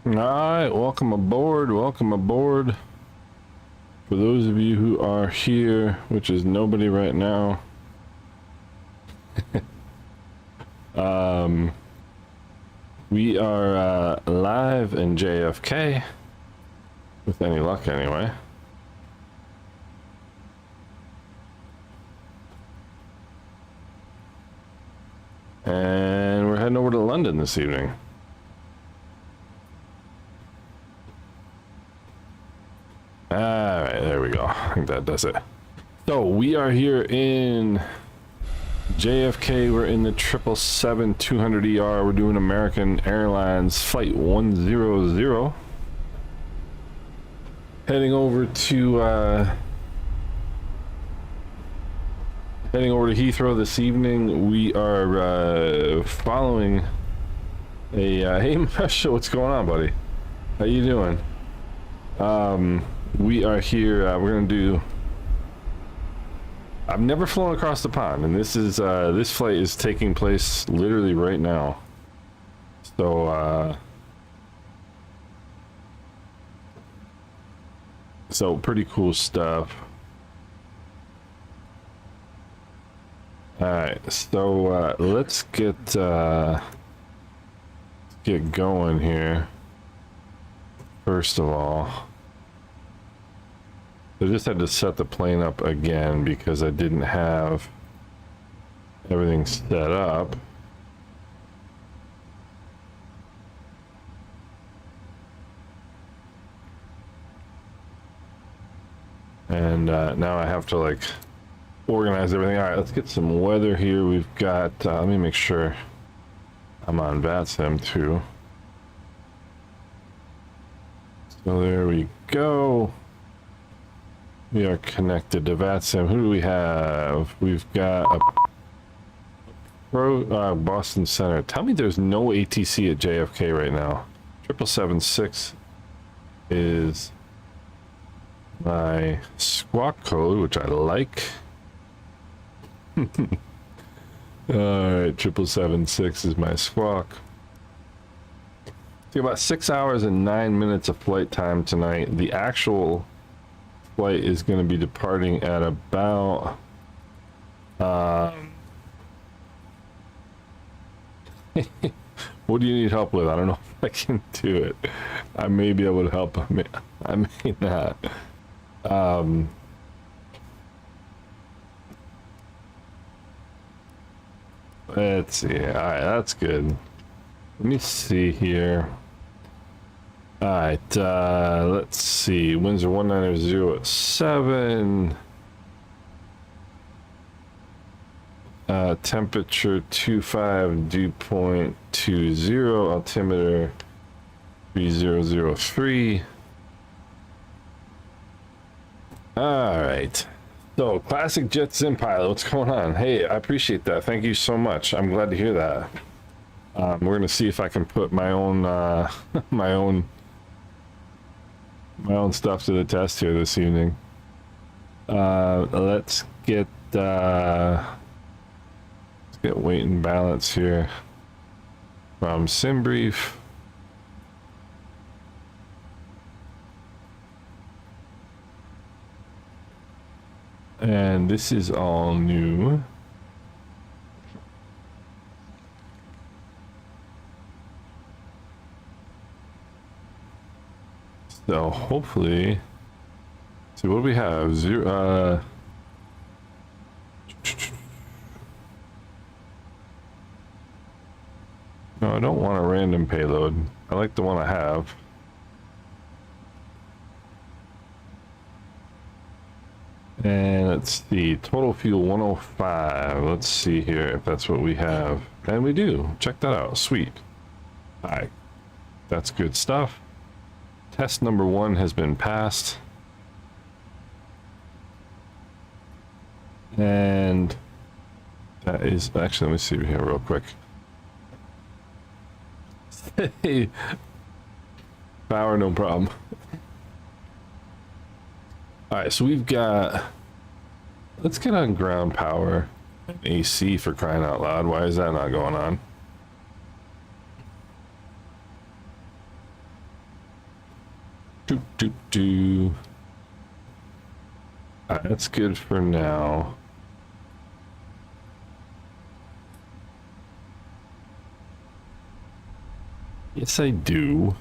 All right, welcome aboard. Welcome aboard. For those of you who are here, which is nobody right now, we are live in JFK, with any luck anyway. And we're heading over to London this evening. All right, there we go. I think that does it. So we are here in JFK. We're in the 777-200ER. We're doing American Airlines Flight 100. Heading over to Heathrow this evening. We are following a hey Marshall, what's going on, buddy? How you doing? We are here. We're gonna do. I've never flown across the pond, and this is this flight is taking place literally right now. So pretty cool stuff. All right, so let's get going here. First of all, I just had to set the plane up again because I didn't have everything set up. And now I have to like organize everything. All right, let's get some weather here. We've got, let me make sure I'm on VATSIM too. So there we go. We are connected to VATSIM. Who do we have? We've got a Boston Center. Tell me there's no ATC at JFK right now. 777-6 is my squawk code, which I like. All right, 777-6 is my squawk. So about 6 hours and 9 minutes of flight time tonight. The actual flight is going to be departing at about what do you need help with? I don't know if I can do it. I may be able to help. I may not. Let's see. All right, that's good. Let me see here. All right, let's see. Winds are 190 at 7. Temperature 25, dew point 20, altimeter 3003. All right. So, classic jet SimPilot, what's going on? Hey, I appreciate that. Thank you so much. I'm glad to hear that. We're gonna see if I can put my own my own stuff to the test here this evening. Let's get weight and balance here from SimBrief. And this is all new. So hopefully, see what do we have? Zero. No, I don't want a random payload. I like the one I have. And let's see, total fuel 105. Let's see here if that's what we have. And we do. Check that out. Sweet. All right. That's good stuff. Test number 1 has been passed. And that is actually, let me see here real quick. Hey, power, no problem. All right, so we've got, let's get on ground power. AC for crying out loud. Why is that not going on? do. That's good for now. Yes, I do.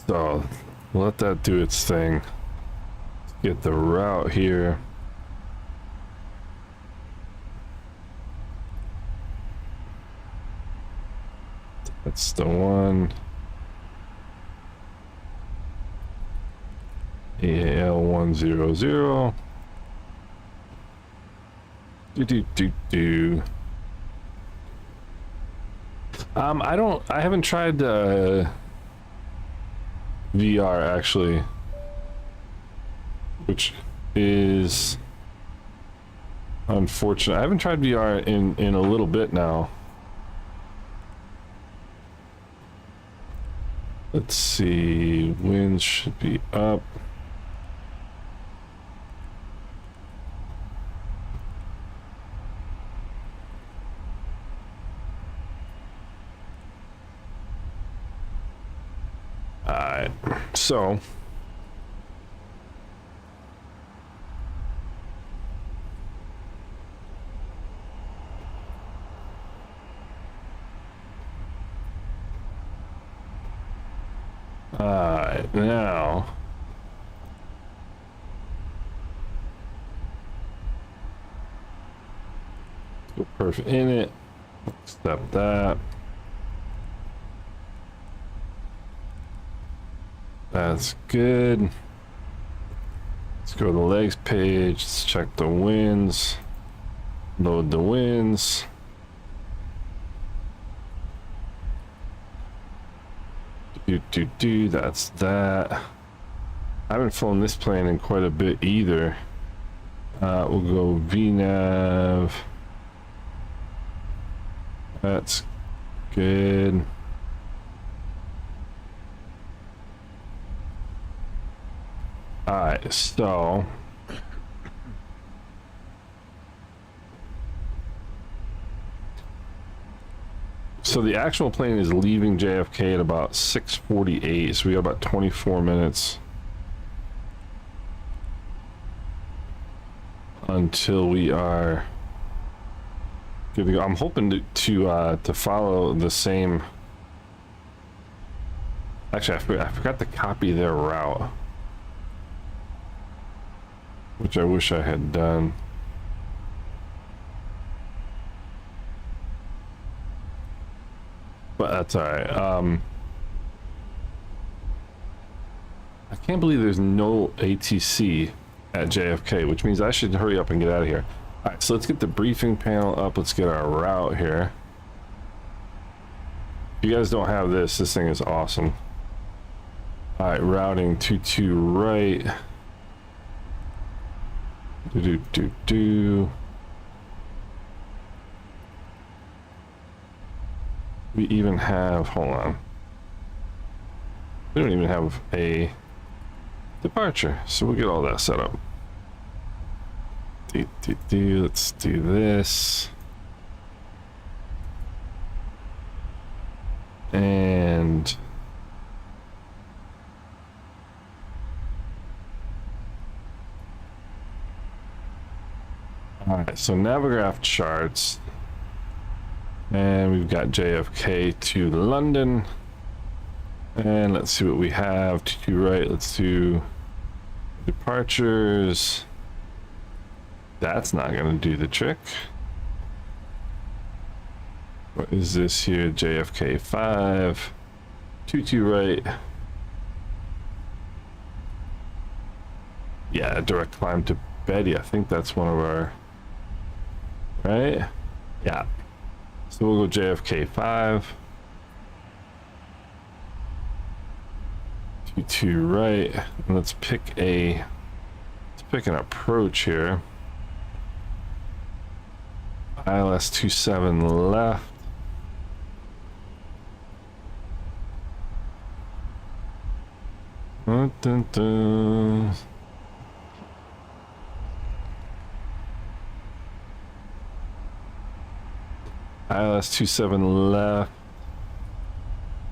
So let that do its thing. Let's get the route here. That's the one. EGLL 100. I haven't tried VR actually, which is unfortunate. I haven't tried VR in a little bit now. Let's see, winds should be up. Alright, so now go perfect in it. Step that. That's good. Let's go to the legs page. Let's check the winds. Load the winds. That's that. I haven't flown this plane in quite a bit either. We'll go VNav. That's good. Alright, so the actual plane is leaving JFK at about 6:48, so we got about 24 minutes until we are good to go. I'm hoping to follow the same. Actually, I forgot to copy their route, which I wish I had done. But that's all right. I can't believe there's no ATC at JFK, which means I should hurry up and get out of here. All right, so let's get the briefing panel up. Let's get our route here. If you guys don't have this thing is awesome. All right, routing 22 right. We even have, hold on. We don't even have a departure, so we'll get all that set up. Let's do this. And all right, so Navigraph charts, and we've got JFK to London, and let's see what we have. To right, let's do departures. That's not going to do the trick. What is this here? JFK 5, 22 right. Yeah, direct climb to Betty. I think that's one of our, right? Yeah. So we'll go JFK 5. 22 right. And let's pick an approach here. ILS 27 left. Dun, dun, dun. ILS27 left.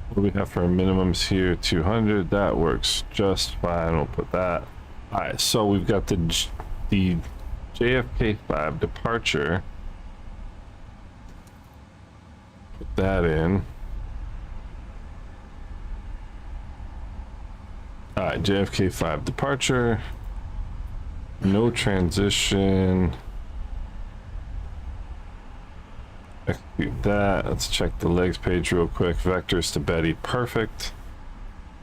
What do we have for our minimums here? 200. That works just fine. We'll put that. All right, so we've got the JFK 5 departure. Put that in. All right, JFK 5 departure. No transition. Execute that. Let's check the legs page real quick. Vectors to Betty, perfect.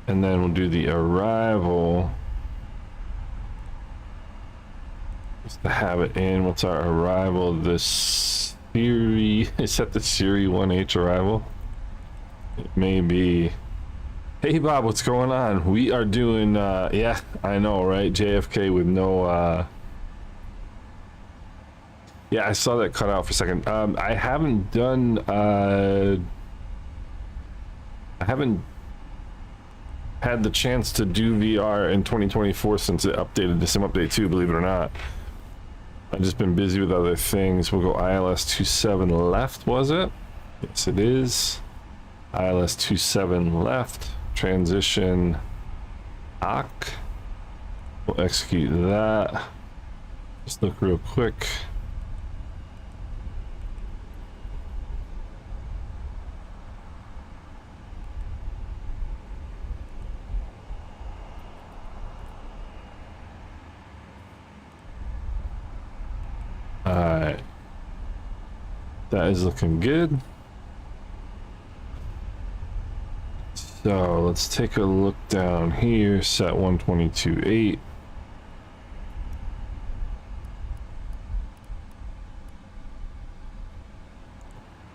And then we'll do the arrival. Just to have it in. What's our arrival? This Siri, is that the Siri 1H arrival? It may be. Hey Bob, what's going on? We are doing, yeah, I know, right? JFK with no, yeah, I saw that cut out for a second. I haven't done, I haven't had the chance to do VR in 2024 since it updated the Sim Update 2, believe it or not. I've just been busy with other things. We'll go ILS27 left, was it? Yes, it is. ILS27 left. Transition ARC. We'll execute that. Just look real quick. Alright. That is looking good. So let's take a look down here, set 122.8.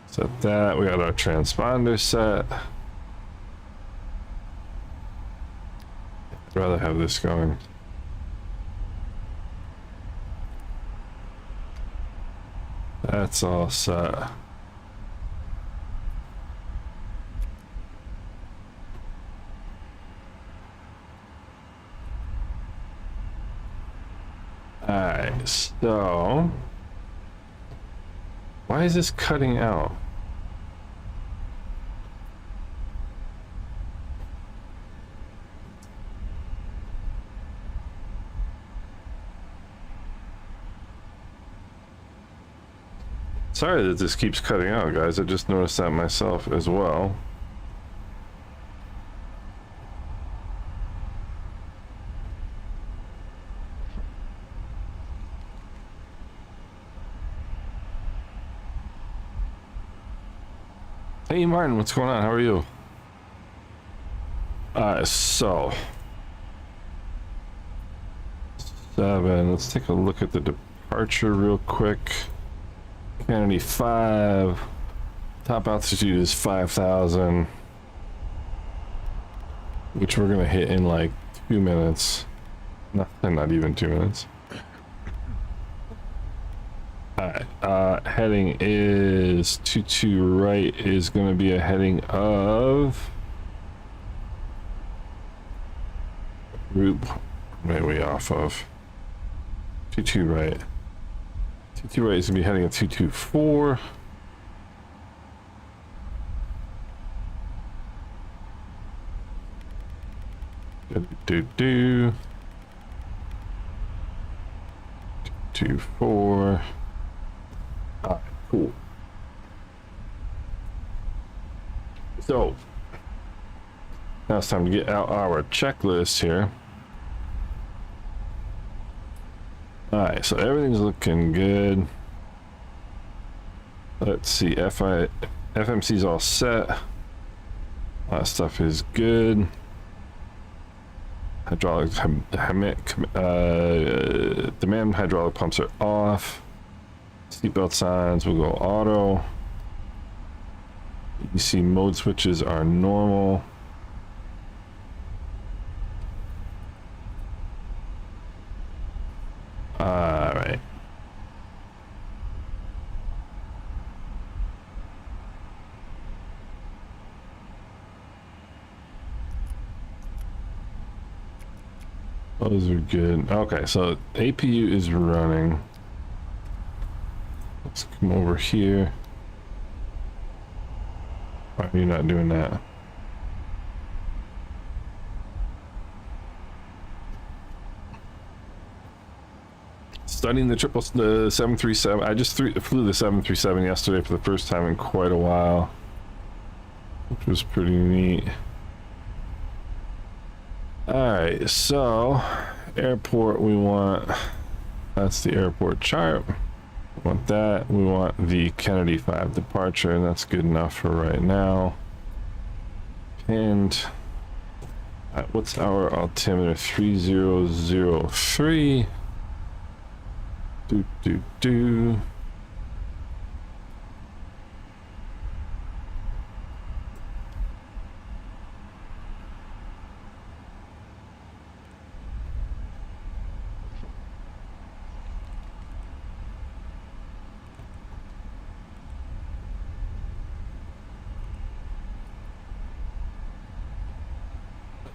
Set that, we got our transponder set. I'd rather have this going. That's all set. Alright, so why is this cutting out? Sorry that this keeps cutting out, guys. I just noticed that myself as well. Hey Martin, what's going on? How are you? So 7. Let's take a look at the departure real quick. Kennedy 5. Top altitude is 5,000, which we're gonna hit in like 2 minutes. Not even 2 minutes. Alright, heading is 22 right is going to be a heading of route way off of 22 right. 22 right is going to be heading at 224. Do 224. Alright, cool. So now it's time to get out our checklist here. Alright, so everything's looking good. Let's see, FMC's all set. All that stuff is good. Hydraulic demand hydraulic pumps are off. Seatbelt signs will go auto. You see mode switches are normal. All right. Those are good. Okay, so APU is running. Let's come over here. Why are you not doing that? Studying the 737. I just flew the 737 yesterday for the first time in quite a while, which was pretty neat. Alright, so airport we want, that's the airport chart. We want that. We want the Kennedy 5 departure, and that's good enough for right now. And what's our altimeter? 3003. Do.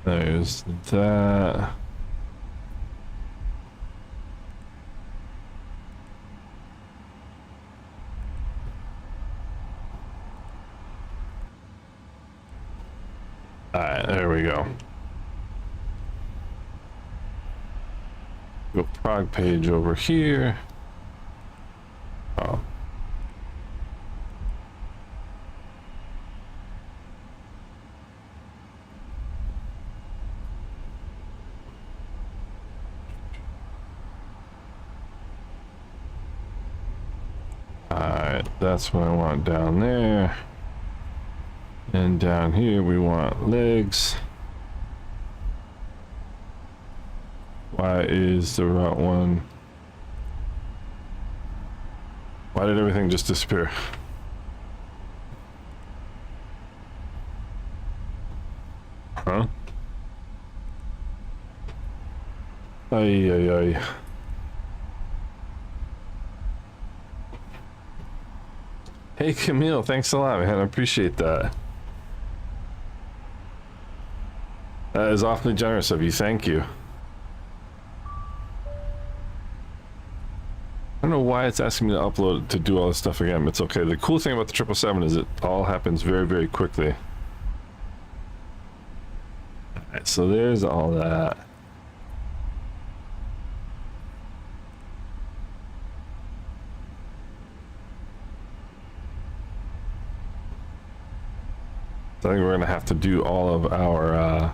There's that. Alright, there we go. Go Prague page over here. Oh. Alright, that's what I want down there. And down here we want legs. Why is the route one? Why did everything just disappear? Huh? Ay. Hey Camille, thanks a lot, man. I appreciate that. That is awfully generous of you. Thank you. I don't know why it's asking me to upload to do all this stuff again. It's okay. The cool thing about the 777 is it all happens very, very quickly. Alright, so there's all that. So I think we're gonna have to do all of our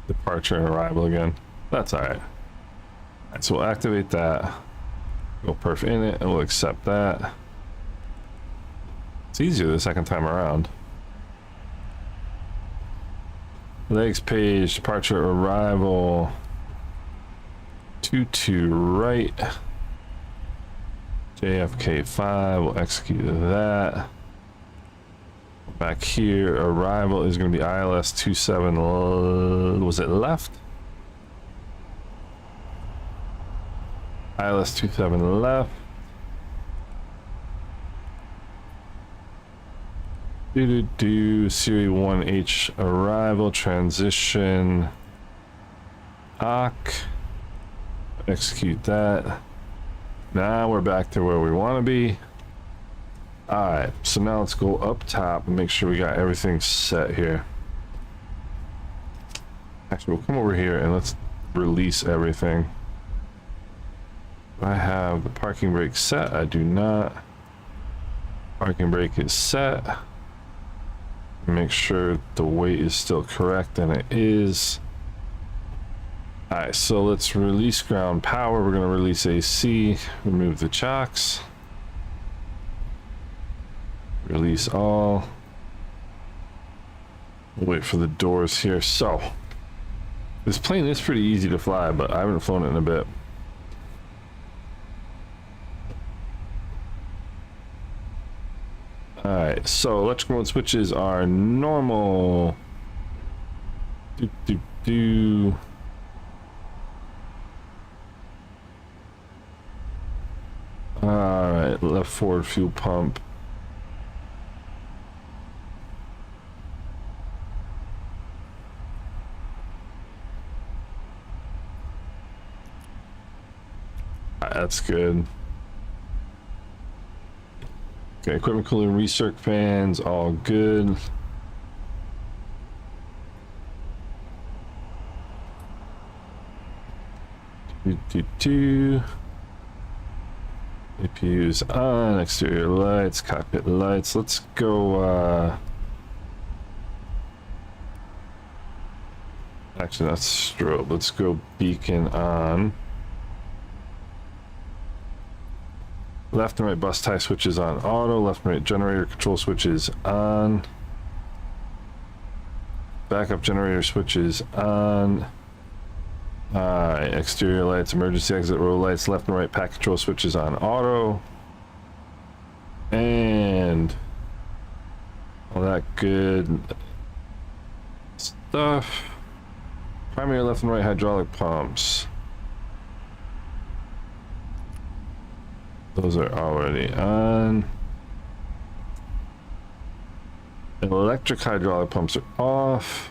departure and arrival again. That's all right. Alright, so we'll activate that. Go perf in it, and we'll accept that. It's easier the second time around. Legs page, departure, arrival. 22 right. JFK 5, we'll execute that. Back here, arrival is going to be ILS 27, was it left? ILS 27 left. Series 1H arrival, transition. OC. Execute that. Now we're back to where we want to be. Alright, so now let's go up top and make sure we got everything set here. Actually, we'll come over here and let's release everything. I have the parking brake set. I do not. Parking brake is set. Make sure the weight is still correct, and it is. Alright, so let's release ground power. We're going to release AC, remove the chocks, release all. We'll wait for the doors here. So, this plane is pretty easy to fly, but I haven't flown it in a bit. Alright, so electrical mode switches are normal. Alright, left forward fuel pump. That's good. Okay, equipment cooling, recirc fans, all good. APU's on, exterior lights, cockpit lights. Let's go, actually that's strobe. Let's go beacon on. Left and right bus tie switches on auto, left and right generator control switches on. Backup generator switches on. Exterior lights, emergency exit row lights, left and right pack control switches on auto. And all that good stuff. Primary left and right hydraulic pumps. Those are already on. Electric hydraulic pumps are off.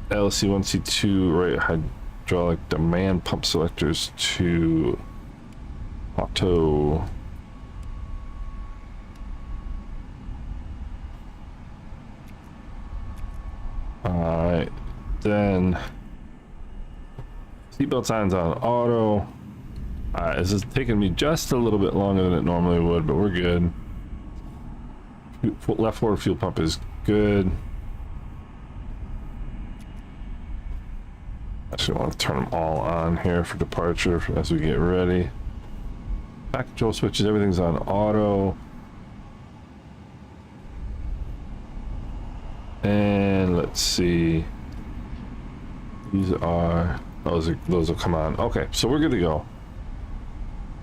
LC1, C2, right hydraulic demand pump selectors to auto. Alright, then seatbelt signs on auto. This is taking me just a little bit longer than it normally would, but we're good. Left forward fuel pump is good. Actually, I want to turn them all on here for departure as we get ready. Pack control switches, everything's on auto. And let's see. These are those will come on. Okay, so we're good to go.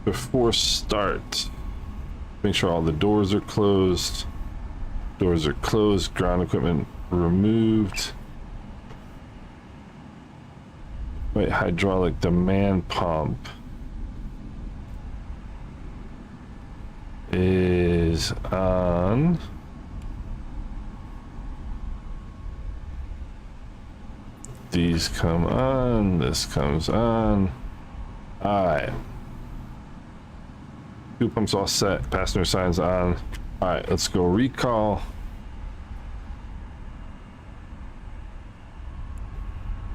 Before start, make sure all the doors are closed. Doors are closed, ground equipment removed. Wait, hydraulic demand pump is on. These come on, this comes on. Alright. Fuel pumps all set, passenger signs on. Alright, let's go recall.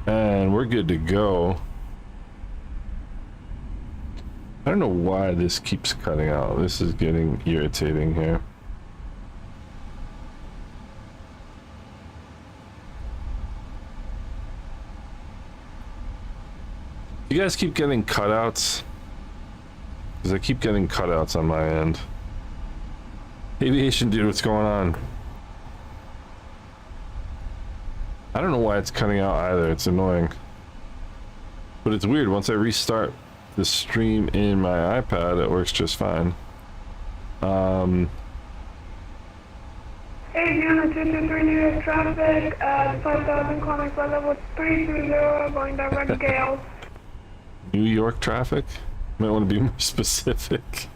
And we're good to go. I don't know why this keeps cutting out. This is getting irritating here. You guys keep getting cutouts? Because I keep getting cutouts on my end. Aviation dude, what's going on? I don't know why it's cutting out either. It's annoying. But it's weird. Once I restart the stream in my iPad, it works just fine. Hey, unit 223 New York traffic at 5,000 calling for level 320, going direct Gale. New York traffic? Might want to be more specific.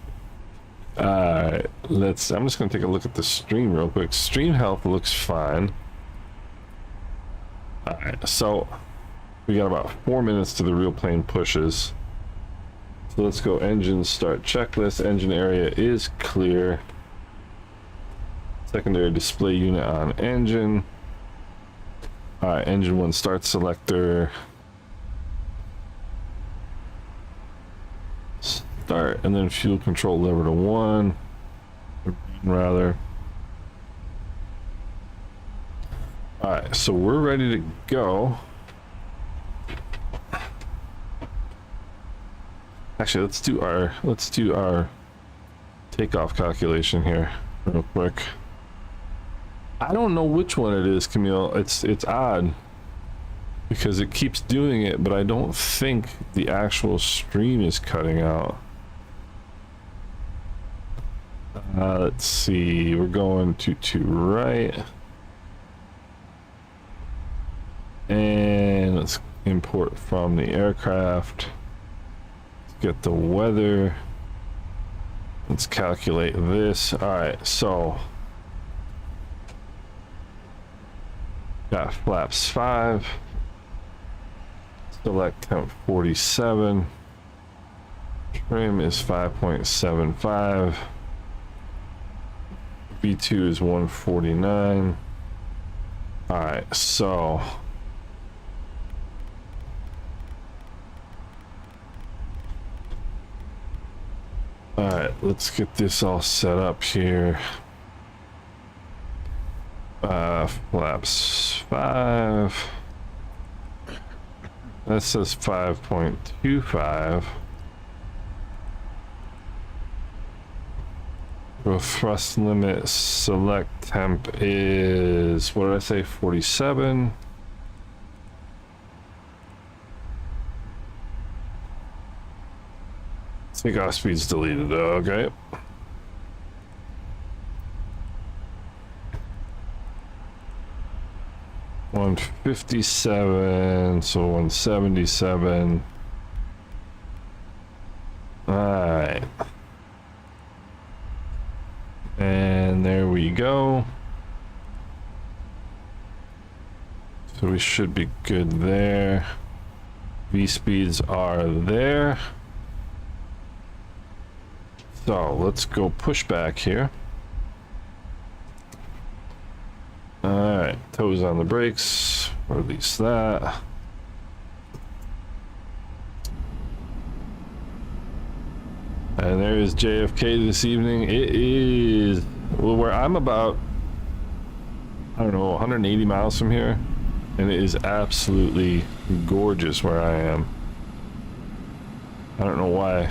Alright, I'm just going to take a look at the stream real quick. Stream health looks fine. Alright, so we got about 4 minutes to the real plane pushes. So let's go engine start checklist. Engine area is clear. Secondary display unit on engine. Alright, engine 1 start selector. Start, and then fuel control lever to 1. Rather. Alright, so we're ready to go. Actually, let's do our takeoff calculation here real quick. I don't know which one it is, Camille. It's odd because it keeps doing it, but I don't think the actual stream is cutting out. Let's see, we're going to right. And let's import from the aircraft. Let's get the weather. Let's calculate this. Alright, so got flaps 5. Select temp 47. Trim is 5.75. B2 is 149. All right, so all right, let's get this all set up here. Flaps 5. That says 5.25. The thrust limit select temp is, what did I say, 47. Takeoff speed's deleted, okay. $157, so 177. All right. And there we go. So we should be good there. V speeds are there. So let's go push back here. All right, toes on the brakes, release that. And there is JFK this evening. It is, well, where I'm about, I don't know, 180 miles from here. And it is absolutely gorgeous where I am. I don't know why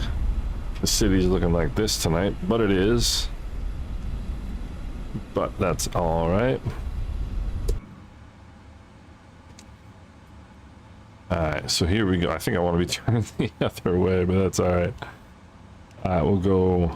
the city's looking like this tonight, but it is. But that's all right. All right, so here we go. I think I want to be turning the other way, but that's all right. All right, we'll go.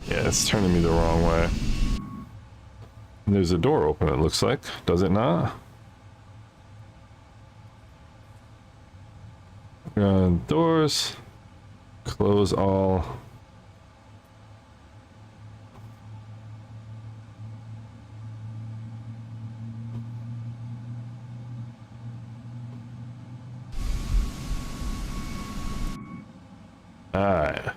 Yeah, it's turning me the wrong way. And there's a door open, it looks like. Does it not? Doors. Close all. All right.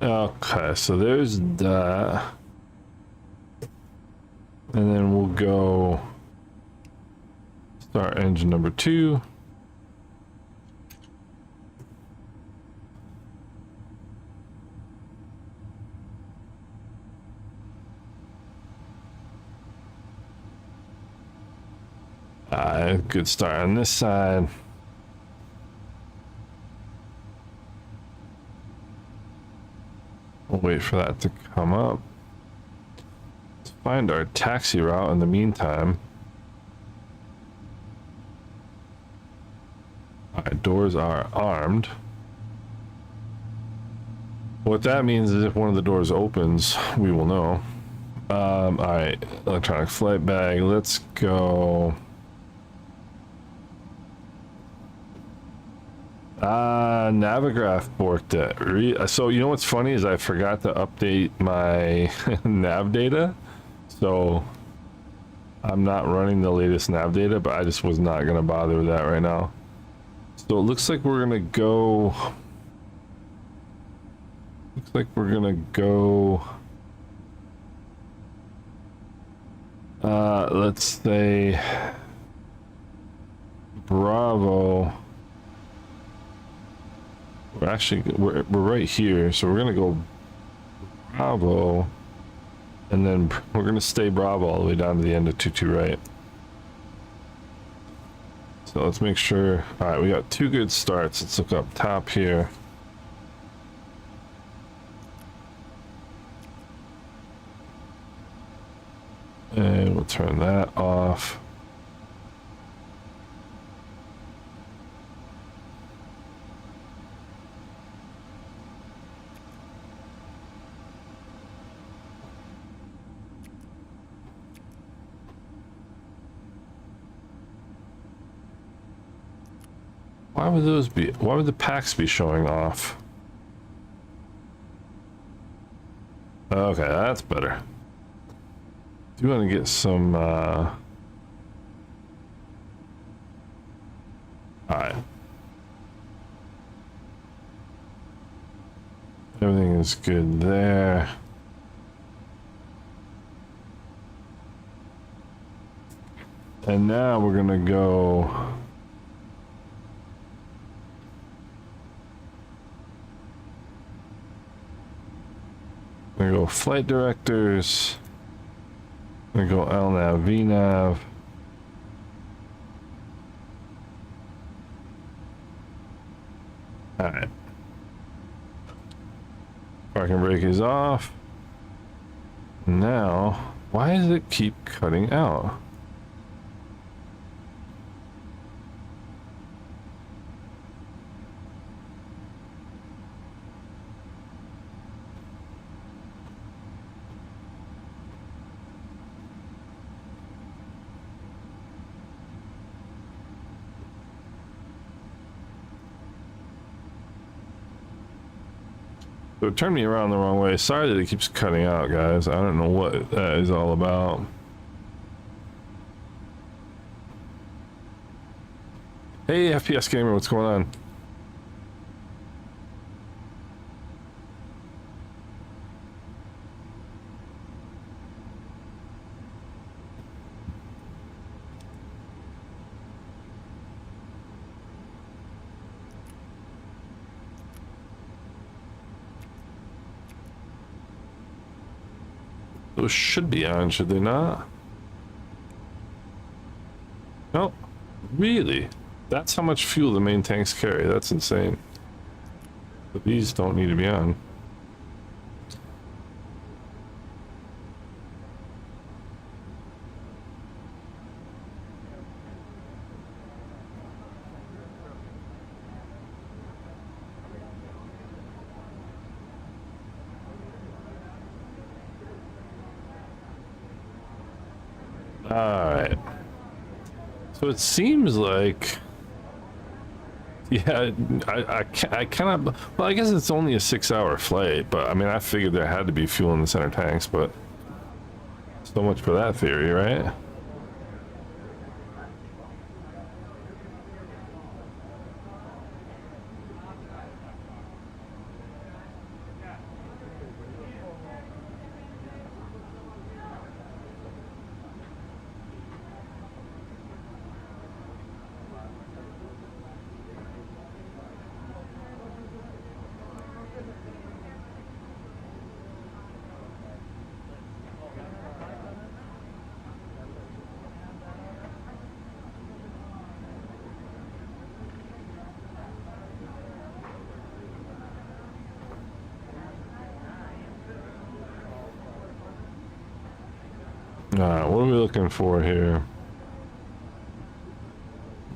Okay, so there's that. And then we'll go start engine number 2. Good start on this side. We'll wait for that to come up. Let's find our taxi route in the meantime. Alright, doors are armed. What that means is if one of the doors opens, we will know. Alright, electronic flight bag, let's go. Navigraph borked it. So you know what's funny is I forgot to update my nav data. So I'm not running the latest nav data, but I just was not going to bother with that right now. So it looks like we're going to go... Looks like we're going to go... let's say... Bravo... We're right here, so we're gonna go Bravo, and then we're gonna stay Bravo all the way down to the end of 22 right. So let's make sure. All right, we got 2 good starts. Let's look up top here. And we'll turn that off. Why would those be? Why would the packs be showing off? Okay, that's better. Do you want to get some? All right. Everything is good there. And now we're gonna go. We're gonna go flight directors. We're gonna go LNAV, VNAV. All right. Parking brake is off. Now, why does it keep cutting out? So it turned me around the wrong way. Sorry that it keeps cutting out, guys. I don't know what that is all about. Hey, FPS Gamer, what's going on? Those should be on, should they not? No, really? That's how much fuel the main tanks carry. That's insane. But these don't need to be on. Alright. So it seems like... Yeah, I cannot... Well, I guess it's only a 6-hour flight, but I mean, I figured there had to be fuel in the center tanks, but... So much for that theory, right? What are we looking for here?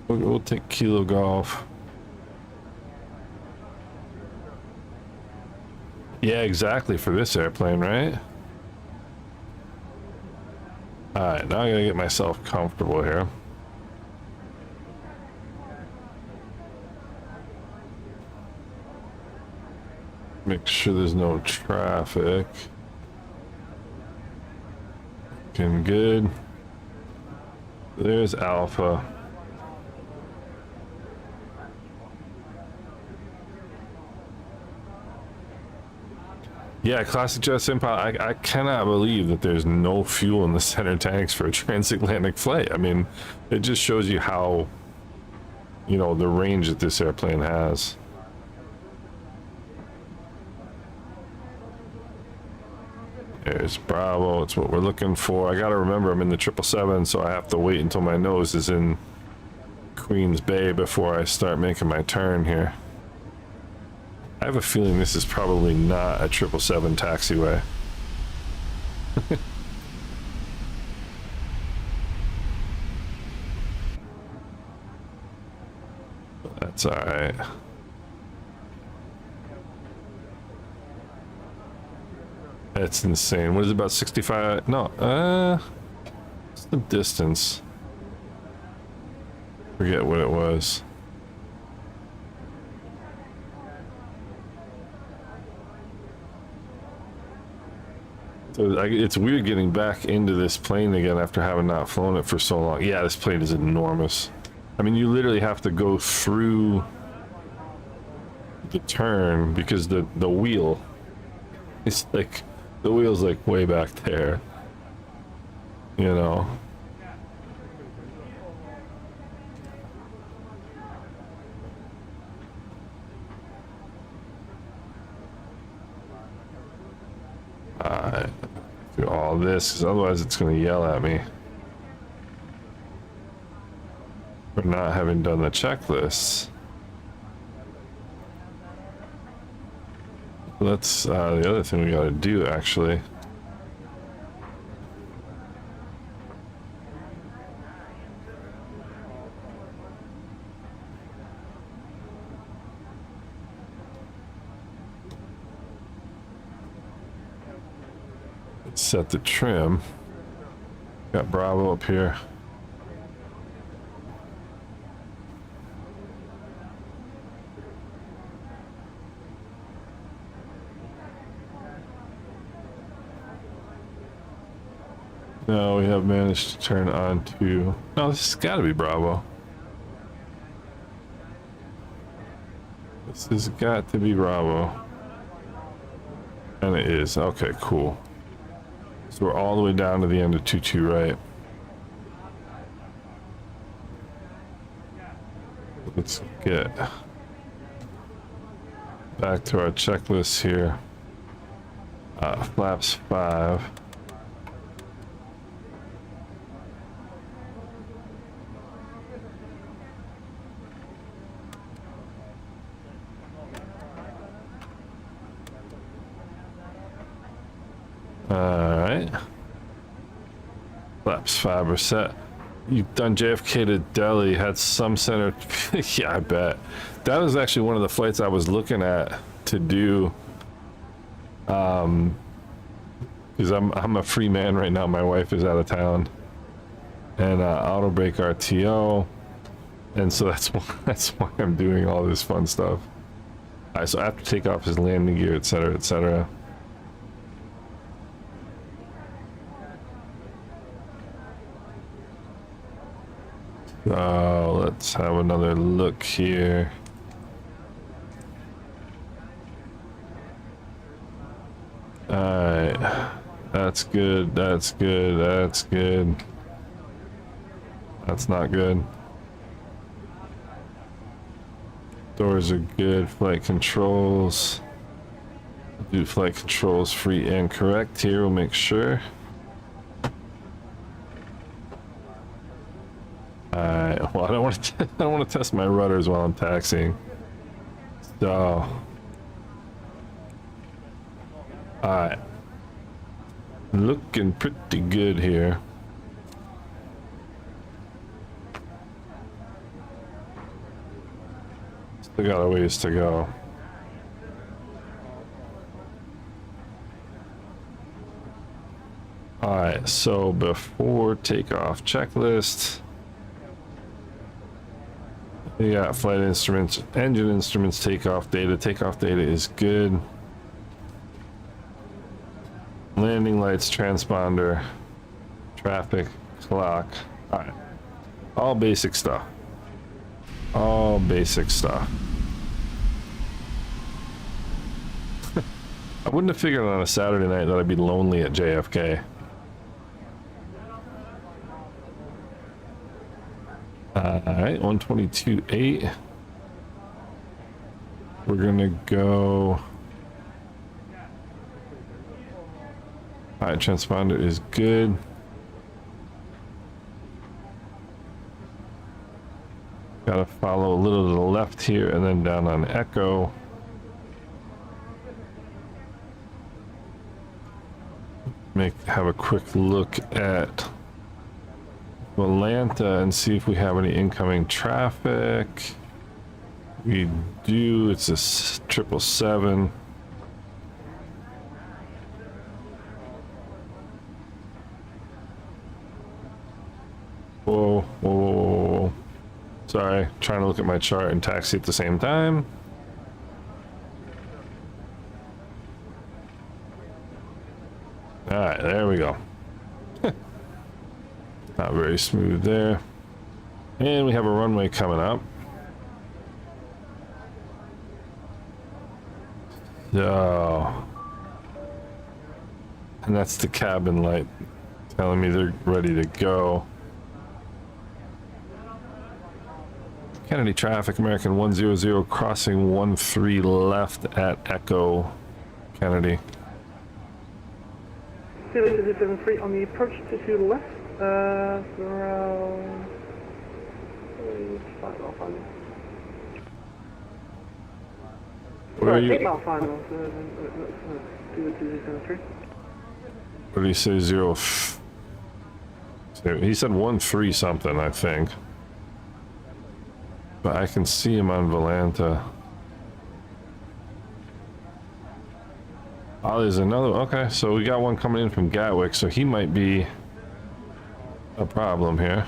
We'll take Kilo Golf. Yeah, exactly, for this airplane, right? Alright, now I gotta get myself comfortable here. Make sure there's no traffic. Looking good. There's Alpha. Yeah, Classic Jet SimPilot. I cannot believe that there's no fuel in the center tanks for a transatlantic flight. I mean, it just shows you how, you know, the range that this airplane has. There's Bravo, it's what we're looking for. I gotta remember I'm in the 777, so I have to wait until my nose is in Queens Bay before I start making my turn here. I have a feeling this is probably not a 777 taxiway. That's alright. That's insane. What is it, about 65? No, what's the distance? Forget what it was. So it's weird getting back into this plane again after having not flown it for so long. Yeah, this plane is enormous. I mean, you literally have to go through the turn because the wheel is like, the wheel's like way back there, you know. Do all this because otherwise it's going to yell at me for not having done the checklists. That's the other thing we got to do, actually. Let's set the trim. Got Bravo up here. No, we have managed to turn on to... No, this has got to be Bravo. This has got to be Bravo. And it is. Okay, cool. So we're all the way down to the end of 2-2, right? Let's get back to our checklist here. Flaps 5. Alright. Flaps 5 are set. You've done JFK to Delhi, had some center. Yeah, I bet. That was actually one of the flights I was looking at to do. Because I'm a free man right now. My wife is out of town. And auto brake RTO. And so that's why I'm doing all this fun stuff. Alright, so after takeoff is landing gear, etc., etc. Let's have another look here. Alright, that's good, that's good, that's good. That's not good. Doors are good, flight controls. Do flight controls free and correct here, we'll make sure. Well, I don't want to test my rudders while I'm taxiing. So, alright, looking pretty good here. Still got a ways to go. Alright, so before takeoff checklist. We got flight instruments, engine instruments, takeoff data. Takeoff data is good. Landing lights, transponder, traffic, clock. Alright. All basic stuff. All basic stuff. I wouldn't have figured on a Saturday night that I'd be lonely at JFK. Alright, 122.8. We're gonna go. Alright, transponder is good. Gotta follow a little to the left here and then down on echo. Have a quick look at Atlanta and see if we have any incoming traffic. We do. It's a 777. Whoa, whoa, whoa, whoa, whoa. Sorry, trying to look at my chart and taxi at the same time. Alright. there we go. Not very smooth there. And we have a runway coming up. So, and that's the cabin light telling me they're ready to go. Kennedy traffic, American 100, crossing 13 left at Echo Kennedy. 777 on the approach to the left, around 5 mile final. Where are you? 8 mile final, so do the 273. What did he say? He said 13 something, I think. But I can see him on Volanta. Oh, there's another. Okay, so we got one coming in from Gatwick, so he might be a problem here.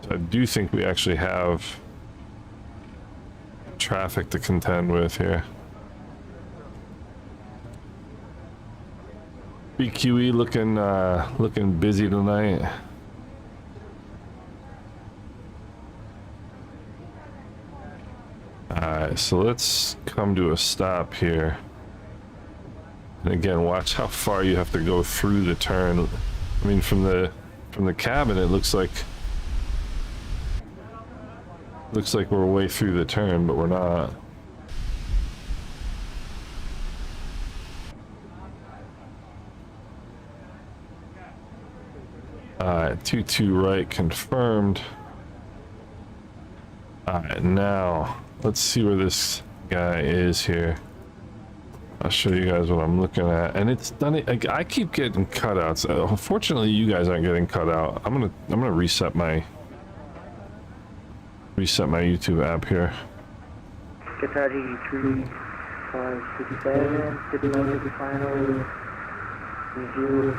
So I do think we actually have traffic to contend with here. BQE looking busy tonight. Alright, so let's come to a stop here. And again, watch how far you have to go through the turn. I mean, from the cabin, it looks like we're way through the turn, but we're not. Alright, 22 right confirmed. Alright, now let's see where this guy is here. I'll show you guys what I'm looking at, and it's done it. I keep getting cutouts. Unfortunately, you guys aren't getting cut out. I'm gonna reset my YouTube app here. Qatari 3567, sitting on the final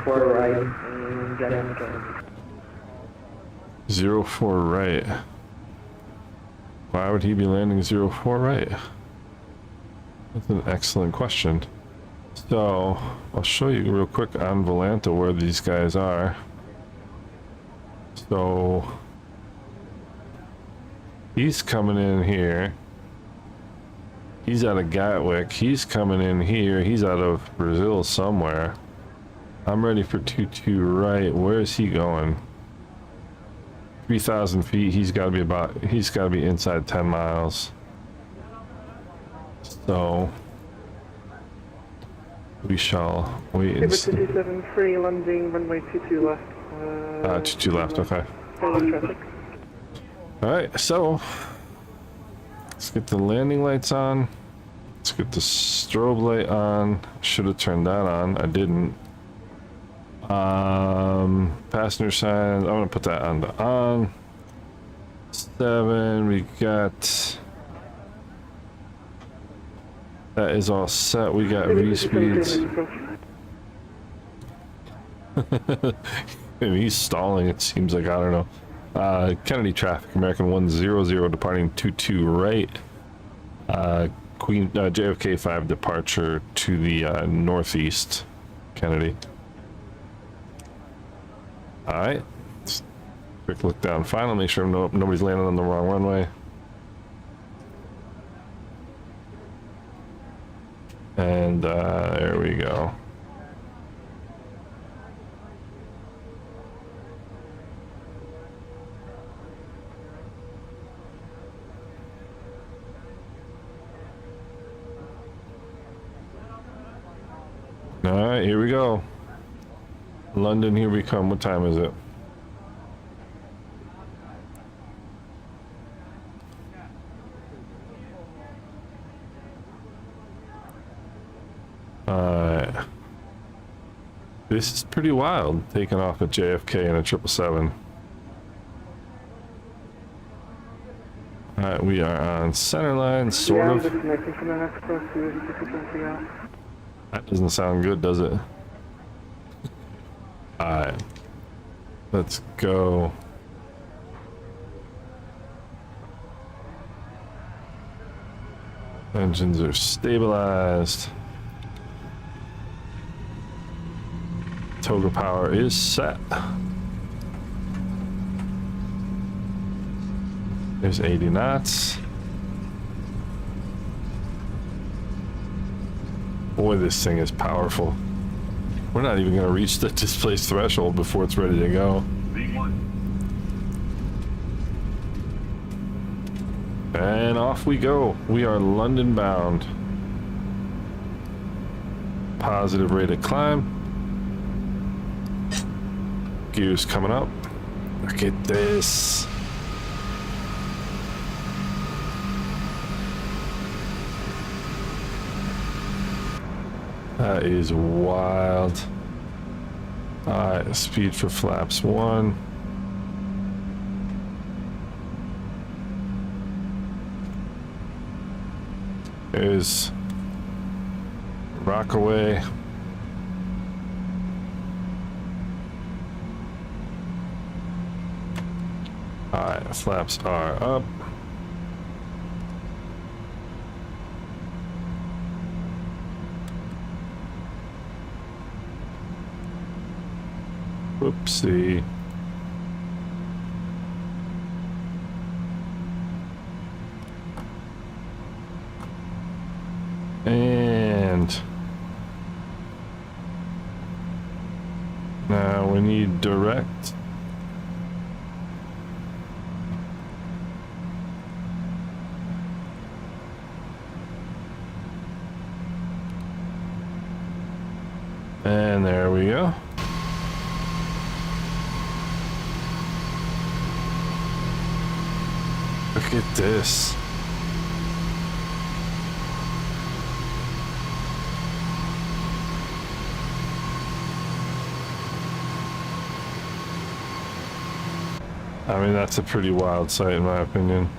04 right and getting the 04 right. Why would he be landing 04 right? That's an excellent question. So, I'll show you real quick on Volanta where these guys are. So, he's coming in here. He's out of Gatwick. He's coming in here. He's out of Brazil somewhere. I'm ready for 22 right. Where is he going? 3,000 feet. He's got to be inside 10 miles. So we shall wait and see. 777 landing runway 22 left. 22 left, okay. Traffic. Alright, so let's get the landing lights on. Let's get the strobe light on. Should have turned that on. I didn't. Passenger signs. I'm gonna put that on the on. 7. We got. That is all set. We got V-speeds. He's stalling, it seems like. I don't know. Kennedy traffic, American 100 departing 22 right. JFK 5 departure to the northeast, Kennedy. Alright. Quick look down final, make sure nobody's landing on the wrong runway. And there we go. Alright, here we go. London, here we come. What time is it? This is pretty wild, taking off at JFK in a 777. Alright, we are on center line, sort of. That doesn't sound good, does it? Alright. Let's go. Engines are stabilized. Toga power is set. There's 80 knots. Boy, this thing is powerful. We're not even going to reach the displaced threshold before it's ready to go. And off we go. We are London bound. Positive rate of climb. Gears coming up. Look at this. That is wild. Alright, speed for flaps 1. There's Rockaway. Alright, flaps are up. Whoopsie. And now we need direct. And there we go. Look at this. I mean, that's a pretty wild sight in my opinion.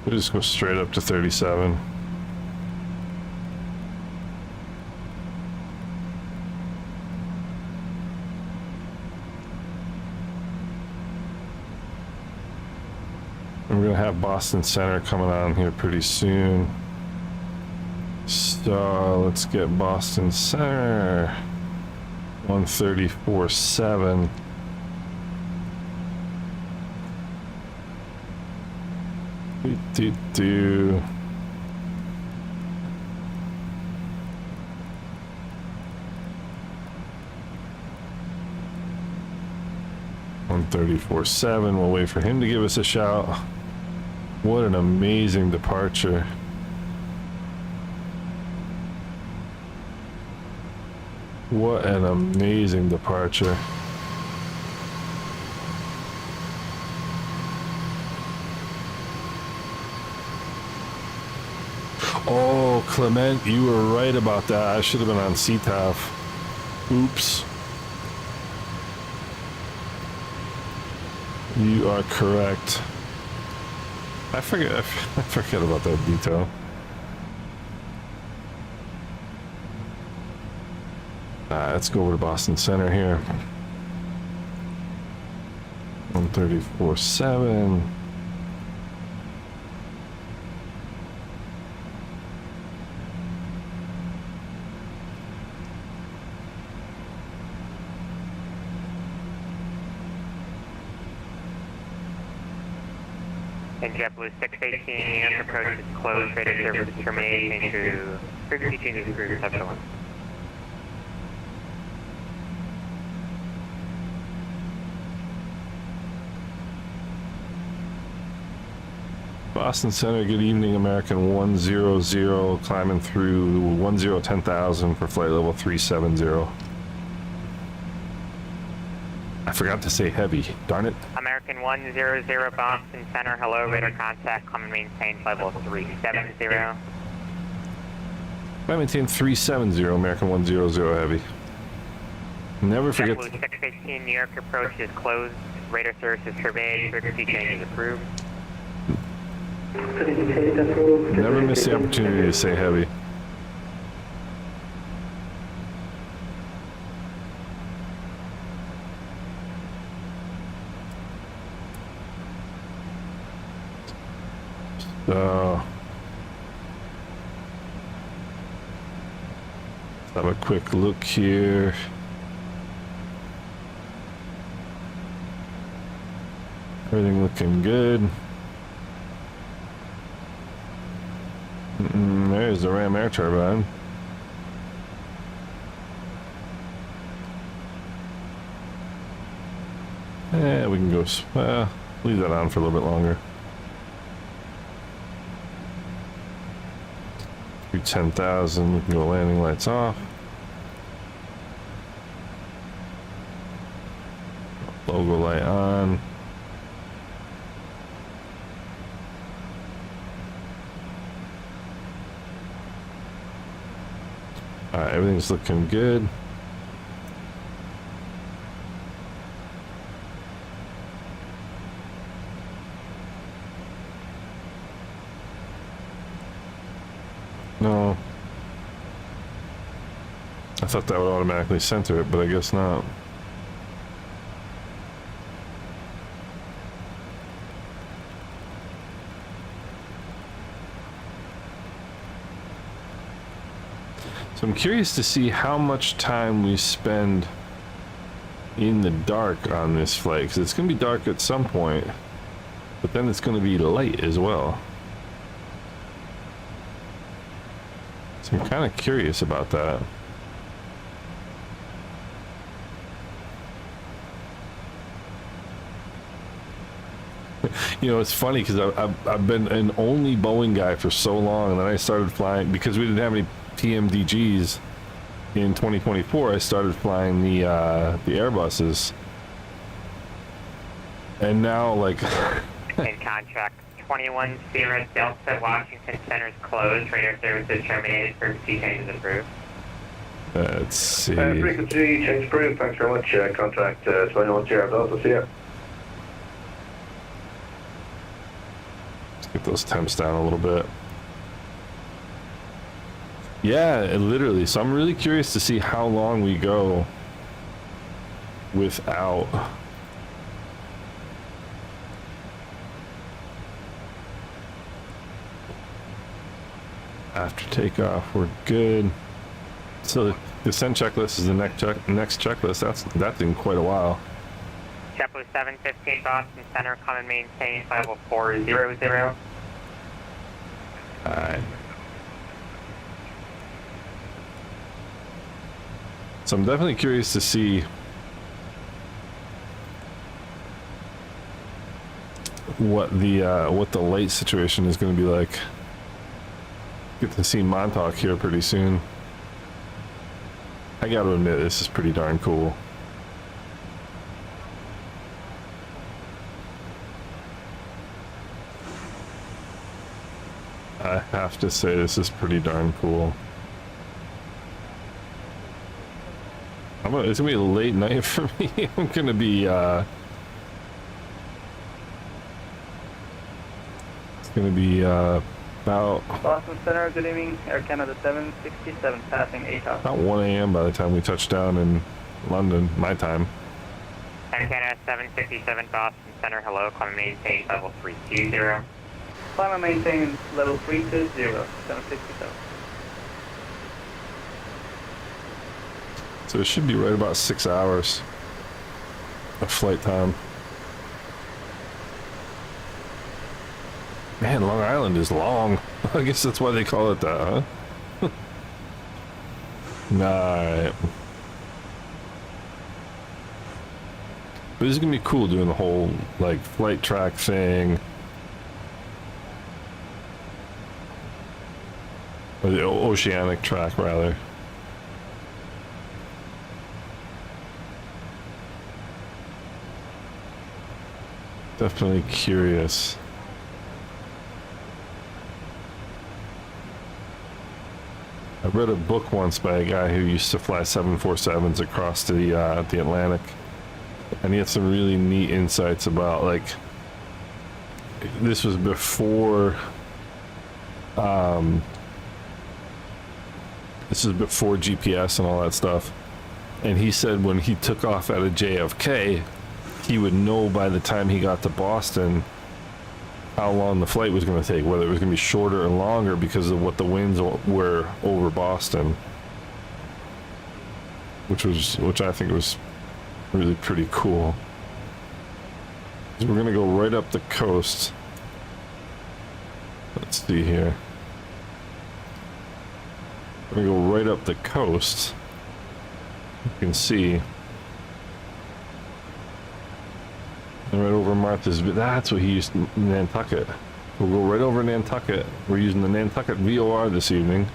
We'll just go straight up to 37. We're gonna have Boston Center coming on here pretty soon. So let's get Boston Center. 134.7. Do 134.7. We'll wait for him to give us a shout. What an amazing departure. What an amazing departure. Oh, Clement, you were right about that. I should have been on CTAF. Oops. You are correct. I forget about that detail. Let's go over to Boston Center here. 134.7. And JetBlue 618, approach is closed, radar service terminating to frequency changes through reception 1. Boston Center, good evening, American 100, climbing through 10,000 for flight level 370. I forgot to say heavy, darn it. American 100, Boston Center, hello, radar contact, come and maintain flight level 370. I maintain 370, American 100 heavy. Never forget. JetBlue 618, New York approach is closed, radar service is surveyed, frequency change is approved. Never miss the opportunity to say heavy. let's have a quick look here. Everything looking good. There's the ram air turbine. Yeah, we can go, leave that on for a little bit longer. Through 10,000, we can go landing lights off. Logo light on. Alright, everything's looking good. No. I thought that would automatically center it, but I guess not. So I'm curious to see how much time we spend in the dark on this flight, because it's going to be dark at some point, but then it's going to be light as well. So I'm kind of curious about that. You know, it's funny because I've been an only Boeing guy for so long, and then I started flying because we didn't have any PMDGs in 2024. I started flying the Airbuses, and now like In contract 21 Sierra Delta, Washington Center is closed. Radar services terminated. Frequency changes approved. let's see. Frequency change approved. Thanks very much. Contact 21 Sierra Delta. See ya. Let's get those temps down a little bit. Yeah, literally. So I'm really curious to see how long we go without. After takeoff, we're good. So the send checklist is the next checklist. That's in quite a while. JetBlue 715 Boston Center, come and maintain level 400. Alright. So I'm definitely curious to see what the light situation is going to be like. Get to see Montauk here pretty soon. I gotta admit, this is pretty darn cool. I have to say, this is pretty darn cool. It's gonna be a late night for me. I'm gonna be it's gonna be about Boston Center, good evening. Air Canada 767 passing 8 hours. about 1 a.m. by the time we touch down in London, my time. Air Canada 757 Boston Center, hello, come and maintain level 320. Climb and maintain level 320, 767. So it should be right about 6 hours of flight time. Man, Long Island is long. I guess that's why they call it that, huh? Alright. But this is gonna be cool doing the whole, like, flight track thing. Or the Oceanic track, rather. Definitely curious. I read a book once by a guy who used to fly 747s across the Atlantic, and he had some really neat insights about, like, this was before GPS and all that stuff, and he said when he took off out of JFK, he would know by the time he got to Boston how long the flight was going to take, whether it was going to be shorter or longer because of what the winds were over Boston, which I think was really pretty cool. So we're going to go right up the coast. Let's see here. We're going to go right up the coast. You can see. And right over Martha's, that's what he used in Nantucket. We'll go right over Nantucket. We're using the Nantucket VOR this evening.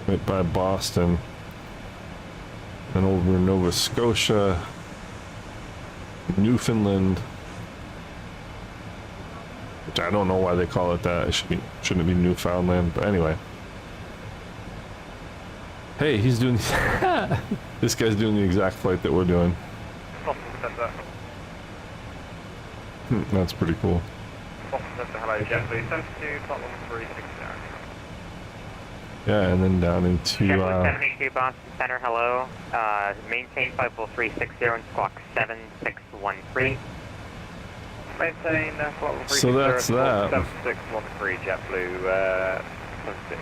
Right by Boston. And over Nova Scotia, Newfoundland. Which I don't know why they call it that. It shouldn't be Newfoundland, but anyway. Hey, he's doing this guy's doing the exact flight that we're doing. That's pretty cool. Hello, JetBlue 72, top 136 there. Yeah, and then down into JetBlue 72 Boston Center, hello. Maintain flight level 360 and squawk 7613. Maintain flight level 360 so that's that. 7613 JetBlue 76.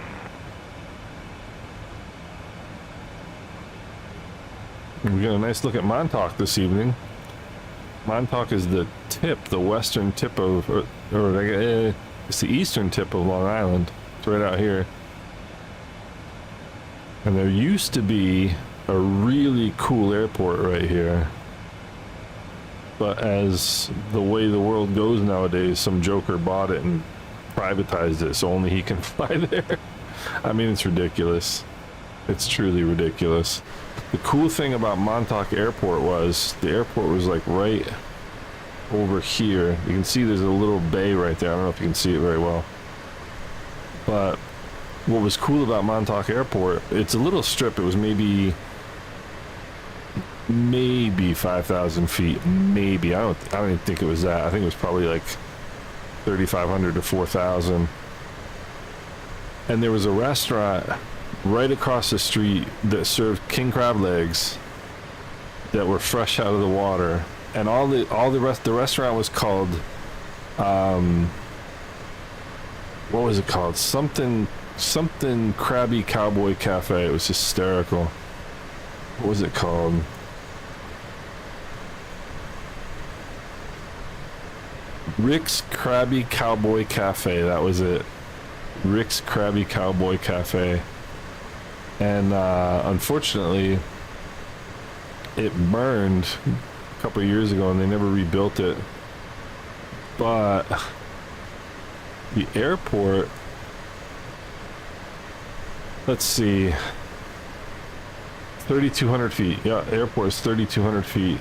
We got a nice look at Montauk this evening. Montauk is the tip, the western tip of, it's the eastern tip of Long Island. It's right out here. And there used to be a really cool airport right here. But as the way the world goes nowadays, some joker bought it and privatized it so only he can fly there. I mean, it's ridiculous. It's truly ridiculous. The cool thing about Montauk Airport was the airport was like right over here. You can see there's a little bay right there. I don't know if you can see it very well. But what was cool about Montauk Airport, it's a little strip. It was maybe 5,000 feet. Maybe. I don't even think it was that. I think it was probably like 3,500 to 4,000. And there was a restaurant right across the street that served king crab legs that were fresh out of the water, and the restaurant was called what was it called? Something Krabby Cowboy Cafe. It was hysterical. What was it called? Rick's Krabby Cowboy Cafe. That was it. Rick's Krabby Cowboy Cafe. And unfortunately, it burned a couple of years ago and they never rebuilt it. But the airport, let's see, 3,200 feet. Yeah, airport is 3,200 feet.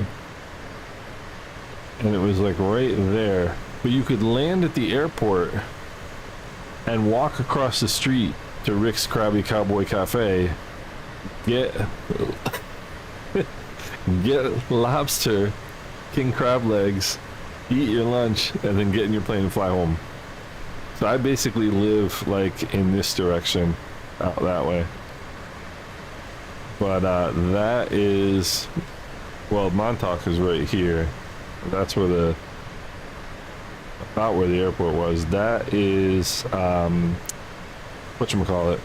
And it was like right there. But you could land at the airport and walk across the street to Rick's Krabby Cowboy Cafe, get lobster, king crab legs, eat your lunch, and then get in your plane and fly home. So I basically live like in this direction, out that way. But that is, well, Montauk is right here. That's where about where the airport was. That is whatchamacallit?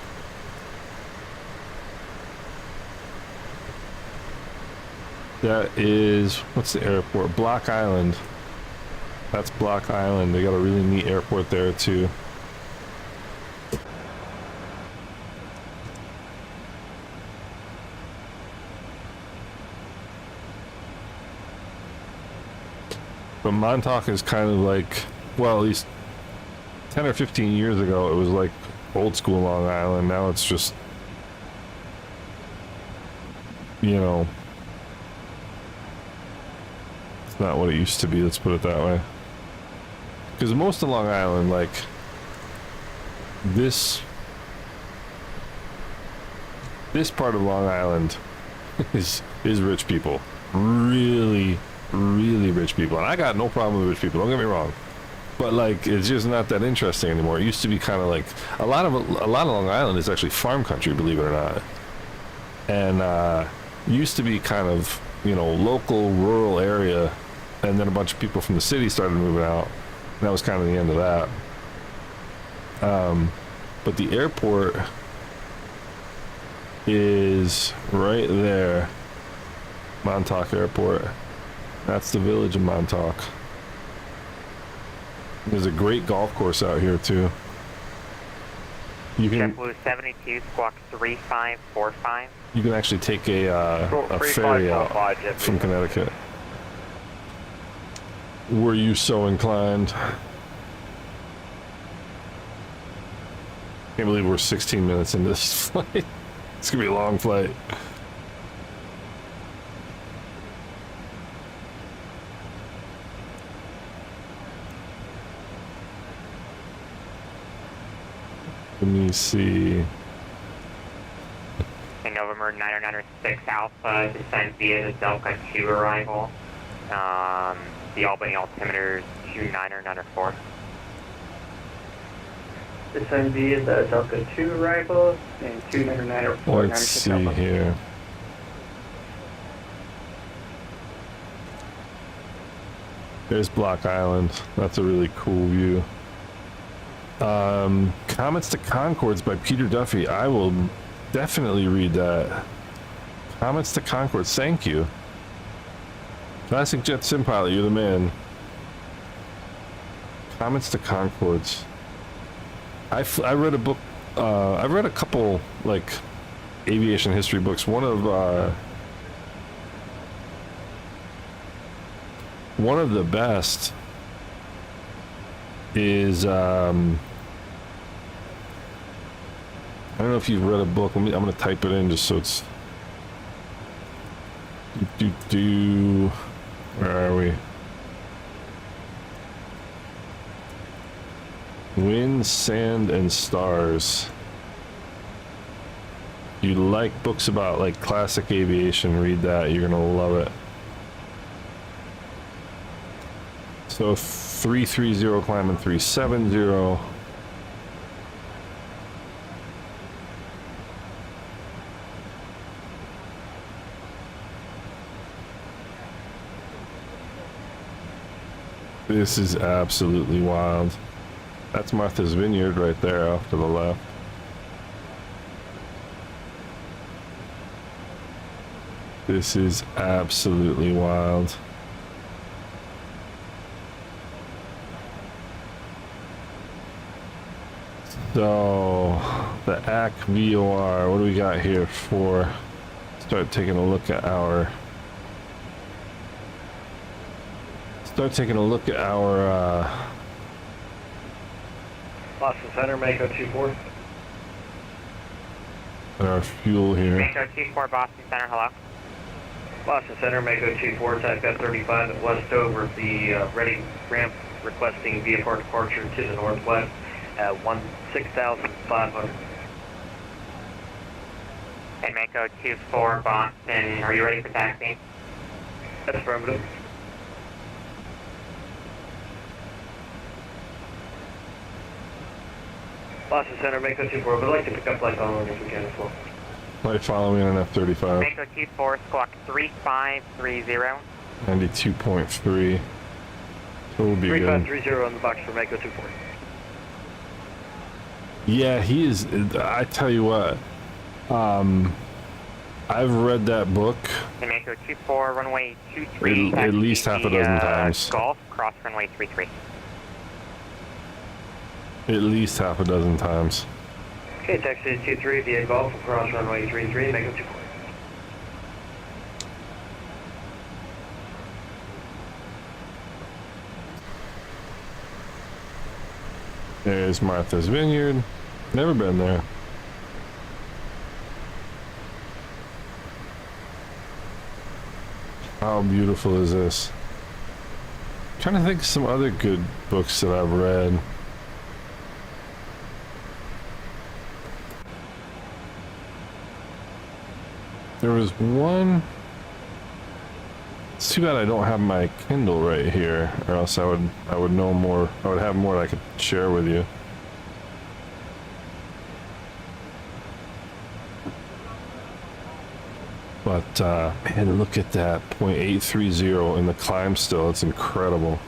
That is, what's the airport? Block Island. That's Block Island. They got a really neat airport there too. But Montauk is kind of like, well, at least 10 or 15 years ago, it was like old school Long Island. Now it's just, you know, it's not what it used to be, let's put it that way. Because most of Long Island, like, this part of Long Island is rich people. Really rich people. And I got no problem with rich people, don't get me wrong. But like, it's just not that interesting anymore. It used to be kind of like a lot of Long Island is actually farm country, believe it or not. And used to be kind of, you know, local rural area, and then a bunch of people from the city started moving out. And that was kind of the end of that. But the airport is right there. Montauk Airport. That's the village of Montauk. There's a great golf course out here too. You can JetBlue 72, squawk 3545. you can actually take a ferry out from Connecticut. Were you so inclined? Can't believe we're 16 minutes into this flight. It's gonna be a long flight. Let me see. In November 9096 Alpha, descend via the Delta 2 arrival. The Albany altimeter is 29904. Descend via the Delta 2 arrival and 29904. Let's see here. There's Block Island. That's a really cool view. Comments to Concords by Peter Duffy. I will definitely read that. Comments to Concords. Thank you. Classic Jet SimPilot, you're the man. Comments to Concords. I read a book. I've read a couple like aviation history books. One of the best is I don't know if you've read a book. I'm gonna type it in just so it's where are we? Wind, Sand, and Stars. You like books about like classic aviation, read that. You're gonna love it. So 330 climbing 370. This is absolutely wild. That's Martha's Vineyard right there off to the left. This is absolutely wild. So, the AC VOR, what do we got here for? Start taking a look at our Boston Center, Mako 24. our fuel here. Mako 24, Boston Center, hello. Boston Center, Mako 24, Takeoff 35 at Westover, the ready ramp requesting VFR departure to the northwest at 6,500. And Mako 24, Boston, are you ready for taxi? That's affirmative. Boston Center, Mako 24, we'd like to pick up light following if we can as well. Light following on F-35. Mako 24, squawk 3530. 92.3. So we'll be good. 3530 on the box for Mako 24. Yeah, he is. I tell you what. I've read that book And Mako 24, runway 23. at least half a dozen times. Golf, cross runway 33. At least half a dozen times. Okay, taxi 23 via Golf across runway 33, Mako 24. There's Martha's Vineyard. Never been there. How beautiful is this? I'm trying to think of some other good books that I've read. There was one. It's too bad I don't have my Kindle right here, or else I would know more. I would have more that I could share with you. But man, look at that 0.830 in the climb still. It's incredible.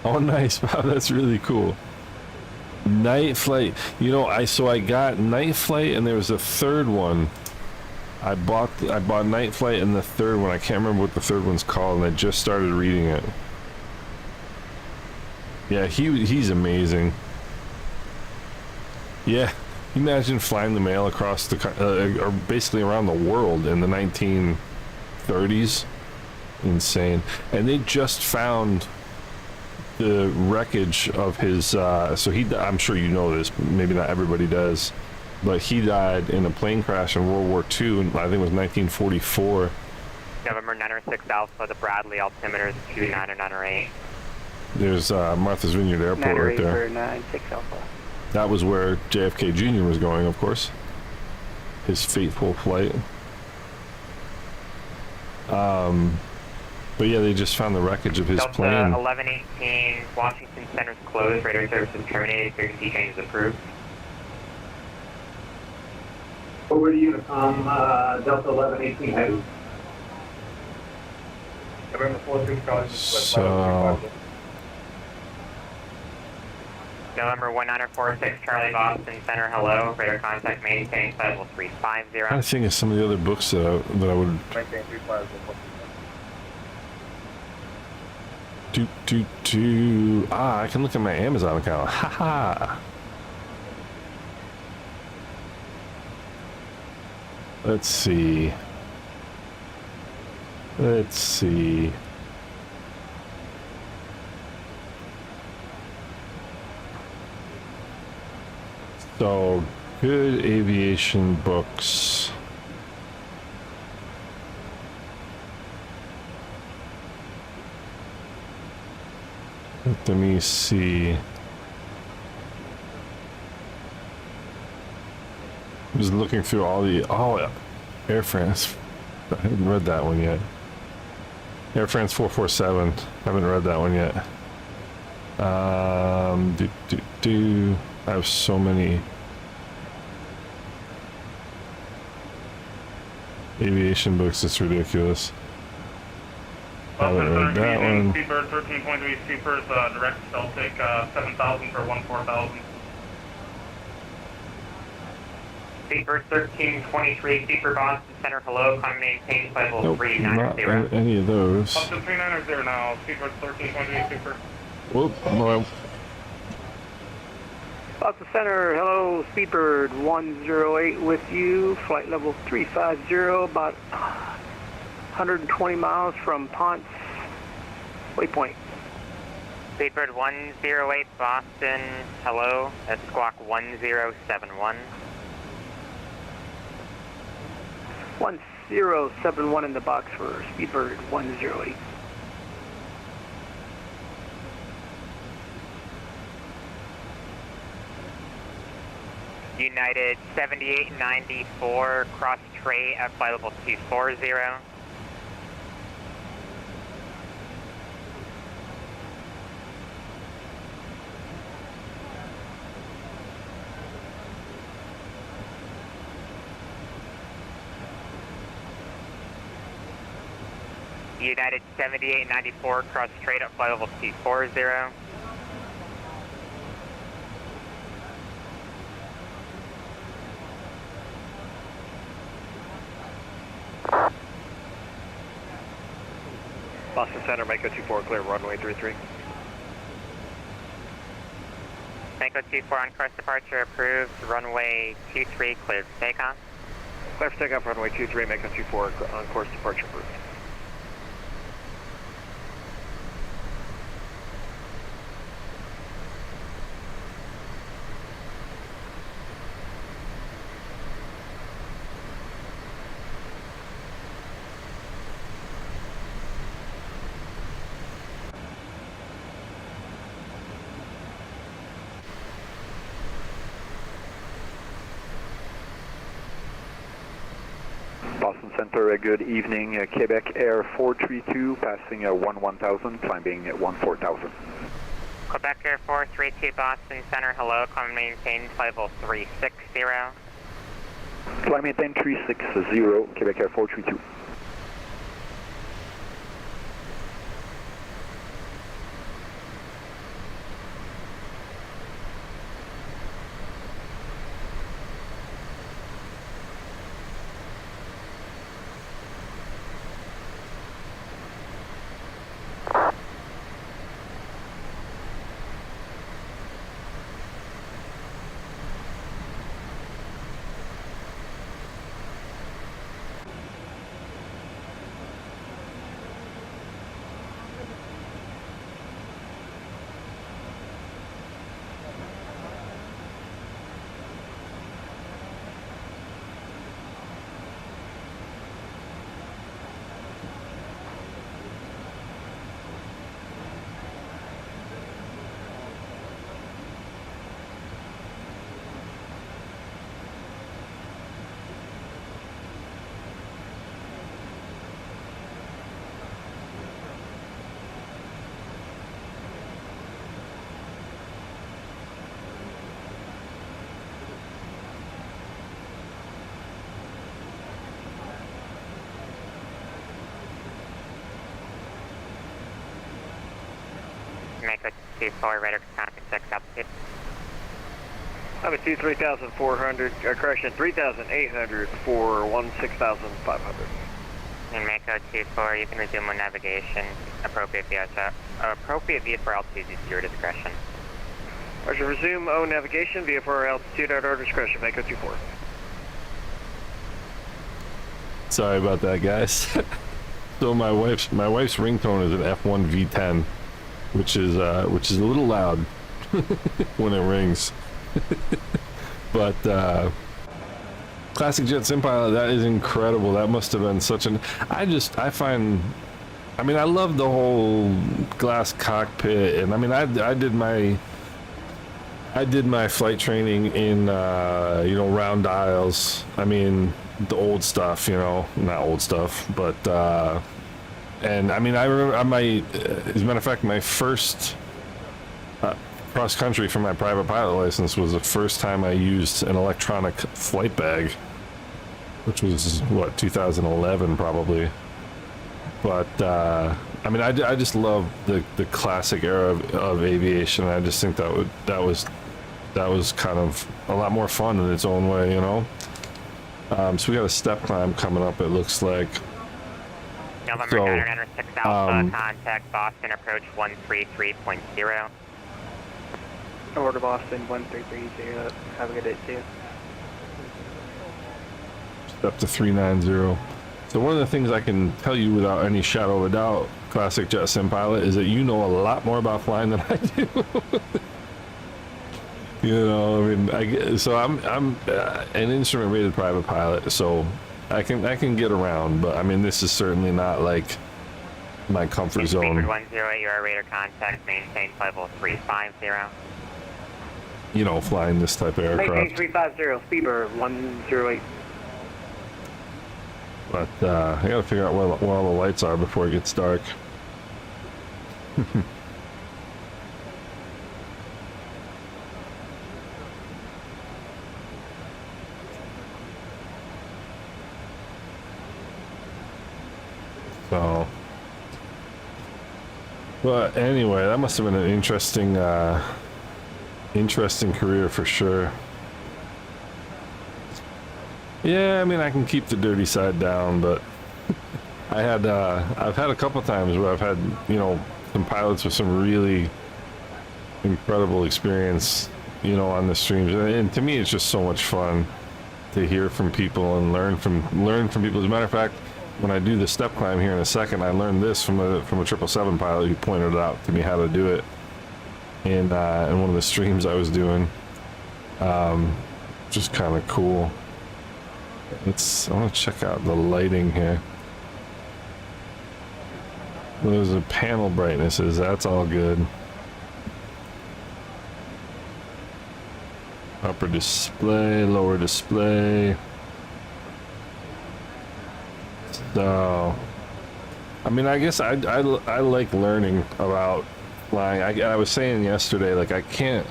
Oh, nice. Wow, that's really cool. Night flight. You know, I got night flight, and there was a third one. I bought night flight and the third one. I can't remember what the third one's called, and I just started reading it. Yeah, he's amazing. Yeah, imagine flying the mail across the or basically around the world in the 1930s. Insane. And they just found the wreckage of his. So I'm sure you know this, but maybe not everybody does. But he died in a plane crash in World War II, and I think it was 1944. November 906 Alpha, the Bradley altimeter is 29908. There's Martha's Vineyard Airport right there. 996 Alpha. That was where JFK Jr. was going, of course. His fateful flight. But yeah, they just found the wreckage of his Delta plane. 1118, Washington Center's closed, radar services terminated, frequency changes approved. Over to Unicom, Delta 1118 House. November 46 College. So, November 1946 Charlie Boston Center, hello, radar contact maintaining flight level 350. I'm trying to think of some of the other books that I would. I can look at my Amazon account. Haha. Let's see. So, good aviation books. Let me see. Just looking through all the Air France. I haven't read that one yet. Air France 447. Haven't read that one yet. I have so many aviation books. It's ridiculous. Haven't read that one. Seabird 13.3 Seabird, direct Celtic 7,000 for 14,000. Seabird 1323, Seabird Boston Center, hello, climb maintain flight level Nope, 390. not any of those. Up to 390 now, Seabird 13.3 Seabird. Whoop, well, Boston Center, hello, Speedbird 108 with you, flight level 350, about 120 miles from Ponce Waypoint. Seabird 108 Boston, hello, that's squawk 1071. 1071 in the box for Speedbird 108. United 7894, cross tray at flight level 240. United 7894, cross straight at flight level 240. Boston Center, Mako 24, clear runway 33. Mako 24 on course departure approved, runway 23 cleared for takeoff. Clear for takeoff, runway 23, Mako 24 on course departure approved. Boston Center, good evening. Quebec Air 432, passing 1000, climbing 14,000. Quebec Air 432 Boston Center, hello, climb maintain flight level 360. Fly maintain 360, Quebec Air 432. Mako 24, radar contact 6 altitude. I'm at 3,400, correction, 3,800 for 16,500. And Mako 24, you can resume on navigation. Appropriate VFR altitude is your discretion. Roger, resume O navigation, VFR altitude at our discretion, Mako 24. Sorry about that, guys. So my wife's ringtone is an F1 V10, which is a little loud when it rings. But Classic Jet SimPilot, that is incredible. That must have been such an... I love the whole glass cockpit, and I mean, I did my flight training in round dials. I mean, the old stuff, not old stuff, but and I mean, I remember as a matter of fact, my first cross country for my private pilot license was the first time I used an electronic flight bag, which was what, 2011 probably. But I mean, I just love the classic era of aviation. I just think that was kind of a lot more fun in its own way, so we got a step climb coming up, it looks like. November 906 Alpha, contact Boston, approach 133.0. Over to Boston, 1330. Have a good day, see you. Step to 390. So one of the things I can tell you without any shadow of a doubt, Classic Jet SimPilot, is that you know a lot more about flying than I do. I'm an instrument rated private pilot, so I can get around, but I mean, this is certainly not like my comfort zone. 10, your radar contact, maintain level 350. Flying this type of aircraft. Maintain 350, Speedbird 108. But I gotta figure out where all the lights are before it gets dark. So, but anyway, that must have been an interesting career for sure. Yeah, I mean, I can keep the dirty side down, but I've had a couple times where I've had, some pilots with some really incredible experience, on the streams, and to me, it's just so much fun to hear from people and learn from people. As a matter of fact, when I do the step climb here in a second, I learned this from a 777 pilot who pointed out to me how to do it in one of the streams I was doing. Just kind of cool. I want to check out the lighting here. Those are panel brightnesses, that's all good. Upper display, lower display. So, I mean, I guess I like learning about flying. I was saying yesterday, like, I can't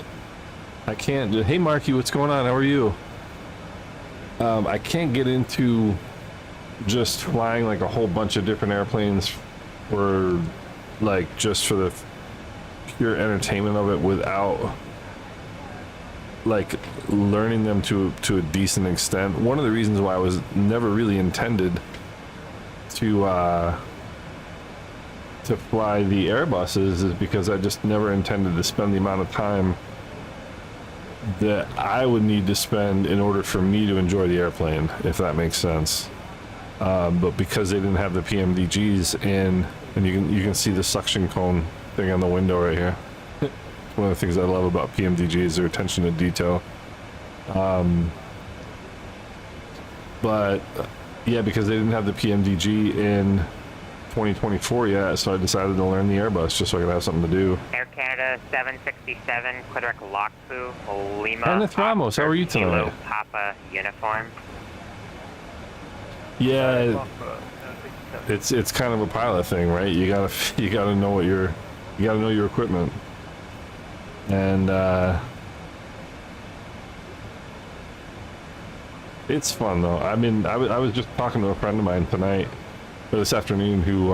hey Marky, what's going on? How are you? I can't get into just flying like a whole bunch of different airplanes for like just for the pure entertainment of it without like learning them to a decent extent. One of the reasons why I was never really intended to fly the Airbuses is because I just never intended to spend the amount of time that I would need to spend in order for me to enjoy the airplane, if that makes sense. But because they didn't have the PMDGs in, and you can see the suction cone thing on the window right here. One of the things I love about PMDG is their attention to detail. But yeah, because they didn't have the PMDG in 2024 yet, so I decided to learn the Airbus just so I could have something to do. Air Canada 767, Quebec Lockpoo, Lima. Kenneth Ramos, how are you tonight? Kilo Papa uniform. Yeah, it's kind of a pilot thing, right? You gotta know you gotta know your equipment. And it's fun though. I mean, I was just talking to a friend of mine tonight, or this afternoon, who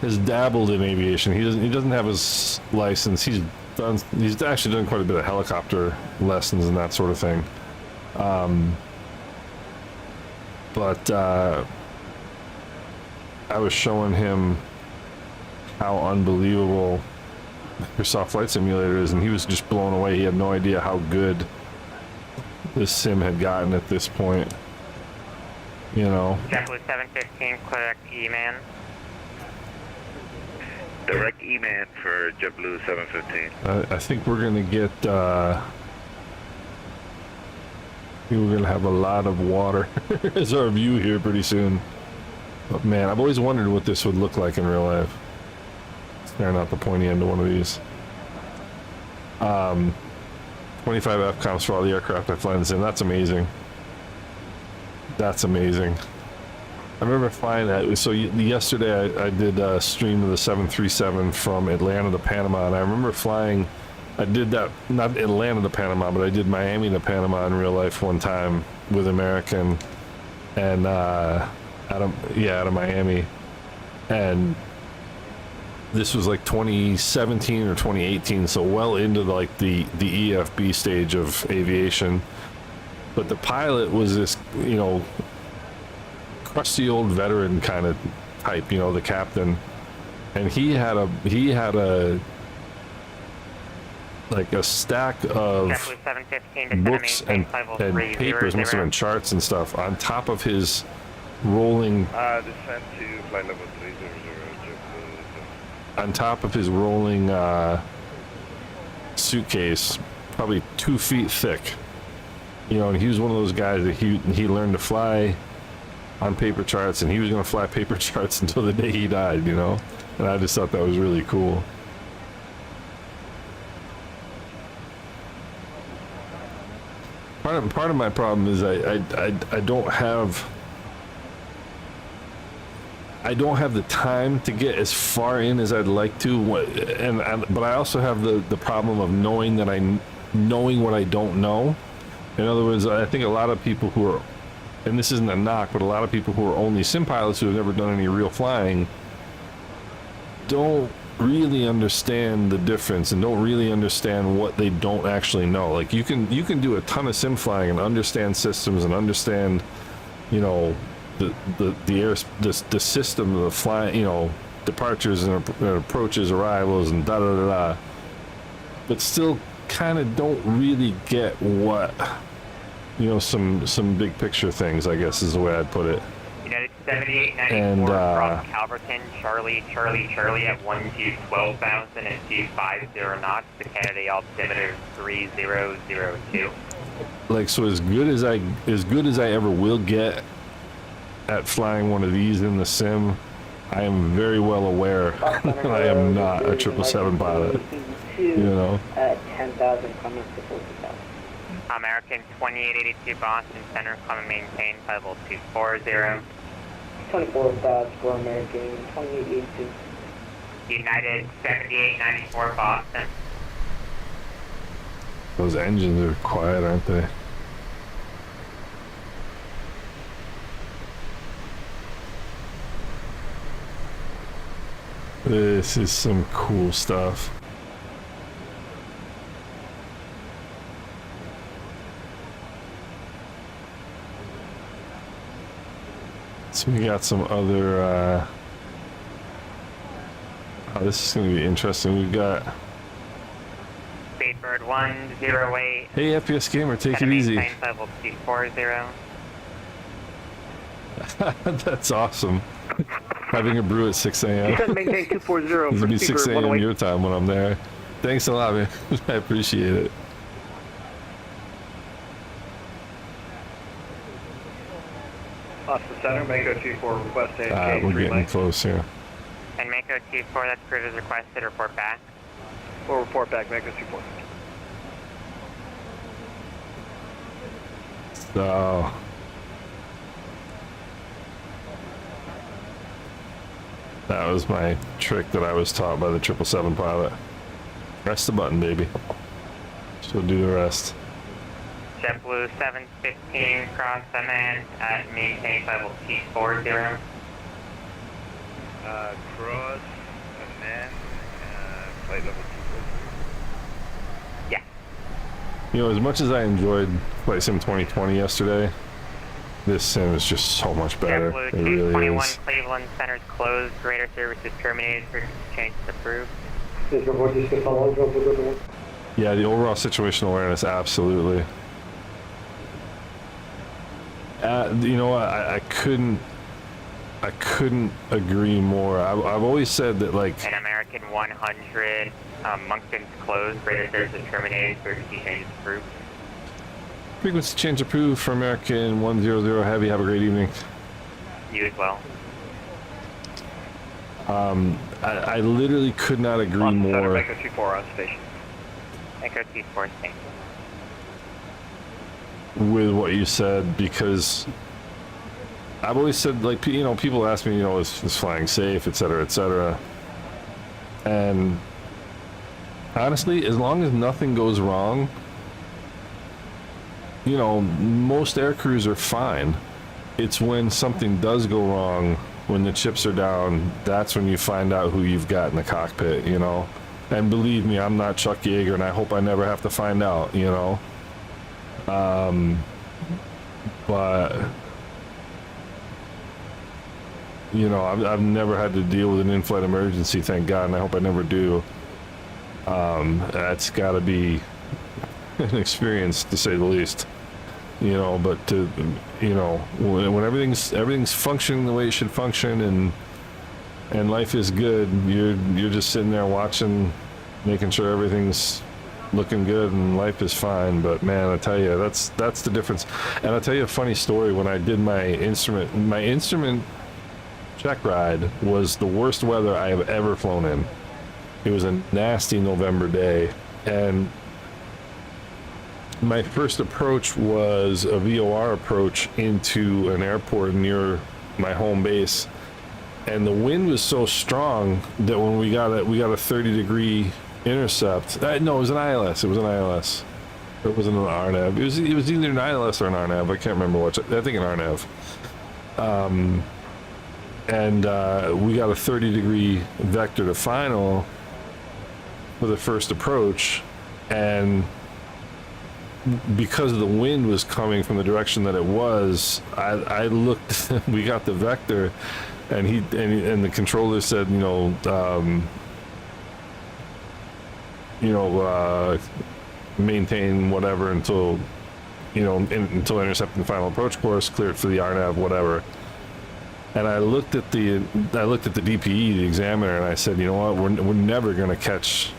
has dabbled in aviation. He doesn't have his license. He's actually done quite a bit of helicopter lessons and that sort of thing. But I was showing him how unbelievable Microsoft Flight Simulator is, and he was just blown away. He had no idea how good this sim had gotten at this point. You know. JetBlue 715, correct E-man. Direct E-man for JetBlue 715. I think we're gonna get. I think we're gonna have a lot of water as our view here pretty soon. But man, I've always wondered what this would look like in real life. Staring out the pointy end of one of these. 25 FCOMs for all the aircraft I fly in the sim. That's amazing. That's amazing. I remember flying that. So yesterday I did a stream of the 737 from Atlanta to Panama, and I remember flying. I did that, not Atlanta to Panama, but I did Miami to Panama in real life one time with American, and out of Miami, and this was like 2017 or 2018, so well into like the EFB stage of aviation. But the pilot was this, you know, crusty old veteran kind of type, you know, the captain, and he had a like a stack of books and papers, must have been charts and stuff, on top of his rolling Descent to flight level 300, on top of his rolling suitcase, probably 2 feet thick. You know, and he was one of those guys that he learned to fly on paper charts, and he was going to fly paper charts until the day he died, you know? And I just thought that was really cool. Part of my problem is I don't have the time to get as far in as I'd like to, but I also have the problem of knowing what I don't know. In other words, I think a lot of people who are, and this isn't a knock, but a lot of people who are only sim pilots who have never done any real flying don't really understand the difference and don't really understand what they don't actually know. Like you can do a ton of sim flying and understand systems and understand, you know, the system of the flying, you know, departures and approaches, arrivals, and da da da da, but still kind of don't really get what, you know, some big picture things, I guess is the way I'd put it. United 7894 from Calverton, Charlie at 12,000 and 250 knots, the Canada altimeter 3002. Like, so as good as I ever will get at flying one of these in the sim, I am very well aware that I am not a 777 pilot. You know. 10,000 comments to 40,000. American 2882 Boston Center, come and maintain level 240. 24 thoughts for American 2882. United 7894 Boston. Those engines are quiet, aren't they? This is some cool stuff. So we got some other, oh, this is going to be interesting. We've got... Speedbird 108. Hey, FPS Gamer, take it easy. Level 240. That's awesome. Having a brew at 6 a.m. You said maintain 240 It's for gonna be 6 Speedbird a.m. 108. your time when I'm there. Thanks a lot, man. I appreciate it. Austin Center, Mako 24, request AFK. We're getting close here. And Mako 24, that's approved as requested, report back. We'll report back, Mako 24. So... that was my trick that I was taught by the 777 pilot. Press the button, baby. She'll do the rest. JetBlue 715, cross command at maintain level 240. Cross, and then flight level 240. Yeah. You know, as much as I enjoyed Flight Sim 2020 yesterday, this sim is just so much better. JetBlue It really 221, is. Cleveland Center's closed, radar services terminated, frequency change approved. Yeah, the overall situational awareness, absolutely. You know what? I couldn't agree more. I've always said that, like, An American 100, Moncton's closed, radar services terminated, frequency change approved. frequency change approved for American 100 Heavy. Have a great evening. You as well. I literally could not agree Austin Center, more. Mako 24 on station. Echo 24, thank you. With what you said, because I've always said, like, you know, people ask me, you know, is flying safe, etc., etc. And honestly, as long as nothing goes wrong, you know, most air crews are fine. It's when something does go wrong, when the chips are down, that's when you find out who you've got in the cockpit, you know. And believe me, I'm not Chuck Yeager, and I hope I never have to find out, you know. But you know, I've never had to deal with an in-flight emergency, thank God, and I hope I never do. That's got to be an experience, to say the least. You know, but to, you know, when everything's functioning the way it should function, and life is good, you're just sitting there watching, making sure everything's looking good and life is fine. But man, I tell you, that's the difference. And I'll tell you a funny story. When I did my instrument check ride, was the worst weather I have ever flown in. It was a nasty November day, and my first approach was a VOR approach into an airport near my home base, and the wind was so strong that when we got a 30-degree intercept. No, it was an ILS. It was an ILS. It wasn't an RNAV. It was either an ILS or an RNAV. I can't remember which. I think an RNAV. And we got a 30-degree vector to final for the first approach, and because the wind was coming from the direction that it was, I looked. We got the vector, and the controller said, maintain whatever until intercepting the final approach course, cleared for the RNAV, whatever. And I looked at the DPE, the examiner, and I said, you know what, we're never going to catch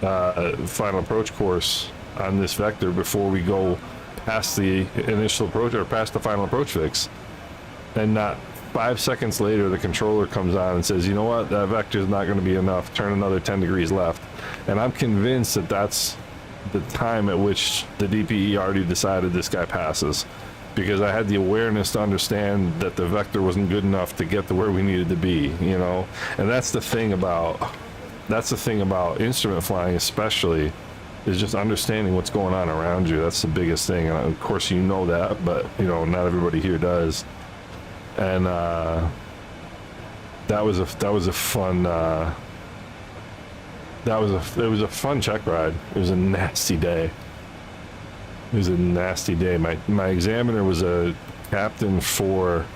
final approach course on this vector before we go past the initial approach or past the final approach fix. And not 5 seconds later, the controller comes on and says, you know what, that vector is not going to be enough, turn another 10 degrees left. And I'm convinced that that's the time at which the DPE already decided this guy passes, because I had the awareness to understand that the vector wasn't good enough to get to where we needed to be, you know. And that's the thing about instrument flying, especially, is just understanding what's going on around you. That's the biggest thing. And of course, you know that, but you know, not everybody here does. And that was a fun. It was a fun check ride. It was a nasty day. It was a nasty day. My examiner was a captain for.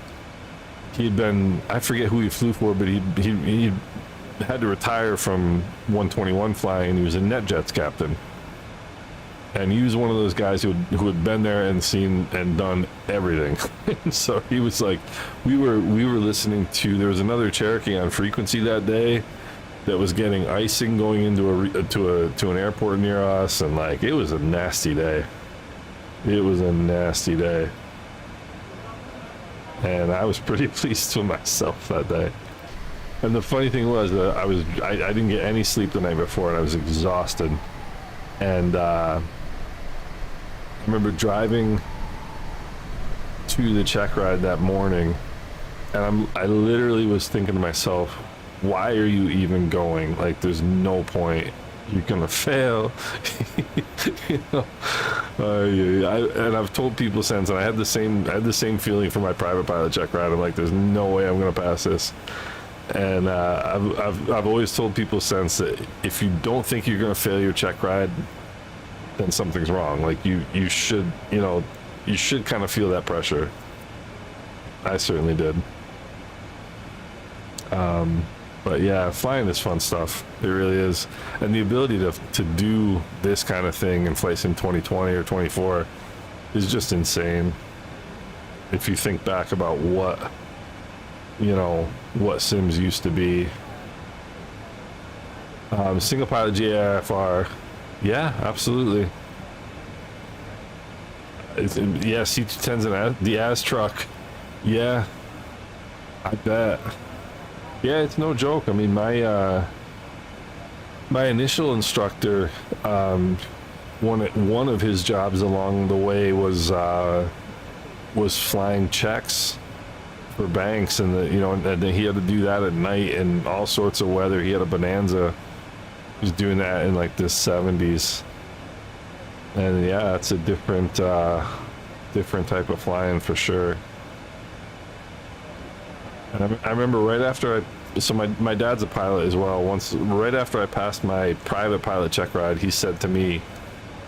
He'd been, I forget who he flew for, but he had to retire from 121 flying. He was a NetJets captain. And he was one of those guys who had been there and seen and done everything. So he was like, we were listening to, there was another Cherokee on frequency that day that was getting icing going into to an airport near us, and like, it was a nasty day. It was a nasty day. And I was pretty pleased with myself that day. And the funny thing was that I didn't get any sleep the night before, and I was exhausted. And I remember driving to the check ride that morning, and I literally was thinking to myself, why are you even going? Like, there's no point. You're gonna fail. You know? And I've told people since, and I had the same feeling for my private pilot check ride. I'm like, there's no way I'm gonna pass this. And I've always told people since that if you don't think you're gonna fail your check ride, then something's wrong. Like, you should kind of feel that pressure. I certainly did. But yeah, flying is fun stuff. It really is. And the ability to do this kind of thing in Flight Sim 2020 or 24 is just insane. If you think back about what Sims used to be. Single pilot GIFR. Yeah, absolutely. Yeah, C210's the AS truck. Yeah, I bet. Yeah, it's no joke. I mean, my initial instructor, one of his jobs along the way was flying checks for banks, and and he had to do that at night in all sorts of weather. He had a Bonanza. He was doing that in like the 70s, and yeah, it's a different type of flying for sure. And I remember right after my dad's a pilot as well. Right after I passed my private pilot check ride, he said to me,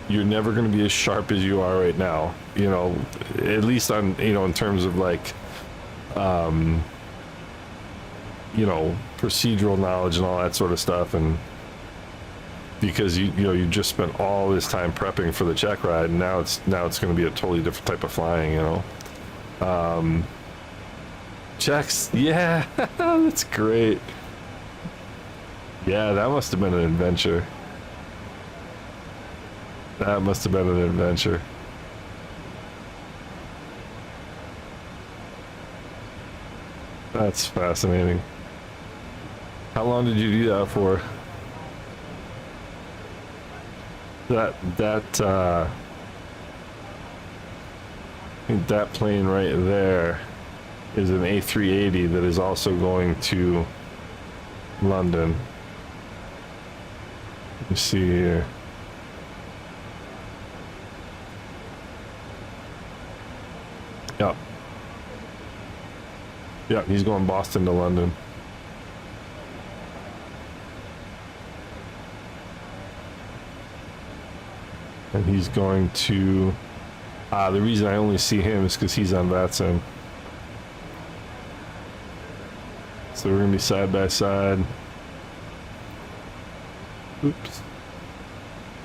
"You're never going to be as sharp as you are right now. You know, at least on in terms of like, procedural knowledge and all that sort of stuff, and because you just spent all this time prepping for the check ride, and now it's going to be a totally different type of flying. Checks, yeah, that's great. Yeah, that must have been an adventure. That must have been an adventure. That's fascinating. How long did you do that for? I think that plane right there is an A380 that is also going to London. Let me see here. Yep. Yep, he's going Boston to London. And he's going to... the reason I only see him is because he's on VATSIM. So we're going to be side by side. Oops.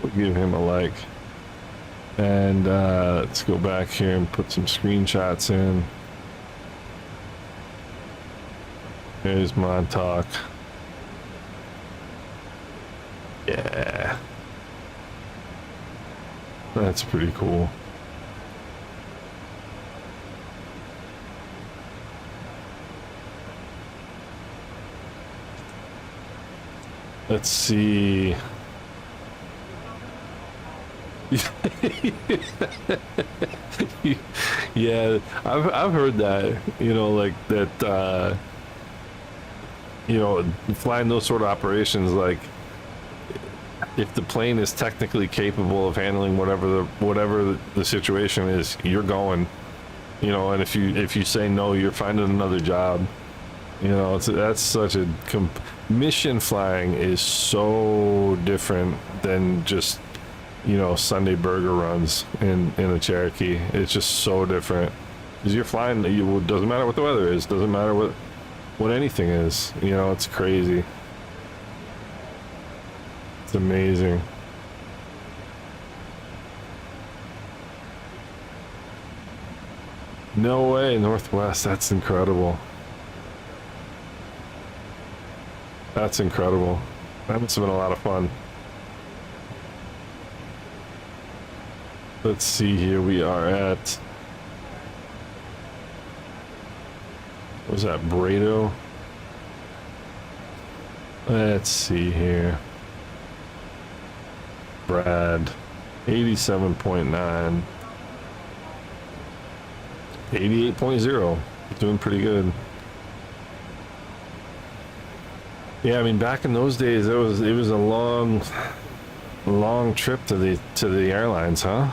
We'll give him a like. And let's go back here and put some screenshots in. There's Montauk. Yeah. That's pretty cool. Let's see. Yeah, I've heard that, like that, flying those sort of operations, like if the plane is technically capable of handling whatever the situation is, you're going. You know, and if you say no, you're finding another job. You know, that's such a mission flying is so different than just, you know, Sunday burger runs in a Cherokee. It's just so different because you're flying. It doesn't matter what the weather is. Doesn't matter what anything is. You know, it's crazy. It's amazing. No way, Northwest. That's incredible. That's incredible. That must have been a lot of fun. Let's see here. We are at... what was that, Brado? Let's see here. Brad. 87.9. 88.0. Doing pretty good. Yeah, I mean, back in those days, it was a long trip to the airlines, huh?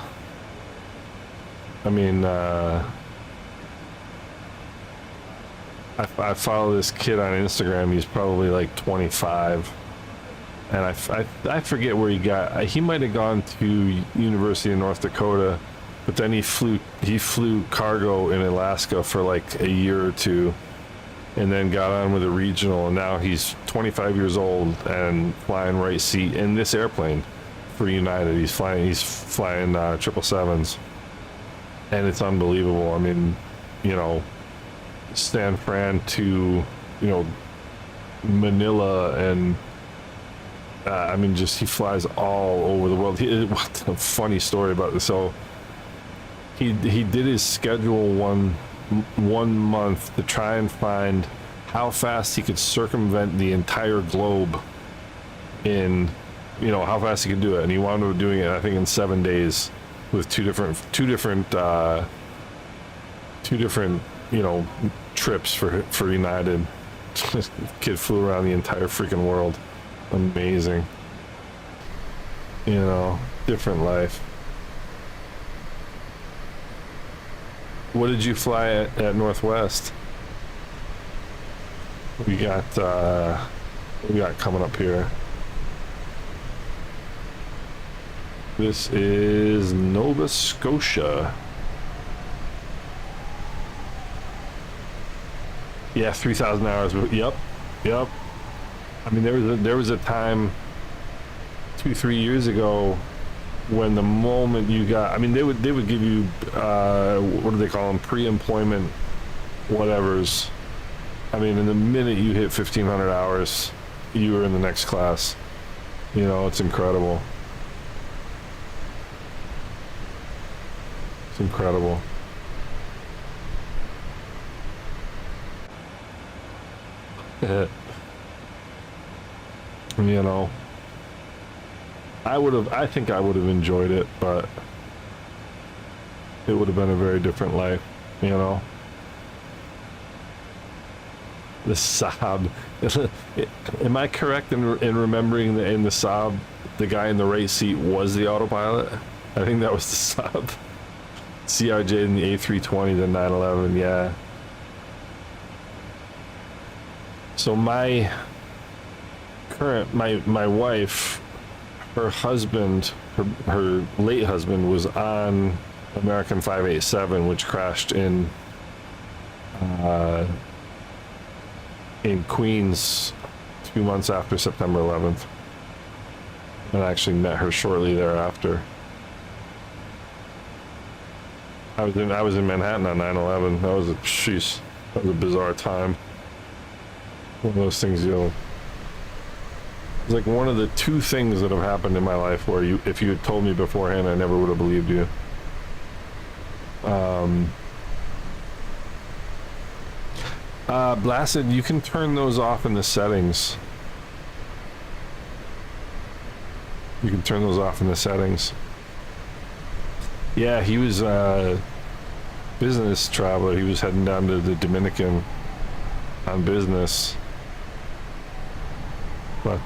I mean, I follow this kid on Instagram. He's probably like 25, and I forget where he got. He might have gone to University of North Dakota, but then he flew cargo in Alaska for like a year or two, and then got on with a regional, and now he's 25 years old and flying right seat in this airplane for United. He's flying 777s, and it's unbelievable. I mean, you know, San Fran to, you know, Manila, and I mean, just he flies all over the world. What a funny story about this. So he did his schedule one month to try and find how fast he could circumvent the entire globe in, you know, how fast he could do it, and he wound up doing it, I think, in 7 days with two different you know, trips for United. Kid flew around the entire freaking world. Amazing. You know, different life. What did you fly at Northwest? We got coming up here. This is Nova Scotia. Yeah, 3,000 hours. Yep. I mean, there was a time 2-3 years ago when the moment you got, I mean, they would give you what do they call them, pre-employment whatevers. I mean, in the minute you hit 1,500 hours, you were in the next class. You know, it's incredible. It's incredible. You know, I think I would have enjoyed it, but it would have been a very different life, you know. The Saab. Am I correct in remembering that in the Saab, the guy in the right seat was the autopilot? I think that was the Saab. CRJ in the A320, the 911, yeah. So my wife, her husband, her late husband was on American 587, which crashed in Queens 2 months after September 11th. And I actually met her shortly thereafter. I was in Manhattan on 9/11. That was a bizarre time. One of those things, you know. It's like one of the two things that have happened in my life where if you had told me beforehand, I never would have believed you. Blasted, you can turn those off in the settings. You can turn those off in the settings. Yeah, he was a business traveler. He was heading down to the Dominican on business. But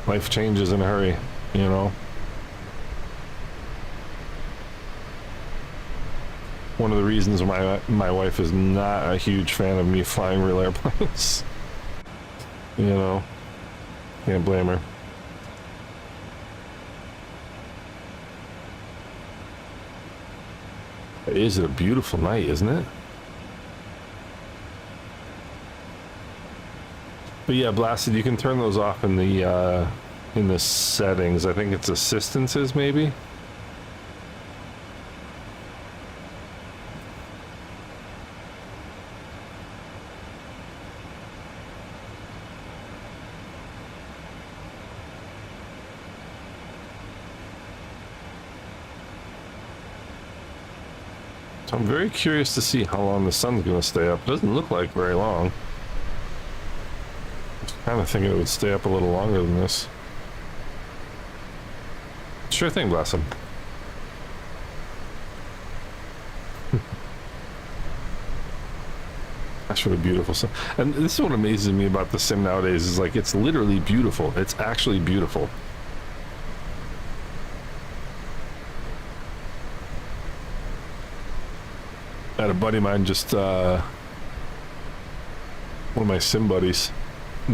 Life changes in a hurry, you know. One of the reasons why my wife is not a huge fan of me flying real airplanes. You know, can't blame her. It is a beautiful night, isn't it? But yeah, Blasted, you can turn those off in the settings. I think it's assistances, maybe. So I'm very curious to see how long the sun's going to stay up. It doesn't look like very long. I was kind of thinking it would stay up a little longer than this. Sure thing, Blossom. That's what a beautiful sim. And this is what amazes me about the sim nowadays is like it's literally beautiful. It's actually beautiful. I had a buddy of mine just one of my sim buddies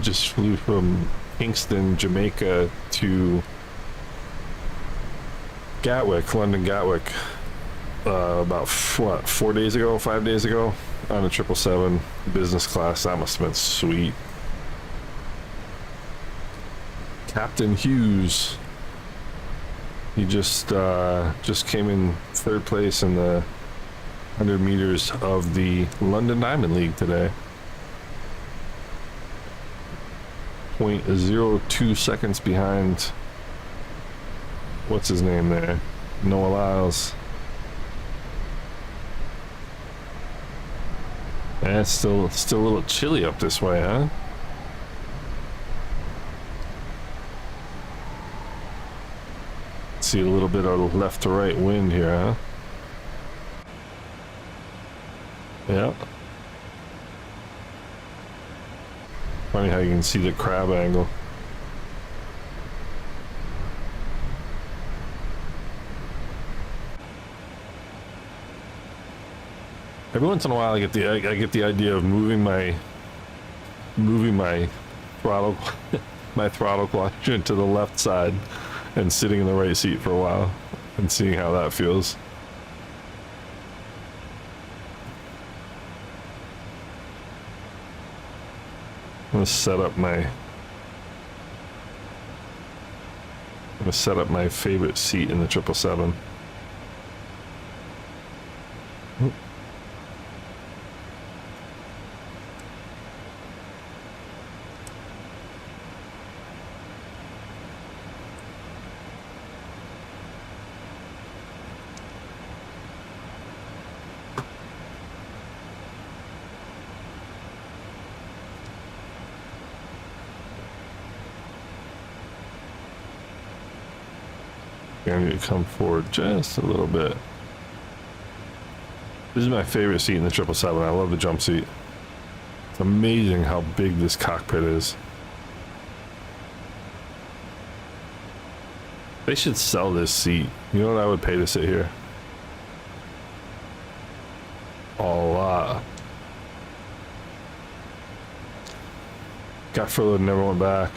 just flew from Kingston, Jamaica to Gatwick, London Gatwick, about 5 days ago on a 777 business class. That must have been sweet. Captain Hughes, he just came in 3rd place in the 100 meters of the London Diamond League today. 0.02 seconds behind, what's his name there? Noah Lyles. Yeah, it's still a little chilly up this way, huh? See a little bit of left to right wind here, huh? Yep. Funny how you can see the crab angle. Every once in a while I get the idea of moving my throttle my throttle quadrant to the left side and sitting in the right seat for a while and seeing how that feels. I'm gonna set up my favorite seat in the 777. I need to come forward just a little bit. This is my favorite seat in the 777. I love the jump seat. It's amazing how big this cockpit is. They should sell this seat. You know what I would pay to sit here? A lot. Got furloughed and never went back.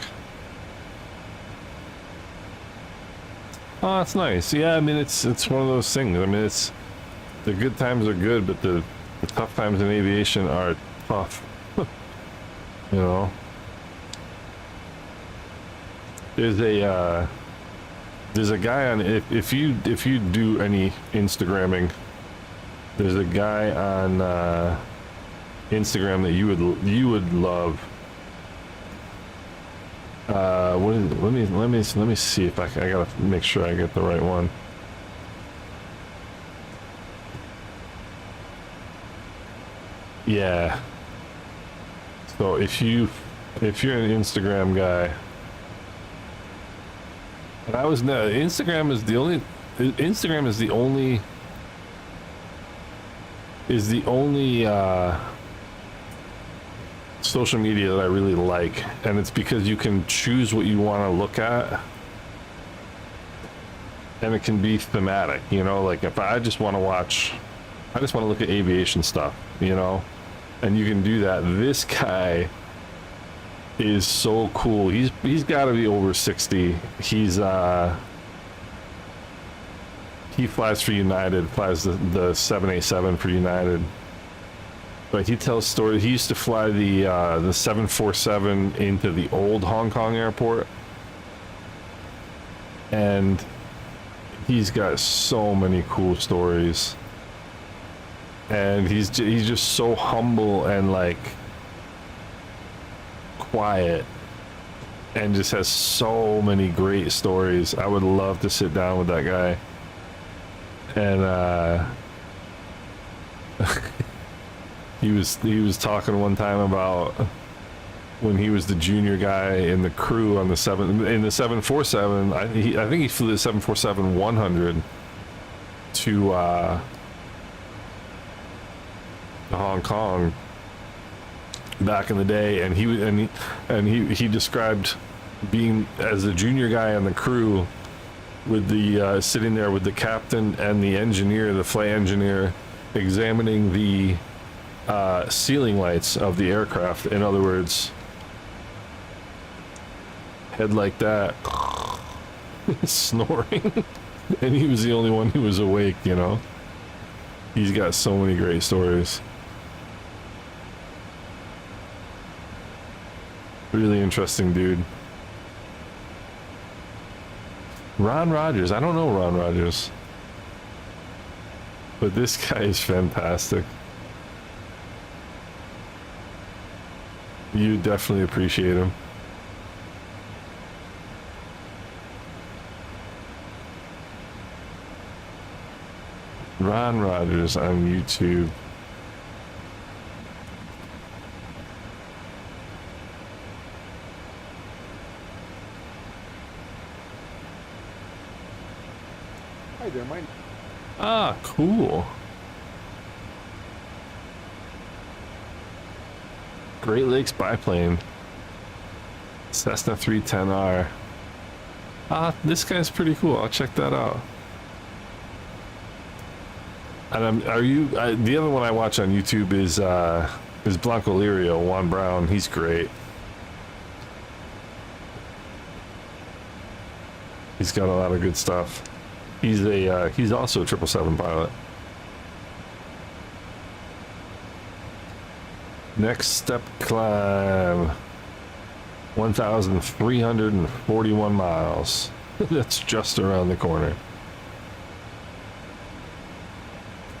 Oh, that's nice. Yeah, I mean, it's one of those things. I mean, it's the good times are good, but the tough times in aviation are tough. You know, there's a guy on if you do any Instagramming, there's a guy on Instagram that you would love. What is it? Let me see if I gotta make sure I get the right one. Yeah. So if you're an Instagram guy, and Instagram is the only social media that I really like, and it's because you can choose what you want to look at, and it can be thematic, you know, like if I just want to look at aviation stuff, you know, and you can do that. This guy is so cool. He's got to be over 60. He flies for United, flies the 787 for United. But he tells stories. He used to fly the 747 into the old Hong Kong airport, and he's got so many cool stories. And he's just so humble and like quiet, and just has so many great stories. I would love to sit down with that guy. And he was talking one time about when he was the junior guy in the crew on the 747. I think he flew the 747-200 to Hong Kong back in the day, and he described being as a junior guy on the crew with the sitting there with the captain and the engineer, the flight engineer, examining the ceiling lights of the aircraft. In other words, head like that, snoring, and he was the only one who was awake, you know. He's got so many great stories. Really interesting dude. Ron Rogers. I don't know Ron Rogers, but this guy is fantastic. You definitely appreciate him. Ron Rogers on YouTube. Hi there, mine. Ah, cool. Great Lakes biplane. Cessna 310R. Ah, this guy's pretty cool. I'll check that out. And the other one I watch on YouTube is Blanco Lirio, Juan Brown. He's great. He's got a lot of good stuff. He's also a 777 pilot. Next step climb, 1,341 miles. That's just around the corner.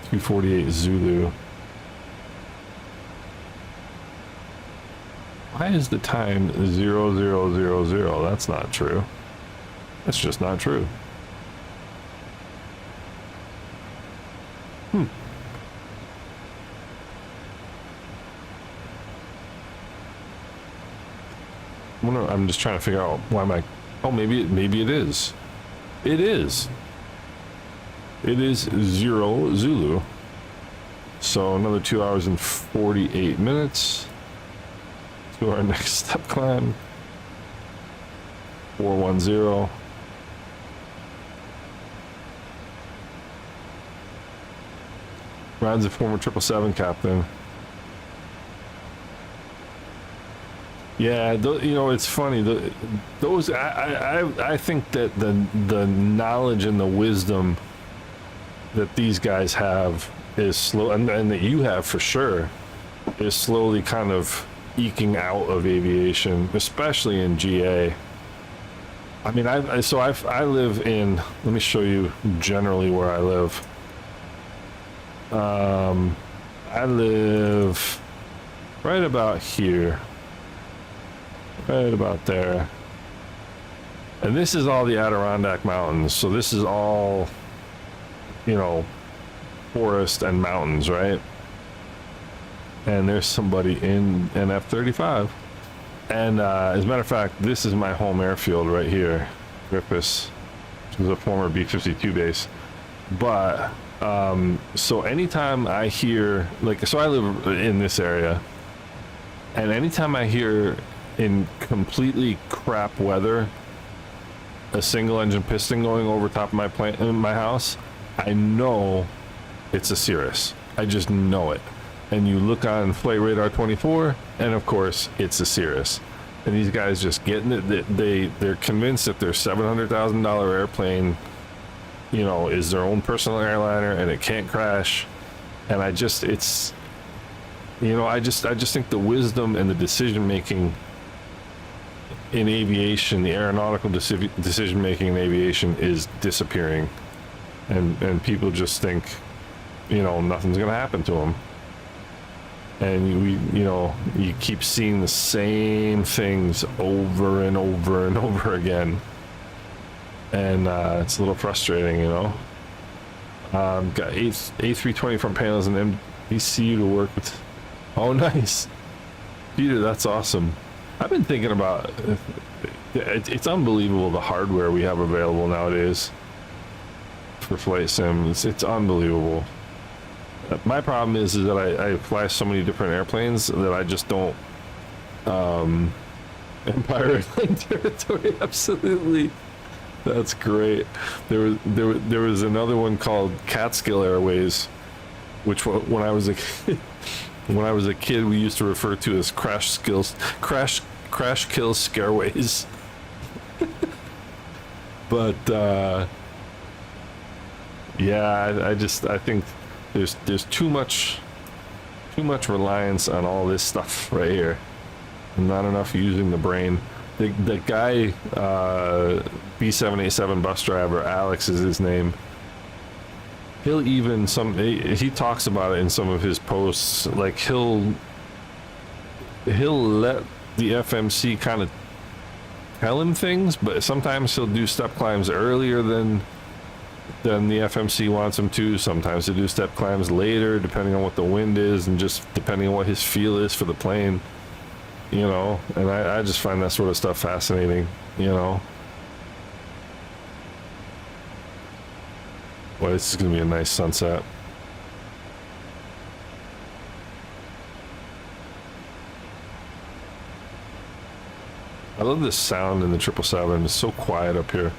248 Zulu. Why is the time 0000? That's not true. That's just not true. I'm just trying to figure out why my... Oh, maybe it is. It is 0 Zulu. So another 2 hours and 48 minutes to our next step climb. 410. Ron's a former 777 captain. Yeah, you know, it's funny. Those I think that the knowledge and the wisdom that these guys have is slow, and that you have for sure, is slowly kind of eking out of aviation, especially in GA. I mean, I live in. Let me show you generally where I live. I live right about here. Right about there. And this is all the Adirondack Mountains. So this is all, you know, forest and mountains, right? And there's somebody in an F-35. And as a matter of fact, this is my home airfield right here. Griffiths, which is a former B-52 base. But, so anytime I hear, like, so I live in this area. And anytime I hear in completely crap weather a single engine piston going over top of my plant in my house, I know it's a Cirrus. I just know it. And you look on Flight Radar 24, and of course it's a Cirrus. And these guys just getting it. They're convinced that their $700,000 airplane, you know, is their own personal airliner and it can't crash. And I just think the wisdom and the decision making in aviation, the aeronautical decision making in aviation is disappearing, and people just think, you know, nothing's gonna happen to them. And you keep seeing the same things over and over and over again, and it's a little frustrating, you know. Got A320 front panels and MDCU to work with. Oh, nice, Peter. That's awesome. I've been thinking about it's unbelievable the hardware we have available nowadays for flight sims. It's unbelievable. My problem is that I fly so many different airplanes that I just don't Empire Airline territory. Absolutely. That's great. There was another one called Catskill Airways, which when I was a kid we used to refer to as crash kill scareways. But yeah, I think there's too much reliance on all this stuff right here, and not enough using the brain. The guy, B787 bus driver, Alex is his name. He talks about it in some of his posts. Like he'll let the FMC kind of tell him things, but sometimes he'll do step climbs earlier than the FMC wants him to. Sometimes he'll do step climbs later, depending on what the wind is and just depending on what his feel is for the plane. You know, and I just find that sort of stuff fascinating, you know. Boy, this is gonna be a nice sunset. I love this sound in the 777. It's so quiet up here.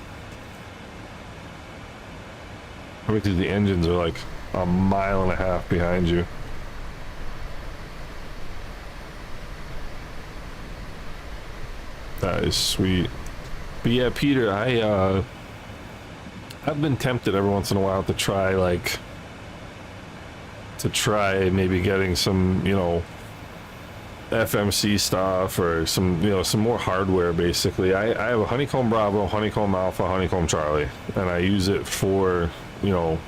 I mean, the engines are like a mile and a half behind you. That is sweet. But yeah, Peter, I've been tempted every once in a while to try maybe getting some, you know, FMC stuff or some more hardware. Basically, I have a Honeycomb Bravo, Honeycomb Alpha, Honeycomb Charlie, and I use it for, you know,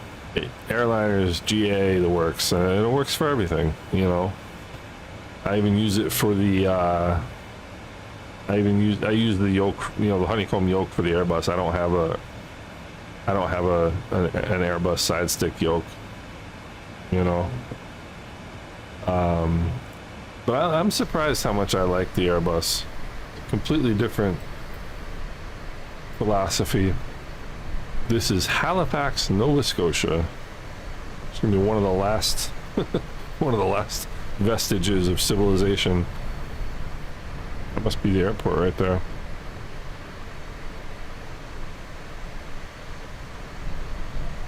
airliners, GA, the works, and it works for everything, you know. I even use it for the I use the yoke, you know, the Honeycomb yoke for the Airbus. I don't have an Airbus side stick yoke, you know. But I'm surprised how much I like the Airbus. Completely different philosophy. This is Halifax, Nova Scotia. It's gonna be one of the last vestiges of civilization. That must be the airport right there.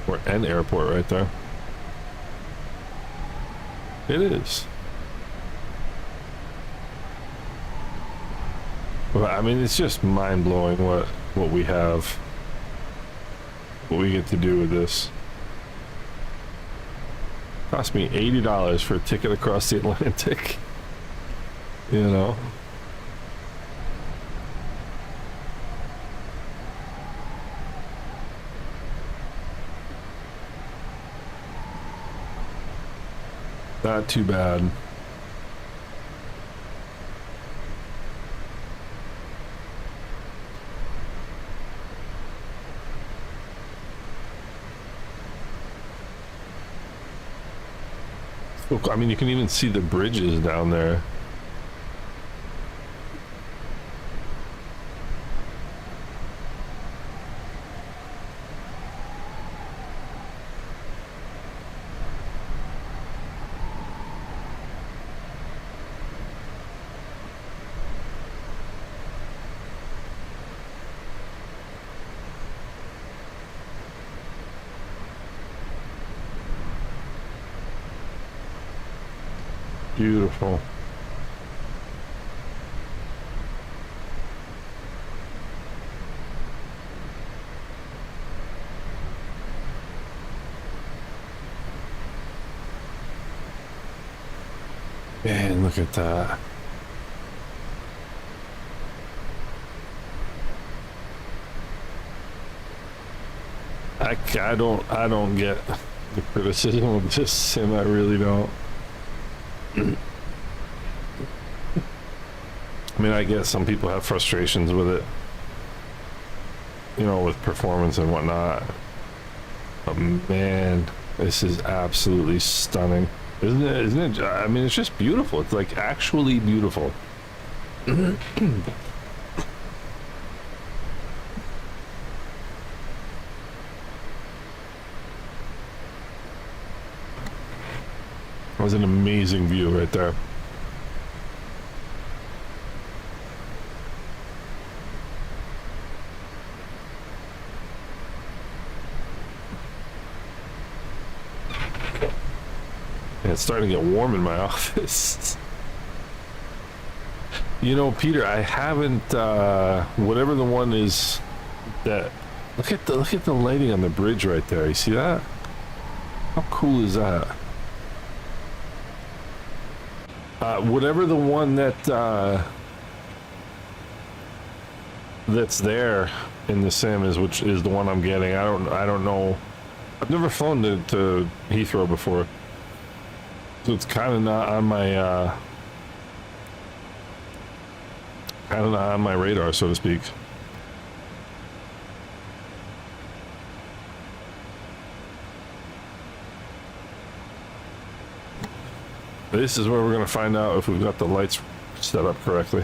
Or an airport right there. It is. But I mean, it's just mind-blowing what we have, what we get to do with this. Cost me $80 for a ticket across the Atlantic. You know. Not too bad. I mean, you can even see the bridges down there. Beautiful. Man, look at that. I don't get the criticism of this sim. I really don't. I mean, I guess some people have frustrations with it, you know, with performance and whatnot. But man, this is absolutely stunning, isn't it? Isn't it? I mean, it's just beautiful. It's like actually beautiful. That was an amazing view right there. Yeah, it's starting to get warm in my office. You know, Peter, I haven't whatever the one is that look at the lighting on the bridge right there. You see that? How cool is that? Whatever the one that that's there in the sim is, which is the one I'm getting. I don't know. I've never flown to Heathrow before, so it's kind of not on my radar, so to speak. This is where we're going to find out if we've got the lights set up correctly.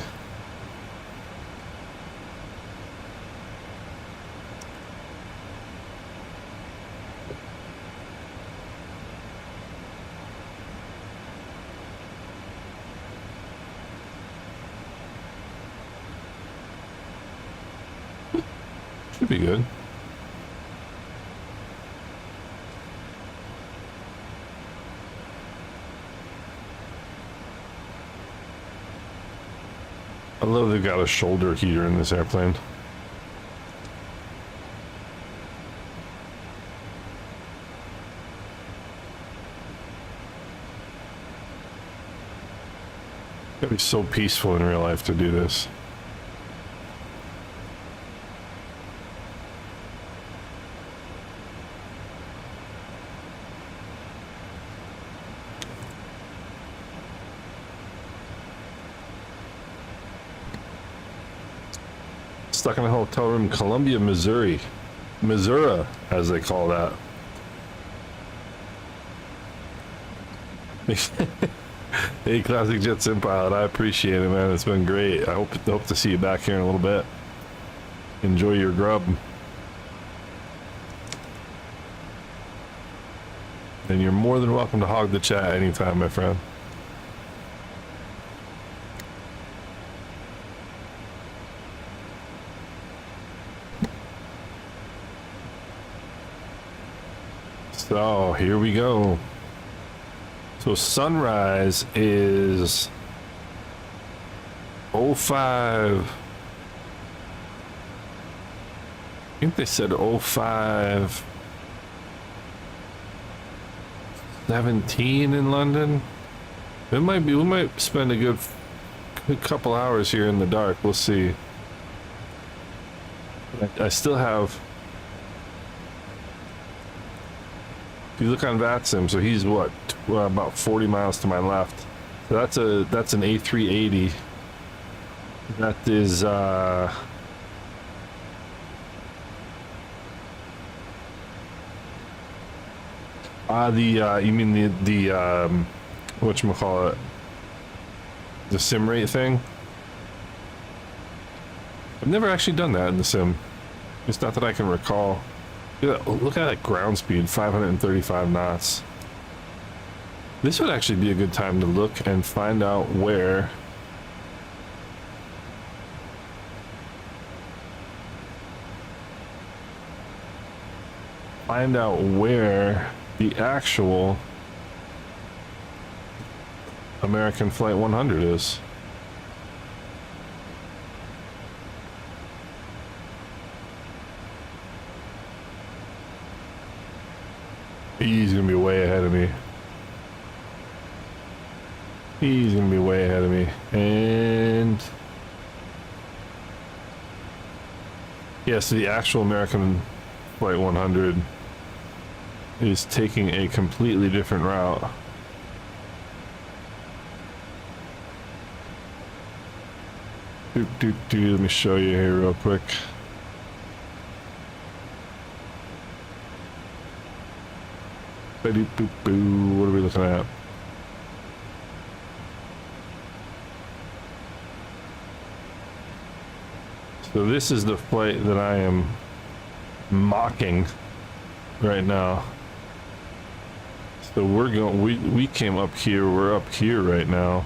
Should be good. I love they've got a shoulder heater in this airplane. It'd be so peaceful in real life to do this. Stuck in a hotel room, Columbia, Missouri, as they call that. Hey, Classic Jet SimPilot, I appreciate it, man. It's been great. I hope to see you back here in a little bit. Enjoy your grub. And you're more than welcome to hog the chat anytime, my friend. So here we go. So sunrise is 05. I think they said 05:17 in London. It might be. We might spend a good couple hours here in the dark. We'll see. I still have. If you look on VATSIM, so he's what, about 40 miles to my left. So that's an A380. That is you mean the whatchamacallit, the sim rate thing? I've never actually done that in the sim. It's not that I can recall. Look at that ground speed, 535 knots. This would actually be a good time to look and find out where the actual American Flight 100 is. He's gonna be way ahead of me. He's gonna be way ahead of me. And yes, the actual American Flight 100 is taking a completely different route. Let me show you here real quick. What are we looking at? So this is the flight that I am mocking right now. So we're going, we came up here, we're up here right now.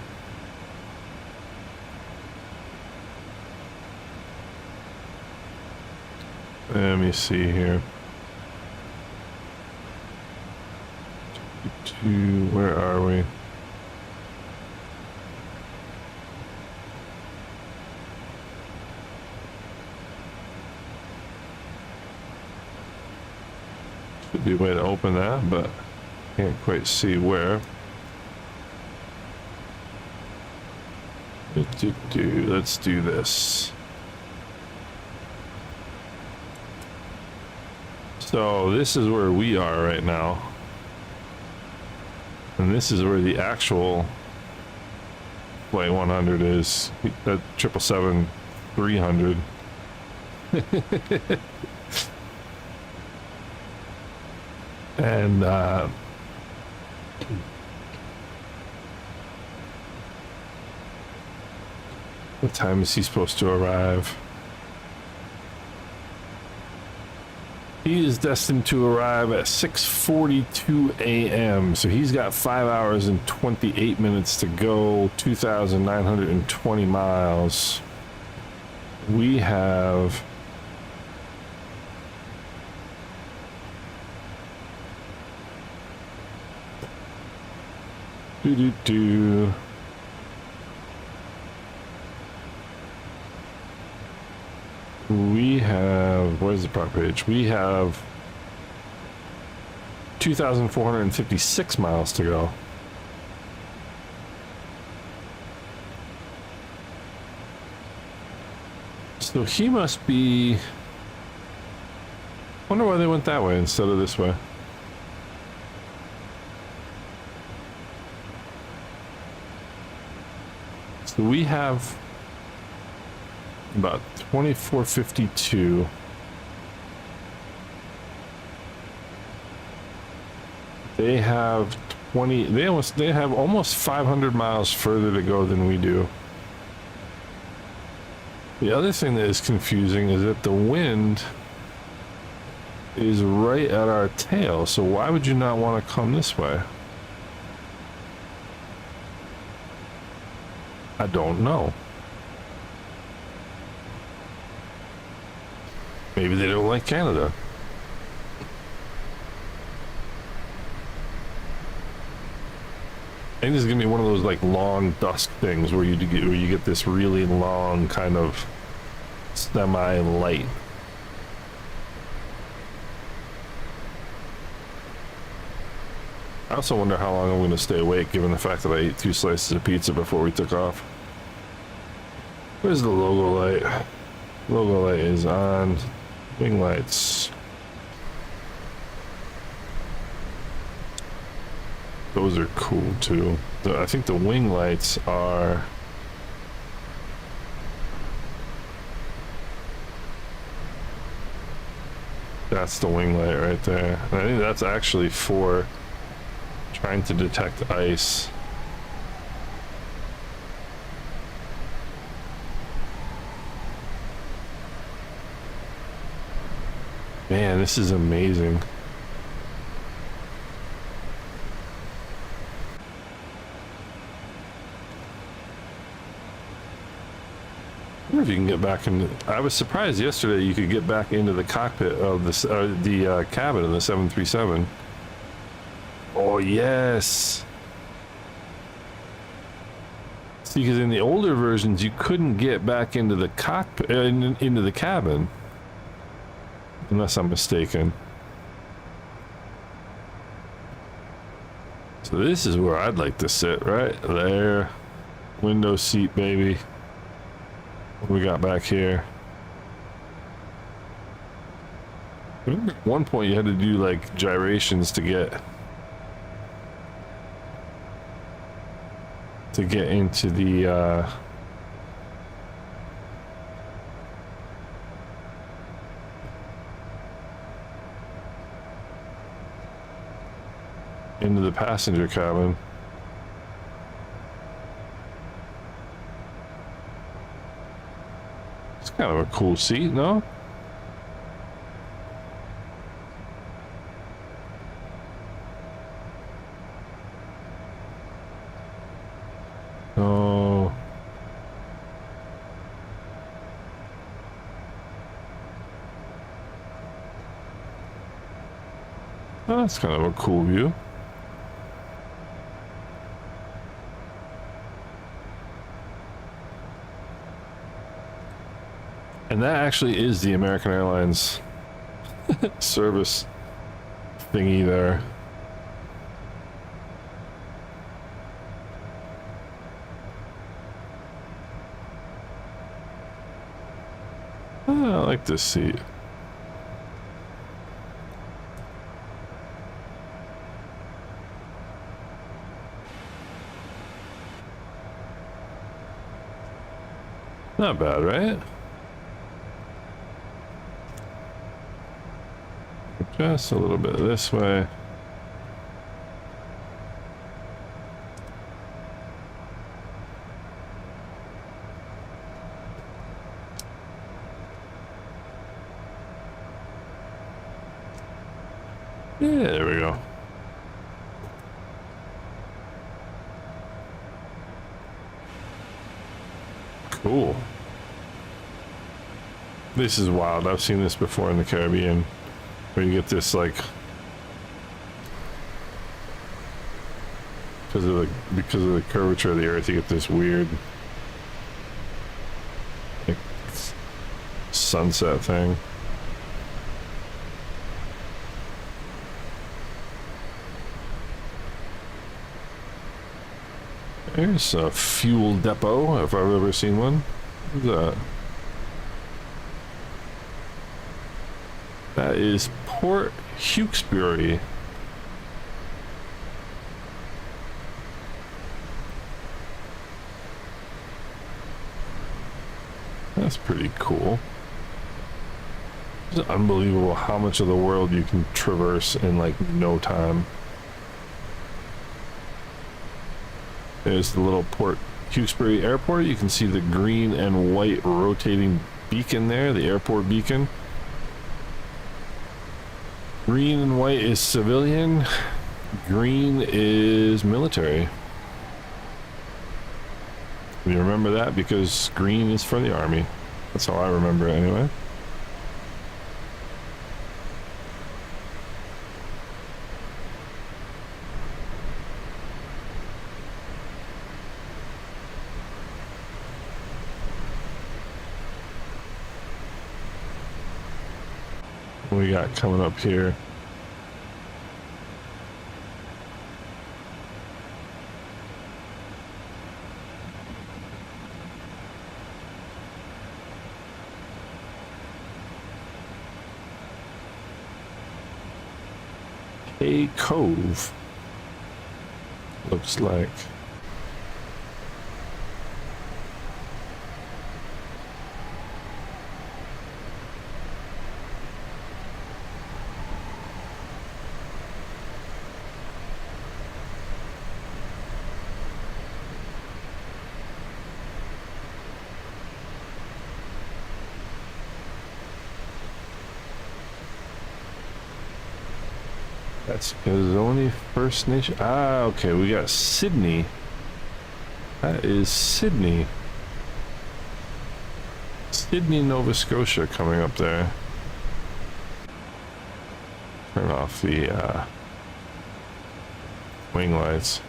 Let me see here. Where are we? Should be a way to open that, but can't quite see where. Let's do this. So this is where we are right now. And this is where the actual Flight 100 is. That 777-300. And what time is he supposed to arrive? He is destined to arrive at 6:42 a.m. So he's got 5 hours and 28 minutes to go, 2,920 miles. We have we have, where's the prop page? We have 2,456 miles to go. So he must be, wonder why they went that way instead of this way. So we have about 2452. They have 20, they have almost 500 miles further to go than we do. The other thing that is confusing is that the wind is right at our tail, so why would you not want to come this way? I don't know. Maybe they don't like Canada. I think this is gonna be one of those like long dusk things where you get this really long kind of semi-light. I also wonder how long I'm going to stay awake given the fact that I ate 2 slices of pizza before we took off. Where's the logo light? Logo light is on. Wing lights. Those are cool too. I think the wing lights are... That's the wing light right there. And I think that's actually for trying to detect ice. Man, this is amazing. I wonder if you can get back into... I was surprised yesterday you could get back into the cockpit of the cabin of the 737. Oh, yes. See, because in the older versions, you couldn't get back into the cockpit, into the cabin, unless I'm mistaken. So this is where I'd like to sit, right there. Window seat, baby. What we got back here? I remember at one point you had to do like gyrations to get into the into the passenger cabin. It's kind of a cool seat, no? Oh. That's kind of a cool view. And that actually is the American Airlines service thingy there. I like this seat. Not bad, right? Just a little bit this way. Yeah, there we go. Cool. This is wild. I've seen this before in the Caribbean, where you get this like because of the curvature of the earth, you get this weird like sunset thing. There's a fuel depot, if I've ever seen one. What's that? That is Port Hewkesbury. That's pretty cool. It's unbelievable how much of the world you can traverse in like no time. There's the little Port Hewkesbury Airport. You can see the green and white rotating beacon there, the airport beacon. Green and white is civilian. Green is military. You remember that because green is for the Army. That's how I remember it anyway. What we got coming up here? A cove, looks like. That's Kazoni First Nation. Ah, okay, we got Sydney. That is Sydney. Sydney, Nova Scotia coming up there. Turn off the wing lights.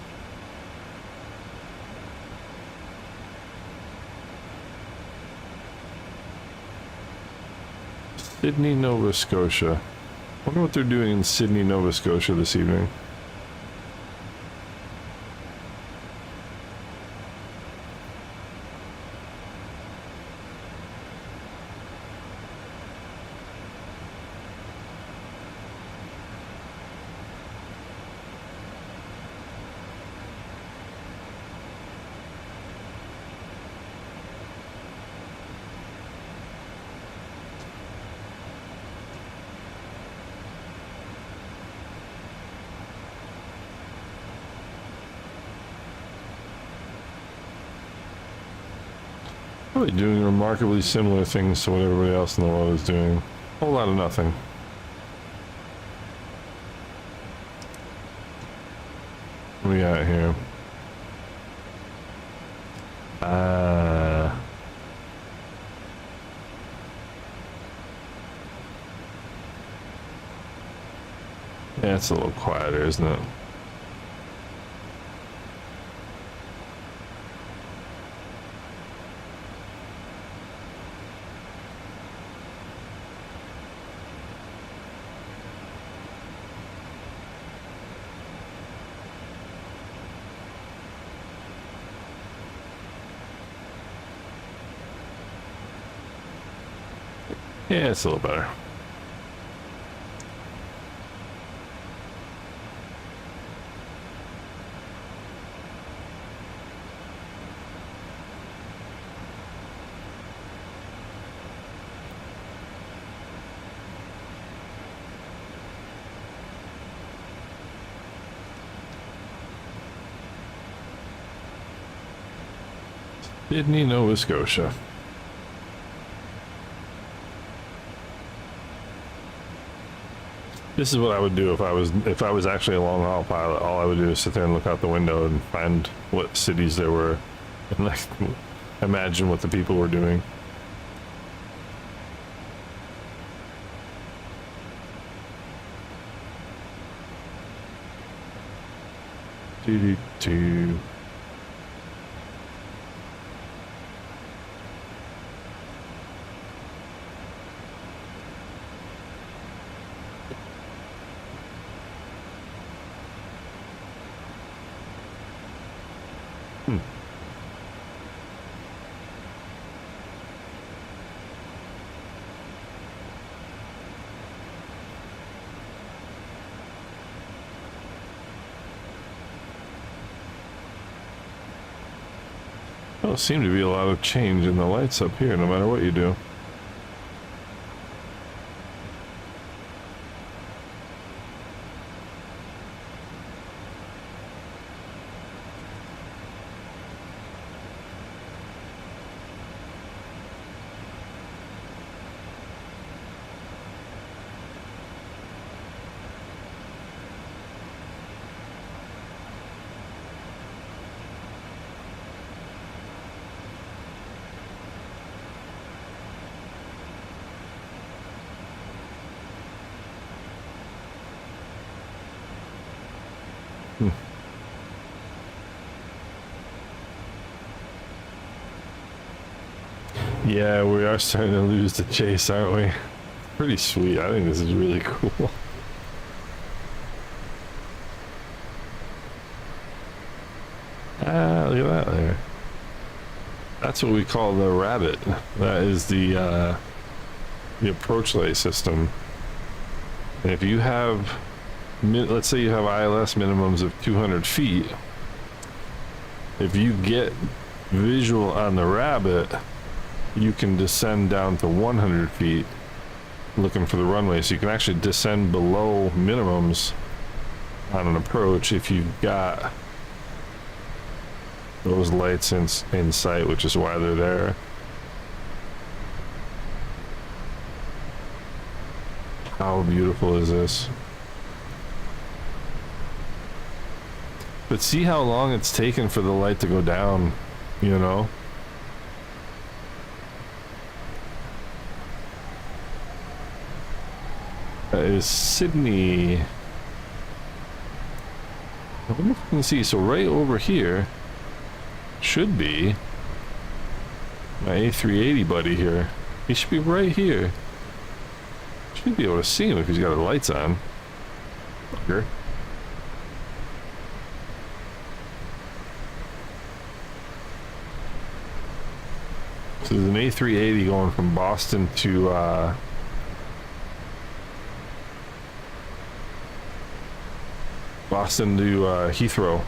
Sydney, Nova Scotia. Wonder what they're doing in Sydney, Nova Scotia this evening. Probably doing remarkably similar things to what everybody else in the world is doing. A whole lot of nothing. What we got here? Yeah, it's a little quieter, isn't it? Yeah, it's a little better. Sydney, Nova Scotia. This is what I would do if I was actually a long haul pilot. All I would do is sit there and look out the window and find what cities there were, and like imagine what the people were doing. Do. Well, seem to be a lot of change in the lights up here, no matter what you do. Yeah, we are starting to lose the chase, aren't we? Pretty sweet. I think this is really cool. Ah, look at that there. That's what we call the rabbit. That is the approach light system. And if you have, let's say you have ILS minimums of 200 feet, if you get visual on the rabbit, you can descend down to 100 feet looking for the runway. So you can actually descend below minimums on an approach if you've got those lights in sight, which is why they're there. How beautiful is this? But see how long it's taken for the light to go down, you know? That is Sydney. I wonder if you can see. So right over here should be my A380 buddy here. He should be right here. Should be able to see him if he's got the lights on. Bugger. So there's an A380 going from Boston to Heathrow,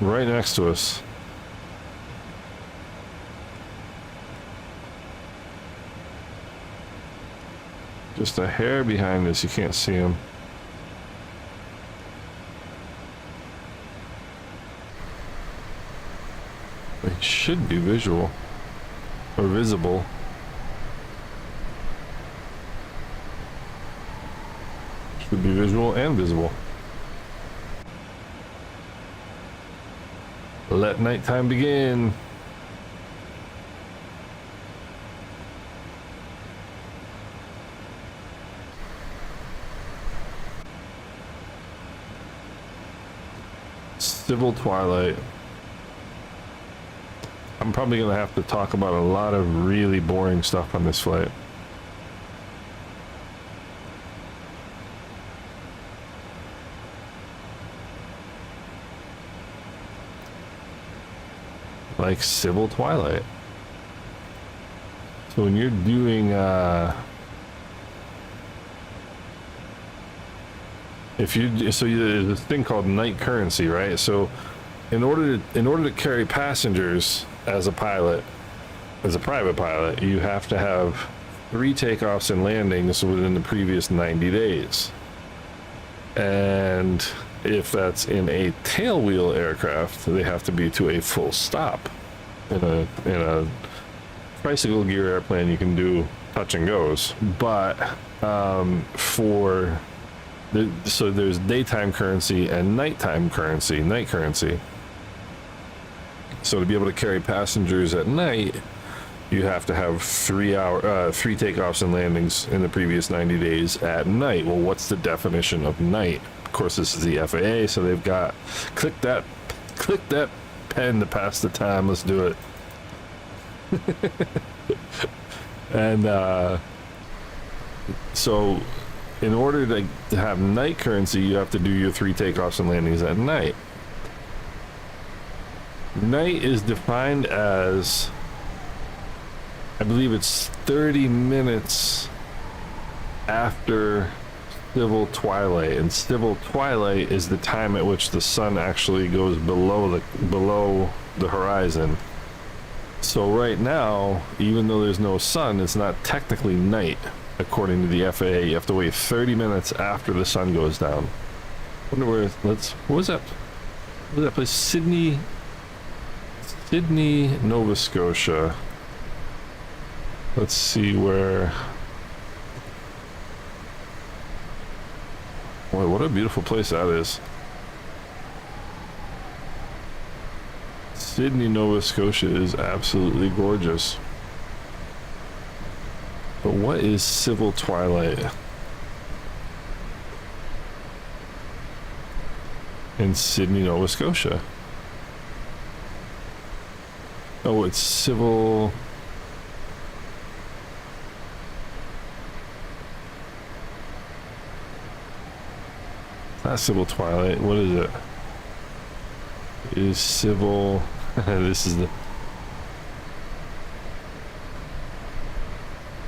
right next to us. Just a hair behind us, you can't see him. It should be visual. Or visible. Should be visual and visible. Let nighttime begin. Civil twilight. I'm probably gonna have to talk about a lot of really boring stuff on this flight. Like civil twilight. So when you're doing there's this thing called night currency, right? So in order to carry passengers as a pilot, as a private pilot, you have to have 3 takeoffs and landings within the previous 90 days. And if that's in a tailwheel aircraft, they have to be to a full stop. In a tricycle gear airplane, you can do touch and goes, but so there's daytime currency and nighttime currency, night currency. So to be able to carry passengers at night, you have to have 3 takeoffs and landings in the previous 90 days at night. Well, what's the definition of night? Of course, this is the FAA, so they've got click that pen to pass the time. Let's do it. And so in order to have night currency, you have to do your 3 takeoffs and landings at night. Night is defined as, I believe it's 30 minutes after civil twilight, and civil twilight is the time at which the sun actually goes below the horizon. So right now, even though there's no sun, it's not technically night according to the FAA. You have to wait 30 minutes after the sun goes down. I wonder where, what was that place? Sydney, Nova Scotia. Let's see where. Boy, what a beautiful place that is. Sydney, Nova Scotia is absolutely gorgeous. But what is civil twilight? In Sydney, Nova Scotia. Oh, it's civil. Not civil twilight. What is it? It is civil. This is the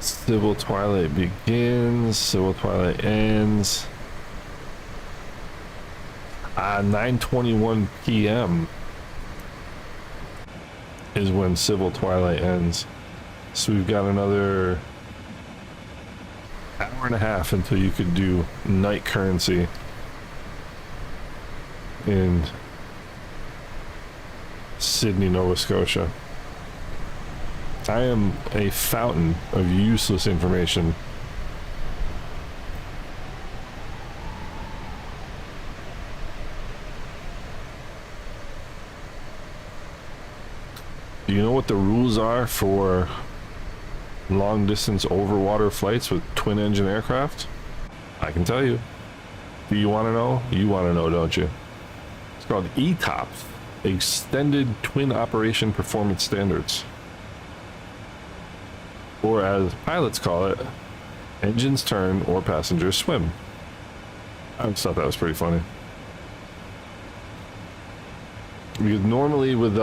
civil twilight begins. Civil twilight ends. 9:21 p.m. is when civil twilight ends. So we've got another hour and a half until you could do night currency in Sydney, Nova Scotia. I am a fountain of useless information. Do you know what the rules are for long distance over water flights with twin engine aircraft? I can tell you. Do you want to know? You want to know, don't you? It's called ETOPS, Extended Twin Operation Performance Standards. Or as pilots call it, Engines turn or passengers swim. I just thought that was pretty funny. Because normally with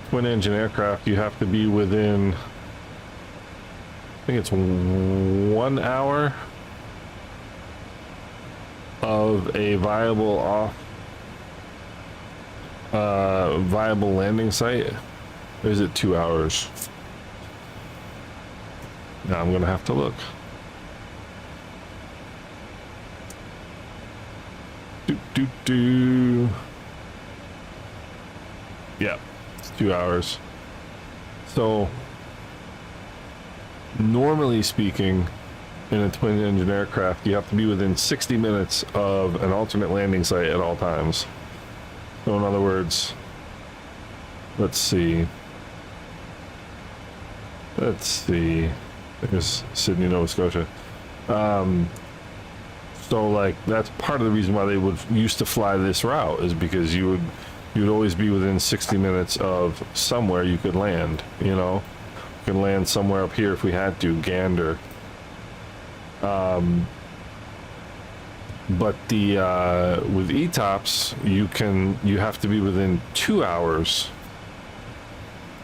twin engine aircraft, you have to be within, I think it's 1 hour of a viable viable landing site. Or is it 2 hours? Now I'm gonna have to look. Yeah, it's 2 hours. So normally speaking, in a twin engine aircraft, you have to be within 60 minutes of an alternate landing site at all times. So in other words, let's see. There's Sydney, Nova Scotia. So like that's part of the reason why they would used to fly this route, is because you would always be within 60 minutes of somewhere you could land. You know, you could land somewhere up here if we had to, Gander. But the with ETOPS, you have to be within 2 hours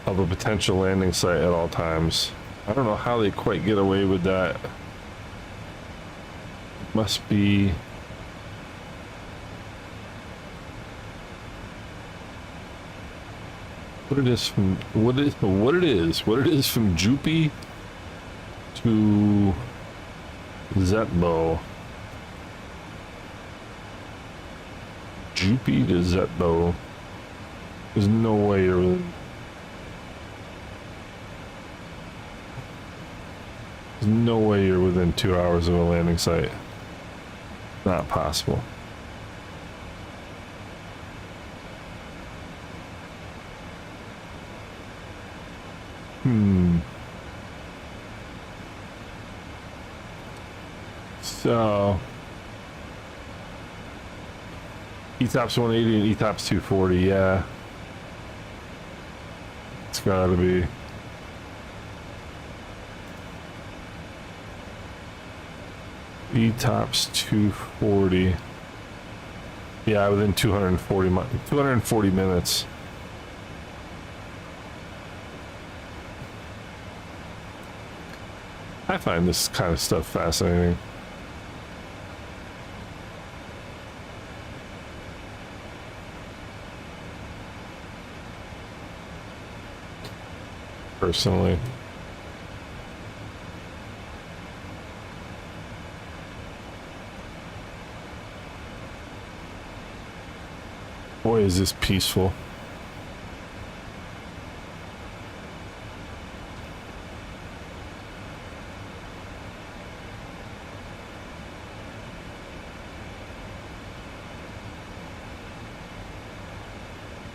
of a potential landing site at all times. I don't know how they quite get away with that. Must be what it is from what it is from Jupi to Zetbo. Jupi to Zetbo. There's no way you're within. There's no way you're within 2 hours of a landing site. Not possible. So ETOPS 180 and ETOPS 240, yeah. It's gotta be. ETOPS 240. Yeah, within 240 minutes. I find this kind of stuff fascinating. Personally. Boy, is this peaceful.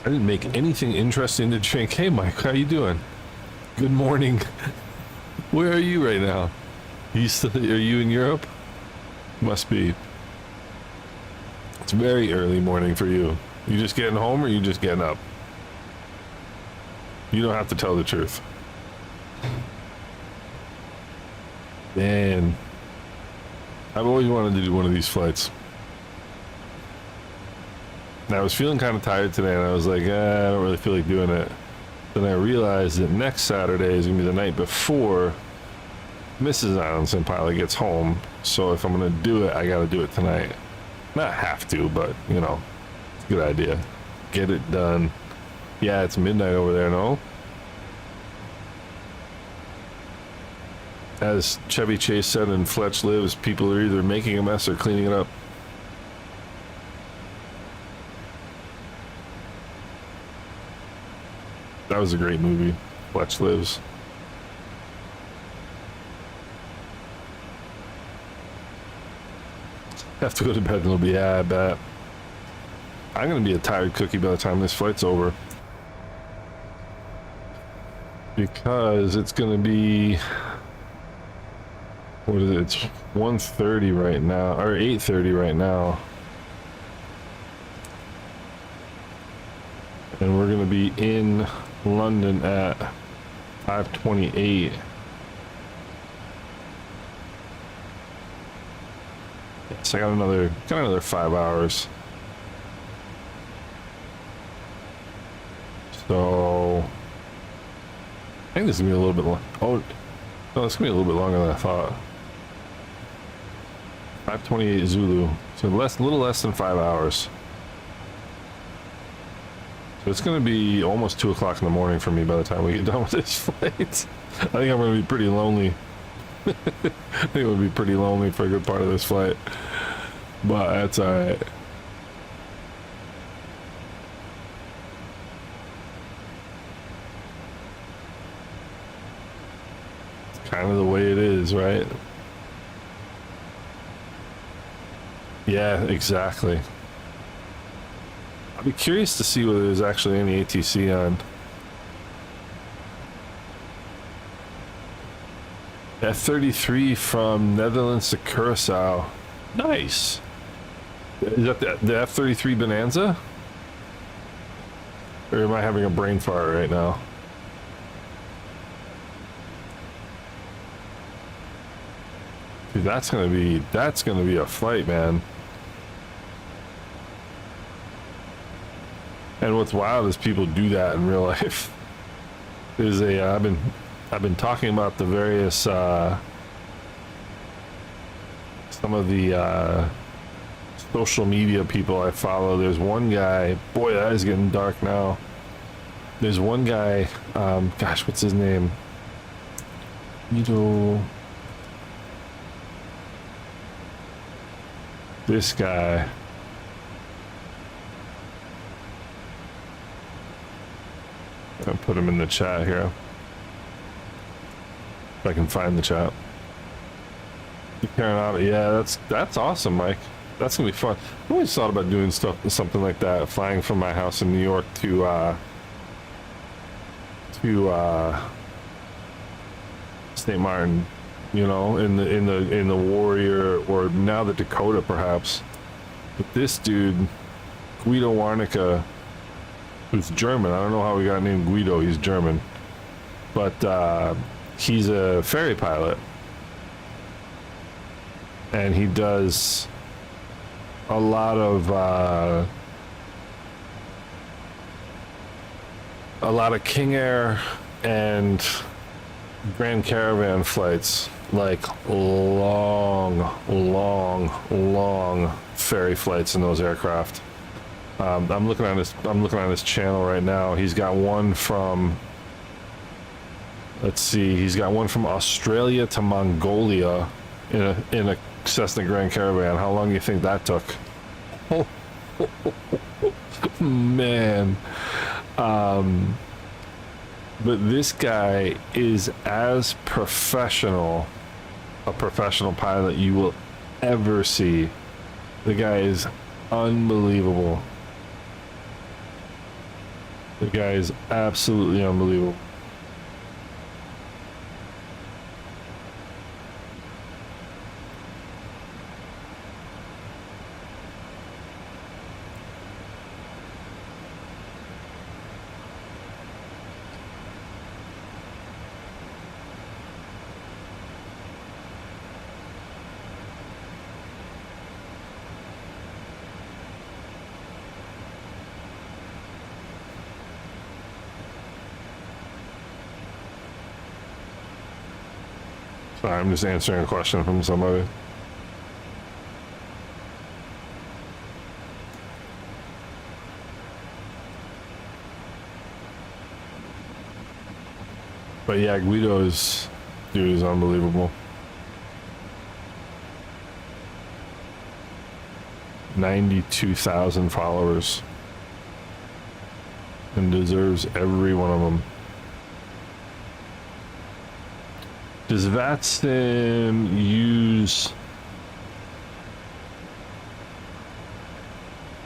I didn't make anything interesting to drink. Hey Mike, how you doing? Good morning. Where are you right now? Are you in Europe? Must be. It's very early morning for you. You just getting home or you just getting up? You don't have to tell the truth. Man, I've always wanted to do one of these flights. And I was feeling kind of tired today and I was like, I don't really feel like doing it. Then I realized that next Saturday is gonna be the night before Mrs. IslandSimPilot gets home. So if I'm gonna do it, I gotta do it tonight. Not have to, but you know, it's a good idea. Get it done. Yeah, it's midnight over there, no? As Chevy Chase said in Fletch Lives, people are either making a mess or cleaning it up. That was a great movie, Fletch Lives. Have to go to bed and it'll be, yeah, I bet. I'm gonna be a tired cookie by the time this flight's over. Because it's gonna be, what is it? It's 1:30 right now, or 8:30 right now. And we're gonna be in London at 5:28. So I got another 5 hours. So I think this is gonna be a little bit long. Oh no, it's gonna be a little bit longer than I thought. 5:28 Zulu, so little less than 5 hours. So it's gonna be almost 2 o'clock in the morning for me by the time we get done with this flight. I think I'm gonna be pretty lonely. I think it would be pretty lonely for a good part of this flight, but that's all right. It's kind of the way it is, right? Yeah, exactly. I'd be curious to see whether there's actually any ATC on. F-33 from Netherlands to Curacao. Nice. Is that the F-33 Bonanza? Or am I having a brain fart right now? Dude, that's gonna be a flight, man. And what's wild is people do that in real life. I've been talking about the various some of the social media people I follow. There's one guy, boy, that is getting dark now. There's one guy, gosh, what's his name? This guy. I'll put him in the chat here. If I can find the chat. Yeah, that's awesome, Mike. That's gonna be fun. I always thought about doing something like that, flying from my house in New York to St. Martin, you know, in the Warrior, or now the Dakota perhaps. But this dude, Guido Warnica, who's German. I don't know how we got named Guido. He's German, but he's a ferry pilot, and he does a lot of King Air and Grand Caravan flights, like long ferry flights in those aircraft. I'm looking at his channel right now. He's got one from, let's see, he's got one from Australia to Mongolia in a Cessna Grand Caravan. How long do you think that took? Oh, man. But this guy is as professional a professional pilot you will ever see. The guy is unbelievable. The guy is absolutely unbelievable. Sorry, I'm just answering a question from somebody. But yeah, Guido's dude is unbelievable. 92,000 followers, and deserves every one of them. Does VATSIM use,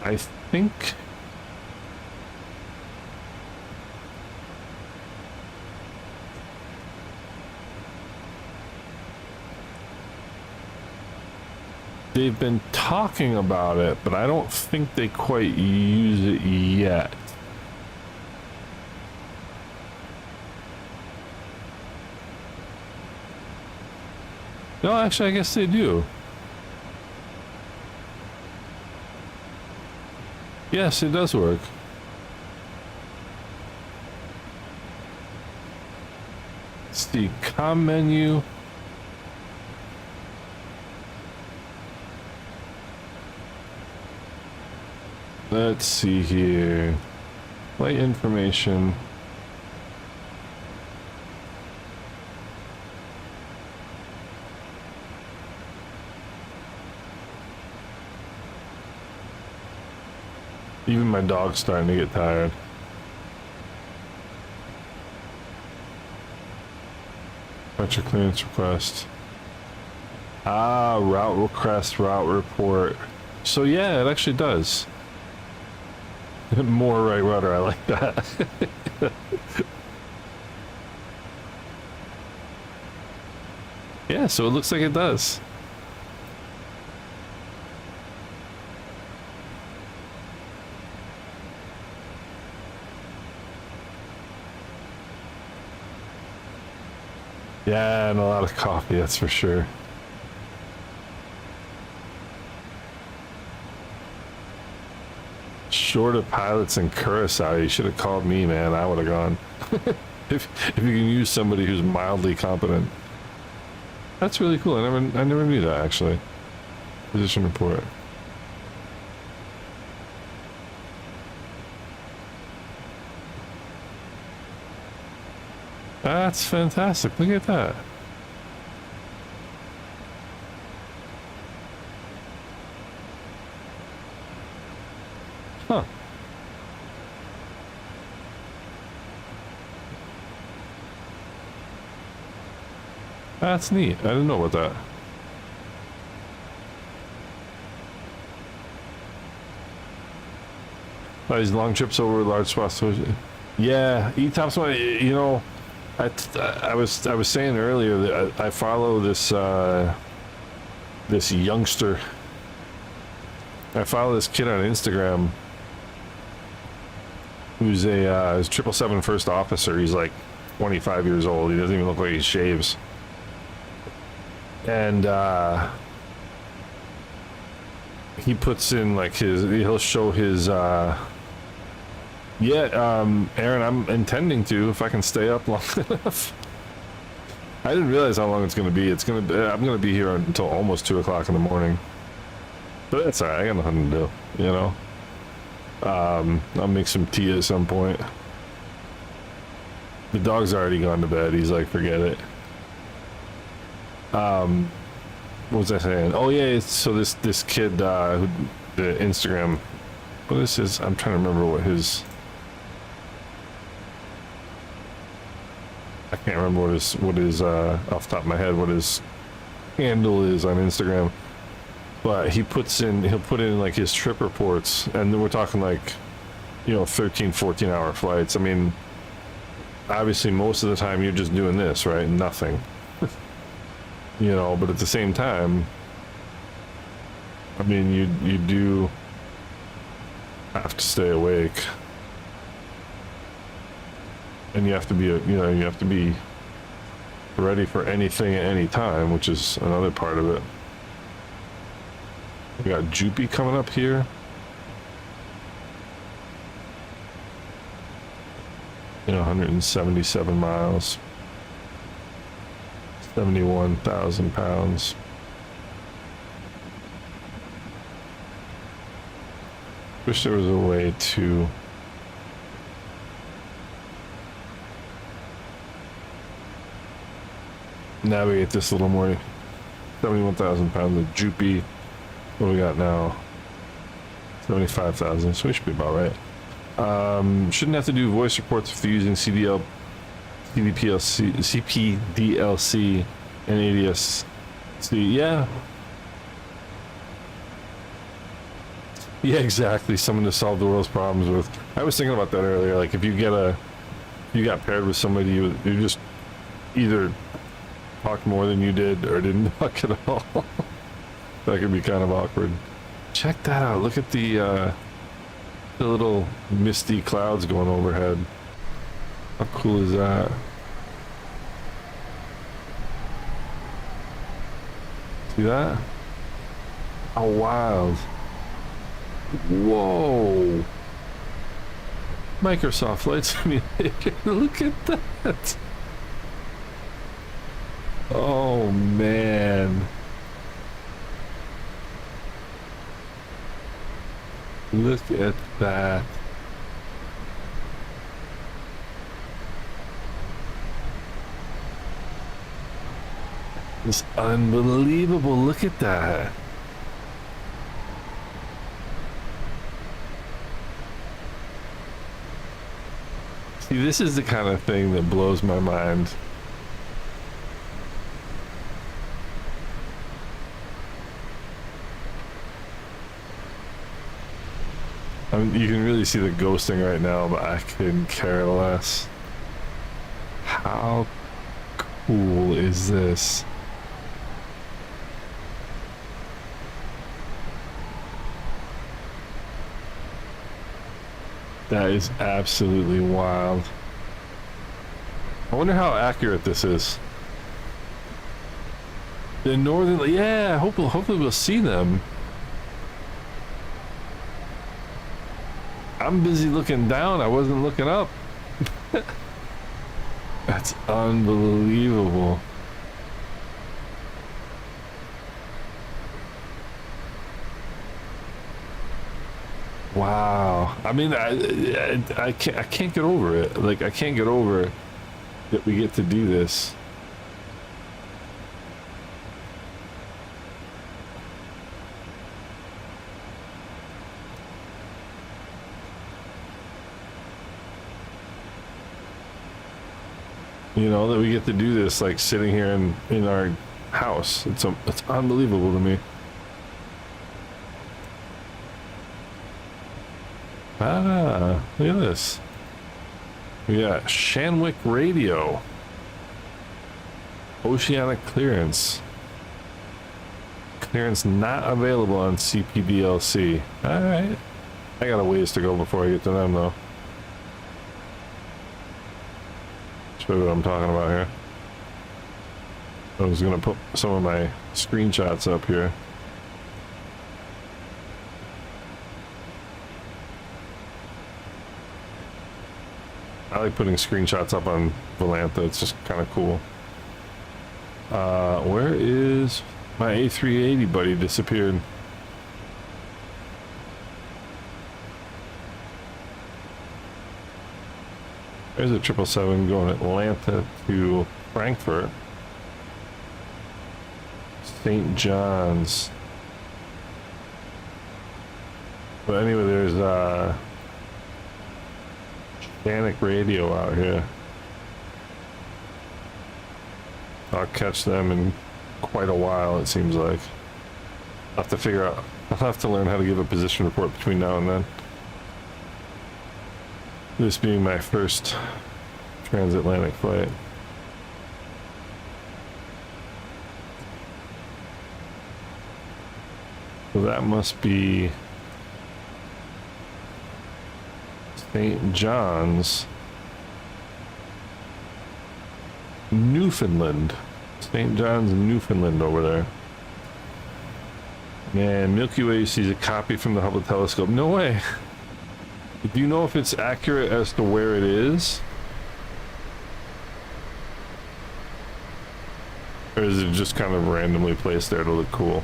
I think, they've been talking about it, but I don't think they quite use it yet. No, actually, I guess they do. Yes, it does work. It's the com menu. Let's see here. Flight information. Even my dog's starting to get tired. Departure clearance request. Ah, route request, route report. So yeah, it actually does. More right rudder, I like that. Yeah, so it looks like it does. Yeah, and a lot of coffee, that's for sure. Short of pilots in Curacao, you should have called me, man. I would have gone. if you can use somebody who's mildly competent. That's really cool. I never knew that, actually. Position report. That's fantastic. Look at that. Huh. That's neat. I didn't know about that. These long trips over large swaths. Yeah, E-Top's one. You know, I was saying earlier that I follow this this youngster. I follow this kid on Instagram who's a his 777 first officer. He's like 25 years old. He doesn't even look like he shaves. And he puts in like he'll show his Aaron, I'm intending to, if I can stay up long enough. I didn't realize how long it's going to be. I'm going to be here until almost 2 o'clock in the morning. But that's alright, I got nothing to do, you know. I'll make some tea at some point. The dog's already gone to bed. He's like, forget it. What was I saying? Oh yeah, so this kid who the Instagram, what is his? I'm trying to remember what his. I can't remember what his off the top of my head what his handle is on Instagram. But he'll put in like his trip reports, and then we're talking like, you know, 13, 14-hour flights. I mean, obviously most of the time you're just doing this, right? Nothing. You know, but at the same time, I mean, you do have to stay awake, and you have to be ready for anything at any time, which is another part of it. We got Jupy coming up here. You know, 177 miles. 71,000 pounds. Wish there was a way to navigate this a little more. 71,000 pounds of Jupy. What do we got now? 75,000, so we should be about right. Shouldn't have to do voice reports if they're using CDPLC, CPDLC, and ADS. Yeah. Yeah, exactly. Someone to solve the world's problems with. I was thinking about that earlier. Like, if you got paired with somebody, you just either talked more than you did or didn't talk at all. That could be kind of awkward. Check that out. Look at the little misty clouds going overhead. How cool is that? See that? How wild. Whoa. Microsoft Flight Simulator. Look at that. Oh, man. Look at that. It's unbelievable. Look at that. See, this is the kind of thing that blows my mind. I mean, you can really see the ghosting right now, but I couldn't care less. How cool is this? That is absolutely wild. I wonder how accurate this is. The northern, yeah, hopefully we'll see them. I'm busy looking down, I wasn't looking up. That's unbelievable. Wow. I mean, I can't get over it. Like, I can't get over that we get to do this. You know, that we get to do this, like, sitting here in our house. It's unbelievable to me. Ah, look at this. We got Shanwick Radio. Oceanic clearance. Clearance not available on CPDLC. Alright. I got a ways to go before I get to them, though. Show you what I'm talking about here. I was gonna put some of my screenshots up here. I like putting screenshots up on Volantha, it's just kind of cool. Where is my A380 buddy? Disappeared. There's a 777 going Atlanta to Frankfurt. St. John's. But anyway, there's Oceanic Radio out here. I'll catch them in quite a while, it seems like. I'll have to figure out, I'll have to learn how to give a position report between now and then. This being my first transatlantic flight. So that must be St. John's, Newfoundland. St. John's, Newfoundland over there. And Milky Way sees a copy from the Hubble telescope. No way. Do you know if it's accurate as to where it is? Or is it just kind of randomly placed there to look cool?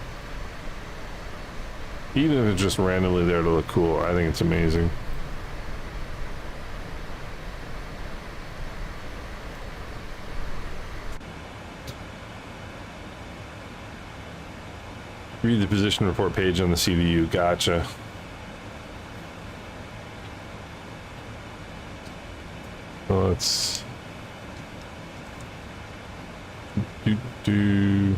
Even if it's just randomly there to look cool, I think it's amazing. Read the position report page on the CDU. Gotcha. So let's do.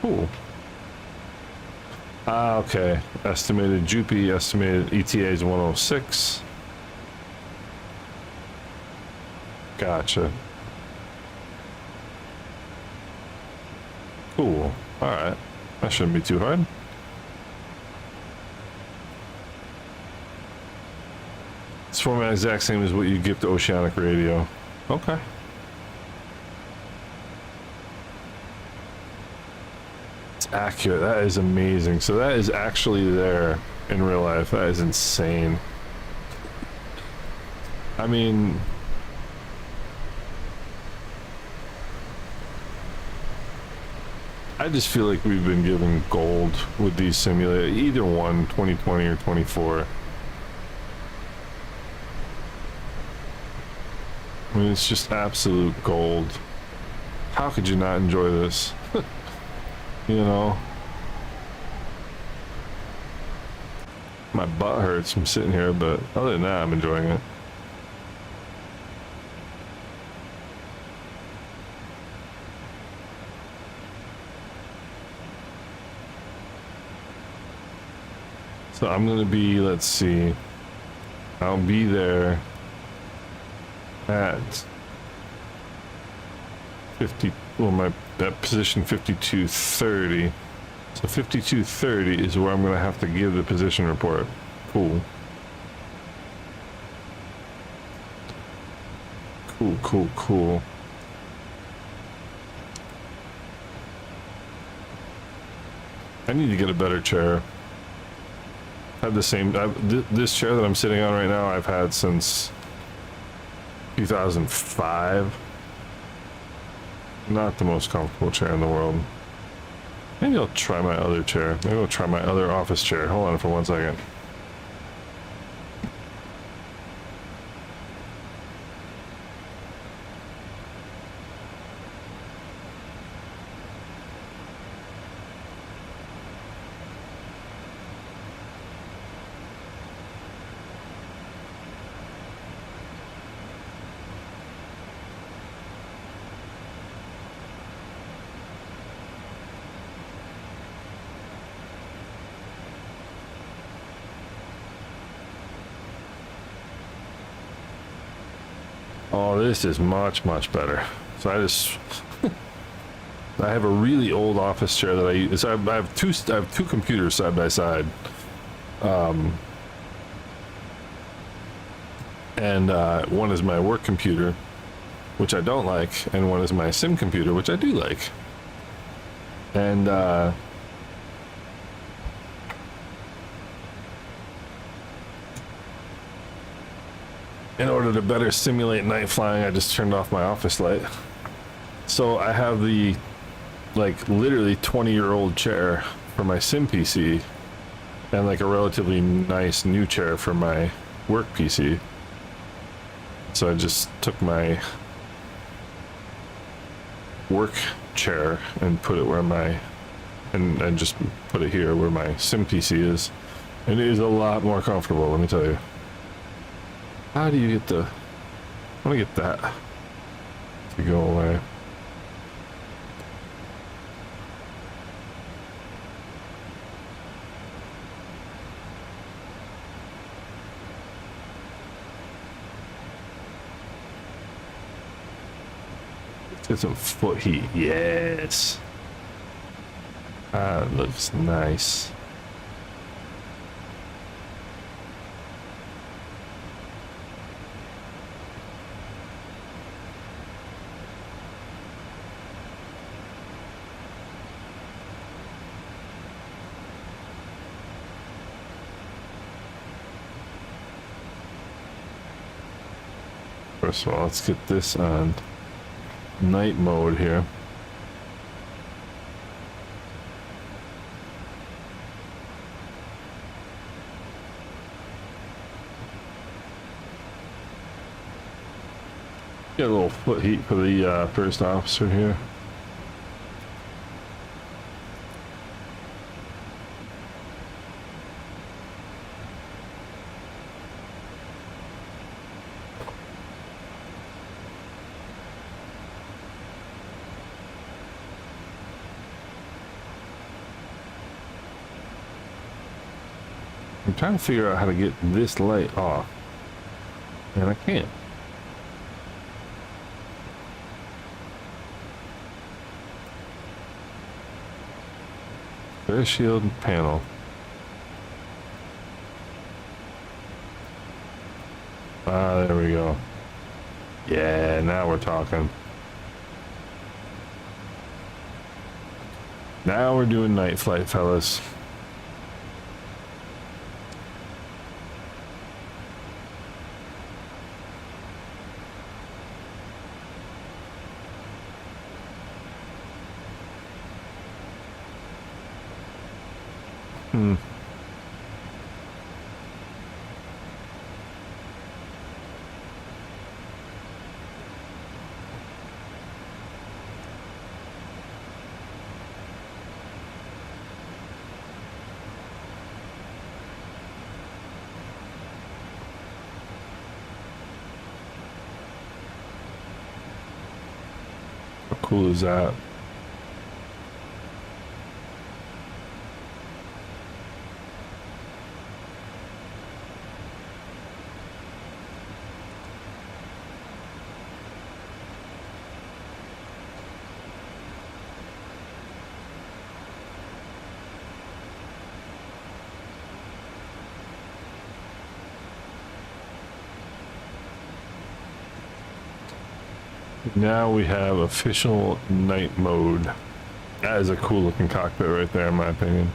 Cool. Ah, okay. Estimated JUPI, estimated ETA is 106. Gotcha. Cool. Alright. That shouldn't be too hard. This format exact same as what you give to Oceanic Radio. Okay. accurate. That is amazing. So that is actually there in real life. That is insane. I mean, I just feel like we've been given gold with these simulators, either one, 2020 or 24. I mean, it's just absolute gold. How could you not enjoy this? You know? My butt hurts from sitting here, but other than that, I'm enjoying it. So I'm gonna be, let's see, I'll be there at 50, well, that position 5230. So 5230 is where I'm gonna have to give the position report. Cool. Cool. I need to get a better chair. I have the same, this chair that I'm sitting on right now, I've had since 2005. Not the most comfortable chair in the world. Maybe I'll try my other chair. Maybe I'll try my other office chair. Hold on for 1 second. Oh, this is much better. So I have a really old office chair that I use. I have two computers side by side, and one is my work computer, which I don't like, and one is my sim computer, which I do like. And in order to better simulate night flying, I just turned off my office light. So I have the, like, literally 20-year-old chair for my sim PC, and like a relatively nice new chair for my work PC. So I just took my work chair and put it where my, and just put it here where my sim PC is. And it is a lot more comfortable, let me tell you. How do you get the, I want to get that to go away. Let's get some foot heat. Yes. That looks nice. First of all, let's get this on night mode here. Get a little foot heat for the first officer here. I'm trying to figure out how to get this light off, and I can't. Air shield panel. Ah, there we go. Yeah, now we're talking. Now we're doing night flight, fellas. How cool is that? Now we have official night mode. That is a cool looking cockpit right there, in my opinion.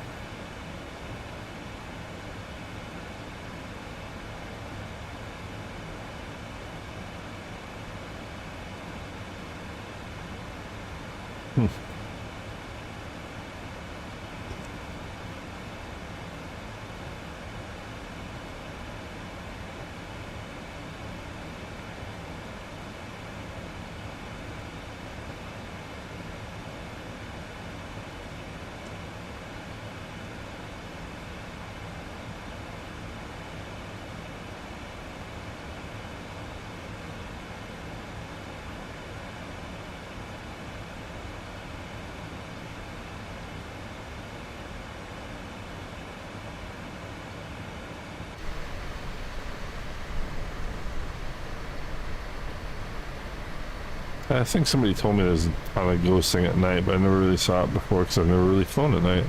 I think somebody told me there's a ton of ghosting at night, but I never really saw it before because I've never really flown at night.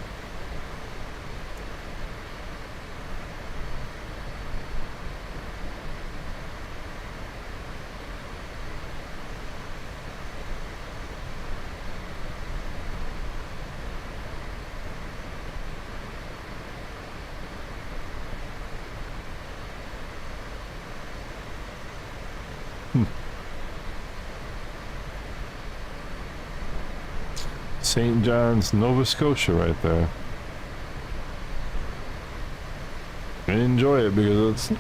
St. John's, Nova Scotia right there. And enjoy it because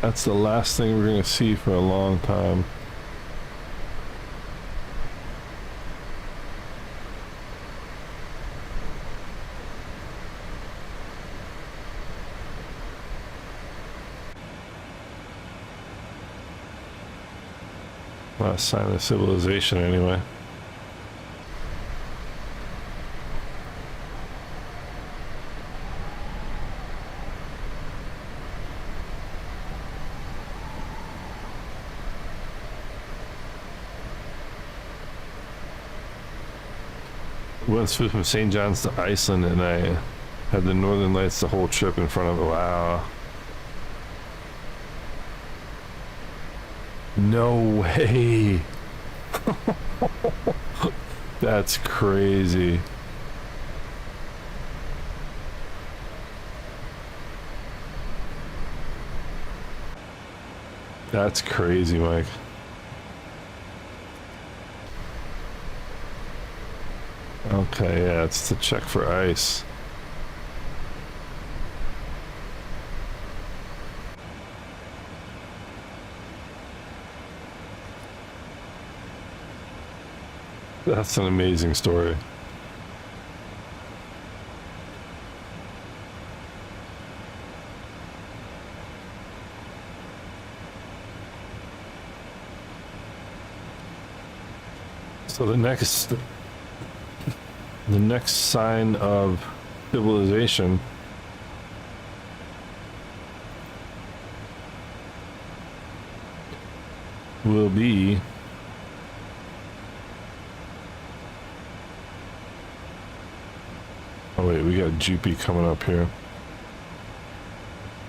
that's the last thing we're going to see for a long time. Last sign of civilization anyway. Once flew from St. John's to Iceland and I had the Northern Lights the whole trip in front of it. Wow. No way. That's crazy. That's crazy, Mike. Okay, yeah, it's to check for ice. That's an amazing story. So the next sign of civilization will be oh wait, we got GP coming up here.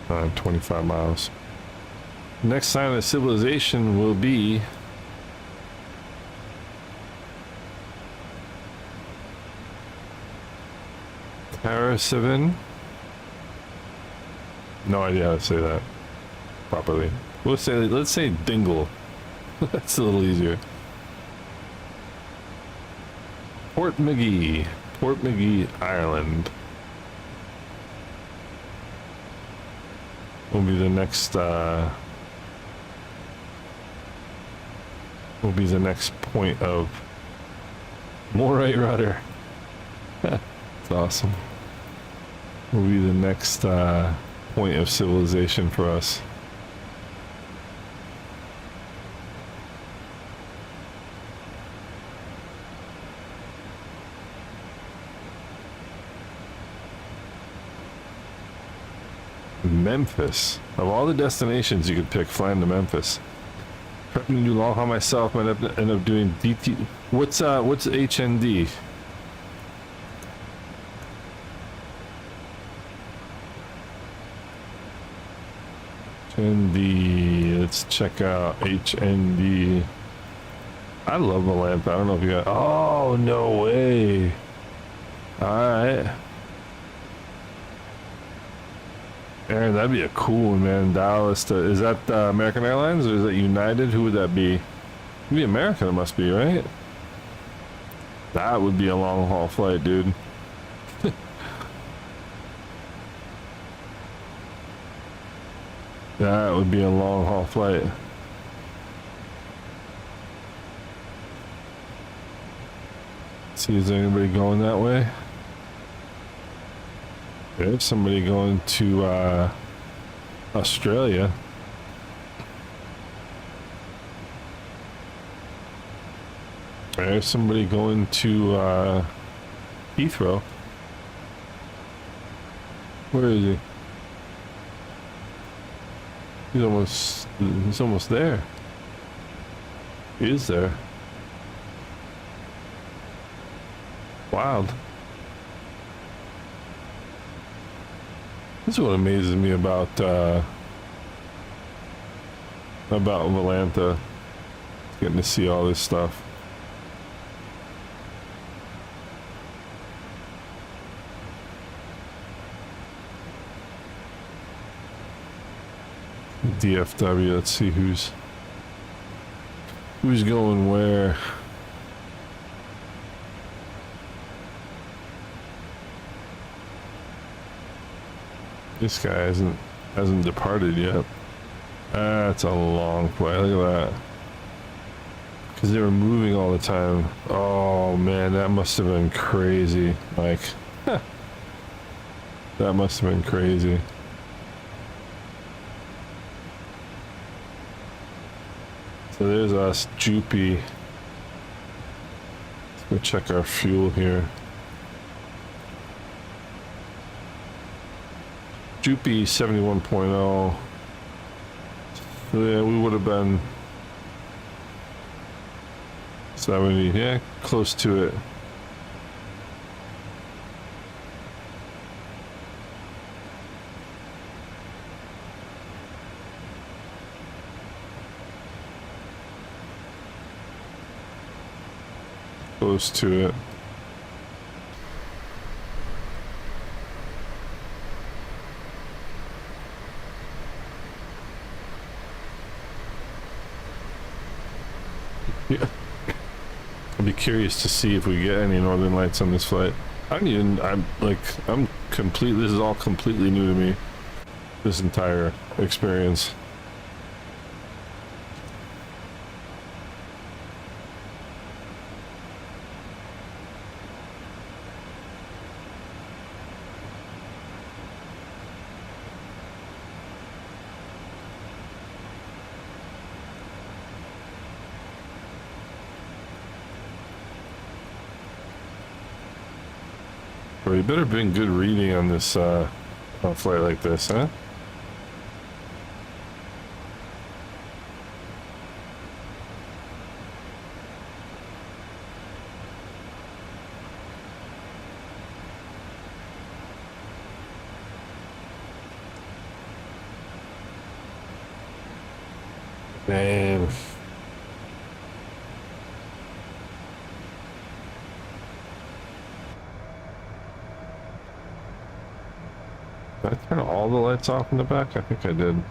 25 miles. Next sign of civilization will be Parasivan. No idea how to say that properly. Let's say Dingle. That's a little easier. Port McGee, Ireland. Will be the next. Will be the next point of more right rudder. It's awesome. Will be the next point of civilization for us. Memphis. Of all the destinations you could pick, flying to Memphis. Prepping to do long haul myself, might end up doing DT. What's HND? HND. Let's check out HND. I love Atlanta. I don't know if you got. Oh no way! All right. Aaron, that'd be a cool one, man. Dallas to, is that American Airlines or is that United? Who would that be? It'd be American, it must be, right? That would be a long haul flight, dude. That would be a long haul flight. See, is there anybody going that way? There's somebody going to Australia. There's somebody going to Heathrow. Where is he? He's almost there. He is there. Wild. This is what amazes me about Atlanta, getting to see all this stuff. DFW, let's see who's going where. This guy hasn't departed yet. That's a long flight. Look at that. Because they were moving all the time. Oh man, that must have been crazy. Like, that must have been crazy. So there's us, Joopy. Let's go check our fuel here. Joopy 71.0. So yeah, we would have been 70, yeah, close to it. Close to it. Yeah. I'd be curious to see if we get any northern lights on this flight. I'm completely, this is all completely new to me. This entire experience. Well, you better bring good reading on this on a flight like this, huh? Man. Did I turn all the lights off in the back? I think I did.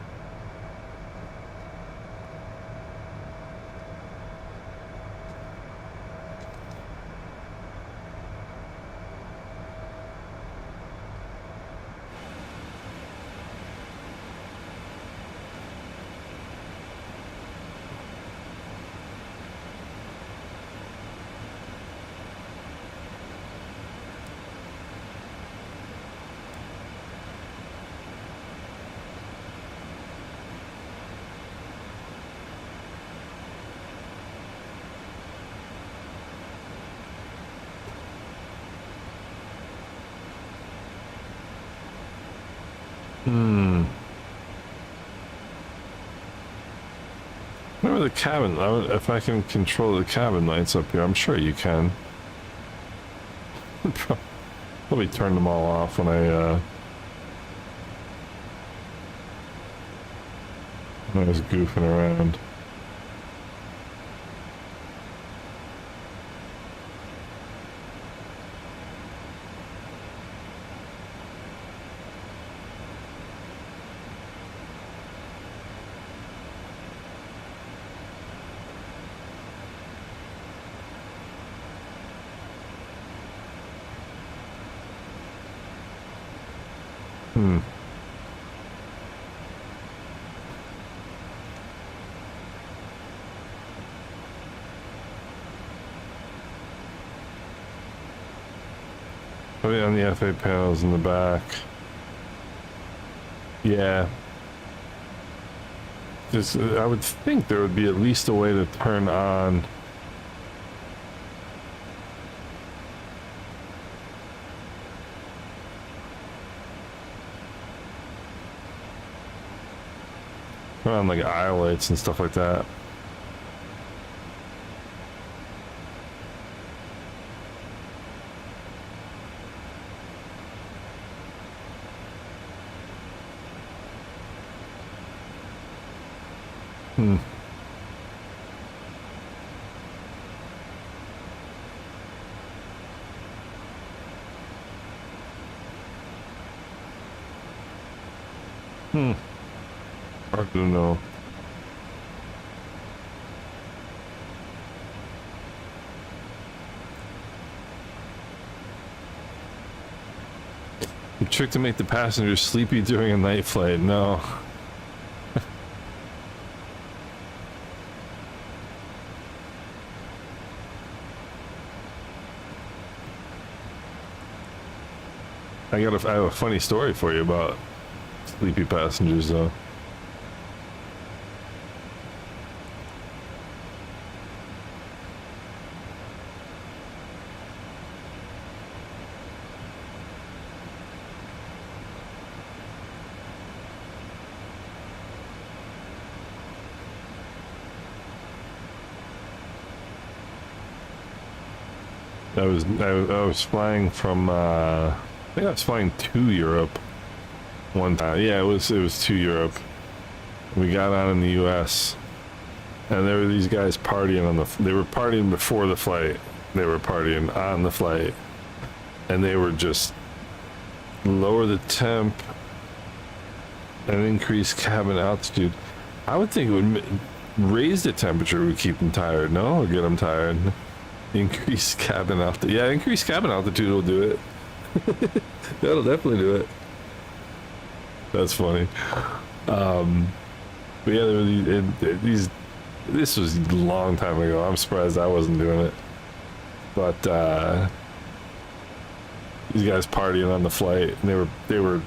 Remember the cabin? If I can control the cabin lights up here, I'm sure you can. Probably turn them all off when I was goofing around. Put it on the FA panels in the back. Yeah. Just, I would think there would be at least a way to turn on. Turn on like aisle lights and stuff like that. Hard to know. The trick to make the passengers sleepy during a night flight. No. I have a funny story for you about sleepy passengers though. I was flying from I think I was flying to Europe one time. Yeah, it was to Europe. We got on in the US and there were these guys partying on they were partying before the flight. They were partying on the flight. And they were just lower the temp and increase cabin altitude. I would think it would raise the temperature would keep them tired, no? Or get them tired. Increase cabin altitude. Yeah, increase cabin altitude will do it. That'll definitely do it. That's funny. But yeah, there were these. This was a long time ago. I'm surprised I wasn't doing it. But these guys partying on the flight, and they were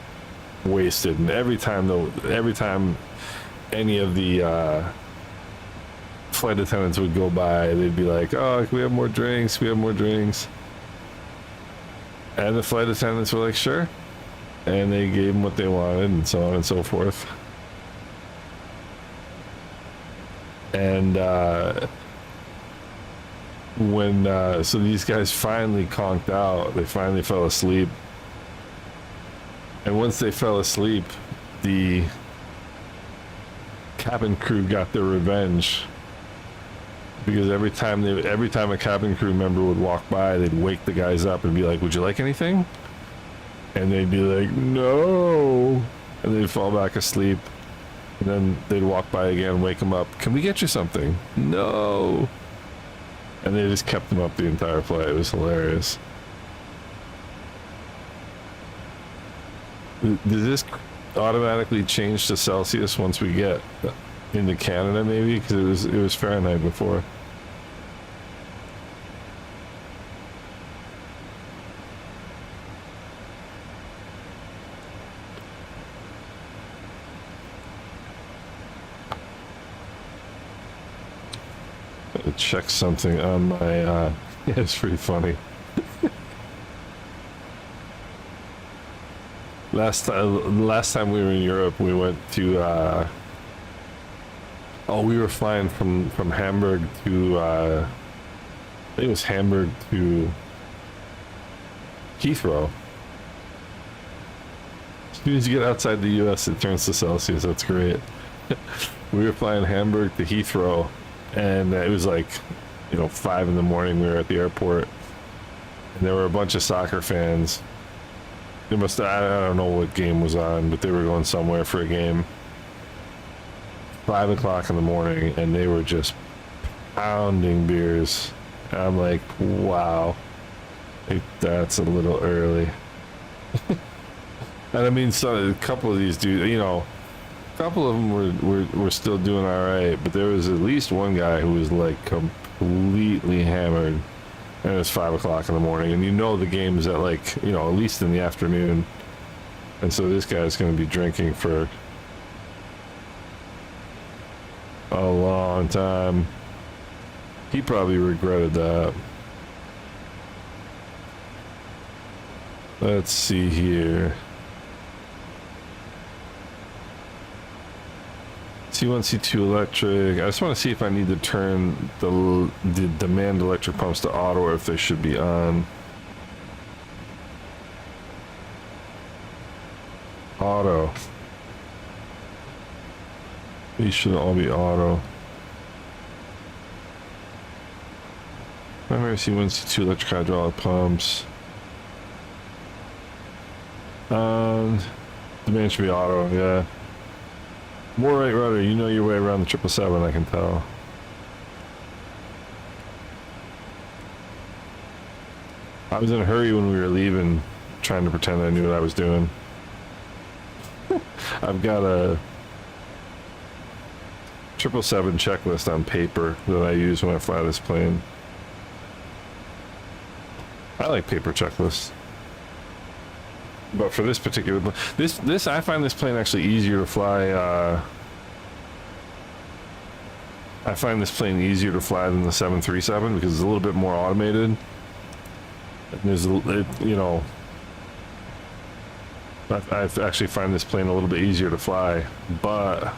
wasted. And every time any of the flight attendants would go by, they'd be like, "Oh, can we have more drinks? Can we have more drinks?" And the flight attendants were like, "Sure," and they gave them what they wanted, and so on and so forth. And so these guys finally conked out. They finally fell asleep, and once they fell asleep, the cabin crew got their revenge. Because every time a cabin crew member would walk by, they'd wake the guys up and be like, "Would you like anything?" And they'd be like, no, and they'd fall back asleep, and then they'd walk by again, wake them up. Can we get you something? No. And they just kept them up the entire flight. It was hilarious. Does this automatically change to Celsius once we get into Canada, maybe? Because it was Fahrenheit before. Check something on my yeah, it's pretty funny. last time we were in Europe, we went to we were flying from Hamburg to I think it was Hamburg to Heathrow. As soon as you get outside the US, it turns to Celsius. That's great. We were flying Hamburg to Heathrow, and it was like, 5 in the morning. We were at the airport, and there were a bunch of soccer fans. They I don't know what game was on, but they were going somewhere for a game. 5 o'clock in the morning, and they were just pounding beers. I'm like, wow, that's a little early. And I mean, a couple of these dudes, a couple of them were still doing all right, but there was at least one guy who was like completely hammered, and it was 5 o'clock in the morning, and the game is at like, at least in the afternoon, and so this guy's going to be drinking for a long time. He probably regretted that. Let's see here. C1, C2 electric. I just want to see if I need to turn the demand electric pumps to auto, or if they should be on. Auto. These should all be auto. Primary C1, C2 electric hydraulic pumps. Demand should be auto, yeah. More right rudder, you know your way around the 777, I can tell. I was in a hurry when we were leaving, trying to pretend I knew what I was doing. I've got a 777 checklist on paper that I use when I fly this plane. I like paper checklists. But for this particular, this I find this plane actually easier to fly. I find this plane easier to fly than the 737 because it's a little bit more automated. There's, I actually find this plane a little bit easier to fly, but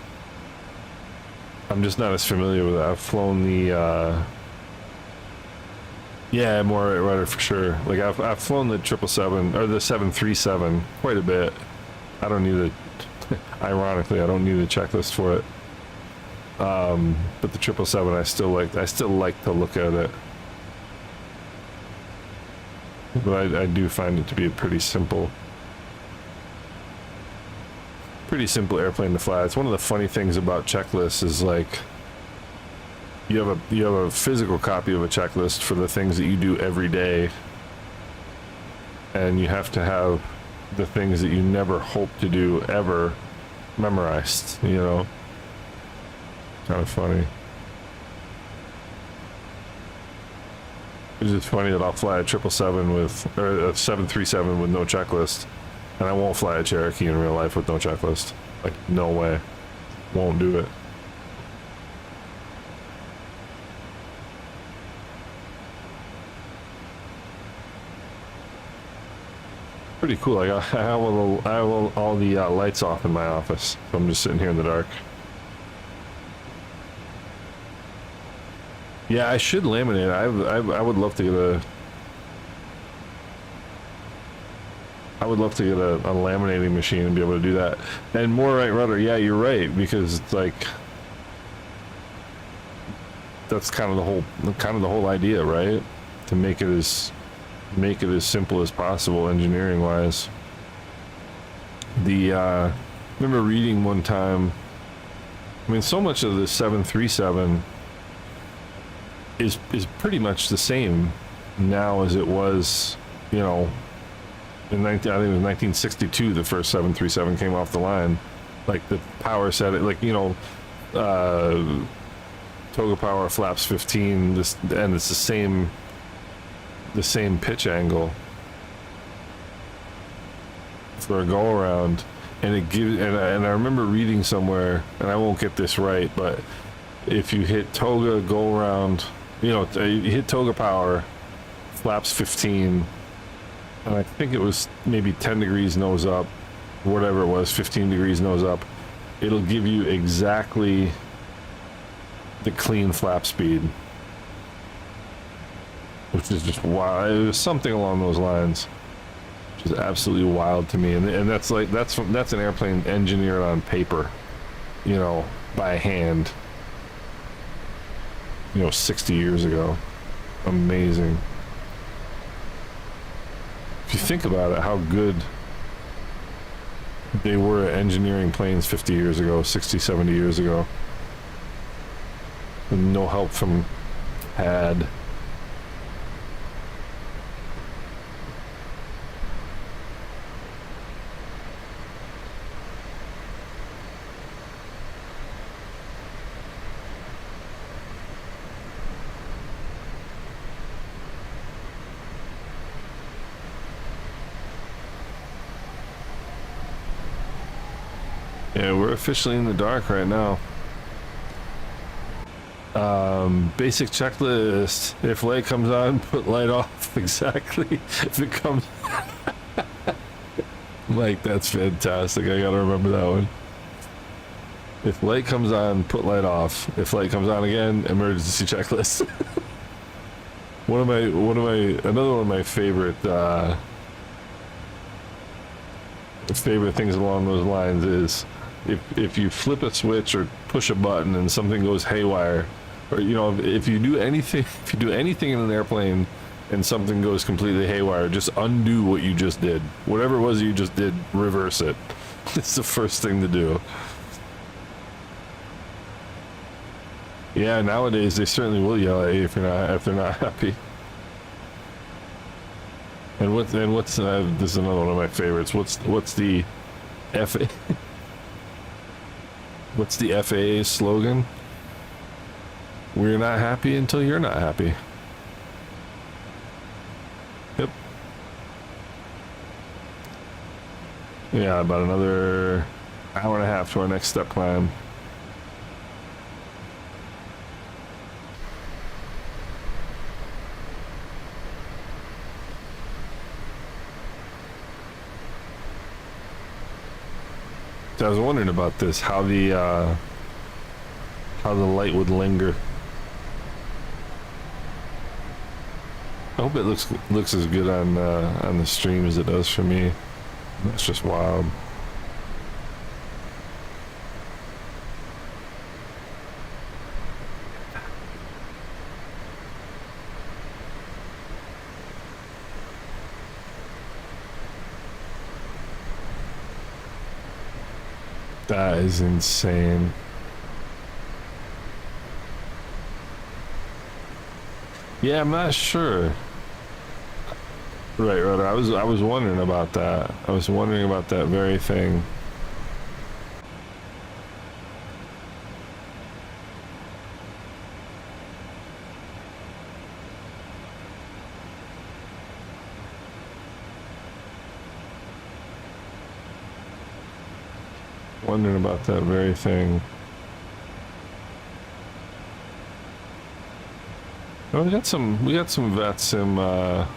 I'm just not as familiar with it. I've flown the. Yeah, more right rudder for sure. Like I've flown the 777 or the 737 quite a bit. I don't need ironically, I don't need a checklist for it. But the 777, I still like to look at it. But I do find it to be a pretty simple airplane to fly. It's one of the funny things about checklists is like you have a physical copy of a checklist for the things that you do every day, and you have to have the things that you never hope to do ever memorized, Kind of funny. It's just funny that I'll fly a 777 or a 737 with no checklist, and I won't fly a Cherokee in real life with no checklist. Like, no way. Won't do it. Pretty cool. I have all the lights off in my office, so I'm just sitting here in the dark. Yeah, I should laminate. I would love to get a. I would love to get a laminating machine and be able to do that. And more right rudder. Yeah, you're right, because it's like that's kind of the whole idea, right? To make it as simple as possible engineering wise. I remember reading one time, I mean, so much of the 737 is pretty much the same now as it was, you know, in I think it was 1962 the first 737 came off the line. Like the power set, like, you know, toga power, flaps 15, this, and it's the same pitch angle for a go around, and it gives, and I remember reading somewhere, and I won't get this right, but if you hit toga go around, you know, you hit toga power, flaps 15, and I think it was maybe 10 degrees nose up, whatever it was, 15 degrees nose up, it'll give you exactly the clean flap speed, which is just wild. It was something along those lines, which is absolutely wild to me. And that's like, that's an airplane engineered on paper, you know, by hand, you know, 60 years ago. Amazing. If you think about it, how good they were at engineering planes 50 years ago, 60, 70 years ago. With no help from CAD. Yeah, we're officially in the dark right now. Basic checklist. If light comes on, put light off. Exactly. If it comes... Mike, that's fantastic. I gotta remember that one. If light comes on, put light off. If light comes on again, emergency checklist. Another one of my favorite things along those lines is if you flip a switch or push a button and something goes haywire, or, you know, if you do anything in an airplane and something goes completely haywire, just undo what you just did. Whatever it was you just did, reverse it. It's the first thing to do. Yeah, nowadays they certainly will yell at you if they're not happy. And what's this is another one of my favorites. What's the FA? What's the FAA slogan? We're not happy until you're not happy. Yep. Yeah, about another hour and a half to our next step climb. I was wondering about this, how the light would linger. I hope it looks as good on the stream as it does for me. That's just wild. That is insane. Yeah, I'm not sure. Right. I was wondering about that. I was wondering about that very thing. Wondering about that very thing. Oh, we got some VATSIM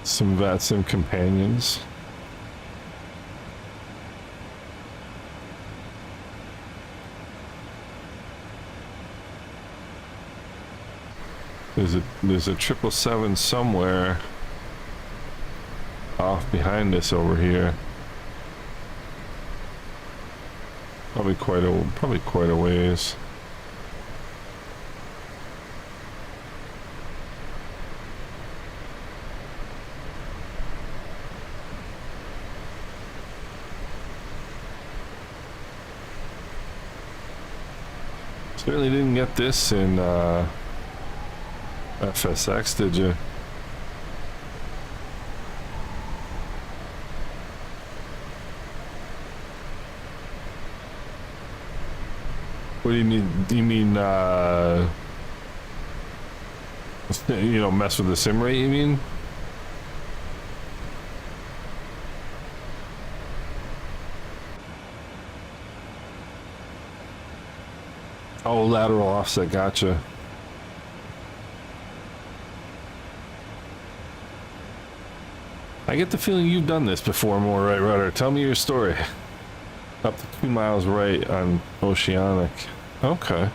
some VATSIM companions. There's a 777 somewhere off behind us over here. Probably quite a ways. Certainly didn't get this in FSX, did you? What do you mean? Do you mean, you know, mess with the sim rate, you mean? Oh, lateral offset, gotcha. I get the feeling you've done this before, more right rudder. Tell me your story. Up to 2 miles right on Oceanic. Okay.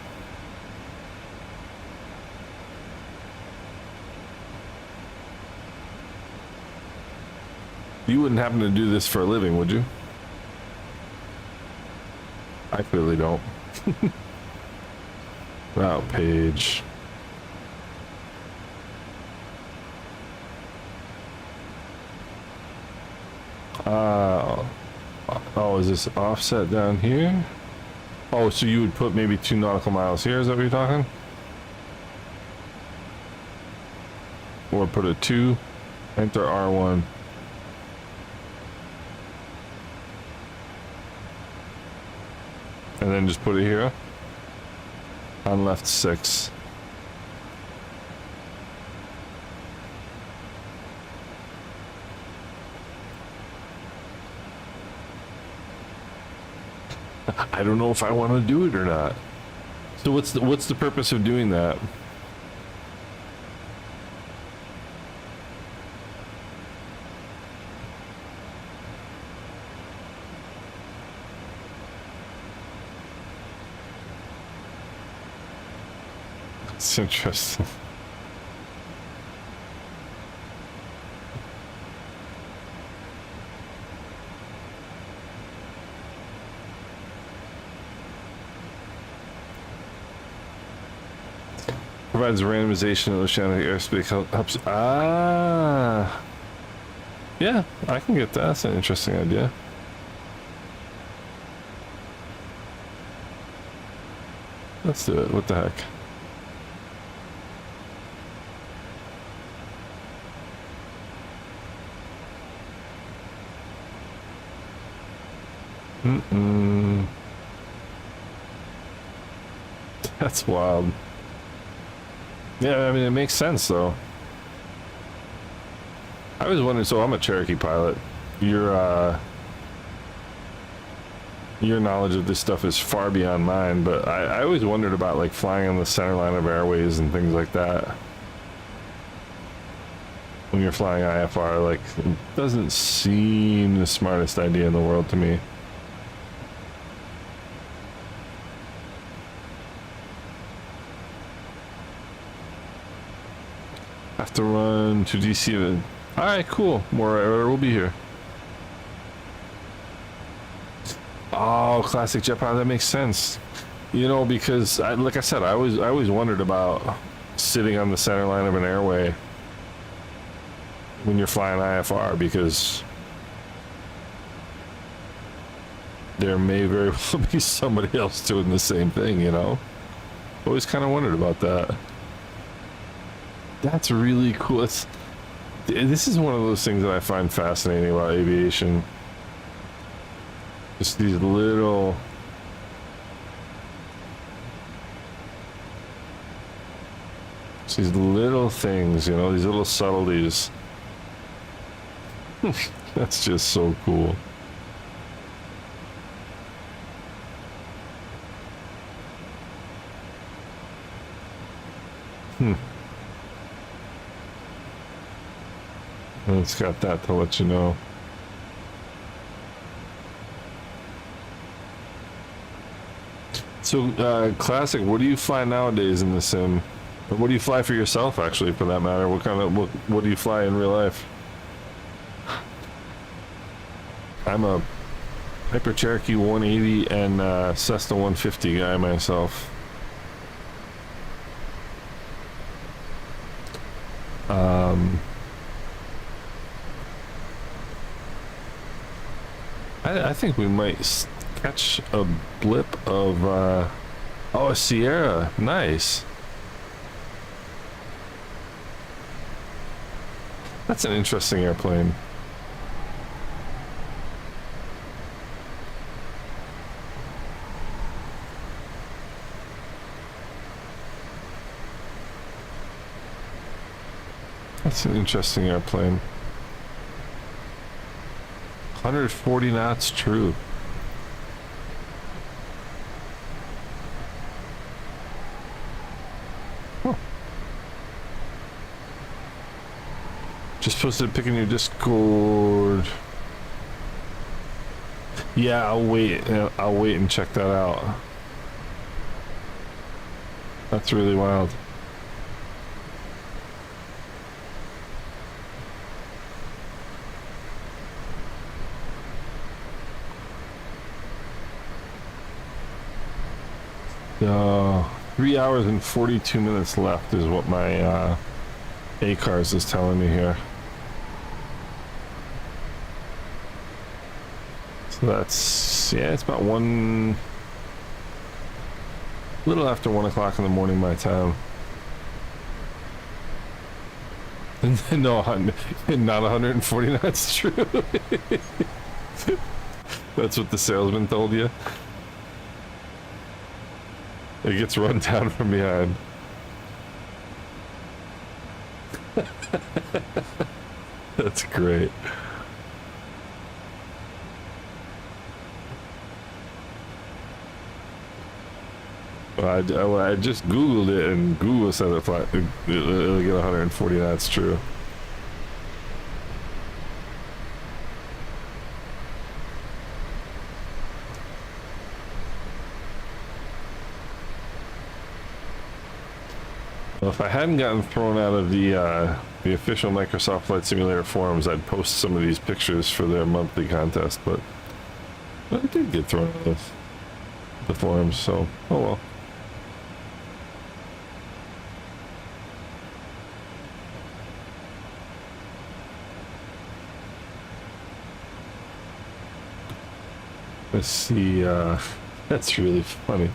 You wouldn't happen to do this for a living, would you? I clearly don't. Route page. Oh, is this offset down here? Oh, so you would put maybe 2 nautical miles here, is that what you're talking? Or put a 2, enter R1. And then just put it here on left 6. I don't know if I want to do it or not. So what's the purpose of doing that? It's interesting. Provides randomization of oceanic airspace helps. Ah, yeah, I can get that. That's an interesting idea. Let's do it. What the heck? That's wild. Yeah, I mean, it makes sense, though. I was wondering, so I'm a Cherokee pilot. Your knowledge of this stuff is far beyond mine, but I always wondered about, like, flying on the center line of airways and things like that. When you're flying IFR, like, it doesn't seem the smartest idea in the world to me. Have to run to DC. Alright, cool. More we'll be here. Oh, classic jet pilot. That makes sense. You know, because like I said, I always wondered about sitting on the center line of an airway when you're flying IFR, because there may very well be somebody else doing the same thing, you know? Always kind of wondered about that. That's really cool. This is one of those things that I find fascinating about aviation. Just these little things, you know, these little subtleties. That's just so cool. It's got that to let you know. So, classic, what do you fly nowadays in the sim? Or what do you fly for yourself, actually, for that matter? What kind of, what do you fly in real life? I'm a Hyper Cherokee 180 and Cessna 150 guy myself. I think we might catch a blip of Oh, a Sierra. Nice. That's an interesting airplane. That's an interesting airplane. 140 knots true. Huh. Just posted a pic in your Discord. Yeah, I'll wait. I'll wait and check that out. That's really wild. So 3 hours and 42 minutes left is what my ACARS is telling me here. So that's, yeah, it's about a little after 1 o'clock in the morning my time. No, not 140 knots true. That's what the salesman told you. It gets run down from behind. That's great. Well, I just Googled it, and Google said it'll get 140 knots true. Well, if I hadn't gotten thrown out of the official Microsoft Flight Simulator forums, I'd post some of these pictures for their monthly contest, but I did get thrown out of the forums, so oh well. Let's see, that's really funny.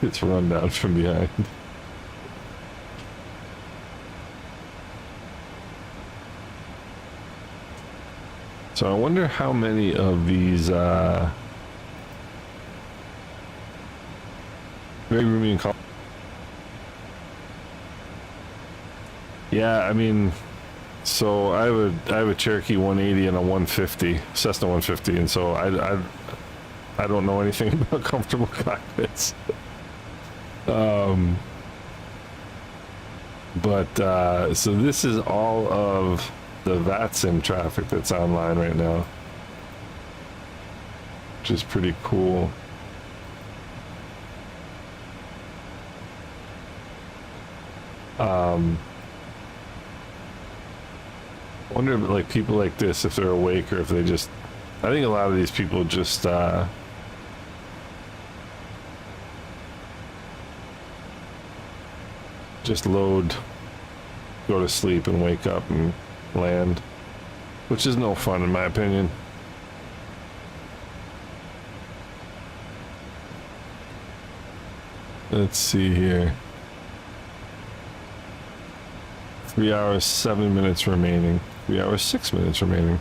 It's run down from behind. So I wonder how many of these very roomy and calm. Yeah, I mean, so I have a Cherokee 180 and a 150, Cessna 150, and so I don't know anything about comfortable cockpits. So this is all of the VATSIM traffic that's online right now, which is pretty cool. Wonder if, like, people like this, if they're awake or if they just, I think a lot of these people just load, go to sleep and wake up and land, which is no fun in my opinion. Let's see here. 3 hours 7 minutes remaining. 3 hours 6 minutes remaining.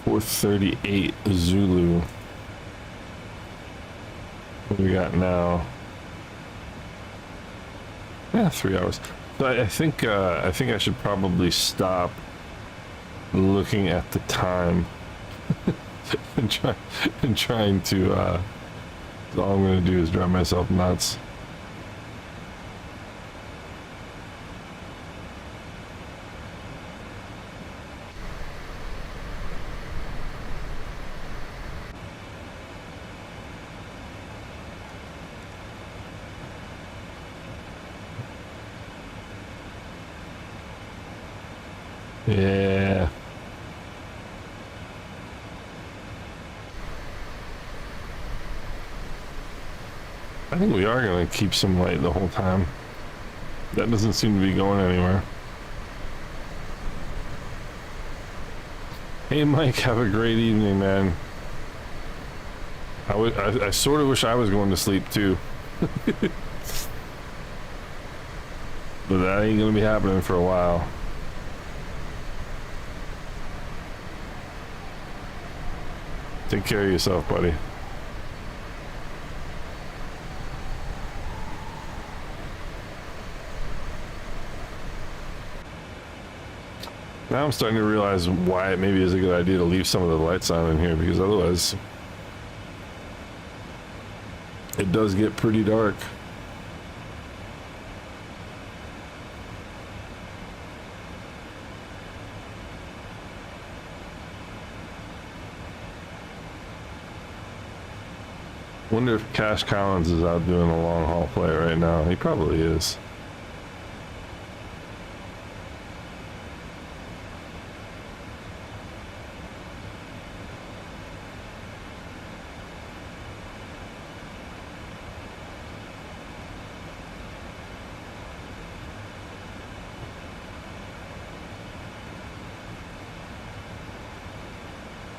.438 Zulu. What do we got now? Yeah, 3 hours. So I think I should probably stop looking at the time and trying to all I'm gonna do is drive myself nuts. Yeah. I think we are going to keep some light the whole time. That doesn't seem to be going anywhere. Hey Mike, have a great evening, man. I sort of wish I was going to sleep too. But that ain't gonna be happening for a while. Take care of yourself, buddy. Now I'm starting to realize why it maybe is a good idea to leave some of the lights on in here, because otherwise it does get pretty dark. Wonder if Cash Collins is out doing a long haul play right now. He probably is.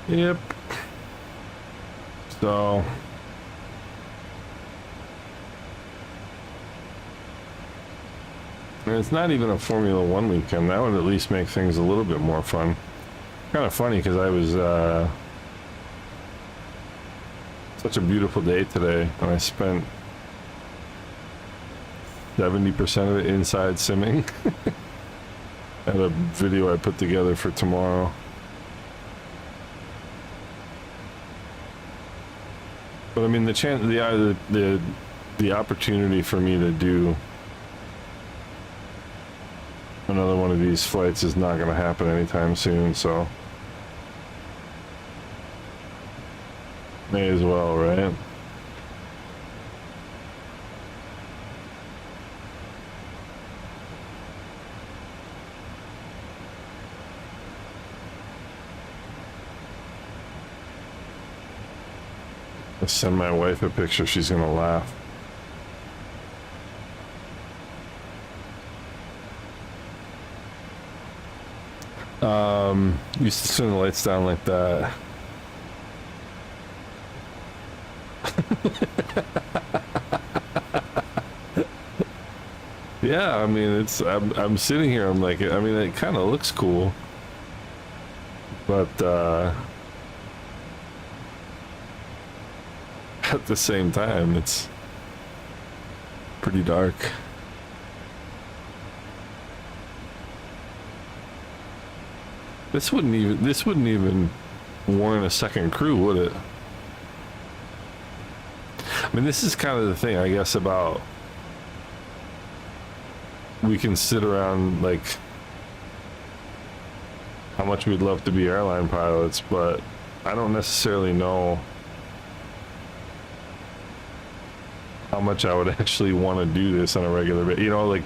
Yep. So and it's not even a Formula One weekend. That would at least make things a little bit more fun. Kind of funny because I was such a beautiful day today, and I spent 70% of it inside simming. Had a video I put together for tomorrow. But I mean, the chance, the opportunity for me to do another one of these flights is not going to happen anytime soon, so may as well, right? I'll send my wife a picture, she's going to laugh. Used to turn the lights down like that. Yeah, I mean, it's, I'm sitting here, I'm like, I mean, it kind of looks cool, but at the same time, it's pretty dark. This wouldn't even warrant a second crew, would it? I mean, this is kind of the thing, I guess, about we can sit around like how much we'd love to be airline pilots, but I don't necessarily know how much I would actually want to do this on a regular basis. You know, like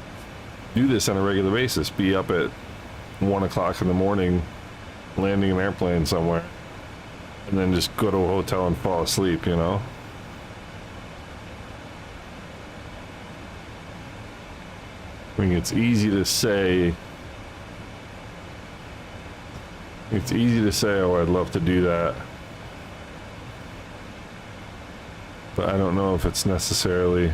do this on a regular basis, be up at 1 o'clock in the morning, landing an airplane somewhere, and then just go to a hotel and fall asleep, you know? I mean, it's easy to say, oh, I'd love to do that, but I don't know if it's necessarily,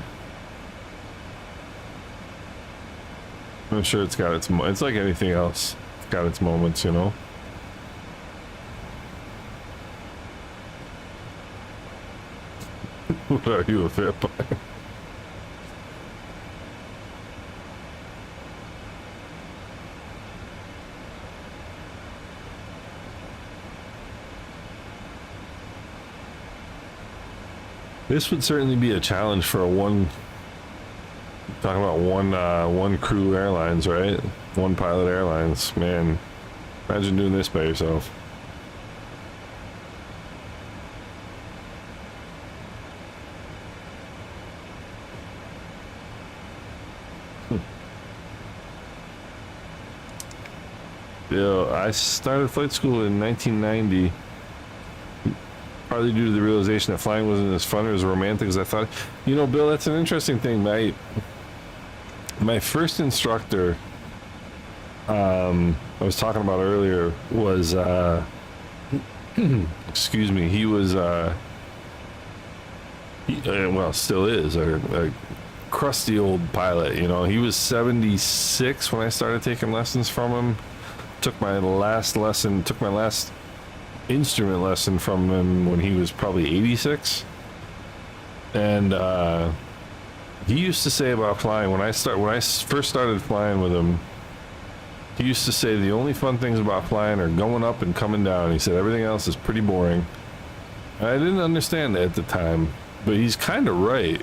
I'm sure it's got its, it's like anything else, it's got its moments, you know? What are you, a fit by? This would certainly be a challenge for a talking about one crew airlines, right? One pilot airlines, man. Imagine doing this by yourself. Yeah, I started flight school in 1990. Partly due to the realization that flying wasn't as fun or as romantic as I thought. You know, Bill, that's an interesting thing. My first instructor, I was talking about earlier, was excuse me, he was, well, still is a crusty old pilot. You know, he was 76 when I started taking lessons from him. Took my last instrument lesson from him when he was probably 86. And he used to say about flying, when I first started flying with him, he used to say the only fun things about flying are going up and coming down. He said everything else is pretty boring. I didn't understand that at the time, but he's kind of right.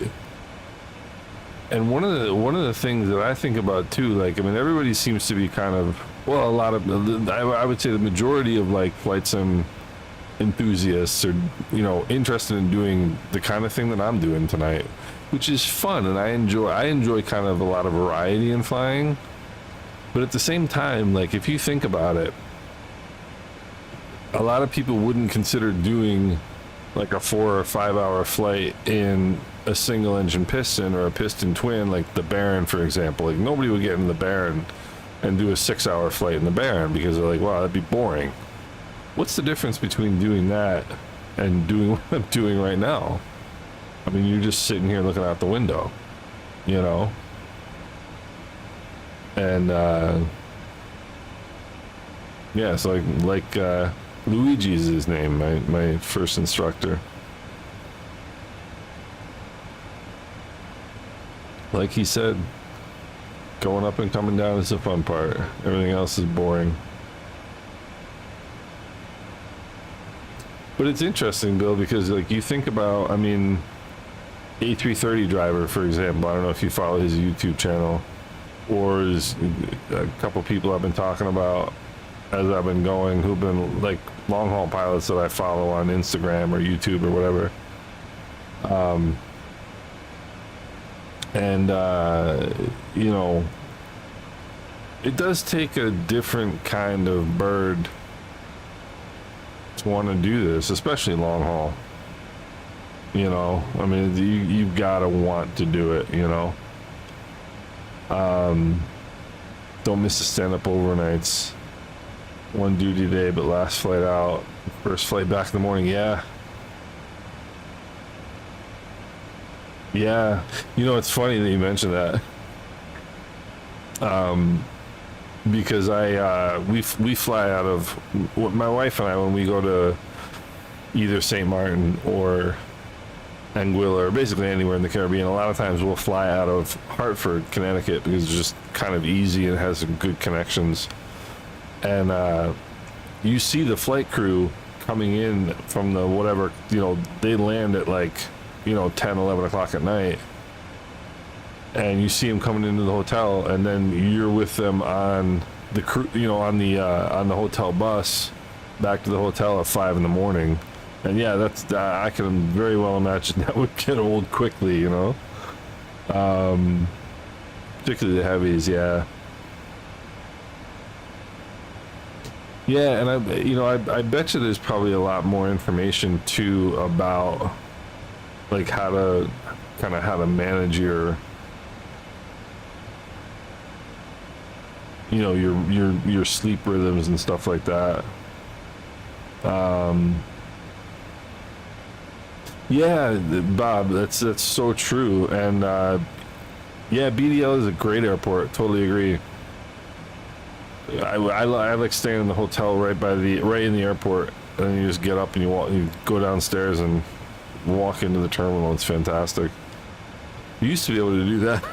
And one of the things that I think about too, like, I mean, everybody seems to be kind of, well, a lot of, I would say the majority of like flight sim enthusiasts are, you know, interested in doing the kind of thing that I'm doing tonight, which is fun, and I enjoy kind of a lot of variety in flying. But at the same time, like, if you think about it, a lot of people wouldn't consider doing like a 4 or 5 hour flight in a single engine piston or a piston twin, like the Baron, for example. Like, nobody would get in the Baron and do a 6 hour flight in the Baron because they're like, wow, that'd be boring. What's the difference between doing that and doing what I'm doing right now? I mean, you're just sitting here looking out the window, you know? And yeah, so like Luigi's his name, my first instructor. Like he said, going up and coming down is the fun part. Everything else is boring. But it's interesting, Bill, because like you think about, I mean, A330 driver, for example. I don't know if you follow his YouTube channel, or is a couple people I've been talking about as I've been going, who've been like long haul pilots that I follow on Instagram or YouTube or whatever. You know, it does take a different kind of bird to want to do this, especially long haul. You know, I mean, you've got to want to do it, you know. Don't miss the stand-up overnights. One duty day, but last flight out. First flight back in the morning, yeah. Yeah, you know, it's funny that you mentioned that. Because we fly out of, my wife and I, when we go to either St. Martin or Anguilla, or basically anywhere in the Caribbean, a lot of times we'll fly out of Hartford, Connecticut, because it's just kind of easy and has some good connections. And you see the flight crew coming in from the whatever, you know, they land at like, you know, 10, 11 o'clock at night. And you see them coming into the hotel, and then you're with them on the crew, you know, on the hotel bus back to the hotel at 5 in the morning. And yeah, that's I can very well imagine that would get old quickly, you know. Particularly the heavies, yeah. Yeah, and I bet you there's probably a lot more information too about like how to manage your, you know, your sleep rhythms and stuff like that. Yeah, Bob, that's so true. And yeah, BDL is a great airport. Totally agree. I like staying in the hotel right in the airport, and then you just get up and you go downstairs and walk into the terminal. It's fantastic. You used to be able to do that.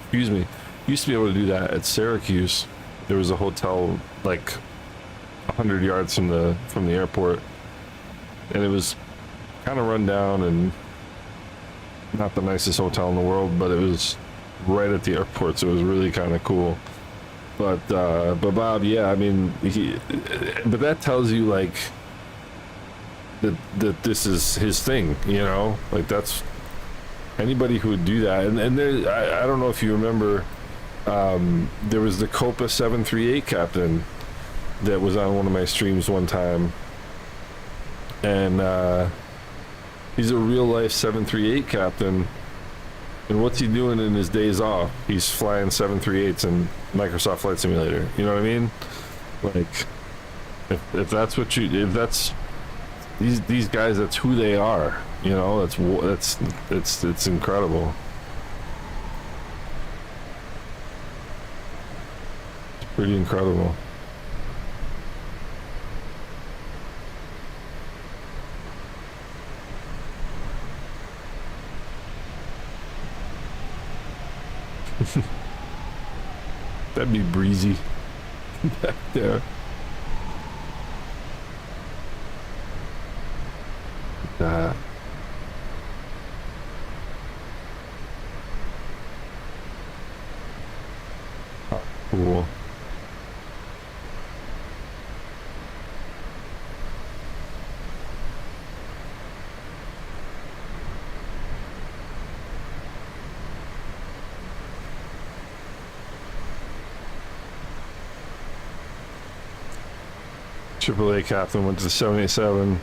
Excuse me. Used to be able to do that at Syracuse. There was a hotel like 100 yards from the airport, and it was kind of run down and not the nicest hotel in the world, but it was right at the airport, so it was really kind of cool. But Bob, yeah, I mean, but that tells you like that this is his thing, you know, like that's anybody who would do that. And there, I don't know if you remember, there was the Copa 738 captain that was on one of my streams one time, and he's a real life 738 captain. And what's he doing in his days off? He's flying 738s in Microsoft Flight Simulator. You know what I mean? Like, If that's what you, if that's these guys, that's who they are. You know, it's incredible. It's pretty incredible. That'd be breezy back there. That. Oh, cool. AAA captain went to the 787.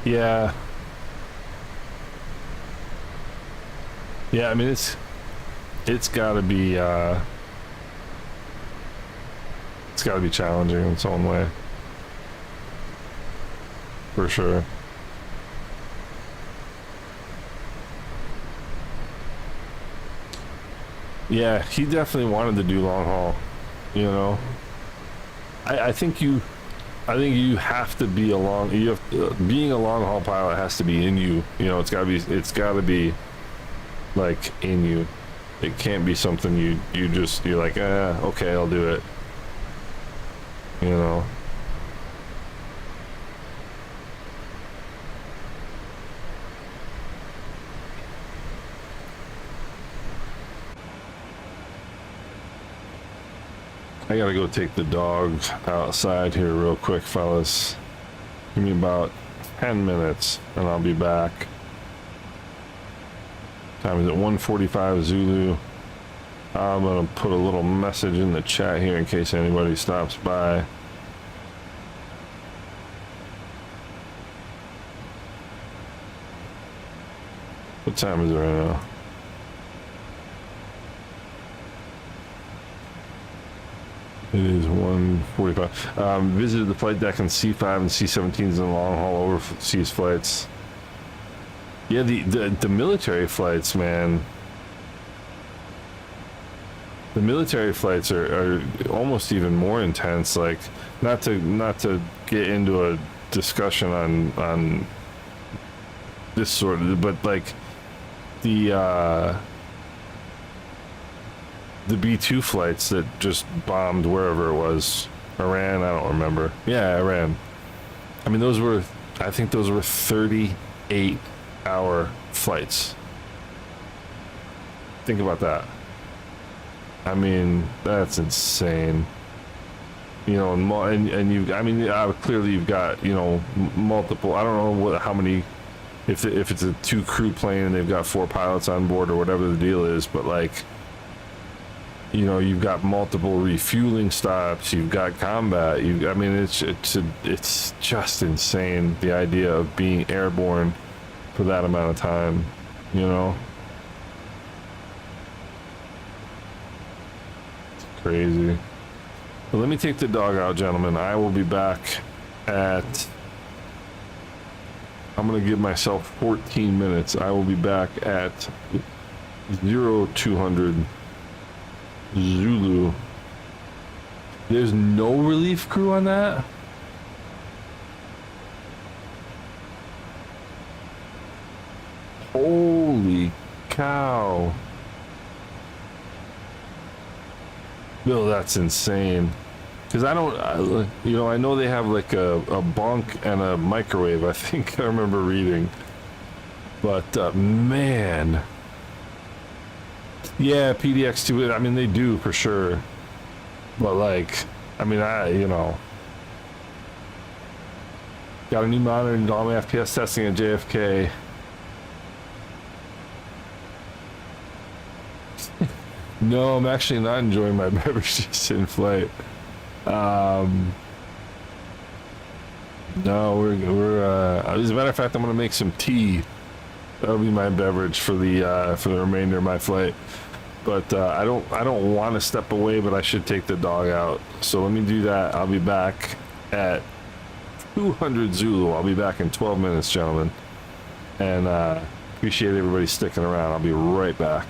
Yeah. Yeah, I mean it's gotta be challenging in its own way. For sure. Yeah, he definitely wanted to do long haul, you know. I think you have to be being a long haul pilot has to be in you. You know, it's gotta be like in you. It can't be something you're like, okay, I'll do it. You know. I gotta go take the dog outside here real quick, fellas. Give me about 10 minutes and I'll be back. Time is at 1:45 Zulu. I'm gonna put a little message in the chat here in case anybody stops by. What time is it right now? It is 1:45. Visited the flight deck on C5 and C-17s and long haul overseas flights. Yeah, the military flights, man. The military flights are almost even more intense. Like, not to get into a discussion on this sort of, but like the B-2 flights that just bombed wherever it was. Iran, I don't remember. Yeah, Iran. I mean, I think those were 38-hour flights. Think about that. I mean, that's insane. You know, and you, I mean, clearly you've got, you know, multiple, I don't know how many, if it's a 2 crew plane and they've got 4 pilots on board or whatever the deal is, but like, you know, you've got multiple refueling stops, you've got combat, I mean, it's just insane, the idea of being airborne for that amount of time, you know? It's crazy. But let me take the dog out, gentlemen. I will be back at, I'm gonna give myself 14 minutes. I will be back at 0200 Zulu. There's no relief crew on that? Holy cow. Bill, that's insane. Because I know they have like a bunk and a microwave, I think I remember reading. But man. Yeah, PDX2, I mean, they do for sure. But like, I mean, you know. Got a new monitor and all my FPS testing at JFK. No, I'm actually not enjoying my beverages in flight. No, we're as a matter of fact, I'm gonna make some tea. That'll be my beverage for the remainder of my flight. but I don't want to step away, but I should take the dog out. So let me do that. I'll be back at 200 Zulu. I'll be back in 12 minutes, gentlemen. And appreciate everybody sticking around. I'll be right back.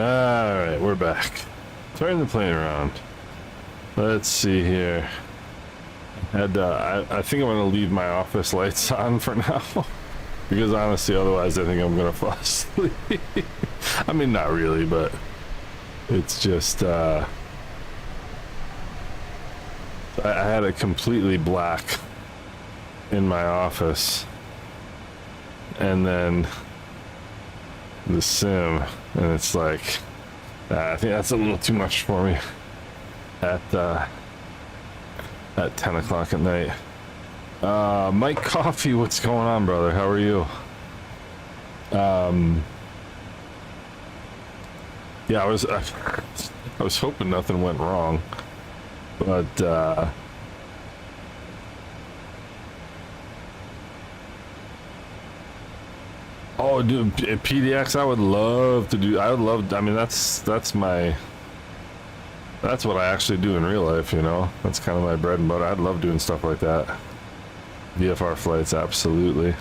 Alright, we're back. Turn the plane around. Let's see here. I think I'm gonna leave my office lights on for now. Because honestly, otherwise I think I'm gonna fall asleep. I mean, not really, but it's just, I had it completely black in my office. And then the sim, and it's like, I think that's a little too much for me at 10 o'clock at night. Mike Coffee, what's going on, brother? How are you? Yeah, I was hoping nothing went wrong, but oh, dude, PDX, I would love to do. I would love. I mean, that's what I actually do in real life. You know, that's kind of my bread and butter. I'd love doing stuff like that. VFR flights, absolutely.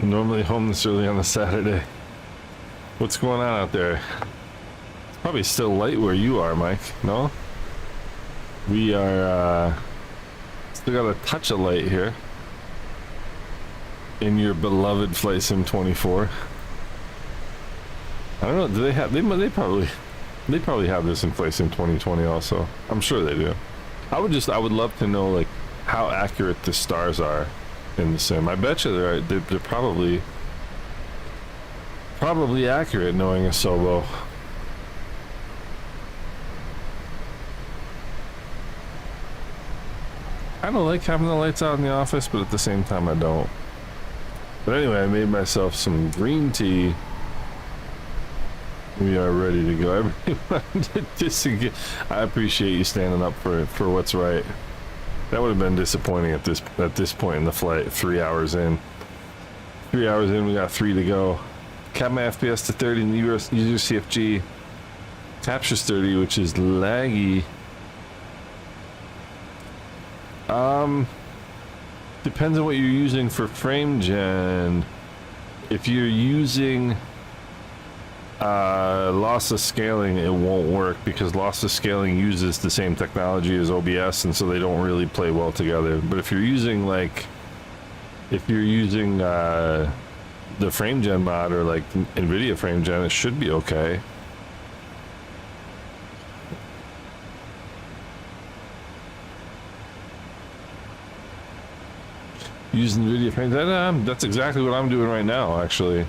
Normally home this early on a Saturday. What's going on out there? It's probably still light where you are, Mike. No? We are still got a touch of light here in your beloved Flight Sim 24. I don't know, do they have, they probably have this in Flight Sim 2020 also. I'm sure they do. I would love to know like how accurate the stars are in the sim. I bet you they're probably accurate, knowing a Sobo. I don't like having the lights out in the office, but at the same time I don't. But anyway, I made myself some green tea. We are ready to go. Everyone, I appreciate you standing up for what's right. That would have been disappointing at this point in the flight. 3 hours in. 3 hours in, we got 3 to go. Cap my FPS to 30 in the user CFG. Captures 30, which is laggy. Depends on what you're using for frame gen. If you're using loss of scaling, it won't work because loss of scaling uses the same technology as OBS, and so they don't really play well together. But if you're using the frame gen mod or like NVIDIA frame gen, it should be okay. Using NVIDIA frame gen, that's exactly what I'm doing right now, actually.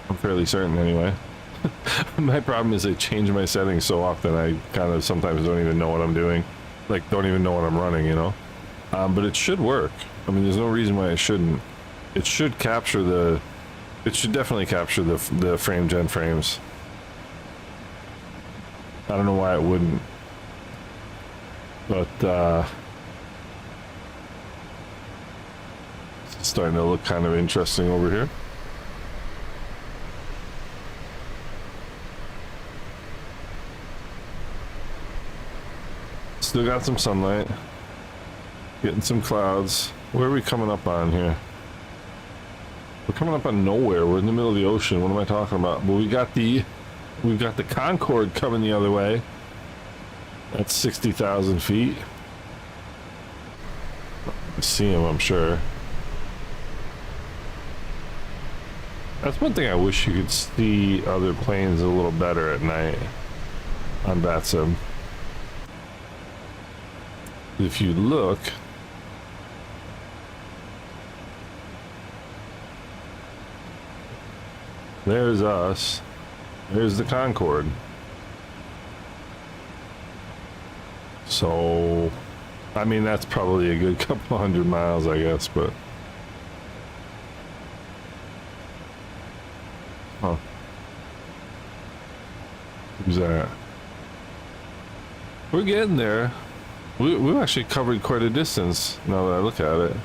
I'm fairly certain anyway. My problem is I change my settings so often I kind of sometimes don't even know what I'm doing. Like, don't even know what I'm running, you know? But it should work. I mean, there's no reason why it shouldn't. It should capture the... It should definitely capture the frame gen frames. I don't know why it wouldn't. But, it's starting to look kind of interesting over here. Still got some sunlight. Getting some clouds. Where are we coming up on here? We're coming up on nowhere. We're in the middle of the ocean. What am I talking about? Well, we've got the Concorde coming the other way. That's 60,000 feet. I see him, I'm sure. That's one thing I wish you could see other planes a little better at night on VATSIM. If you look, there's us, there's the Concorde. So, I mean, that's probably a good couple 100 miles, I guess, but... Huh. Who's that? We're getting there. We've actually covered quite a distance now that I look at it.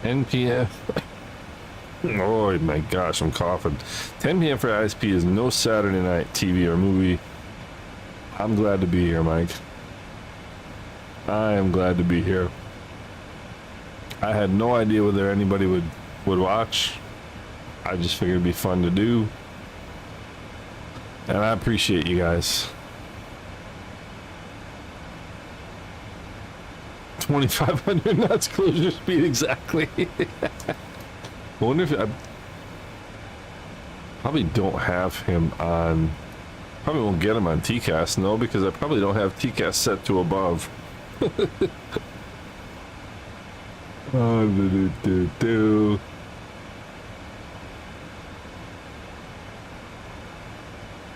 NPF Oh my gosh, I'm coughing. 10 p.m. for ISP is no Saturday night TV or movie. I'm glad to be here, Mike. I am glad to be here. I had no idea whether anybody would watch. I just figured it'd be fun to do. And I appreciate you guys. 2,500 knots closure speed exactly. I wonder if I probably don't have him on. Probably won't get him on TCAS, no, because I probably don't have TCAS set to above.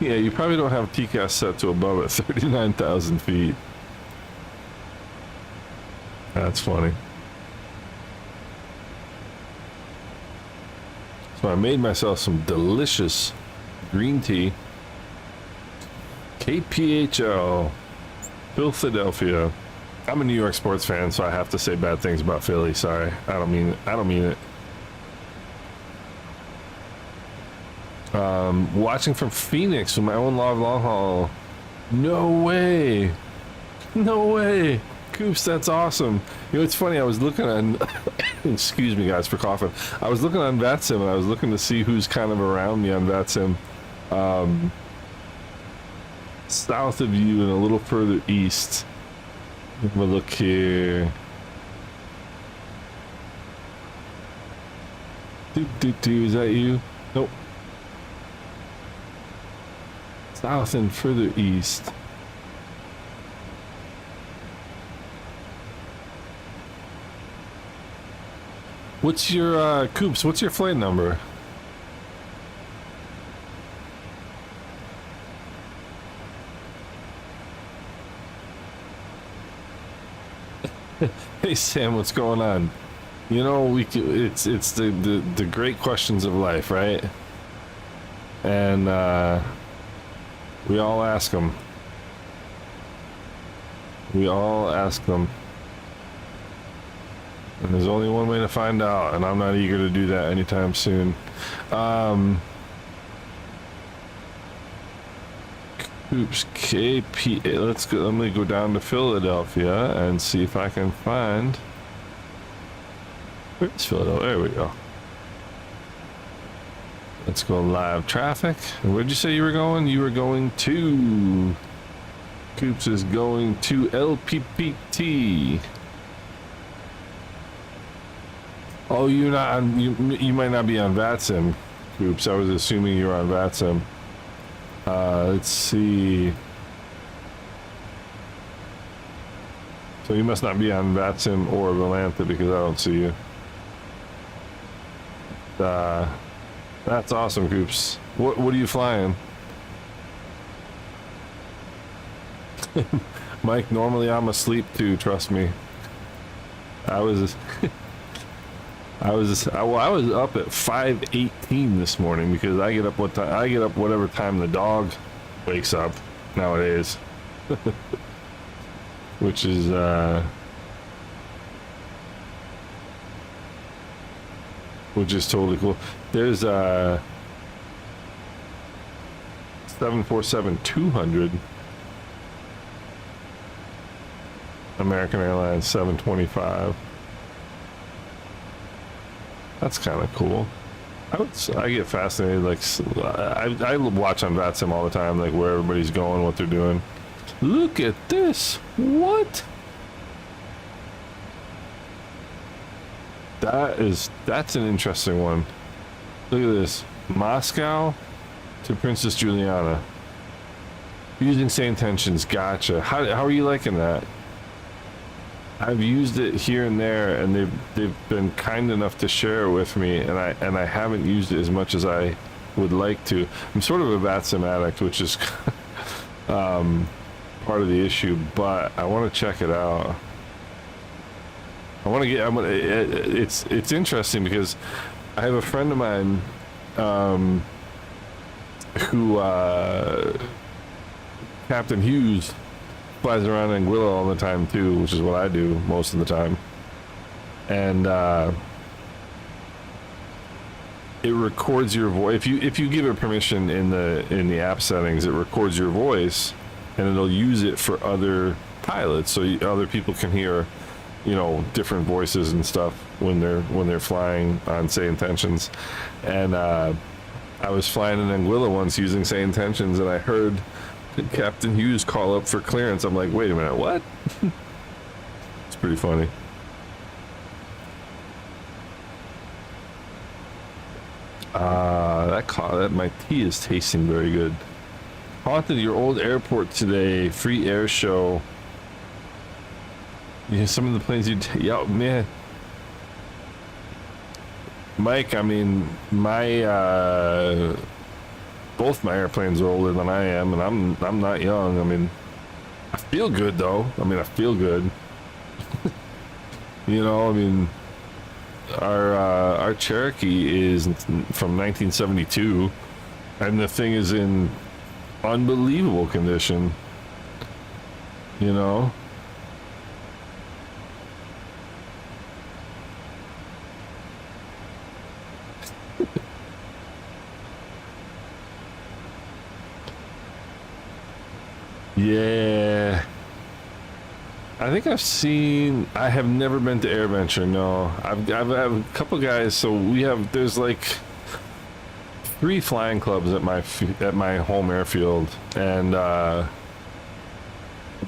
Yeah, you probably don't have TCAS set to above at 39,000 feet. That's funny. So I made myself some delicious green tea. KPHL, Philadelphia. I'm a New York sports fan, so I have to say bad things about Philly. Sorry, I don't mean it. Watching from Phoenix with my own log long haul. No way. No way. Coops, that's awesome. You know, it's funny, I was looking on, excuse me guys for coughing. I was looking on VATSIM and I was looking to see who's kind of around me on VATSIM. South of you and a little further east. Have a look here. Is that you? Nope. South and further east. What's your, Coops, what's your flight number? Hey Sam, what's going on? You know, it's the great questions of life, right? And we all ask them. We all ask them. And there's only one way to find out, and I'm not eager to do that anytime soon. Oops, KP. Let's go. Let me go down to Philadelphia and see if I can find. Where's Philadelphia? There we go. Let's go live traffic. Where'd you say you were going? You were going to. Coops is going to LPPT. Oh, you're not on. You might not be on VATSIM. Coops. I was assuming you were on VATSIM. Let's see. So you must not be on VATSIM or Valantha because I don't see you. That's awesome, Coops. What are you flying? Mike, normally I'm asleep too, trust me. I was up at 5:18 this morning because I get up whatever time the dog wakes up nowadays. Which is totally cool. There's 777-200 American Airlines 725. That's kind of cool. I get fascinated. Like I watch on VATSIM all the time, like where everybody's going, what they're doing. Look at this! What? That's an interesting one. Look at this. Moscow to Princess Juliana. Using same tensions. Gotcha. How are you liking that? I've used it here and there, and they've been kind enough to share it with me, and I haven't used it as much as I would like to. I'm sort of a VATSIM addict, which is part of the issue, but I want to check it out. It's interesting because I have a friend of mine who Captain Hughes flies around Anguilla all the time too, which is what I do most of the time. And it records your voice. If you give it permission in the app settings, it records your voice, and it'll use it for other pilots, so other people can hear, you know, different voices and stuff when they're flying on Say Intentions. And I was flying in Anguilla once using Say Intentions, and I heard Captain Hughes call up for clearance. I'm like, wait a minute, what? It's pretty funny. That my tea is tasting very good. Haunted your old airport today. Free air show. Yeah, some of the planes you yeah, man. Mike, I mean, my both my airplanes are older than I am, and I'm not young. I mean, I feel good though. I mean, I feel good. You know, I mean, our Cherokee is from 1972, and the thing is in unbelievable condition. You know. Yeah, I think I have never been to AirVenture. No, I've a couple guys. So there's like 3 flying clubs at my home airfield, and a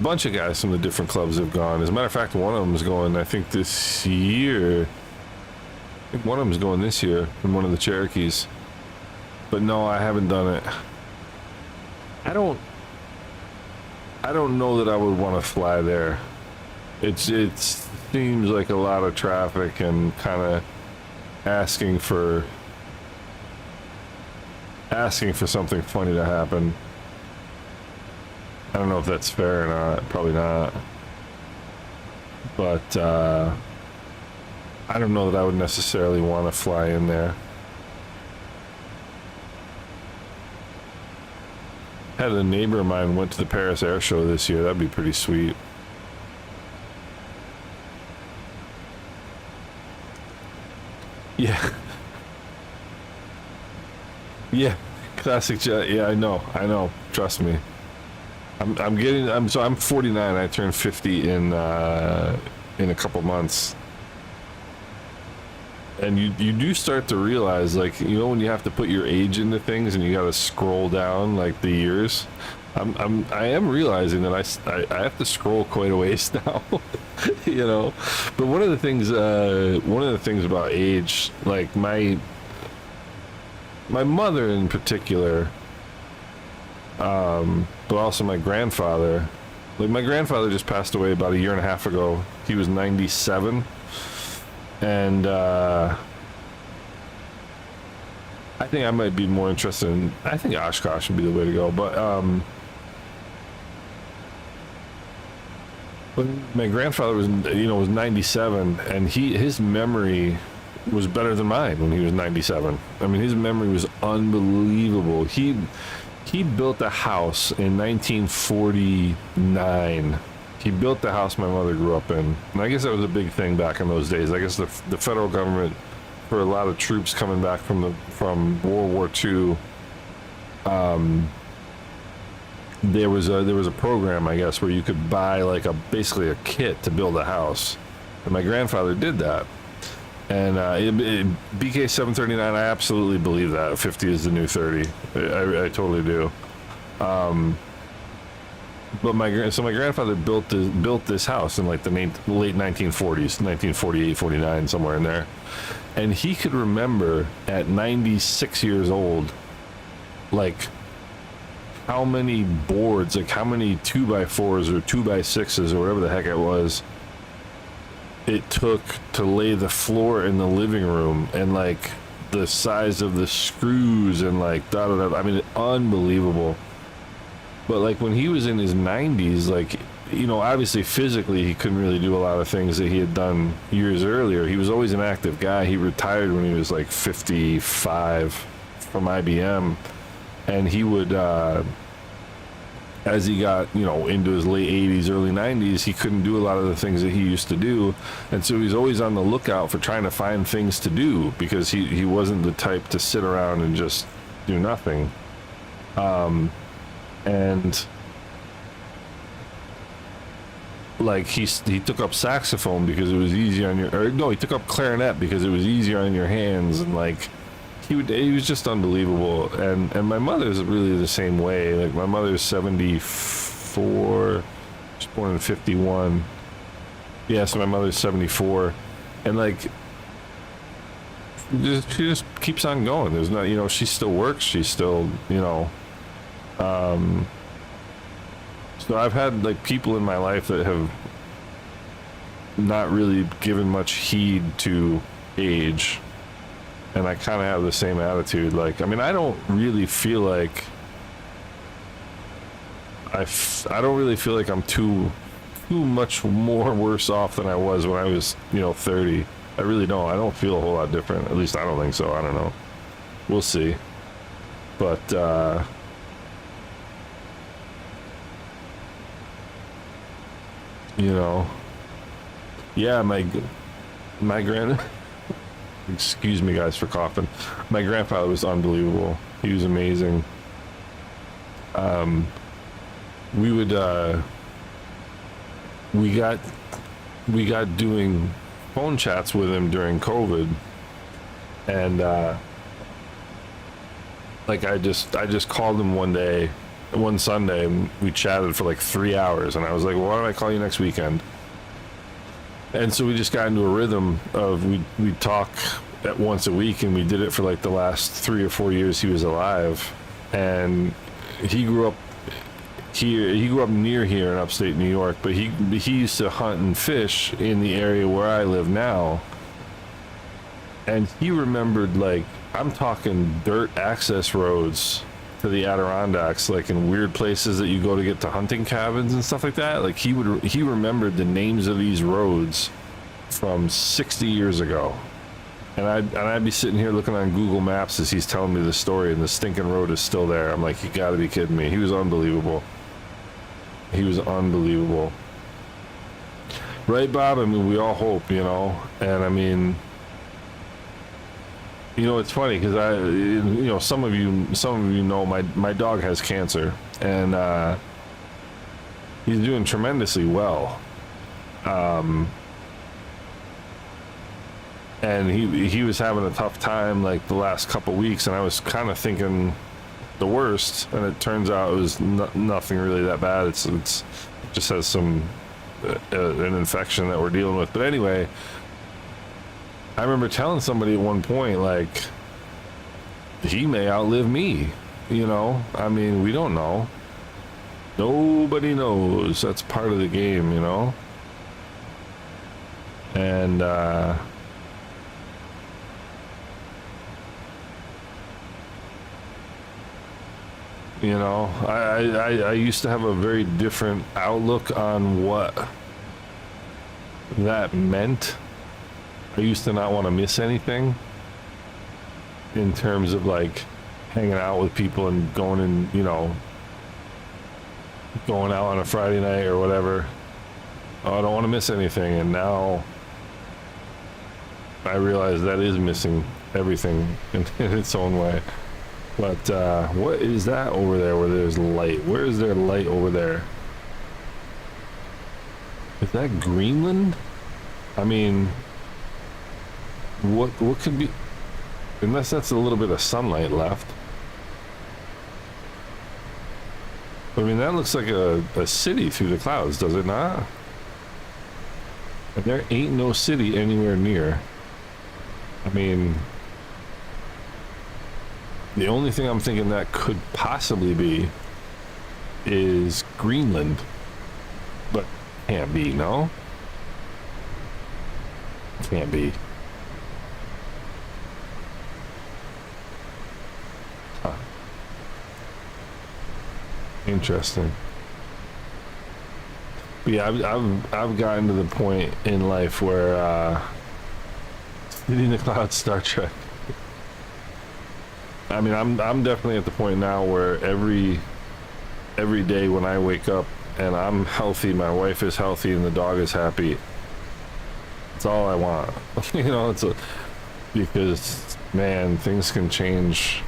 bunch of guys from the different clubs have gone. As a matter of fact, one of them is going, I think, this year. I think one of them is going this year in one of the Cherokees. But no, I haven't done it. I don't know that I would want to fly there. It seems like a lot of traffic and kind of asking for something funny to happen. I don't know if that's fair or not. Probably not. But I don't know that I would necessarily want to fly in there. Had a neighbor of mine went to the Paris Air Show this year. That'd be pretty sweet. Yeah. Yeah. Classic jet. Yeah, I know. Trust me. I'm 49. I turn 50 in a couple months. And you do start to realize, like, you know, when you have to put your age into things and you got to scroll down like the years. I am realizing that I have to scroll quite a ways now, you know. But one of the things about age, like my mother in particular, but also my grandfather. Like, my grandfather just passed away about a year and a half ago. He was 97. And I think I might be more interested in, I think Oshkosh would be the way to go. But my grandfather was 97, and his memory was better than mine when he was 97. I mean, his memory was unbelievable. He built a house in 1949. He built the house my mother grew up in. And I guess that was a big thing back in those days. I guess the federal government, for a lot of troops coming back from World War II, there was a program, I guess, where you could buy like basically a kit to build a house. And my grandfather did that. And BK 739, I absolutely believe that 50 is the new 30. I totally do. But my grandfather built this house in like the late 1940s, 1948, 49, somewhere in there. And he could remember at 96 years old, like, how many boards, like how many 2x4s or 2x6s or whatever the heck it was, it took to lay the floor in the living room, and like the size of the screws and like da-da-da. I mean, unbelievable. But like when he was in his 90s, like, you know, obviously physically he couldn't really do a lot of things that he had done years earlier. He was always an active guy. He retired when he was like 55 from IBM, and he would as he got, you know, into his late 80s, early 90s, he couldn't do a lot of the things that he used to do. And so he's always on the lookout for trying to find things to do, because he wasn't the type to sit around and just do nothing. And like he took up saxophone because it was easier on your, or no, he took up clarinet because it was easier on your hands, and like he was just unbelievable. And my mother's really the same way. Like my mother's 74, she's born in 51. Yeah, so my mother's 74, and like she just keeps on going. There's not, you know, she still works, she's still, you know, so I've had like people in my life that have not really given much heed to age, and I kind of have the same attitude. Like, I mean, I don't really feel like I don't really feel like I'm too much more worse off than I was when I was, you know, 30. I really don't. I don't feel a whole lot different. At least I don't think so. I don't know. We'll see. But you know, yeah, my grand excuse me guys for coughing. My grandfather was unbelievable. He was amazing. We would we got doing phone chats with him during COVID, and like I just called him one Sunday, and we chatted for like 3 hours, and I was like, well, why don't I call you next weekend? And so we just got into a rhythm of we'd talk at once a week, and we did it for like the last 3 or 4 years he was alive. And he grew up here, he grew up near here in upstate New York, but he used to hunt and fish in the area where I live now. And he remembered, like, I'm talking dirt access roads to the Adirondacks, like in weird places that you go to get to hunting cabins and stuff like that. Like he remembered the names of these roads from 60 years ago. And I'd be sitting here looking on Google Maps as he's telling me the story, and the stinking road is still there. I'm like, you gotta be kidding me. He was unbelievable. He was unbelievable. Right, Bob? I mean, we all hope, you know. And I mean, you know, it's funny because you know, some of you know my dog has cancer, and he's doing tremendously well. And he was having a tough time like the last couple weeks, and I was kind of thinking the worst, and it turns out it was nothing really that bad. It just has some an infection that we're dealing with. But anyway, I remember telling somebody at one point, like, he may outlive me, you know? I mean, we don't know. Nobody knows. That's part of the game, you know? And, you know, I used to have a very different outlook on what that meant. I used to not want to miss anything in terms of like hanging out with people and going and, you know, going out on a Friday night or whatever. Oh, I don't want to miss anything. And now I realize that is missing everything in its own way. But what is that over there where there's light? Where is there light over there? Is that Greenland? I mean, what could be, unless that's a little bit of sunlight left. I mean, that looks like a city through the clouds, does it not? And there ain't no city anywhere near. I mean, the only thing I'm thinking that could possibly be is Greenland, but can't be, no? Can't be. Huh. Interesting. But yeah, I've gotten to the point in life where City in the Clouds, Star Trek. I mean, I'm definitely at the point now where every every day when I wake up and I'm healthy, my wife is healthy, and the dog is happy. It's all I want. You know, because man, things can change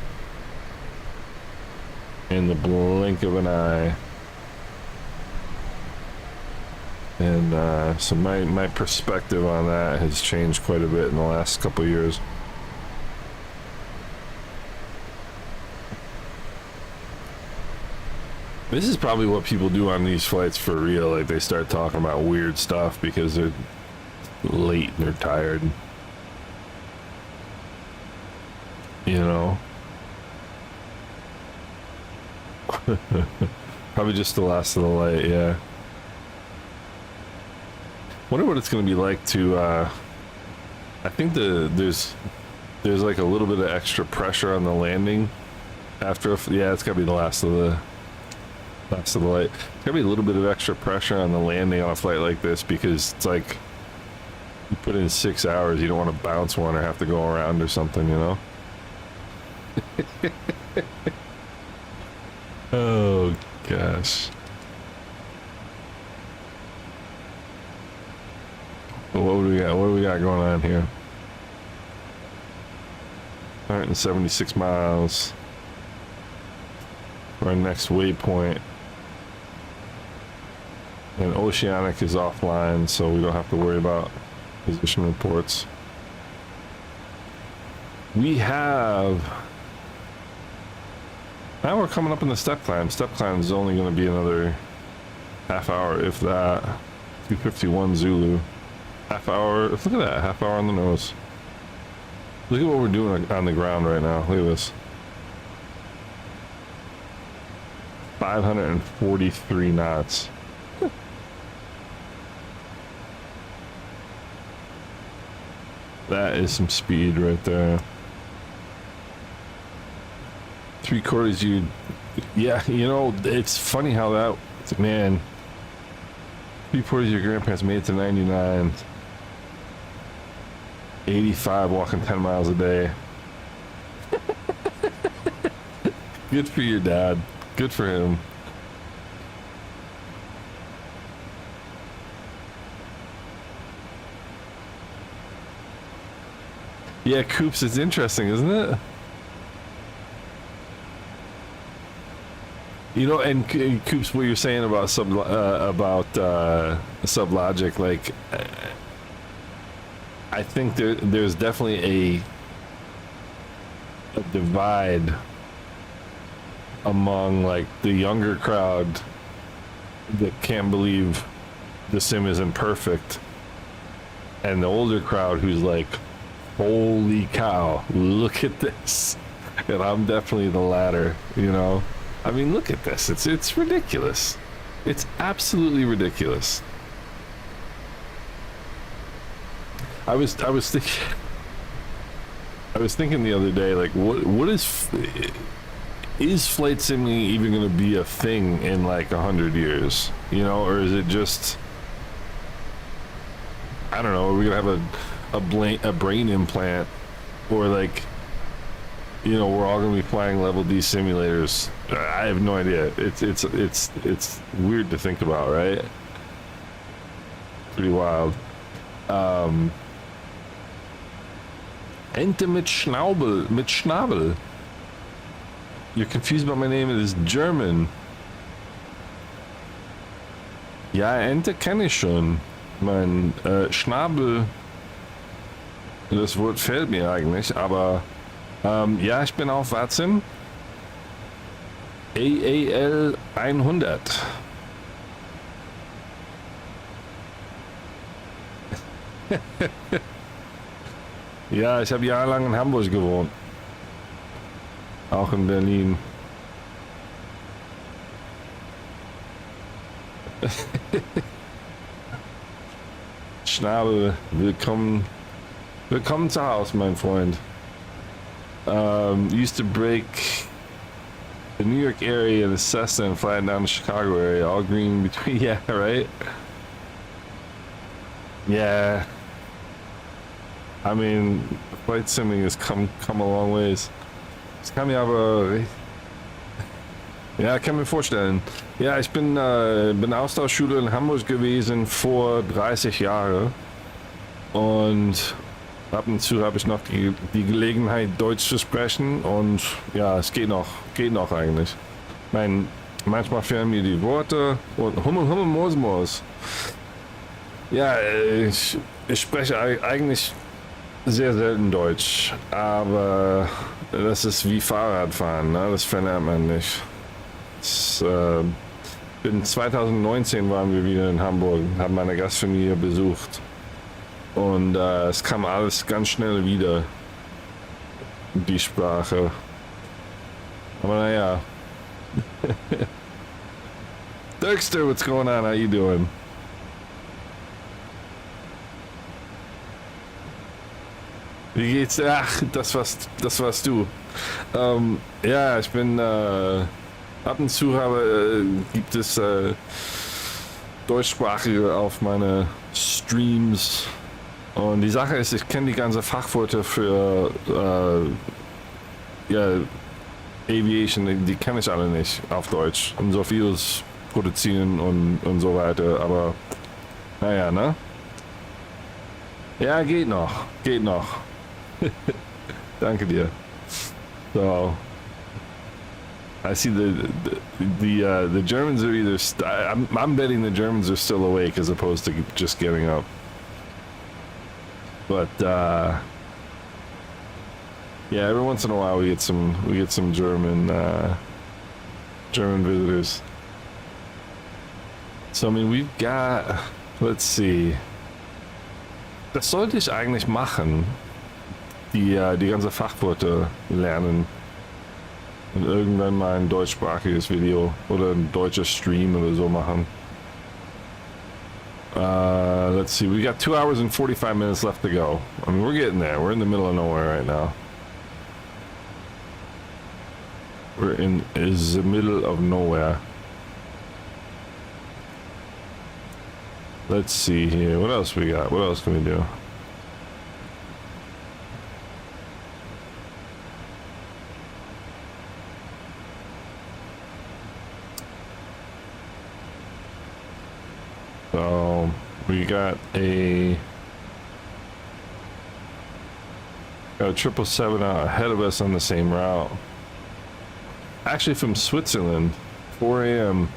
in the blink of an eye. And so my perspective on that has changed quite a bit in the last couple of years. This is probably what people do on these flights for real. Like, they start talking about weird stuff because they're late and they're tired. You know? Probably just the last of the light, yeah. Wonder what it's going to be like to, I think there's like a little bit of extra pressure on the landing after, yeah, it's got to be the last of the light. There's got to be a little bit of extra pressure on the landing on a flight like this, because it's like, you put in 6 hours, you don't want to bounce one or have to go around or something, you know? Oh, gosh. What do we got? What do we got going on here? 176 miles for our next waypoint. And Oceanic is offline, so we don't have to worry about position reports. We have... Now we're coming up in the step climb. Step climb is only going to be another half hour, if that. 251 Zulu. Half hour. Look at that. Half hour on the nose. Look at what we're doing on the ground right now. Look at this. 543 knots. That is some speed right there. 3/4 you. Yeah, you know, it's funny how that, man. 3/4 of your grandparents made it to 99. 85 walking 10 miles a day. Good for your dad. Good for him. Yeah, Coops, it's interesting, isn't it? You know, and Coops, what you're saying about sublogic, like, I think there's definitely a divide among, like, the younger crowd that can't believe the sim isn't perfect, and the older crowd who's like, holy cow, look at this. And I'm definitely the latter, you know. I mean, look at this. It's ridiculous. It's absolutely ridiculous. I was thinking the other day, like, what is flight simming even going to be a thing in like 100 years? You know, or is it just, I don't know, are we gonna have a brain implant, or like, you know, we're all gonna be flying level D simulators? I have no idea. It's weird to think about, right? Pretty wild. Ente mit Schnabel. You're confused about my name. It is German. Ja, Ente kenne ich schon. Mein Schnabel, das Wort fehlt mir eigentlich, aber ja, ich bin auf VATSIM. EGLL 100. Ja, ich habe jahrelang in Hamburg gewohnt. Auch in Berlin. Schnabel, willkommen zu Hause, mein Freund. Used to break the New York area, the Cessna, and fly down the Chicago area, all green between. Yeah, right. Yeah. I mean, flight simming has come a long ways. Ich kann mir aber Ja, kann mir vorstellen. Ja, ich bin Austauschschüler in Hamburg gewesen vor 30 Jahren und ab und zu habe ich noch die Gelegenheit, Deutsch zu sprechen und ja, es geht noch eigentlich. Manchmal fehlen mir die Worte und Hummel, Mos. Ja, ich spreche eigentlich sehr selten Deutsch, aber das ist wie Fahrradfahren, ne? Das verlernt man nicht. 2019 waren wir wieder in Hamburg, haben meine Gastfamilie besucht und es kam alles ganz schnell wieder, die Sprache. Aber naja. Dexter, what's going on? How you doing? Wie geht's? Ach, das warst du. Ja, ich bin ab und zu gibt es Deutschsprachige auf meine Streams und die Sache ist, ich kenne die ganze Fachwörter für ja, Aviation, die kenne ich alle nicht auf Deutsch und so vieles produzieren und so weiter, aber naja, ne? Ja, geht noch. Danke dir. So, I see the Germans are either I'm betting the Germans are still awake as opposed to just getting up. But yeah, every once in a while we get some German visitors. So I mean we've got, let's see. Das sollte ich eigentlich machen. Die ganze Fachwörter lernen. Und irgendwann mal ein deutschsprachiges Video oder ein deutscher Stream oder so machen. Let's see, we got 2 hours and 45 minutes left to go. I mean, we're getting there. We're in the middle of nowhere right now. We're in the middle of nowhere. Let's see here. What else we got? What else can we do? So we got a 777 out ahead of us on the same route. Actually from Switzerland, 4 a.m.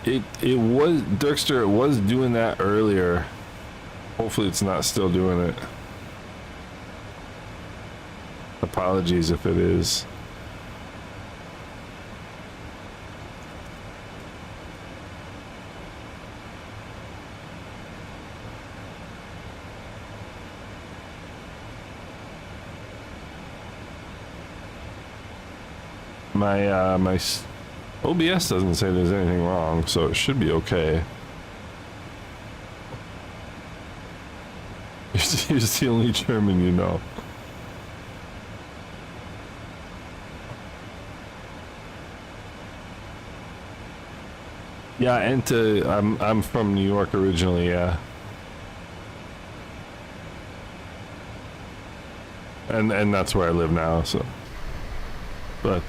It was Dirkster. It was doing that earlier. Hopefully, it's not still doing it. Apologies if it is. My OBS doesn't say there's anything wrong, so it should be okay. You're just the only German you know. Yeah, and I'm from New York originally, yeah. And that's where I live now, so. But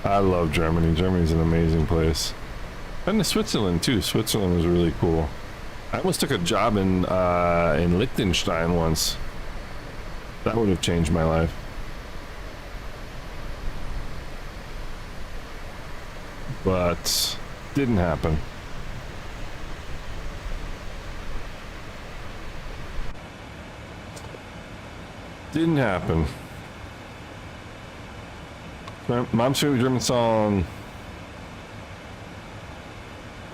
I love Germany. Germany's an amazing place. Been to Switzerland too. Switzerland was really cool. I almost took a job in Liechtenstein once. That would have changed my life. But didn't happen. Didn't happen. Mom's favorite German song.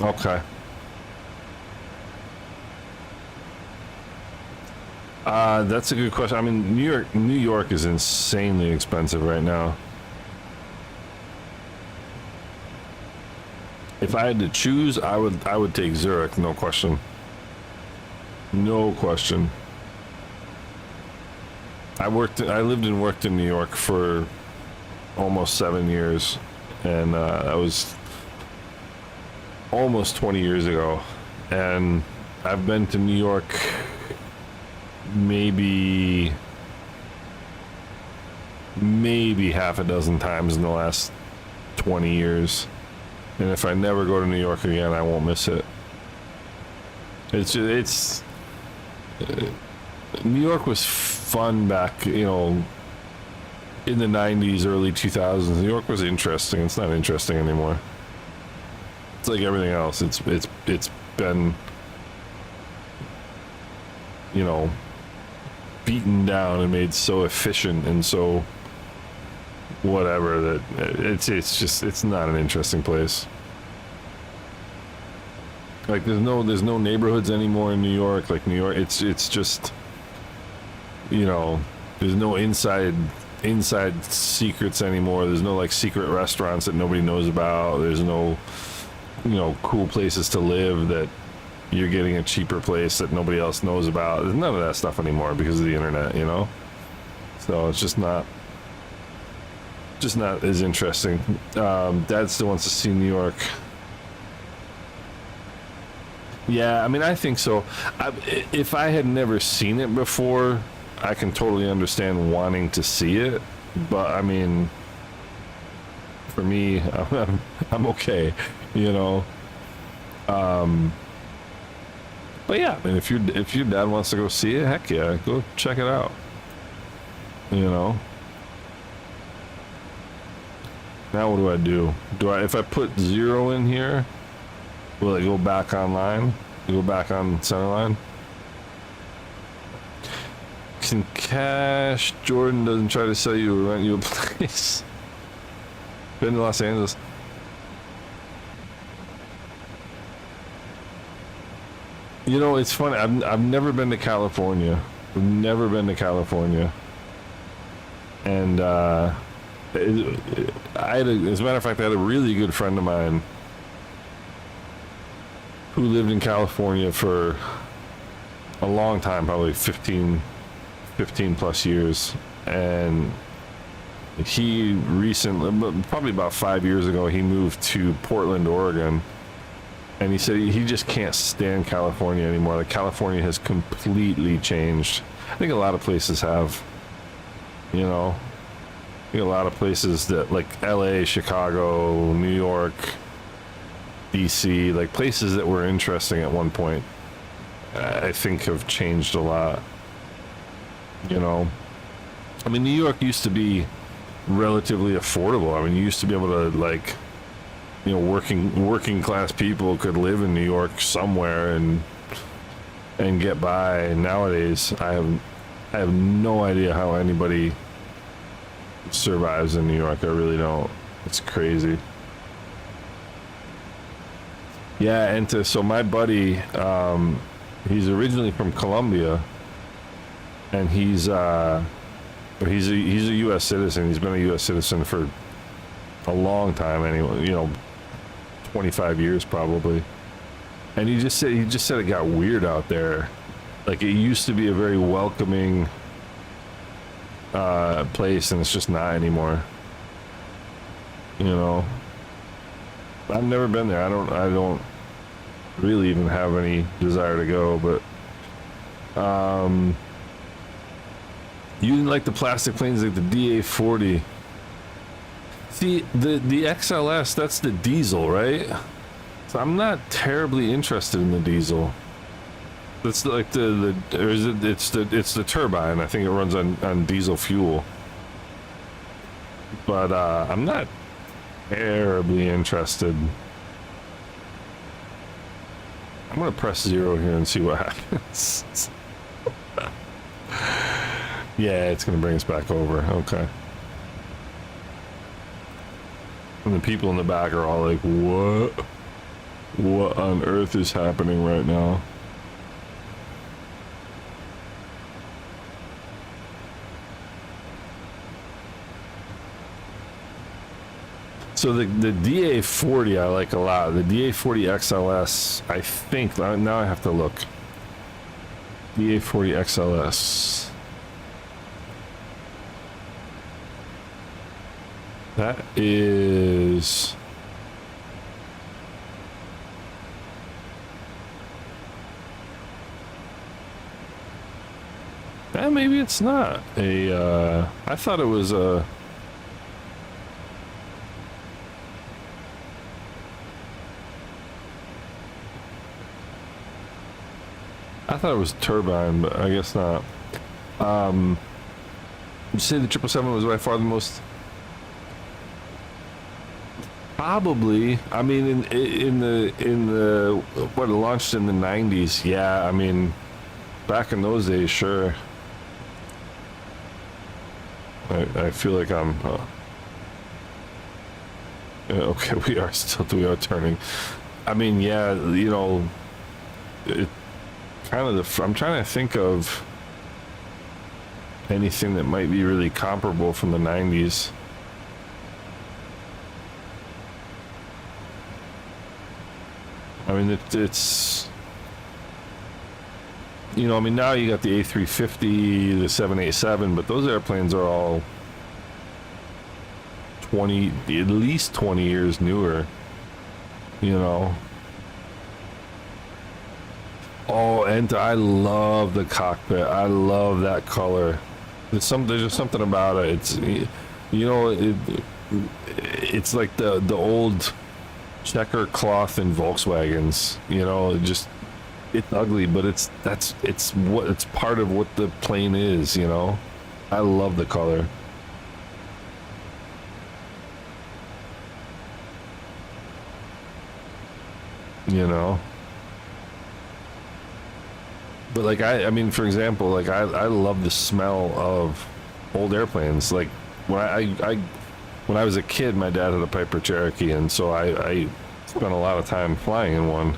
Okay. That's a good question. I mean, New York is insanely expensive right now. If I had to choose, I would take Zurich, no question. No question. I lived and worked in New York for almost 7 years, and that was almost 20 years ago. And I've been to New York maybe half a dozen times in the last 20 years. And if I never go to New York again, I won't miss it. New York was fun back, you know, in the 90s, early 2000s. New York was interesting. It's not interesting anymore. It's like everything else. It's been, you know, beaten down and made so efficient and so whatever that it's not an interesting place. Like there's no neighborhoods anymore in New York. Like New York, it's just, you know, there's no inside secrets anymore. There's no like secret restaurants that nobody knows about. There's no, you know, cool places to live that you're getting a cheaper place that nobody else knows about. There's none of that stuff anymore because of the internet, you know. So it's just not as interesting. Dad still wants to see New York. Yeah, I mean, I think so. If I had never seen it before, I can totally understand wanting to see it. But I mean, for me, I'm okay, you know. But yeah, I mean, if your dad wants to go see it, heck yeah, go check it out. You know. Now what do? If I put 0 in here, will it go back online? Go back on Centerline? Can cash Jordan doesn't try to sell you or rent you a place. Been to Los Angeles. You know, it's funny. I've never been to California. And as a matter of fact, I had a really good friend of mine who lived in California for a long time, probably 15 plus years. And he recently, probably about 5 years ago, he moved to Portland, Oregon. And he said he just can't stand California anymore. Like, California has completely changed. I think a lot of places have, you know. I think a lot of places that, like LA, Chicago, New York, DC, like places that were interesting at one point, I think have changed a lot. You know, I mean, New York used to be relatively affordable. I mean, you used to be able to, like, you know, working class people could live in New York somewhere and get by. And nowadays, I have no idea how anybody survives in New York. I really don't. It's crazy. Yeah, and so my buddy, he's originally from Colombia, and he's a U.S. citizen. He's been a U.S. citizen for a long time, anyway. You know, 25 years probably. And he just said it got weird out there. Like, it used to be a very welcoming place, and it's just not anymore. You know, I've never been there. I don't really even have any desire to go, but you didn't like the plastic planes, like the DA-40. See, the XLS, that's the diesel, right? So I'm not terribly interested in the diesel. That's like it's the turbine. I think it runs on diesel fuel. But I'm not terribly interested. I'm gonna press 0 here and see what happens. Yeah, it's gonna bring us back over. Okay. And the people in the back are all like, what? What on earth is happening right now? So the DA-40 I like a lot. The DA-40 XLS, I think, now I have to look. DA-40 XLS. That is... Maybe it's not a, I thought it was a, I thought it was turbine, but I guess not. You say the 777 was by far the most? Probably. I mean, in the what, it launched in the 90s. Yeah, I mean, back in those days, sure. I feel like I'm. Okay, we are turning. I mean, yeah, you know, it kind of the. I'm trying to think of anything that might be really comparable from the 90s. I mean, it's, you know, I mean, now you got the A350, the 787, but those airplanes are all 20, at least 20 years newer, you know. Oh, and I love the cockpit. I love that color. There's just something about it. It's, you know, it's like the old checker cloth in Volkswagens, you know. It's ugly, but it's part of what the plane is, you know. I love the color. You know. But like I mean, for example, like I love the smell of old airplanes. Like when I was a kid, my dad had a Piper Cherokee, and so I spent a lot of time flying in one.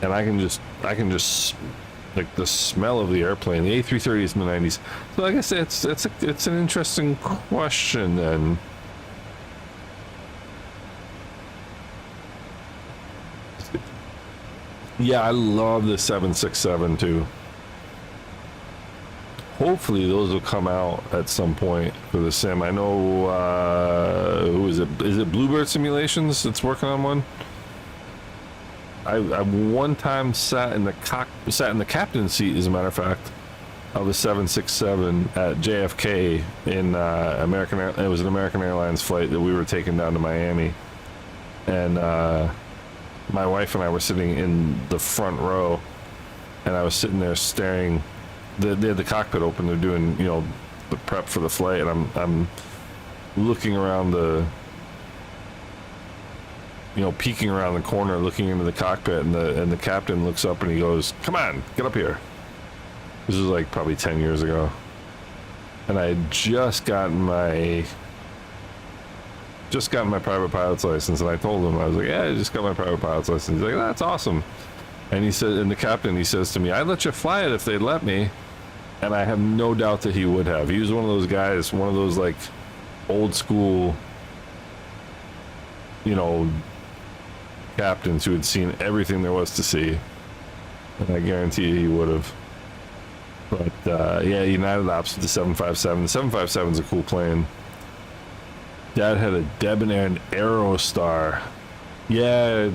And I can just like the smell of the airplane. The A330 is in the 90s. So like I said, it's an interesting question then. Yeah, I love the 767 too. Hopefully those will come out at some point for the sim. I know, who is it? Is it Bluebird Simulations that's working on one? I one time sat in the captain's seat, as a matter of fact, of a 767 at JFK in American. It was an American Airlines flight that we were taking down to Miami, and my wife and I were sitting in the front row, and I was sitting there staring. They had the cockpit open. They're doing, you know, the prep for the flight, and I'm looking around the, you know, peeking around the corner, looking into the cockpit, and the captain looks up and he goes, "Come on, get up here." This was like probably 10 years ago, and I had just gotten my private pilot's license, and I told him, I was like, "Yeah, I just got my private pilot's license." He's like, "That's awesome." And he said, and the captain, he says to me, "I'd let you fly it if they'd let me." And I have no doubt that he would have. He was one of those guys, one of those like old school, you know, captains who had seen everything there was to see. And I guarantee you he would have. But yeah, United Ops with the 757. The 757 is a cool plane. Dad had a Debonair and Aerostar. Yeah,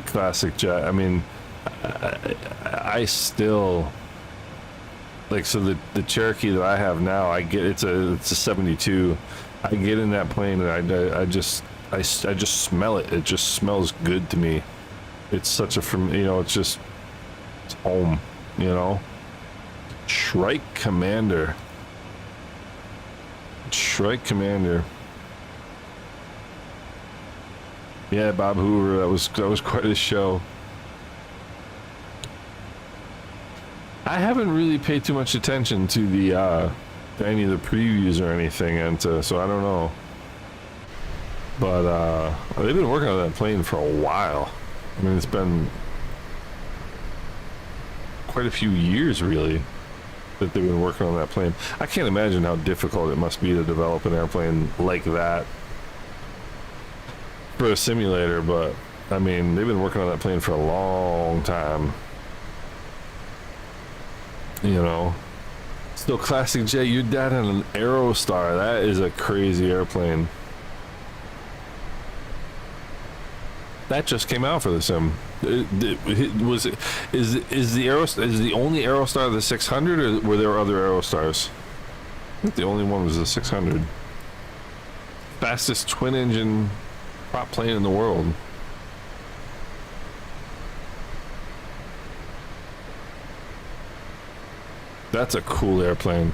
classic jet. I mean, I still like, so the Cherokee that I have now, I get it's a 72. I get in that plane and I just smell it. It just smells good to me. It's such a, you know, it's home, you know. Shrike Commander. Yeah, Bob Hoover, that was quite a show. I haven't really paid too much attention to the to any of the previews or anything, and so I don't know. But they've been working on that plane for a while. I mean, it's been quite a few years, really, that they've been working on that plane. I can't imagine how difficult it must be to develop an airplane like that for a simulator, but I mean, they've been working on that plane for a long time. You know, still classic jet. Your dad had an Aerostar. That is a crazy airplane. That just came out for the sim. Is the only Aerostar the 600, or were there other Aerostars? I think the only one was the 600. Fastest twin engine prop plane in the world. That's a cool airplane.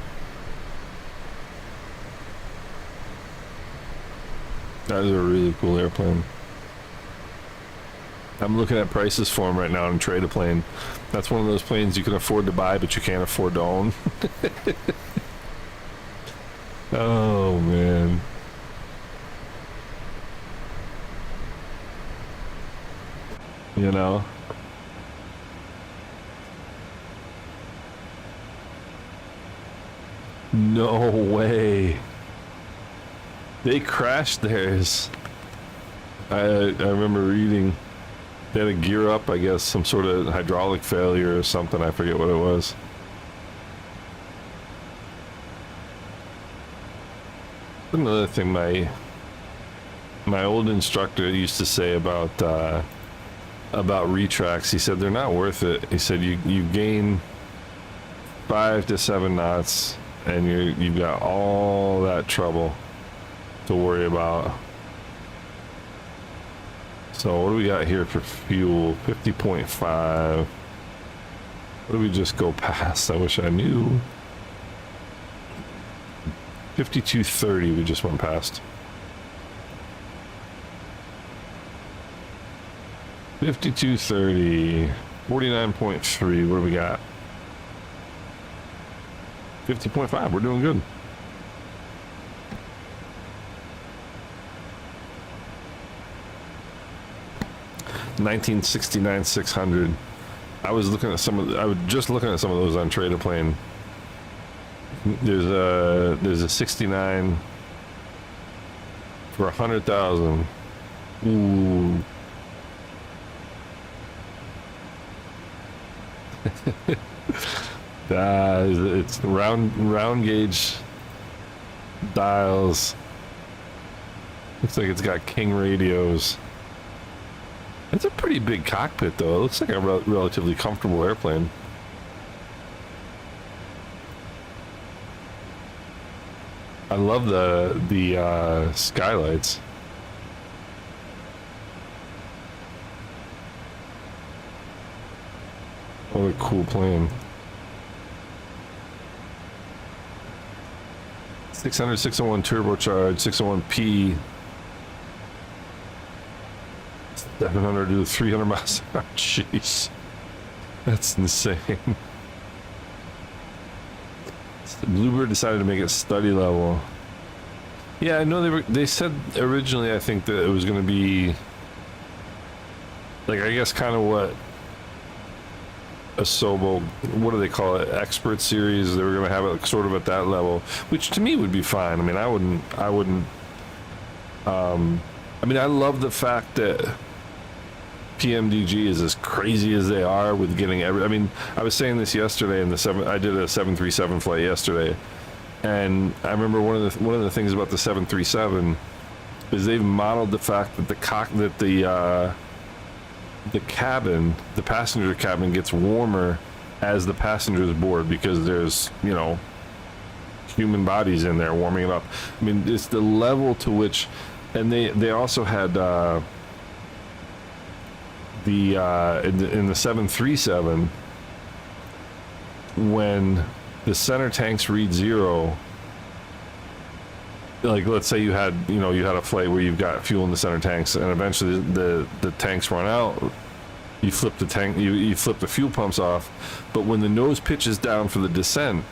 That is a really cool airplane. I'm looking at prices for them right now and trade a plane. That's one of those planes you can afford to buy, but you can't afford to own. Oh, man. You know? No way. They crashed theirs. I remember reading they had to gear up, I guess, some sort of hydraulic failure or something. I forget what it was. Another thing my old instructor used to say about retracts, he said they're not worth it. He said you gain 5 to 7 knots and you've got all that trouble to worry about. So what do we got here for fuel? 50.5. What did we just go past? I wish I knew. 52.30 we just went past. 52.30. 49.3. What do we got? 50.5. We're doing good. $1969 600. I was looking at I was just looking at some of those on Trade a Plane. There's a 69 for 100,000. Ooh. It's round gauge dials. Looks like it's got King radios. It's a pretty big cockpit, though. It looks like a relatively comfortable airplane. I love the skylights. What a cool plane. 600, 601 turbocharged, 601P. 700 to 300 miles an hour. Jeez. That's insane. Bluebird decided to make it study level. Yeah, I know they said originally, I think, that it was going to be like, I guess, kind of what a Sobo, what do they call it, expert series. They were going to have it sort of at that level, which to me would be fine. I mean, I wouldn't I mean, I love the fact that PMDG is as crazy as they are with getting I mean, I was saying this yesterday in I did a 737 flight yesterday, and I remember one of the things about the 737 is they've modeled the fact that the cabin, the passenger cabin, gets warmer as the passengers board, because there's, you know, human bodies in there warming it up. I mean, it's the level to which, and they also had in the 737, when the center tanks read 0, like, let's say you had a flight where you've got fuel in the center tanks, and eventually the tanks run out, you flip the tank, you flip the fuel pumps off, but when the nose pitches down for the descent,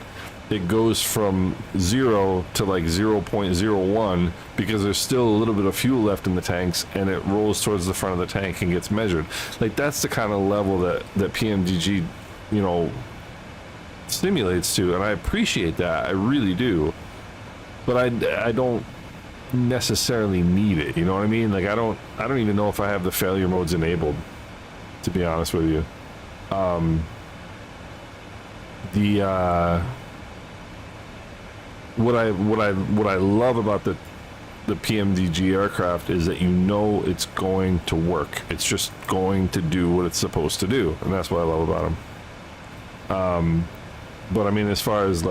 it goes from 0 to like 0.01, because there's still a little bit of fuel left in the tanks, and it rolls towards the front of the tank and gets measured. Like, that's the kind of level that PMDG, you know, stimulates to, and I appreciate that. I really do. But I don't necessarily need it. You know what I mean? Like, I don't even know if I have the failure modes enabled, to be honest with you. What I love about the the PMDG aircraft is that you know it's going to work. It's just going to do what it's supposed to do, and that's what I love about them. But I mean, as far as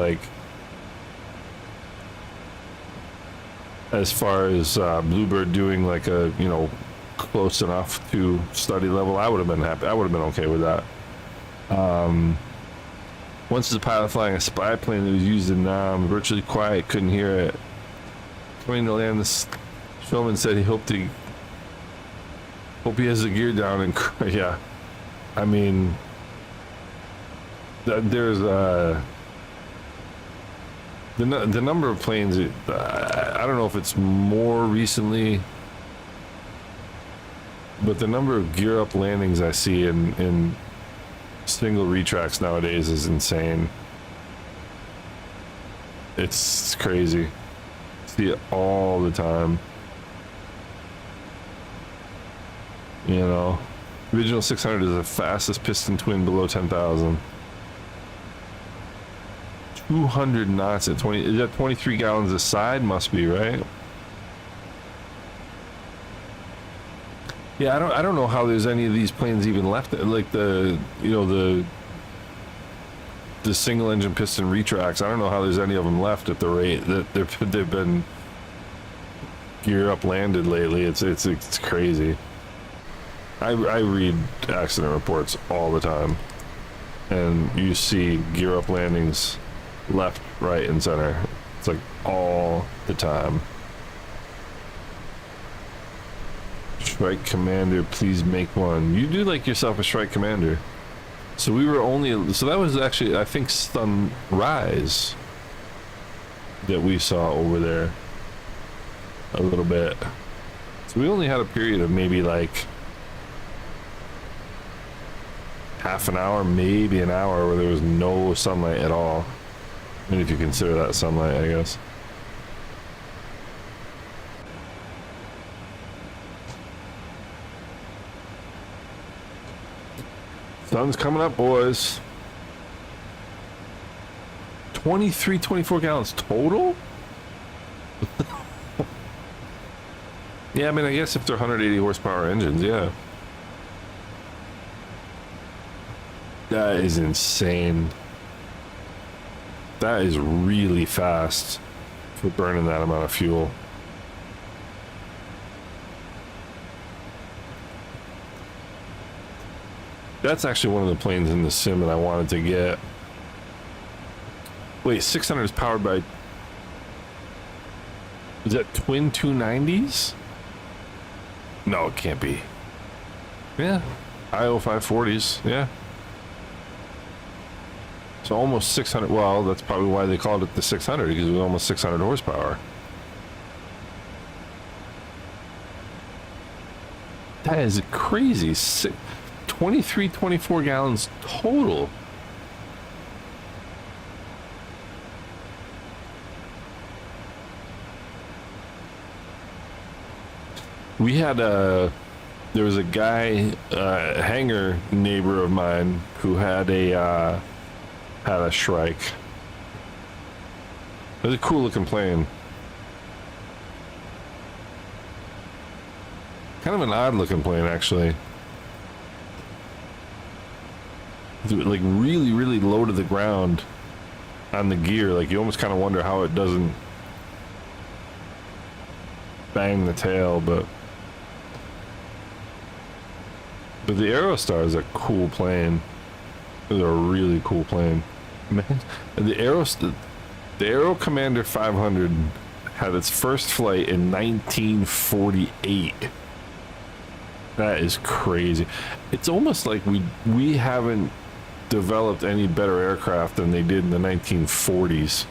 Bluebird doing like a, you know, close enough to study level, I would have been happy. I would have been okay with that. Once the pilot flying a spy plane that was used in Nam, virtually quiet, couldn't hear it. Coming to land, this showman said he hope he has the gear down, and yeah, I mean, there's the number of planes. I don't know if it's more recently, but the number of gear up landings I see in single retracts nowadays is insane. It's crazy. See it all the time. You know, original 600 is the fastest piston twin below 10,000. 200 knots at 20. Is that 23 gallons a side? Must be, right? Yeah, I don't know how there's any of these planes even left. Like the single engine piston retracts. I don't know how there's any of them left at the rate that they've been gear up landed lately. It's crazy. I read accident reports all the time, and you see gear up landings left, right, and center. It's like all the time. Strike Commander, please make one. You do like yourself a Strike Commander. So we were only, so that was actually, I think, Sunrise that we saw over there a little bit. So we only had a period of maybe like half an hour, maybe an hour, where there was no sunlight at all. I mean, if you consider that sunlight, I guess. Sun's coming up, boys. 24 gallons total? Yeah, I mean, I guess if they're 180 horsepower engines, yeah. That is insane. That is really fast for burning that amount of fuel. That's actually one of the planes in the sim that I wanted to get. Wait, 600 is powered by... Is that twin 290s? No, it can't be. Yeah, IO 540s, yeah. So almost 600, well, that's probably why they called it the 600, because it was almost 600 horsepower. That is crazy. 24 gallons total. We had there was a guy, a hangar neighbor of mine, who had a Shrike. It was a cool looking plane. Kind of an odd looking plane, actually. Like really, really low to the ground on the gear. Like you almost kind of wonder how it doesn't bang the tail, but the Aerostar is a cool plane. It's a really cool plane. Man, the Aero Commander 500 had its first flight in 1948. That is crazy. It's almost like we haven't developed any better aircraft than they did in the 1940s.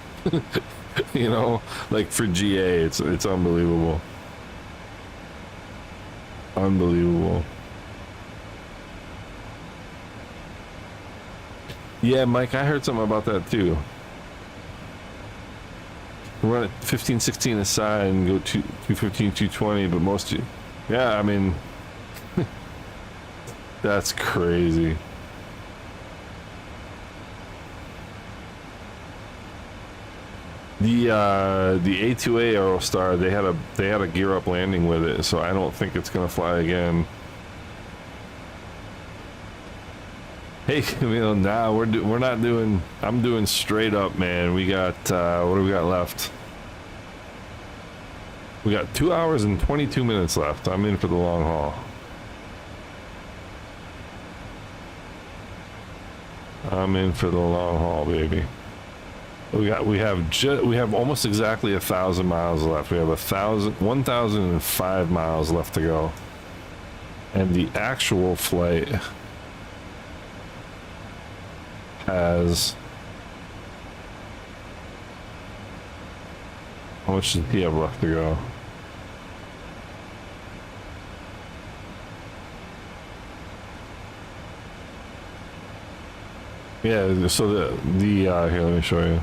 You know, like for GA, it's unbelievable. Unbelievable. Yeah, Mike, I heard something about that too. Run at 15, 16 aside and go 215, 220, but most, yeah, I mean, that's crazy. The A2A Aerostar, they had a gear up landing with it, so I don't think it's gonna fly again. Hey, Camille, nah, we're not doing. I'm doing straight up, man. We got what do we got left? We got 2 hours and 22 minutes left. I'm in for the long haul. I'm in for the long haul, baby. We have almost exactly 1,000 miles left. We have 1,005 miles left to go, and the actual flight has, how much does he have left to go? Yeah, so the here, let me show you.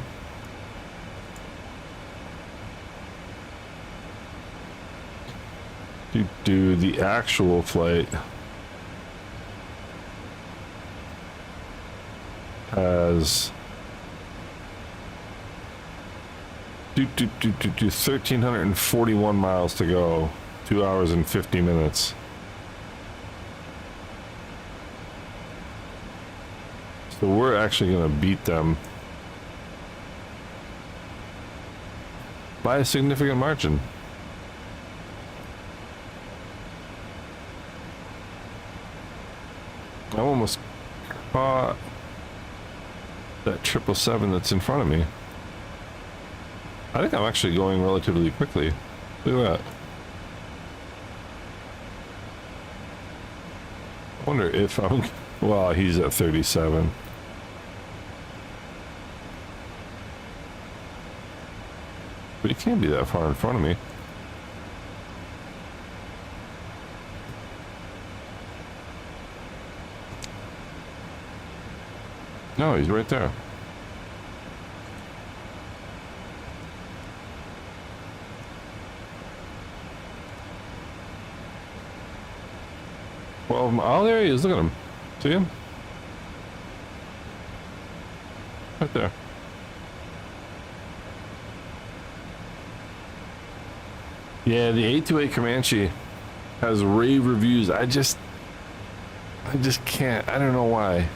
Do the actual flight has 1,341 miles to go, 2 hours and 50 minutes. So we're actually going to beat them by a significant margin. I almost caught that 777 that's in front of me. I think I'm actually going relatively quickly. Look at that. I wonder if I'm... Well, he's at 37. But he can't be that far in front of me. No, he's right there. Well, oh, there he is. Look at him. See him? Right there. Yeah, the A2A Comanche has rave reviews. I just can't. I don't know why.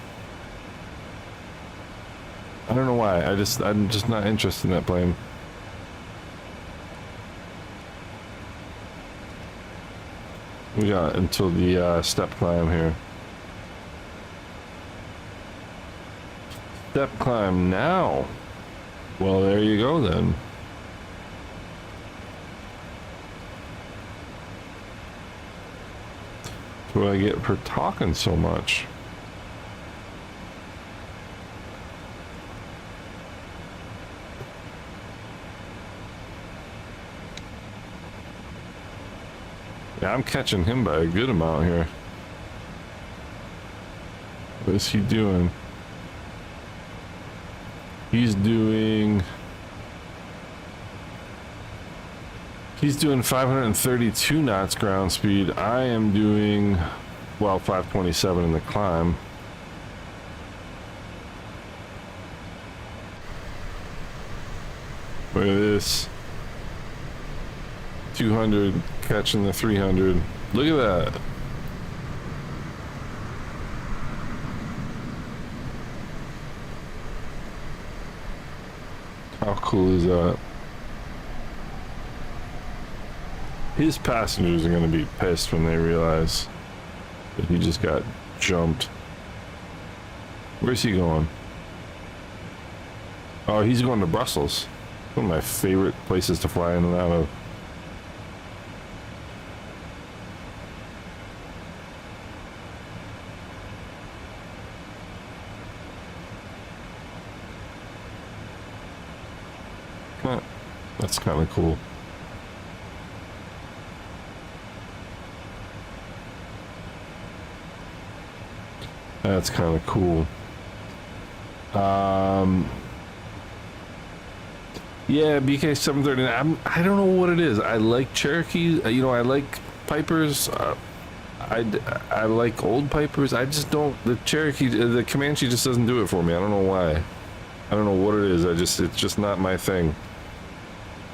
I'm just not interested in that plane. We got until the step climb here. Step climb now. Well, there you go then. What do I get for talking so much? Yeah, I'm catching him by a good amount here. What is he doing? He's doing 532 knots ground speed. I am doing, well, 527 in the climb. Look at this. 200 catching the 300. Look at that. How cool is that? His passengers are going to be pissed when they realize that he just got jumped. Where's he going? Oh, he's going to Brussels. One of my favorite places to fly in and out of. That's kind of cool. That's kind of cool. Yeah, BK 739. I don't know what it is. I like Cherokees. You know, I like Pipers. I like old Pipers. I just don't. The Cherokee, the Comanche just doesn't do it for me. I don't know why. I don't know what it is. It's just not my thing.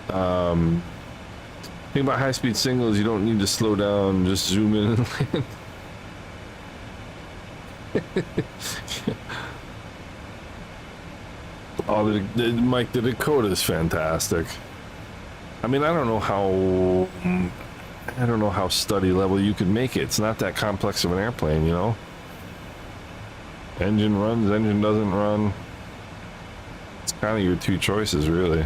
Think about high-speed singles, you don't need to slow down, just zoom in and land. Oh, Mike, the Dakota is fantastic. I mean, I don't know how study level you could make it. It's not that complex of an airplane, you know? Engine runs, engine doesn't run. It's kind of your two choices, really.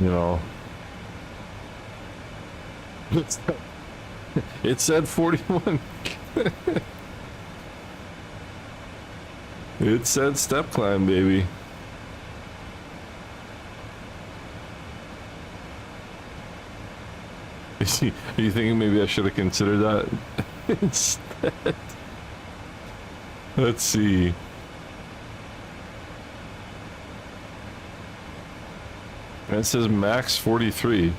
You know. It said 41. It said step climb, baby. Are you thinking maybe I should have considered that instead? Let's see. And it says max 43,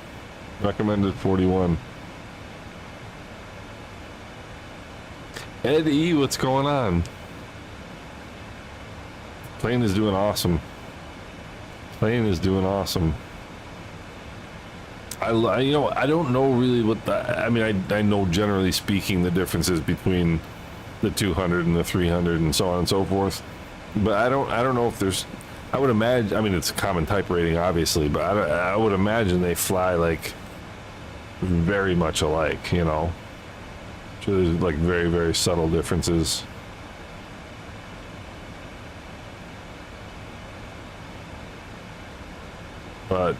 recommended 41. Ed E, what's going on? Plane is doing awesome. Plane is doing awesome. I don't know really what I mean, I know generally speaking the differences between the 200 and the 300 and so on and so forth, but I don't know if there's, I would imagine, I mean, it's a common type rating obviously, but I would imagine they fly like very much alike, you know. So there's like very, very subtle differences. But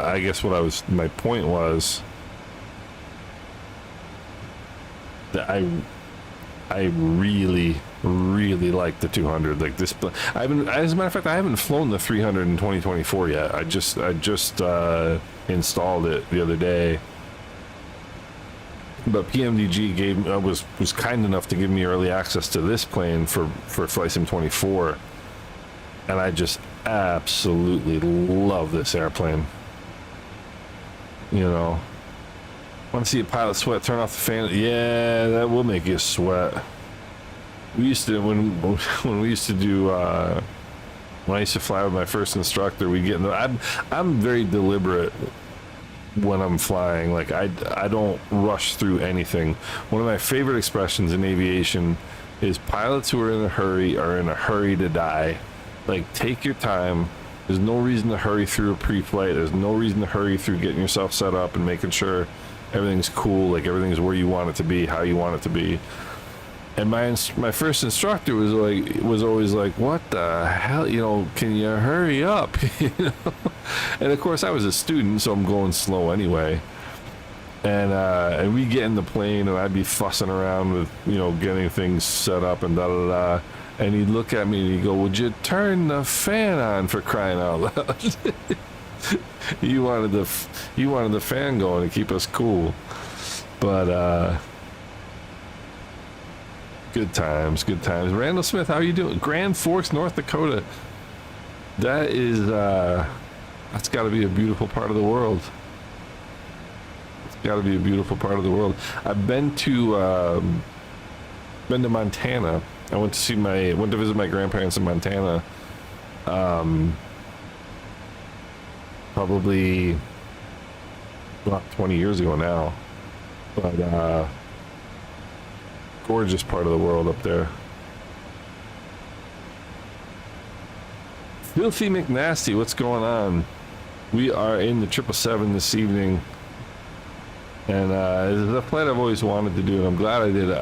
I guess my point was that I really like the 200. Like this, as a matter of fact, I haven't flown the 300 in 2024 yet. I just installed it the other day. But PMDG was kind enough to give me early access to this plane for FlightSim24, and I just absolutely love this airplane. You know, want to see a pilot sweat? Turn off the fan. Yeah, that will make you sweat. We used to when we used to do when I used to fly with my first instructor, we get in the. I'm very deliberate when I'm flying. Like I don't rush through anything. One of my favorite expressions in aviation is pilots who are in a hurry are in a hurry to die. Like, take your time. There's no reason to hurry through a pre-flight. There's no reason to hurry through getting yourself set up and making sure everything's cool, like everything's where you want it to be, how you want it to be. And my first instructor was always like, "What the hell? You know, can you hurry up?" You know? And of course, I was a student, so I'm going slow anyway. And we get in the plane, and I'd be fussing around with, you know, getting things set up and da da da. And he'd look at me and he'd go, "Would you turn the fan on, for crying out loud?" You wanted the fan going to keep us cool. But good times. Randall Smith, how are you doing? Grand Forks, North Dakota. That is that's got to be a beautiful part of the world. It's got to be a beautiful part of the world. I've been to Montana. I went to visit my grandparents in Montana. Probably about 20 years ago now. But gorgeous part of the world up there. Filthy McNasty, what's going on? We are in the 777 this evening, and it's a flight I've always wanted to do, and I'm glad I did it.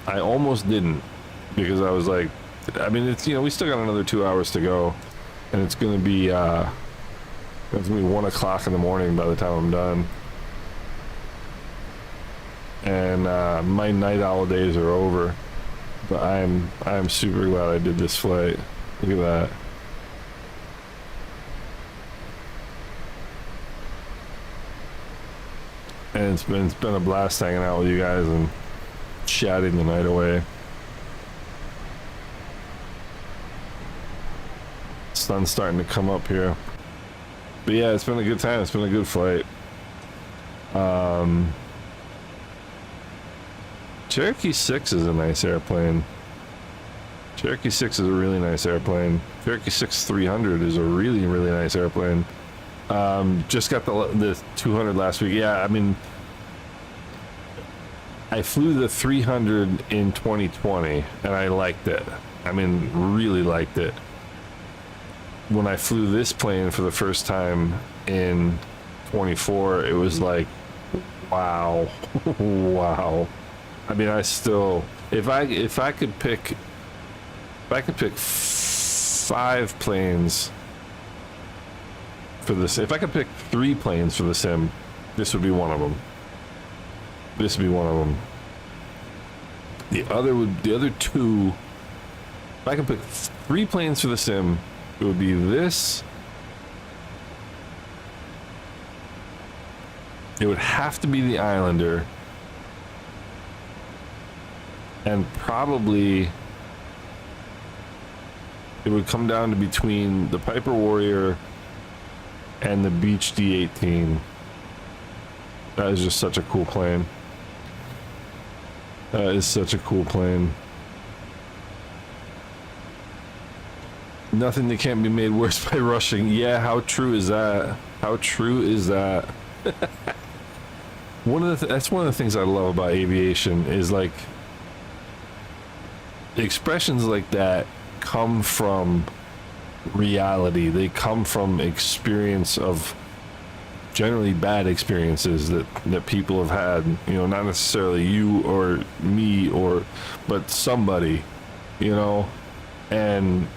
I almost didn't, because I was like, I mean, it's, you know, we still got another 2 hours to go, and it's gonna be 1 o'clock in the morning by the time I'm done. And my night owl days are over, but I'm super glad I did this flight. Look at that. And it's been a blast hanging out with you guys and chatting the night away. Sun's starting to come up here, but yeah, it's been a good time. It's been a good flight. Cherokee 6 is a nice airplane. Cherokee 6 is a really nice airplane. Cherokee 6-300 is a really, really nice airplane. Just got the 200 last week. Yeah, I mean, I flew the 300 in 2020 and I liked it. I mean, really liked it. When I flew this plane for the first time in 24, it was like, wow, wow. I mean, I still, if I could pick 5 planes for this, if I could pick 3 planes for the sim, this would be one of them. This would be one of them. The other 2, if I could pick 3 planes for the sim, it would be this. It would have to be the Islander. And probably it would come down to between the Piper Warrior and the Beech D-18. That is just such a cool plane. That is such a cool plane. Nothing that can't be made worse by rushing. Yeah, how true is that? How true is that? That's one of the things I love about aviation is like expressions like that come from reality. They come from experience of generally bad experiences that people have had, you know, not necessarily you or me but somebody, you know. And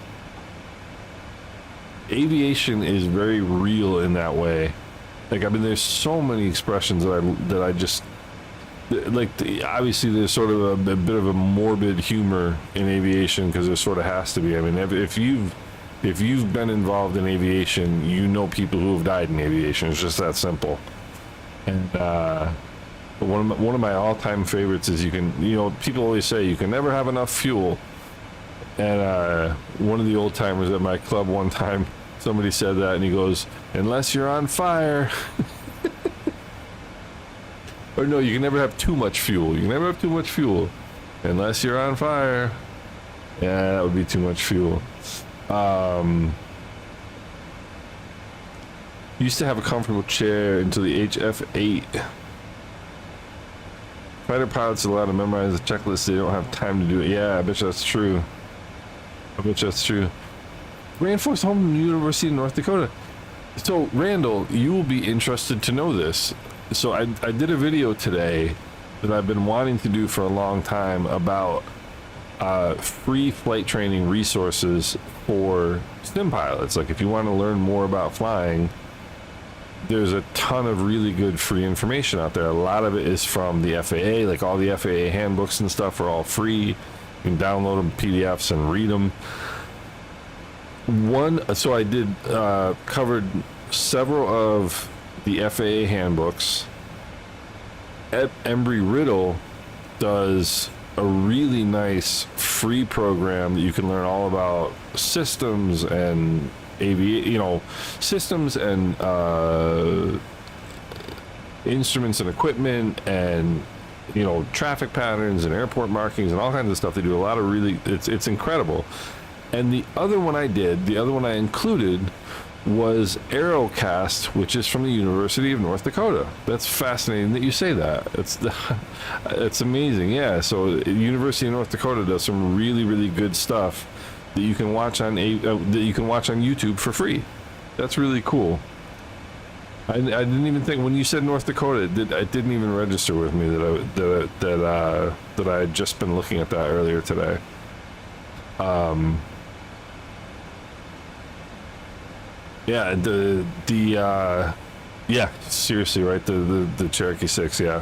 aviation is very real in that way. Like, I mean, there's so many expressions that I just like. Obviously, there's sort of a bit of a morbid humor in aviation because there sort of has to be. I mean, if you've been involved in aviation, you know people who have died in aviation. It's just that simple. And one of my all-time favorites is people always say you can never have enough fuel. And one of the old timers at my club one time, somebody said that, and he goes, "Unless you're on fire." Or no, you can never have too much fuel. You can never have too much fuel unless you're on fire. Yeah, that would be too much fuel. Used to have a comfortable chair until the HF8. Fighter pilots are allowed to memorize the checklist. They don't have time to do it. Yeah, I bet you that's true. I bet you that's true. Reinforced Home University of North Dakota. So, Randall, you will be interested to know this. So, I did a video today that I've been wanting to do for a long time about free flight training resources for sim pilots. Like, if you want to learn more about flying, there's a ton of really good free information out there. A lot of it is from the FAA. Like, all the FAA handbooks and stuff are all free. You can download them PDFs and read them. So I did covered several of the FAA handbooks. Embry-Riddle does a really nice free program that you can learn all about systems and systems and instruments and equipment and traffic patterns and airport markings and all kinds of stuff. They do a lot of really, it's incredible. And the other one I included was Aerocast, which is from the University of North Dakota. That's fascinating that you say that. It's amazing. Yeah. So University of North Dakota does some really, really good stuff that you can watch on YouTube for free. That's really cool. I didn't even think when you said North Dakota, it didn't even register with me that I had just been looking at that earlier today. Yeah, yeah, seriously, right? The Cherokee 6, yeah.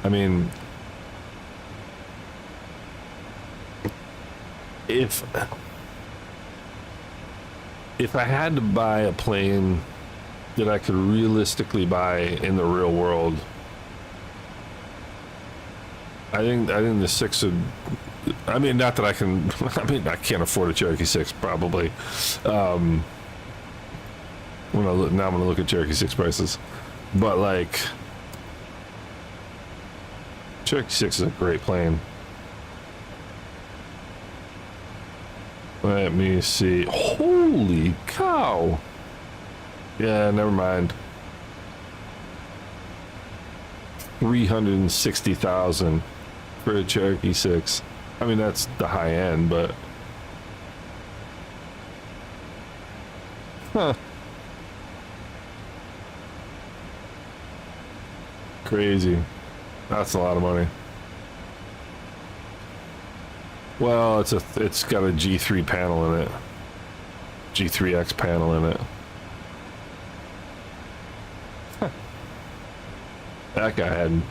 I mean, if I had to buy a plane that I could realistically buy in the real world, I think the 6 would. I mean, not that I can. I mean, I can't afford a Cherokee 6 probably. Now I'm gonna look at Cherokee 6 prices, but like Cherokee 6 is a great plane. Let me see. Holy cow. Yeah, never mind. 360,000 for a Cherokee 6. I mean, that's the high end, but huh. Crazy. That's a lot of money. Well, it's got a G3 panel in it. G3X panel in it. Huh. That guy had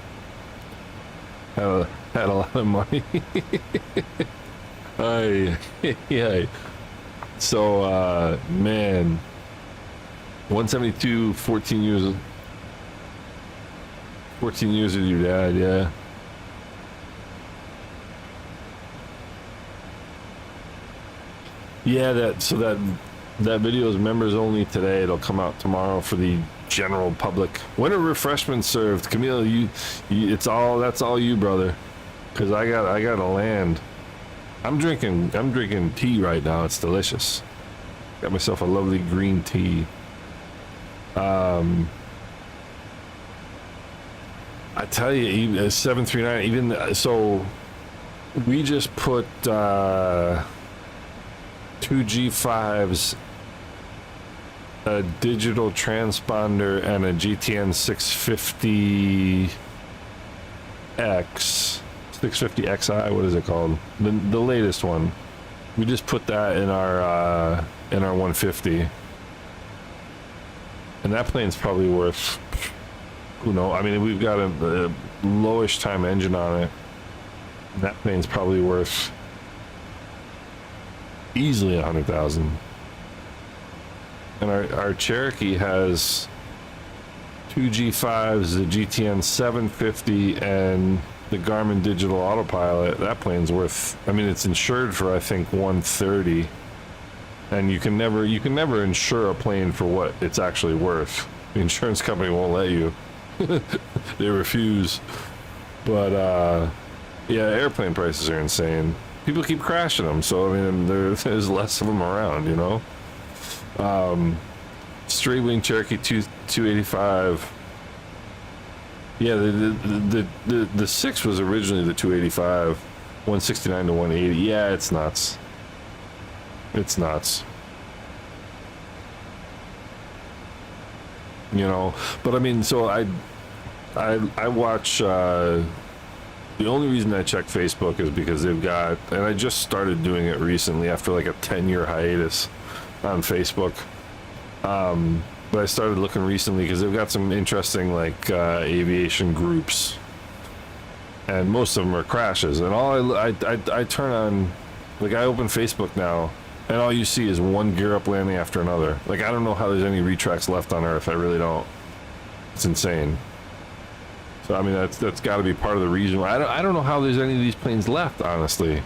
a lot of money. Yeah. So, man, 172, 14 years. 14 years with your dad, yeah. Yeah, that video is members only today. It'll come out tomorrow for the general public. When are refreshments served? Camille, that's all you, brother. Cause I gotta land. I'm drinking tea right now. It's delicious. Got myself a lovely green tea. I tell you, even 739, even so, we just put 2 G5s, a digital transponder, and a GTN 650X, 650XI. What is it called? The latest one. We just put that in our 150, and that plane's probably worth. Who knows? I mean, we've got a lowish time engine on it. That plane's probably worth easily 100,000. And our Cherokee has 2 G5s, the GTN 750, and the Garmin Digital Autopilot. That plane's worth. I mean, it's insured for I think 130, and you can never insure a plane for what it's actually worth. The insurance company won't let you. They refuse. But yeah, airplane prices are insane. People keep crashing them, so I mean there's less of them around, you know. Straight wing Cherokee 285. Yeah, the 6 was originally the 285, 169 to 180. Yeah, it's nuts. It's nuts. You know, but I mean, so I watch, the only reason I check Facebook is because they've got, and I just started doing it recently after like a 10-year hiatus on Facebook. But I started looking recently because they've got some interesting like aviation groups, and most of them are crashes. And all I turn on, like I open Facebook now, and all you see is one gear up landing after another. Like, I don't know how there's any retracts left on Earth. I really don't. It's insane. So, I mean, that's got to be part of the reason why. I don't know how there's any of these planes left, honestly.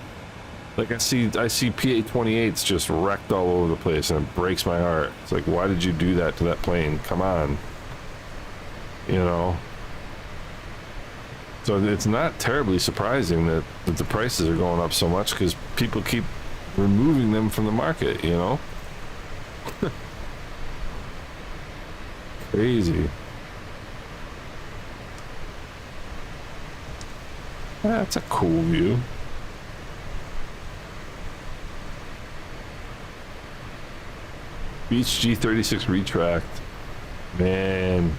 Like, I see PA-28s just wrecked all over the place, and it breaks my heart. It's like, why did you do that to that plane? Come on. You know? So, it's not terribly surprising that the prices are going up so much, because people keep removing them from the market, you know. Crazy. That's a cool view. Beach G36 retract, man,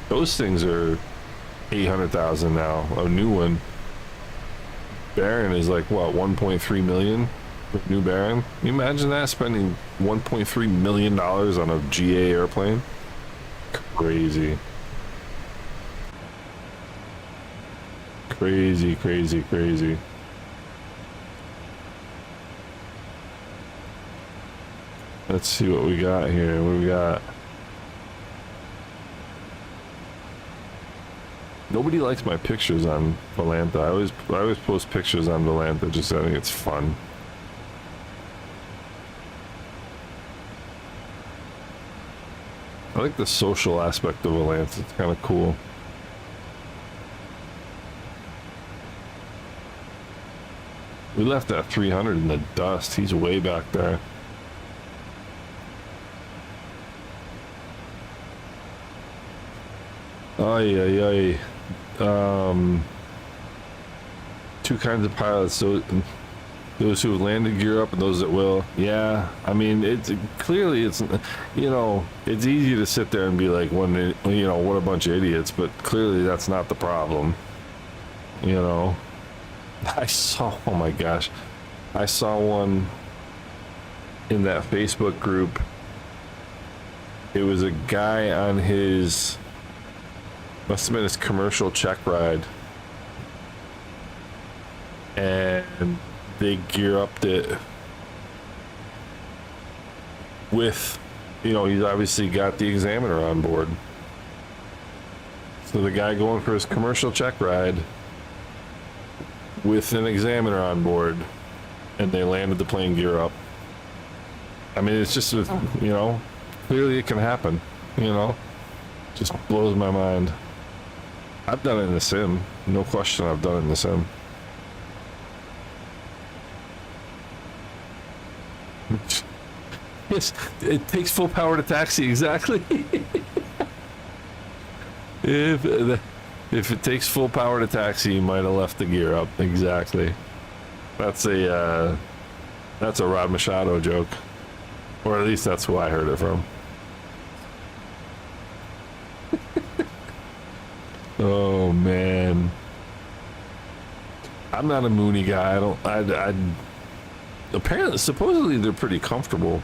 those things are 800,000 now. A new one. Baron is like what, 1.3 million for new Baron? Can you imagine that, spending 1.3 million dollars on a GA airplane? Crazy. Crazy, crazy, crazy. Let's see what we got here. What we got? Nobody likes my pictures on Volanta. I always post pictures on Volanta, just I think it's fun. I like the social aspect of Volanta. It's kind of cool. We left that 300 in the dust. He's way back there. Ay, ay, ay. Two kinds of pilots. So those who have landed gear up and those that will. Yeah, I mean, it's clearly, it's, you know, it's easy to sit there and be like, when, you know, what a bunch of idiots, but clearly that's not the problem. You know, I saw, oh my gosh, I saw one in that Facebook group. It was a guy on his, must have been his commercial check ride, and they gear upped it with, you know, he's obviously got the examiner on board. So the guy going for his commercial check ride with an examiner on board, and they landed the plane gear up. I mean, it's just, you know, clearly it can happen, you know, just blows my mind. I've done it in the sim, no question. I've done it in the sim. Yes, it takes full power to taxi, exactly. If it takes full power to taxi, you might have left the gear up, exactly. That's a Rod Machado joke, or at least that's who I heard it from. Oh man, I'm not a Mooney guy. I apparently, supposedly they're pretty comfortable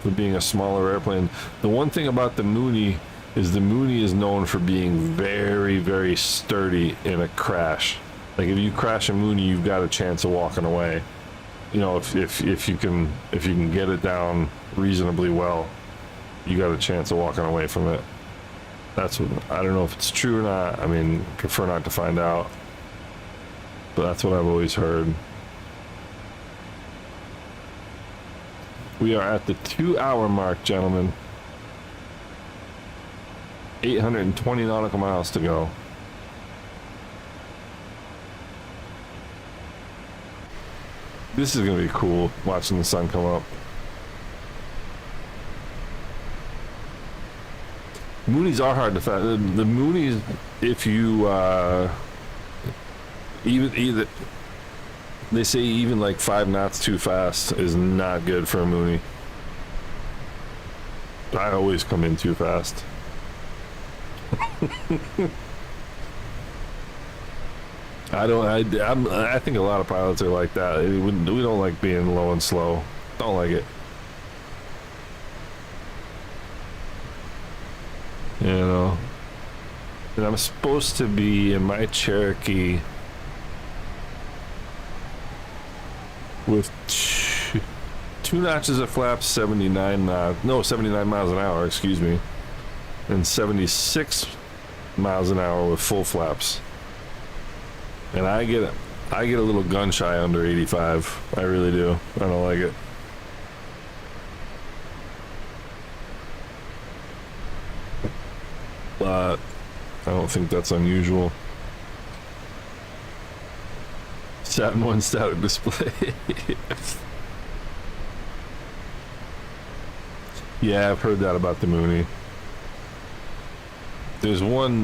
for being a smaller airplane. The one thing about the Mooney is known for being very, very sturdy in a crash. Like if you crash a Mooney, you've got a chance of walking away. You know, if you can get it down reasonably well, you got a chance of walking away from it. That's what, I don't know if it's true or not. I mean, prefer not to find out, but that's what I've always heard. We are at the 2-hour mark, gentlemen. 820 nautical miles to go. This is gonna be cool, watching the sun come up. Moonies are hard to find. The Moonies, if you either they say even like 5 knots too fast is not good for a Mooney. I always come in too fast. I think a lot of pilots are like that. We don't like being low and slow. Don't like it. You know. And I'm supposed to be in my Cherokee with two notches of flaps, 79 miles an hour, excuse me, and 76 miles an hour with full flaps. And I get a little gun shy under 85. I really do. I don't like it. But I don't think that's unusual. Satin 1 static display. Yeah, I've heard that about the Mooney. There's one,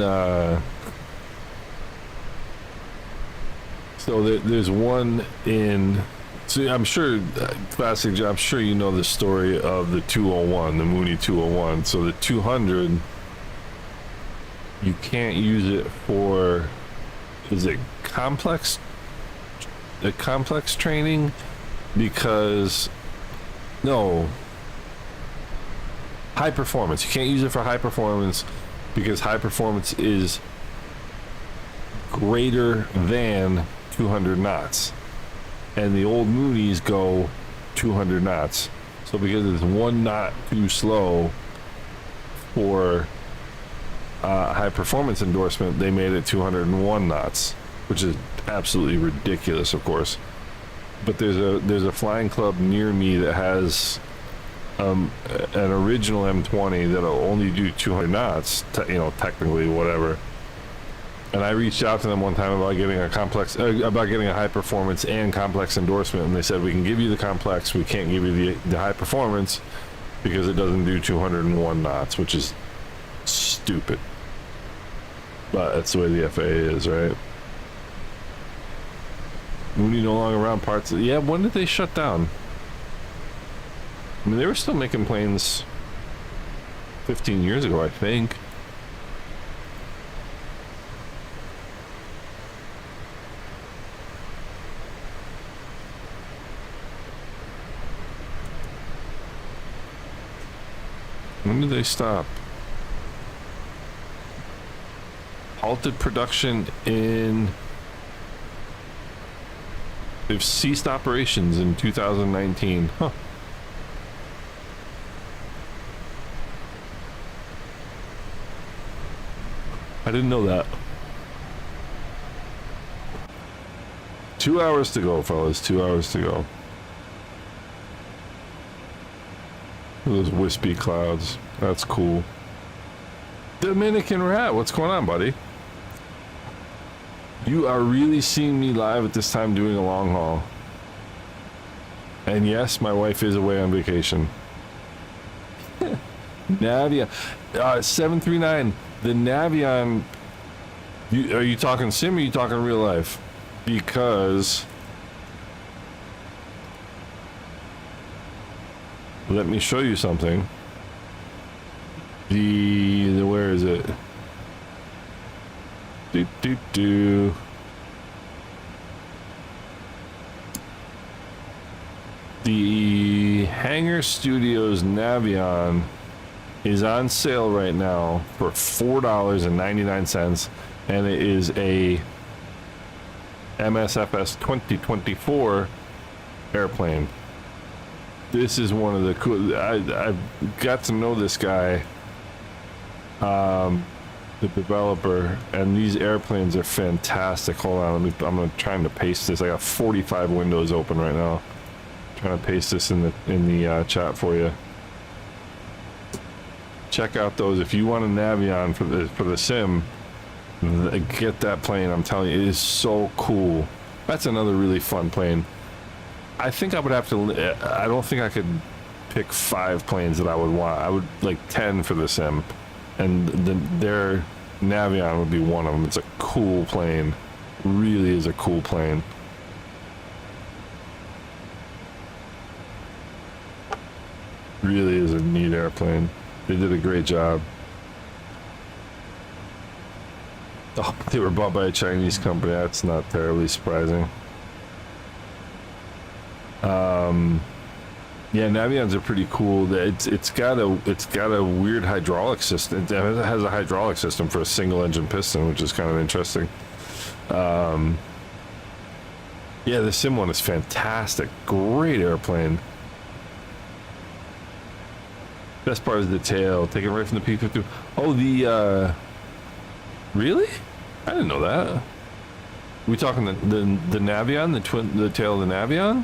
there's one in, so I'm sure, classic, I'm sure you know the story of the 201, the Mooney 201. So the 200, you can't use it for, is it complex training? Because, no, high performance. You can't use it for high performance because high performance is greater than 200 knots. And the old Moonies go 200 knots. So because it's 1 knot too slow for high performance endorsement, they made it 201 knots, which is absolutely ridiculous, of course. But there's a flying club near me that has an original M20 that'll only do 200 knots, you know, technically, whatever. And I reached out to them one time about getting a complex, about getting a high performance and complex endorsement, and they said we can give you the complex, we can't give you the high performance because it doesn't do 201 knots, which is stupid. But that's the way the FAA is, right? Mooney no longer around parts. Yeah, when did they shut down? I mean, they were still making planes 15 years ago, I think. When did they stop? Halted production in... They've ceased operations in 2019. Huh. I didn't know that. 2 hours to go, fellas. 2 hours to go. Those wispy clouds. That's cool. Dominican Rat, what's going on, buddy? You are really seeing me live at this time doing a long haul. And yes, my wife is away on vacation. Navion. 739. The Navion. Are you talking sim or are you talking real life? Because... let me show you something. The where is it? The Hangar Studios Navion is on sale right now for $4.99, and it is a MSFS2024 airplane. This is one of the cool. I've got to know this guy, the developer, and these airplanes are fantastic. Hold on, I'm trying to paste this. I got 45 windows open right now. Trying to paste this in the chat for you. Check out those if you want a Navion for the sim. Get that plane. I'm telling you, it is so cool. That's another really fun plane. I think I would have to. I don't think I could pick 5 planes that I would want. I would like 10 for the sim, and their Navion would be one of them. It's a cool plane. Really is a cool plane. Really is a neat airplane. They did a great job. Oh, they were bought by a Chinese company. That's not terribly surprising. Yeah, Navions are pretty cool. It's got a weird hydraulic system. It has a hydraulic system for a single engine piston, which is kind of interesting. Yeah, the sim one is fantastic. Great airplane. Best part is the tail, taken right from the P-52. Oh, the really? I didn't know that. We talking the Navion, the tail of the Navion?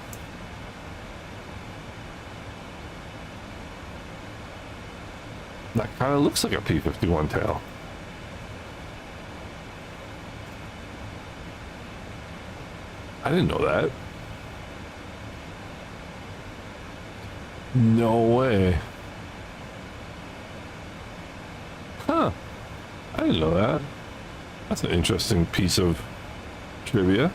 That kind of looks like a P-51 tail. I didn't know that. No way. Huh. I didn't know that. That's an interesting piece of trivia.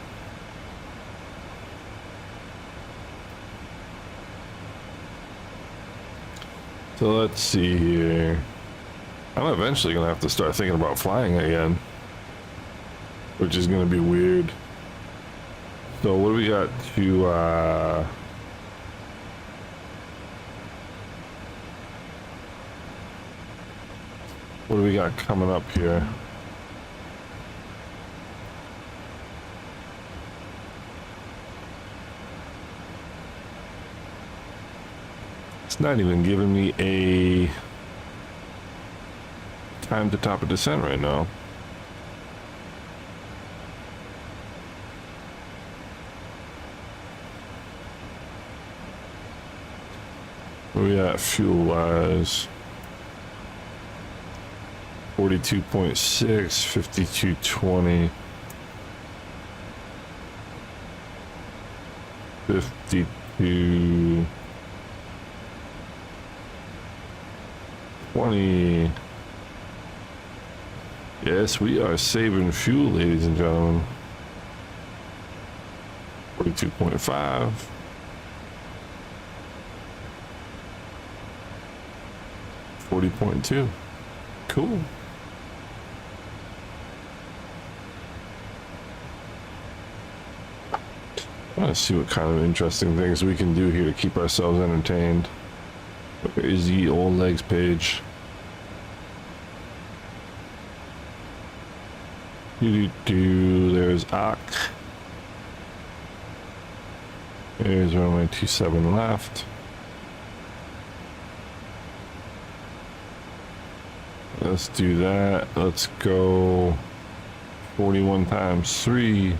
So let's see here. I'm eventually gonna have to start thinking about flying again, which is gonna be weird. So what do we got to what do we got coming up here? It's not even giving me a time to top of descent right now. Where we at fuel wise? 42.6, 5220. 52 20. Yes, we are saving fuel, ladies and gentlemen. 42.5. 40.2. Cool. Let's see what kind of interesting things we can do here to keep ourselves entertained. Where is the old legs page? There's OC. There's runway 27 left. Let's do that. Let's go 41 times 3.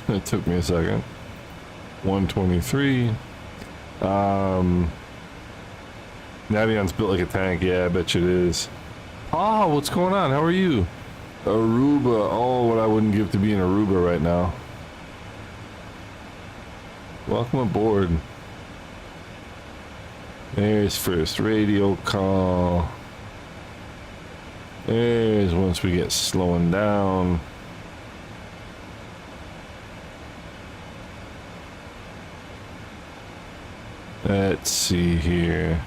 It took me a second. 123. Navion's built like a tank. Yeah, I bet you it is. Oh, what's going on? How are you? Aruba. Oh, what I wouldn't give to be in Aruba right now. Welcome aboard. There's first radio call. There's once we get slowing down. Let's see here.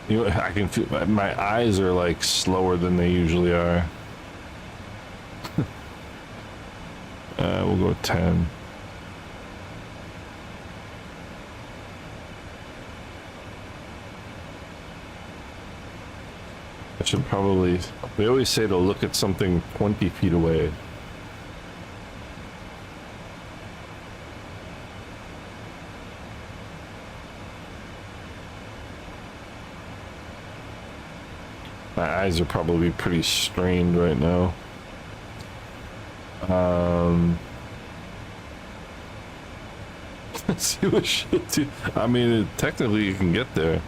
You know, I can feel my eyes are like slower than they usually are. We'll go 10. I should probably, they always say to look at something 20 feet away. My eyes are probably pretty strained right now. Let's see what shit do. I mean, technically you can get there.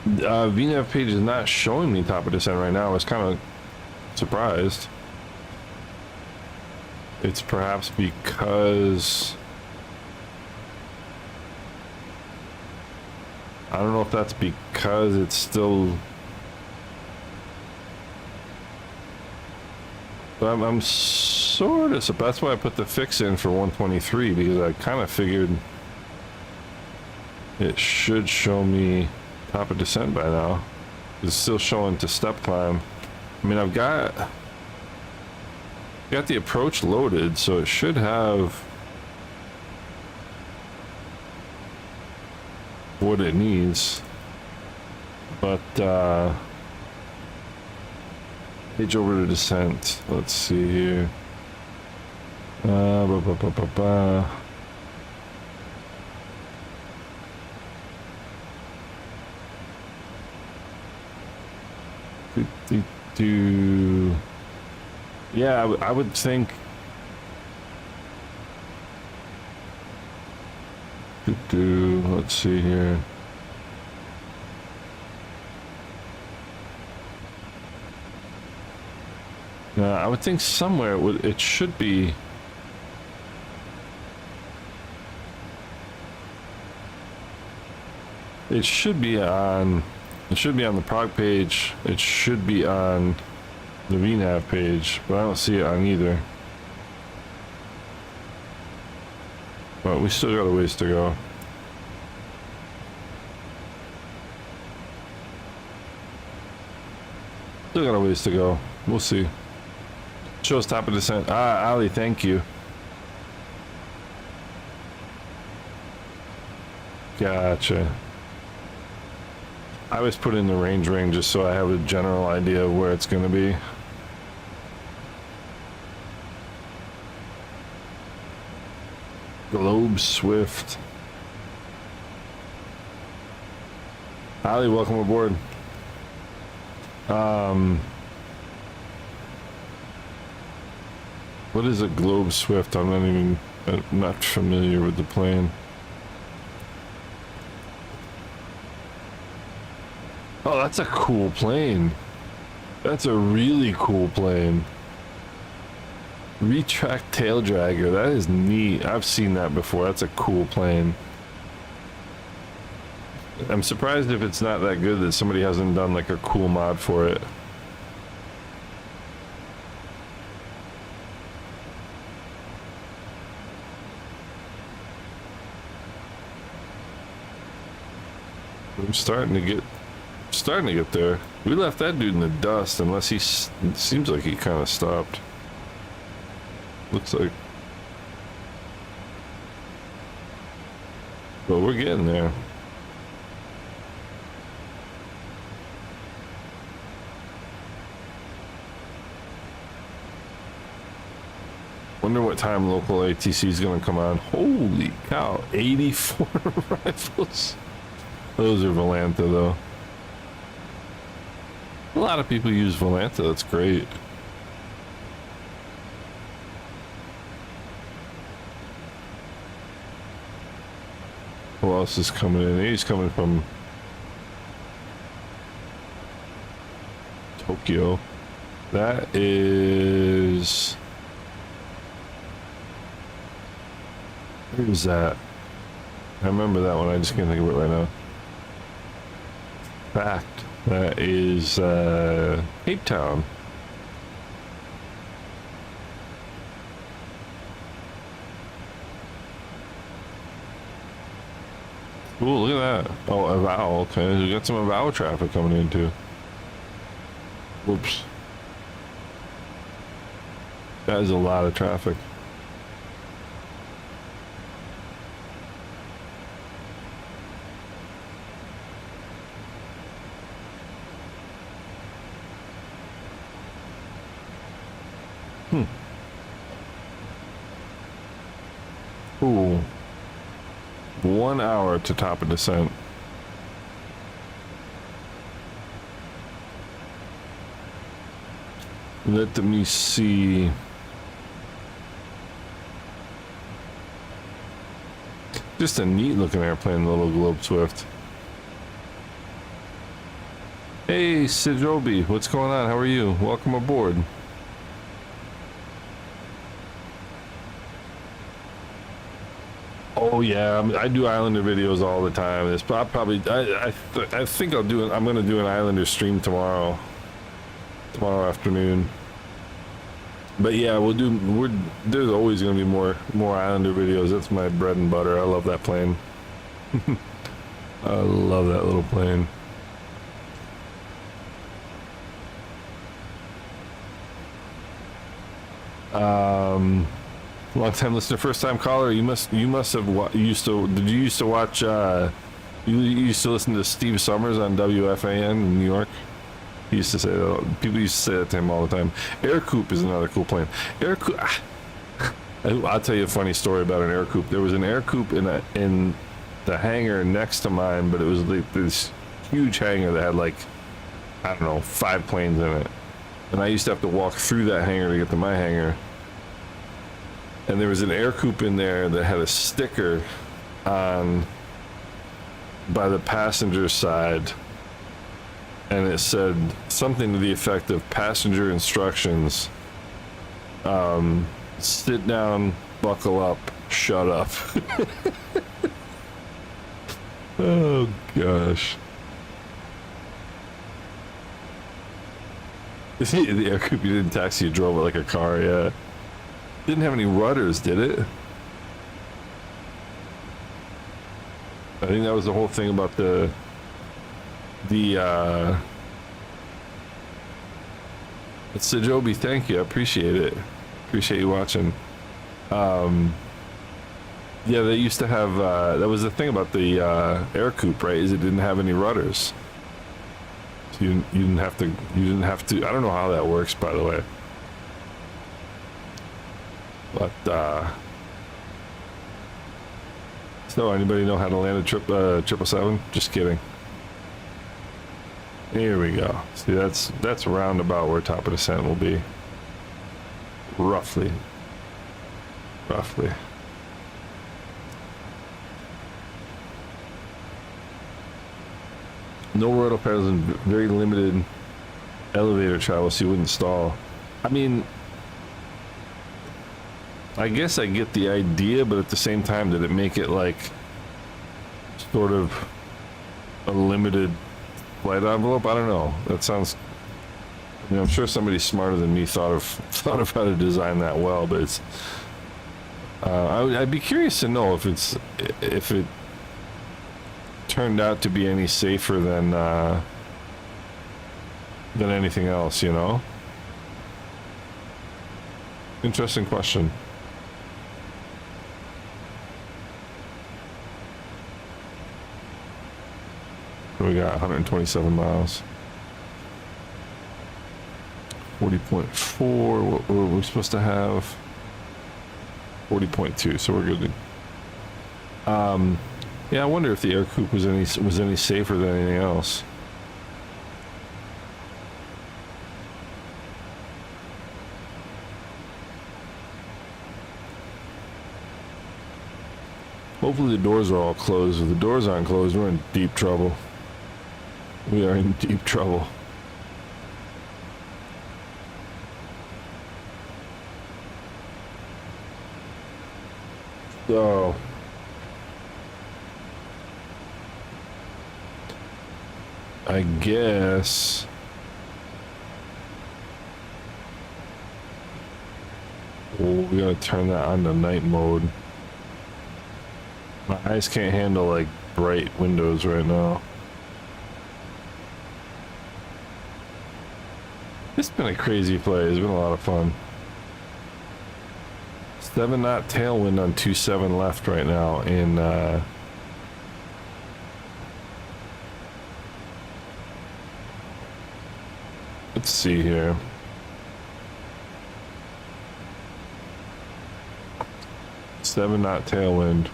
VNAV page is not showing me top of descent right now. I was kind of surprised. It's perhaps because I don't know if that's because it's still, but I'm sort of, so that's why I put the fix in for 123, because I kind of figured it should show me top of descent by now. It's still showing to step climb. I mean, I've got the approach loaded, so it should have what it needs, but page over to descent. Let's see here. Ba, ba, ba, ba, ba. Yeah, I would think. Let's see here. I would think somewhere it should be. It should be on. It should be on the prog page. It should be on the VNAV page, but I don't see it on either. But we still got a ways to go. Still got a ways to go. We'll see. Shows top of descent. Ah, Ali, thank you. Gotcha. I always put in the range ring just so I have a general idea of where it's going to be. Globe Swift. Ali, welcome aboard. What is a Globe Swift? I'm not familiar with the plane. Oh, that's a cool plane. That's a really cool plane. Retract tail dragger. That is neat. I've seen that before. That's a cool plane. I'm surprised if it's not that good that somebody hasn't done like a cool mod for it. I'm starting to get there. We left that dude in the dust unless he seems like he kind of stopped. Looks like. But we're getting there. Wonder what time local ATC is going to come on. Holy cow, 84 rifles. Those are Volanta though. A lot of people use Volanta, that's great. Who else is coming in? He's coming from Tokyo. That is... Where is that? I remember that one, I just can't think of it right now. Fact. That is Cape Town. Ooh, look at that. Oh, Avow. Okay, we got some Avow traffic coming in too. Whoops. That is a lot of traffic. Ooh. 1 hour to top of descent. Let me see. Just a neat looking airplane, the little Globe Swift. Hey, Sidrobi, what's going on? How are you? Welcome aboard. Oh yeah, I do Islander videos all the time. It's I think I'm gonna do an Islander stream tomorrow afternoon. But yeah, there's always gonna be more Islander videos. That's my bread and butter. I love that plane. I love that little plane. Long time listener, first time caller. You must have used to watch you used to listen to Steve Summers on WFAN in New York. He used to say that. People used to say that to him all the time. Air Coupe is another cool plane. Air Coupe. I'll tell you a funny story about an Air Coupe. There was an Air Coupe in the hangar next to mine, but it was like this huge hangar that had like, I don't know, 5 planes in it. And I used to have to walk through that hangar to get to my hangar. And there was an Air Coupe in there that had a sticker on by the passenger side, and it said something to the effect of passenger instructions. Sit down, buckle up, shut up. Oh gosh. The Air Coupe, you didn't taxi, you drove it like a car, yeah. Didn't have any rudders, did it? I think that was the whole thing about the it's Joby, thank you, I appreciate it. Appreciate you watching. Yeah, they used to have that was the thing about the Air Coupe, right? Is it didn't have any rudders. So you didn't have to I don't know how that works, by the way. But so anybody know how to land a 777? Just kidding. Here we go. See, that's around about where top of descent will be. Roughly. No rotor pedals and very limited elevator travel, so you wouldn't stall. I mean, I guess I get the idea, but at the same time, did it make it like sort of a limited flight envelope? I don't know. That sounds. I mean, I'm sure somebody smarter than me thought of how to design that well, but it's. I'd be curious to know if it turned out to be any safer than anything else, you know. Interesting question. We got 127 miles. 40.4. What were we supposed to have? 40.2. So we're good. Yeah, I wonder if the air coupe was any safer than anything else. Hopefully the doors are all closed. If the doors aren't closed, we're in deep trouble. We are in deep trouble. So I guess we gotta turn that on to night mode. My eyes can't handle like bright windows right now. It's been a crazy play. It's been a lot of fun. 7 knot tailwind on 27 left right now in let's see here. Seven knot tailwind.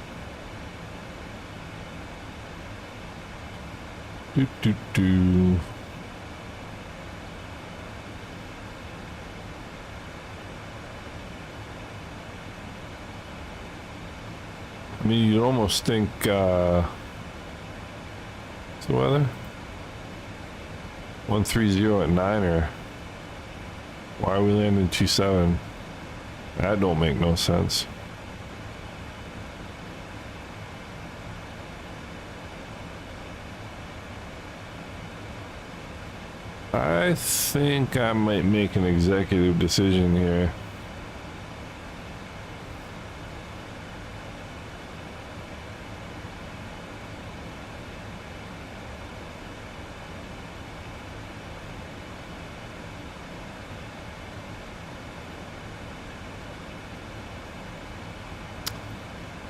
Do do do. I mean, you'd almost think, what's the weather? 130 at 9, or why are we landing 27? That don't make no sense. I think I might make an executive decision here.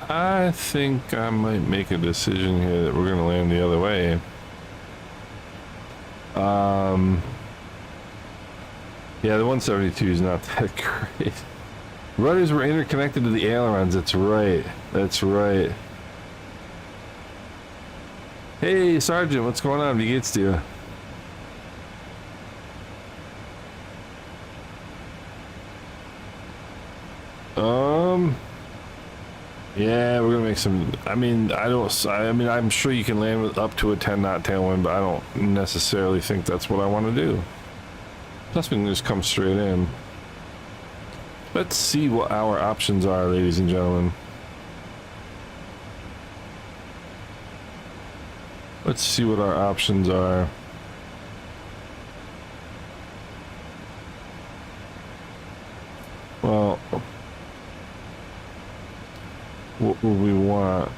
I think I might make a decision here that we're gonna land the other way. Yeah, the 172 is not that great. Rudders were interconnected to the ailerons. That's right. That's right. Hey, Sergeant, what's going on? Wie geht's dir? Yeah, we're gonna make some. I mean, I'm sure you can land with up to a 10 knot tailwind, but I don't necessarily think that's what I want to do. Plus, we can just come straight in. Let's see what our options are, ladies and gentlemen. Let's see what our options are. Well, what would we want?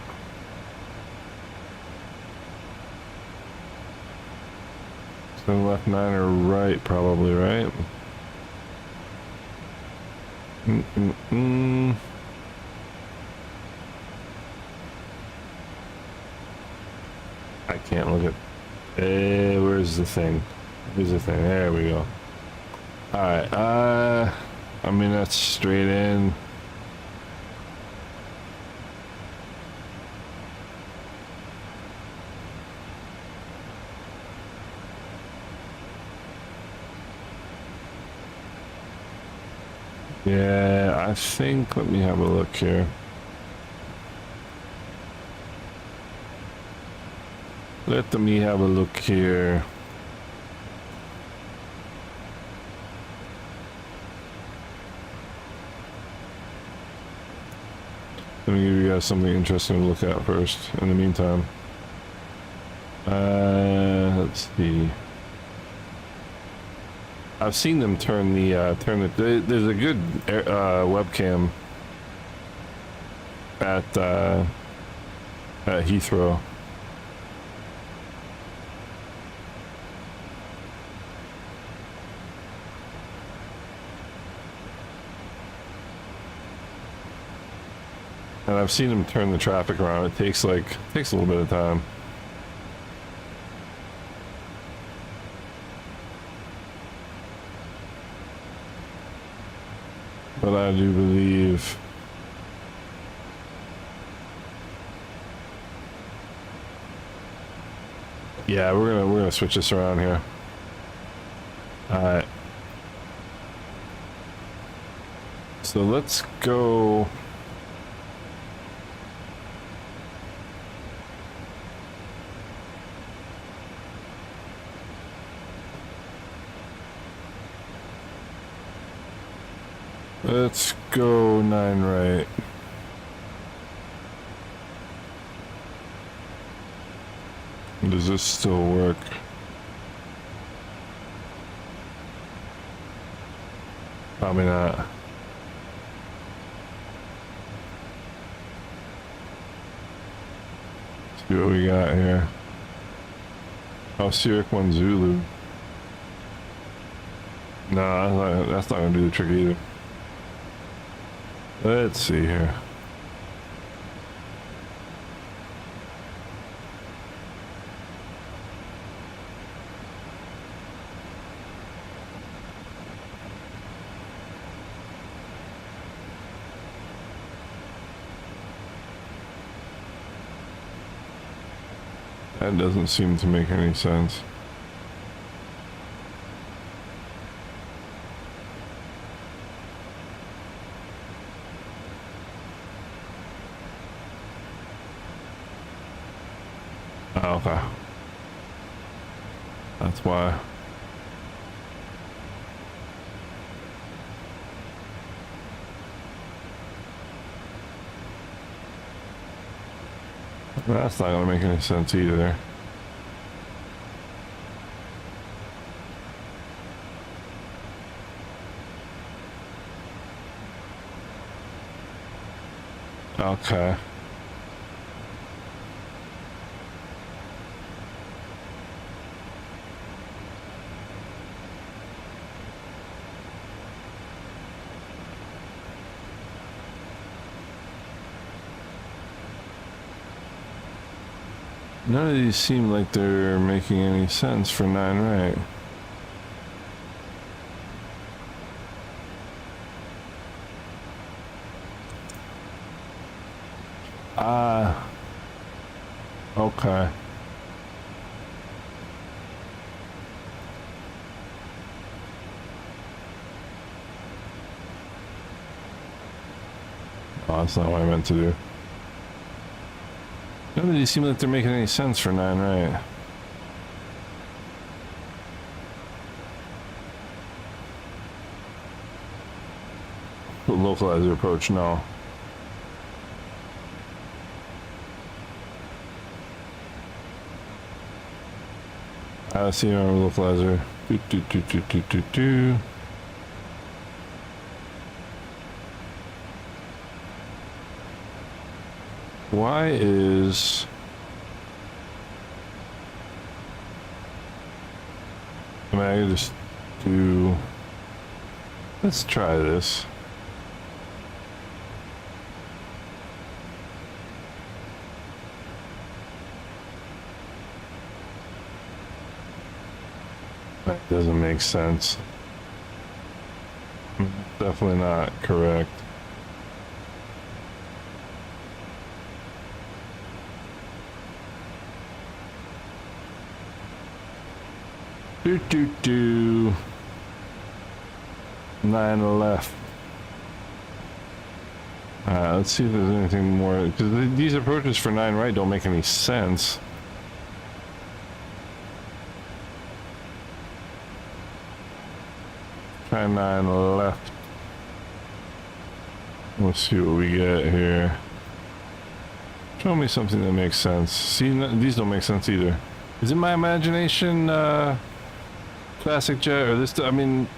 So left 9 or right, probably, right? I can't look at. Where's the thing? Where's the thing? There we go. Alright, I mean, that's straight in. Yeah, I think, let me have a look here. Let me have a look here. Let me give you guys something interesting to look at first. In the meantime, let's see. I've seen them turn the there's a good webcam at Heathrow. And I've seen them turn the traffic around. It takes a little bit of time. But I do believe yeah, we're gonna switch this around here. Alright. So let's go. Let's go 9 right. Does this still work? Probably not. Let's see what we got here. Oh, Sierra 1 Zulu. No, that's not gonna do the trick either. Let's see here. That doesn't seem to make any sense. Okay. That's why. That's not gonna make any sense either. Okay. None of these seem like they're making any sense for 9 right. Okay. Oh, that's not what I meant to do. None of these seem like they're making any sense for 9 right. Localizer approach, no. I see my localizer. Why is... I mean, I can just do... Let's try this. That doesn't make sense. Definitely not correct. Do 9 left. Let's see if there's anything more, because these approaches for 9 right don't make any sense. 9 left. Let's see what we get here. Show me something that makes sense. See, these don't make sense either. Is it my imagination, classic jet, or this? I mean,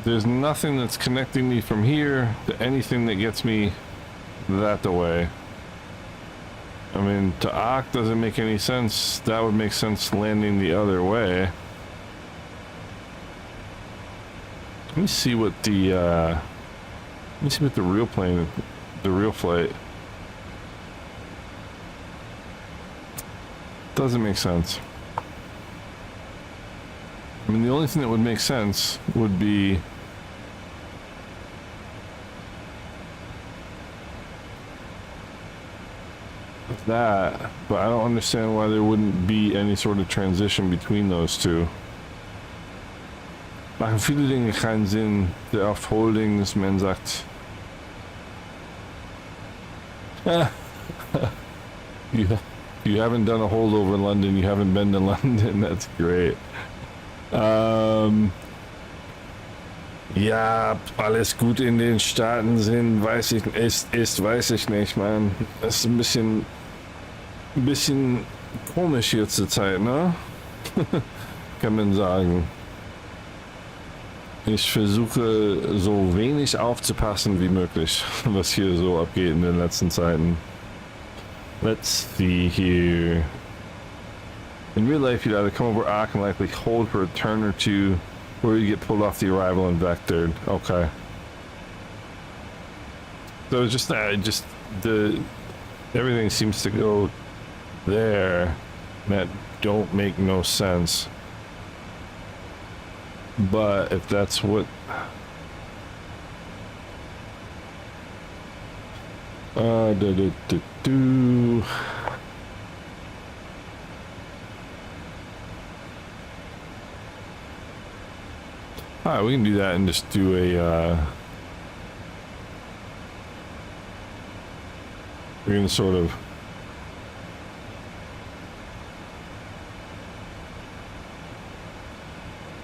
there's nothing that's connecting me from here to anything that gets me that way. I mean, to Ak doesn't make any sense. That would make sense landing the other way. Let me see what the real plane, the real flight. Doesn't make sense. I mean, the only thing that would make sense would be that, but I don't understand why there wouldn't be any sort of transition between those two. Machen viele Dinge keinen Sinn. Der oft Holdings, man sagt. You haven't done a holdover in London, you haven't been to London, that's great. Ja, alles gut in den Staaten sind, weiß ich nicht, man. Das ist ein bisschen komisch hier zur Zeit, ne? Kann man sagen. Ich versuche so wenig aufzupassen wie möglich, was hier so abgeht in den letzten Zeiten. Let's see here. In real life, you'd either come over Ak and likely hold for a turn or two, or you get pulled off the arrival and vectored. Okay. So it's just everything seems to go there that don't make no sense. But if that's what Alright, we can do that and just do a we're gonna sort of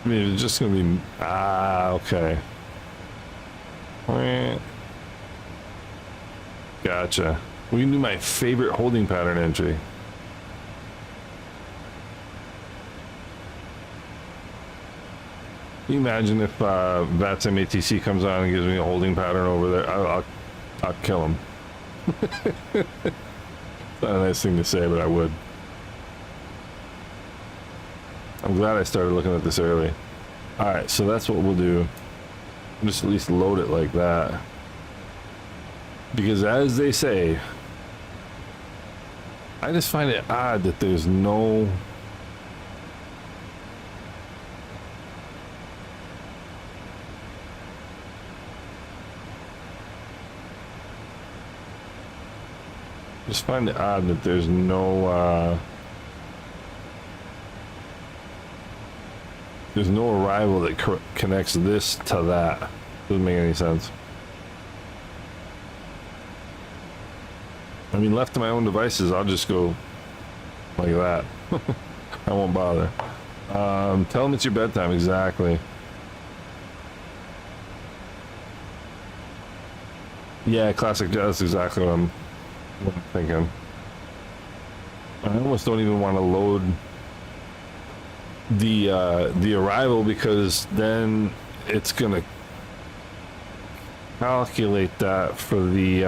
I mean, it's just gonna be okay. Gotcha. We can do my favorite holding pattern entry. Can you imagine if VATSIM ATC comes on and gives me a holding pattern over there? I'll kill him. It's not a nice thing to say, but I would. I'm glad I started looking at this early. Alright, so that's what we'll do. Just at least load it like that. Because as they say, I just find it odd that there's no... just find it odd that there's no arrival that connects this to that. Doesn't make any sense. I mean, left to my own devices, I'll just go like that. I won't bother. Tell them it's your bedtime, exactly. Yeah, classic, that's exactly what I'm thinking. I almost don't even want to load the arrival, because then it's gonna calculate that for the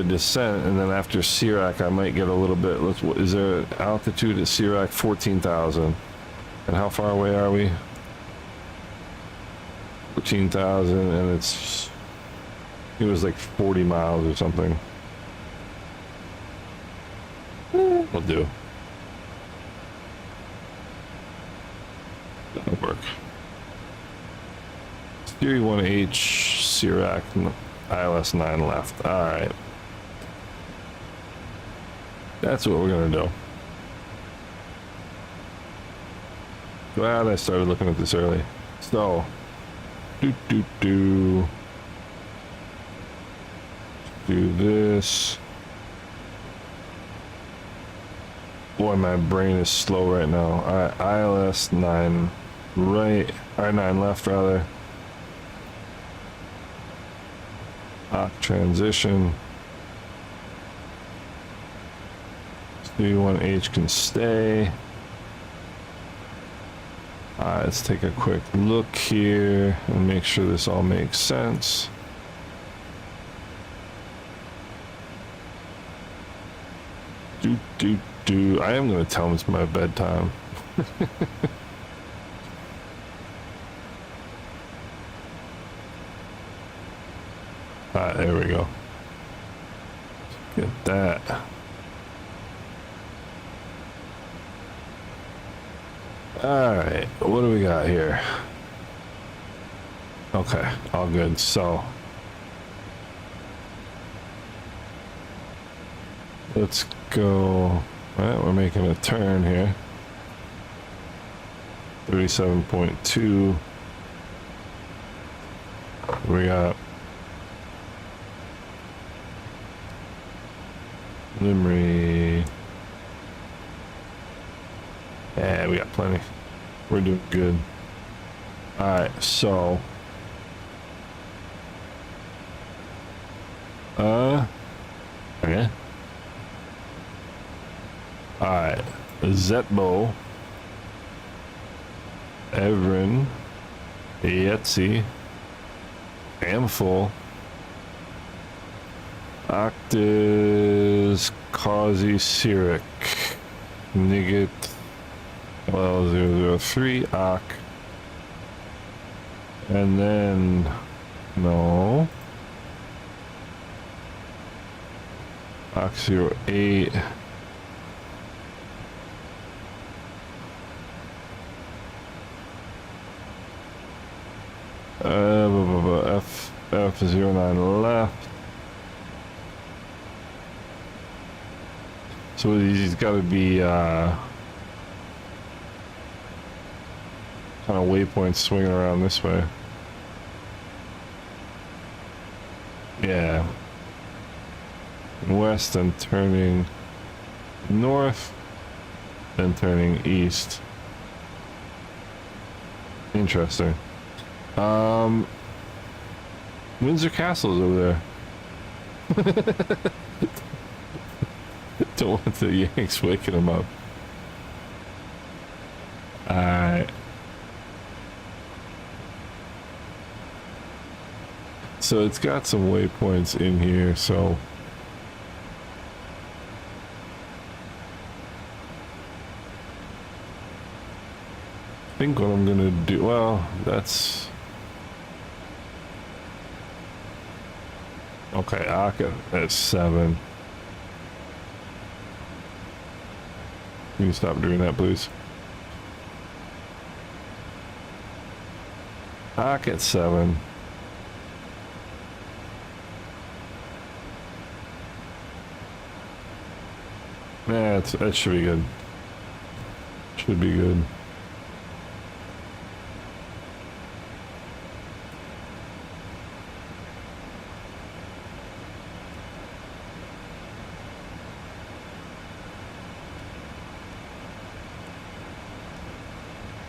descent, and then after Sirac I might get a little bit. Is there altitude at Sirac? 14,000. And how far away are we? 14,000, and it was like 40 miles or something. We'll do. That'll work. Theory 1H, Sirac, ILS 9 left. Alright. That's what we're gonna do. Glad I started looking at this early. So, do this. Boy, my brain is slow right now. Alright, ILS 9 right, or 9 left rather. Transition. C1H can stay. Let's take a quick look here and make sure this all makes sense. I am going to tell him it's my bedtime. There we go. Get that. Alright, what do we got here? Okay, all good. So let's go. Alright, we're making a turn here. 37.2. We got Limray. Yeah, we got plenty. We're doing good. Alright, so okay. Alright, Zetbo, Evren, Yetzi, Amful, Octis, Causey, Cyric, Nigget, L003, Ock, and then, no, Ock 08, F09 left. So he's got to be kind of waypoints swinging around this way. Yeah. West and turning north, then turning east. Interesting. Windsor Castle's over there. Don't want the Yanks waking him up. Alright. So it's got some waypoints in here, so I think what I'm gonna do, well, that's okay. Aka at 7. Can you stop doing that, please? Aka at 7. Yeah, that should be good. Should be good.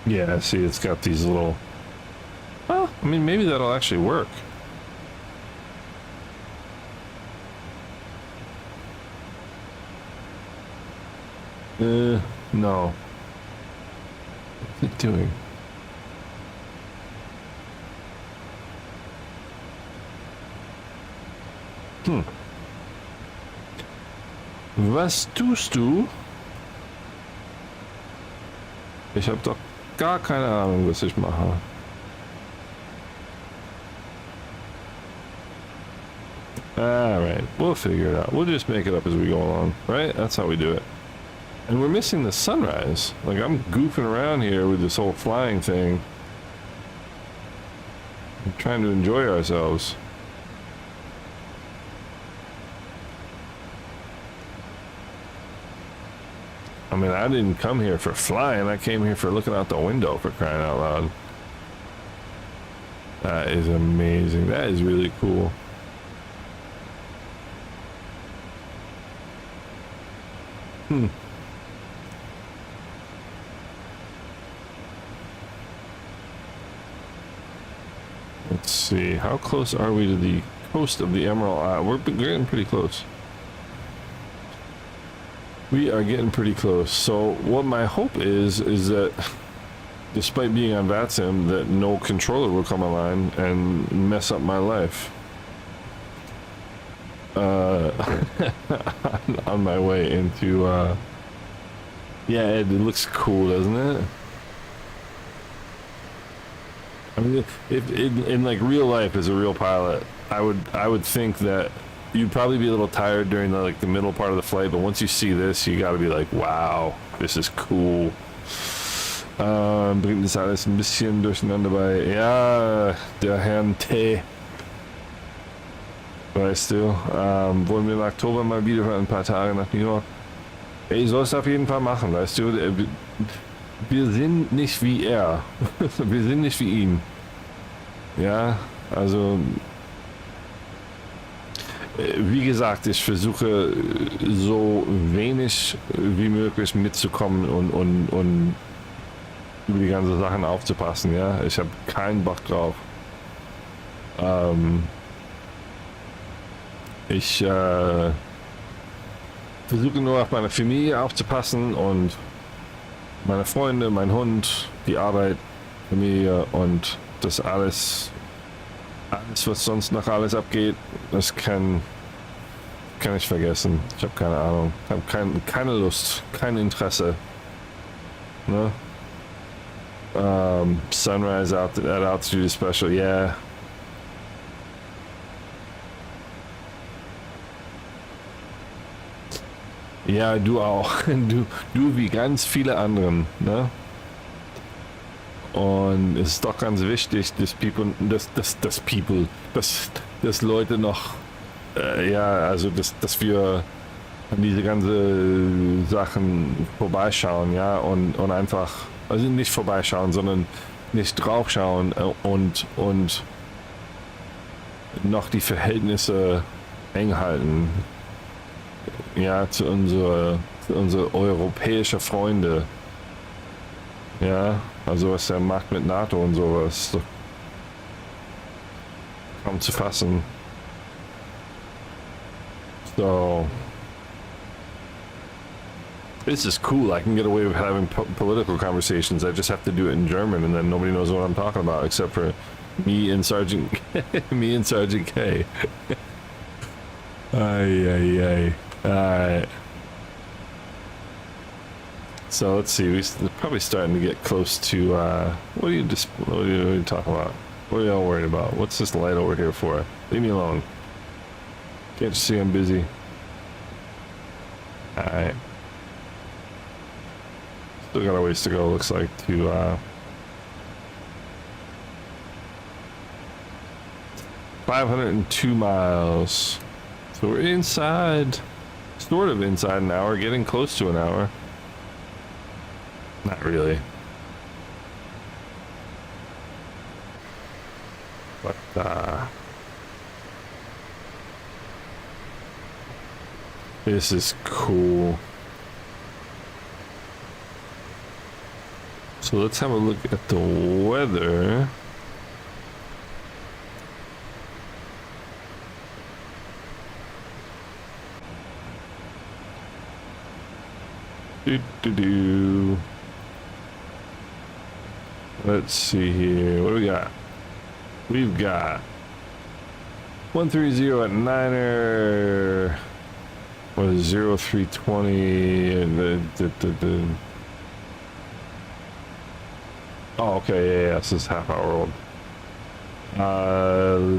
Yeah, see, it's got these little... Well, I mean, maybe that'll actually work. No. What's it doing? Was tust du? Ich habe doch gar keine Ahnung, was ich mache. Alright, we'll figure it out. We'll just make it up as we go along, right? That's how we do it. And we're missing the sunrise. Like, I'm goofing around here with this whole flying thing. I'm trying to enjoy ourselves. I mean, I didn't come here for flying. I came here for looking out the window, for crying out loud. That is amazing. That is really cool. Let's see, how close are we to the coast of the Emerald Isle? We're getting pretty close. We are getting pretty close. So what my hope is that despite being on VATSIM, that no controller will come online and mess up my life. On my way into, yeah, it looks cool, doesn't it? I mean, if in like real life as a real pilot, I would think that you'd probably be a little tired during the middle part of the flight, but once you see this, you got to be like, wow, this is cool. Bringt das alles ein bisschen durcheinander bei, ja, der Herrn T. Weißt du, wollen wir im Oktober mal wieder für ein paar Tage nach New York? Ich soll es auf jeden Fall machen, weißt du, wir sind nicht wie er, wir sind nicht wie ihn. Ja, also, wie gesagt, ich versuche so wenig wie möglich mitzukommen und über die ganzen Sachen aufzupassen, ja. Ich habe keinen Bock drauf. Ich versuche nur auf meine Familie aufzupassen und meine Freunde, mein Hund, die Arbeit, Familie und das alles, was sonst noch alles abgeht, das kann ich vergessen. Ich habe keine Ahnung, ich habe keine Lust, kein Interesse. Ne? Sunrise at altitude special, yeah. Ja, du auch. Du wie ganz viele anderen, ne? Und es ist doch ganz wichtig, dass Leute noch, ja, also dass wir an diese ganze Sachen vorbeischauen, ja, und einfach, also nicht vorbeischauen, sondern nicht draufschauen und noch die Verhältnisse eng halten. Ja, zu unsere europäische Freunde. Ja, also was er macht mit NATO und sowas. Kaum zu fassen. So. This is cool. I can get away with having political conversations. I just have to do it in German, and then nobody knows what I'm talking about except for me and Sergeant K. Ay. Alright. So let's see, we're probably starting to get close to, what are you talking about? What are y'all worried about? What's this light over here for? Leave me alone. Can't you see I'm busy? Alright. Still got a ways to go, looks like, to, 502 miles. So we're inside, sort of inside an hour, getting close to an hour. Not really. But, this is cool. So let's have a look at the weather. Let's see here. What do we got? We've got 130 at Niner. What is 0320? And oh, okay, yeah, this is half hour old.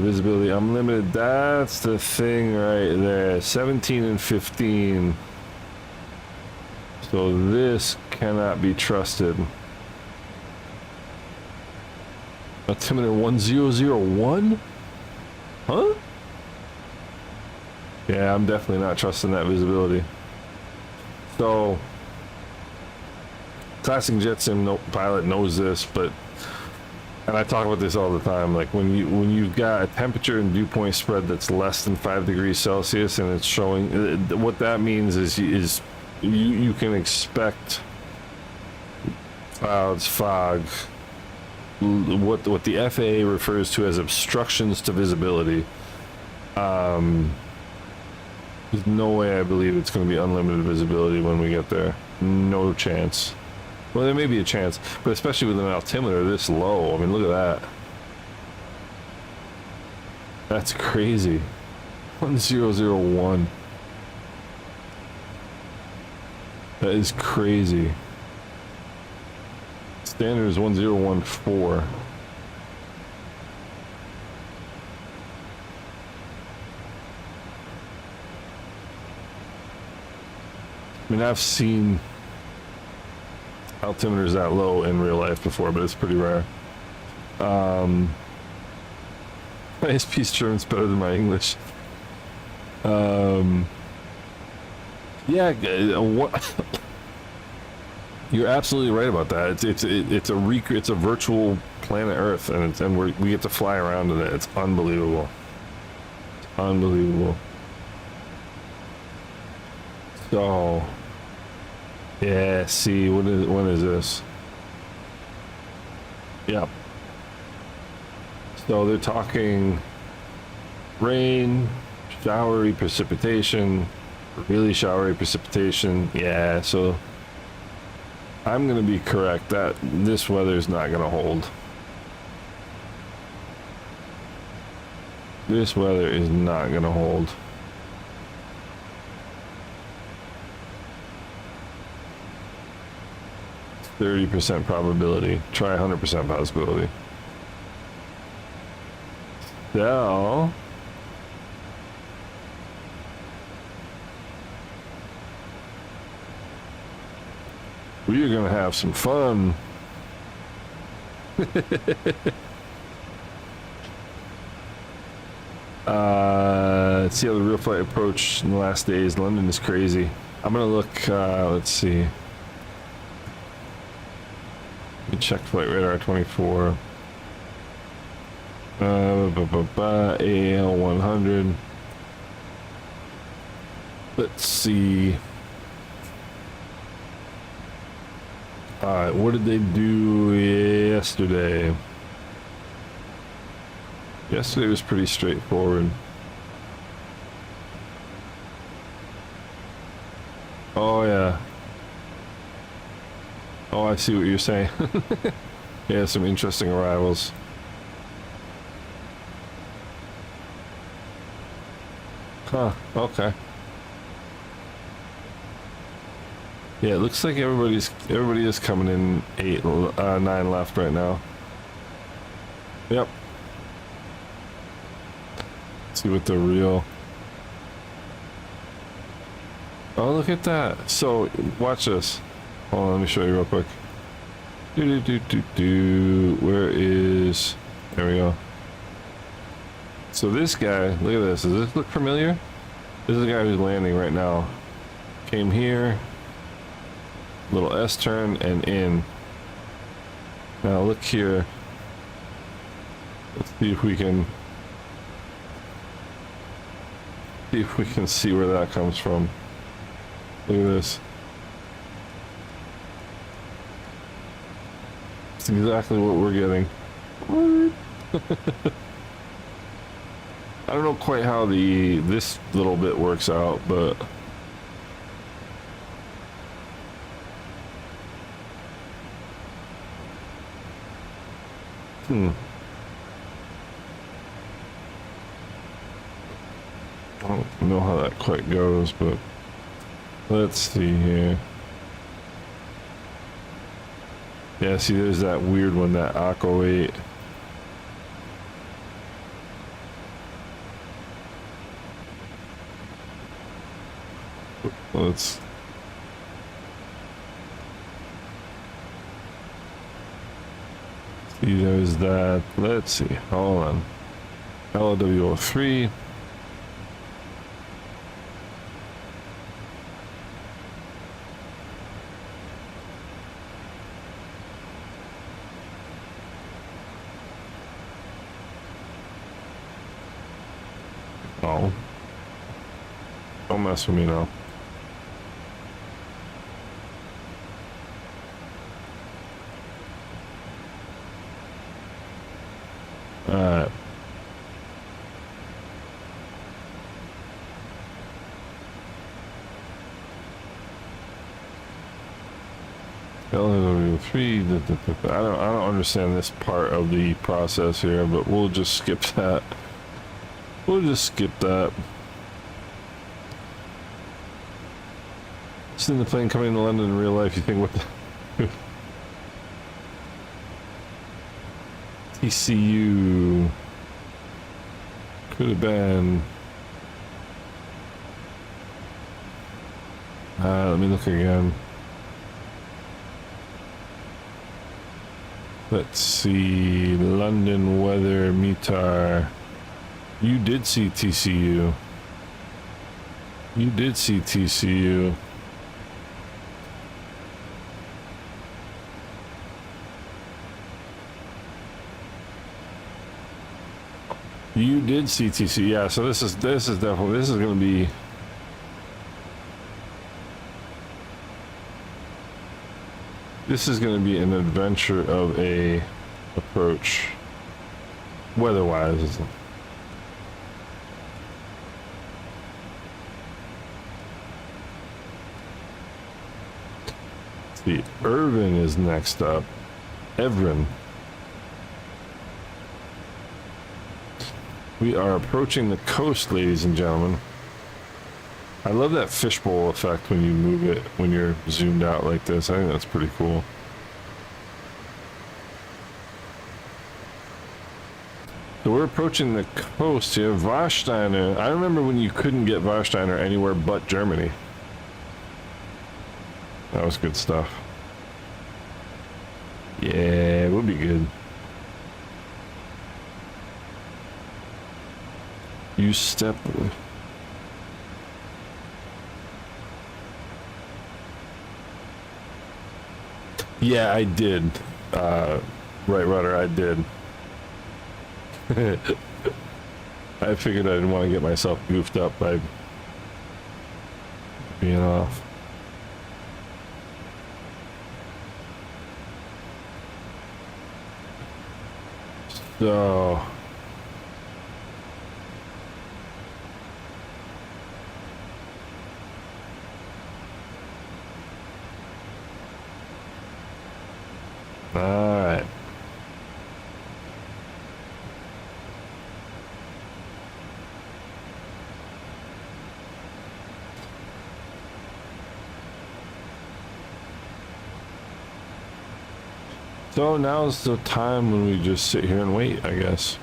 Visibility unlimited. That's the thing right there. 17 and 15. So this cannot be trusted. Altimeter 1001? Huh? Yeah, I'm definitely not trusting that visibility. So, classic JetSim pilot knows this, but, and I talk about this all the time, like when you've got a temperature and dew point spread that's less than 5 degrees Celsius and it's showing, what that means is you can expect clouds, fog, what the FAA refers to as obstructions to visibility. There's no way I believe it's going to be unlimited visibility when we get there. No chance. Well, there may be a chance, but especially with an altimeter this low. I mean, look at that. That's crazy. 1001. That is crazy. Standard is 1014. I mean, I've seen altimeters that low in real life before, but it's pretty rare. My SP's German's better than my English. Yeah, what? You're absolutely right about that. It's a virtual planet Earth, and we get to fly around in it. It's unbelievable. It's unbelievable. So, yeah. See, when is this? Yep. So they're talking rain, showery precipitation, really showery precipitation. Yeah. So I'm gonna be correct that this weather is not gonna hold. This weather is not gonna hold. It's 30% probability. Try 100% possibility. So we are gonna have some fun. Let's see how the real flight approach in the last days. London is crazy. I'm gonna look, let's see. Let me check flight radar 24. AL 100. Let's see. Alright, what did they do yesterday? Yesterday was pretty straightforward. Oh yeah. Oh, I see what you're saying. Yeah, some interesting arrivals. Huh, okay. Yeah, it looks like everybody is coming in 9 left right now. Yep. Let's see what the real. Oh, look at that. So, watch this. Hold on, let me show you real quick. Where is... There we go. So this guy, look at this. Does this look familiar? This is the guy who's landing right now. Came here. Little S turn and in. Now look here. Let's see if we can... see where that comes from. Look at this. It's exactly what we're getting. I don't know quite how this little bit works out, but I don't know how that quite goes, but let's see here. Yeah, see, there's that weird one, that Aqua 8. Let's see, there's that. Let's see, hold on. LWO3. Oh. Don't mess with me now. Alright. LW3, I don't understand this part of the process here, but we'll just skip that. We'll just skip that. Seen the plane coming to London in real life, you think what the TCU could have been. Let me look again. Let's see, London weather METAR. You did see TCU. You did see TCU. You did see TCU, yeah. So this is definitely, this is going to be. This is going to be an adventure of a approach, weather-wise. Let's see, Irvin is next up. Evren. We are approaching the coast, ladies and gentlemen. I love that fishbowl effect when you move it, when you're zoomed out like this. I think that's pretty cool. So we're approaching the coast here. Warsteiner. I remember when you couldn't get Warsteiner anywhere but Germany. That was good stuff. Yeah, we'll be good. You step. Yeah, I did. Right rudder, I did. I figured I didn't want to get myself goofed up by being off. So all right. So now's the time when we just sit here and wait, I guess.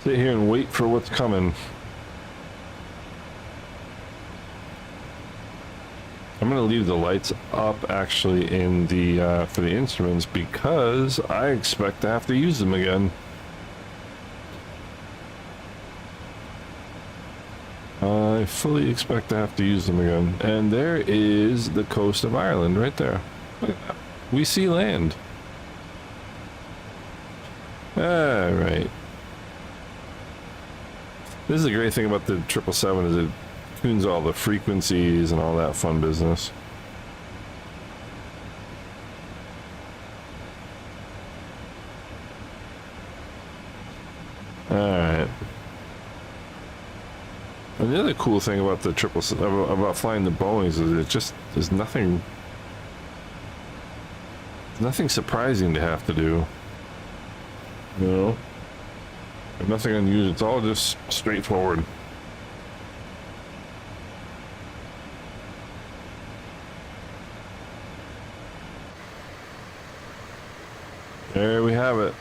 Sit here and wait for what's coming. I'm gonna leave the lights up actually in the for the instruments because I expect to have to use them again. I fully expect to have to use them again. And there is the coast of Ireland right there. Look at that. We see land. All right. This is the great thing about the 777 is it tunes all the frequencies and all that fun business. All right. And the other cool thing about the about flying the Boeings is it just there's nothing surprising to have to do. You know, nothing unusual. It's all just straightforward. There we have it.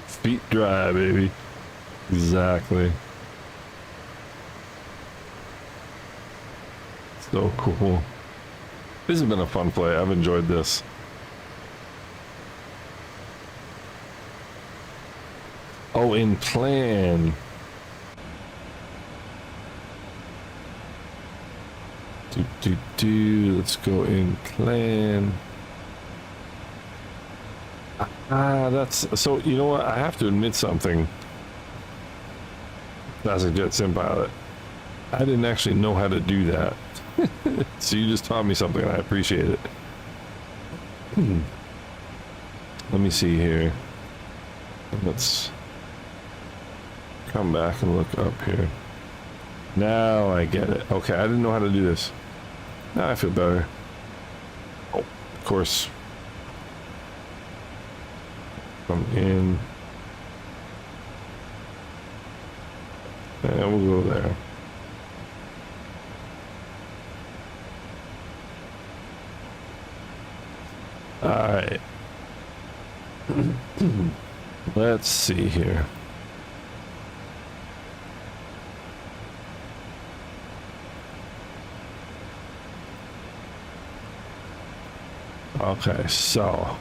Feet dry, baby. Exactly. So cool. This has been a fun play. I've enjoyed this. Oh, in plan. Let's go in plan. That's so. You know what? I have to admit something. As a Jet Sim pilot, I didn't actually know how to do that. So you just taught me something, and I appreciate it. Let me see here. Let's come back and look up here. Now I get it. Okay, I didn't know how to do this. Now I feel better. Oh, of course. Come in. And we'll go there. Alright. Let's see here. Okay, so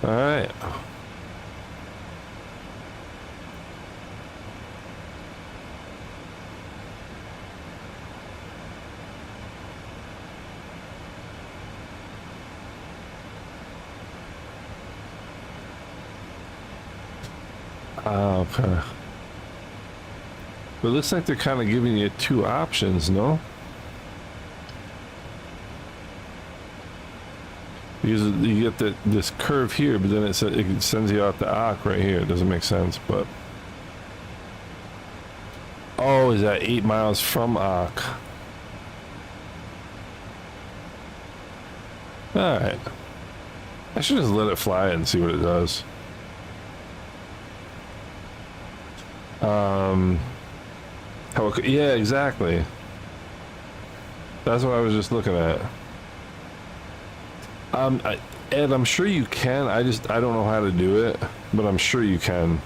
all right. Okay. But it looks like they're kind of giving you two options, no? Because you get this curve here, but then it sends you out the arc right here. It doesn't make sense, but... Oh, is that 8 miles from arc? Alright. I should just let it fly and see what it does. Yeah, exactly. That's what I was just looking at. Ed, I'm sure you can. I don't know how to do it, but I'm sure you can.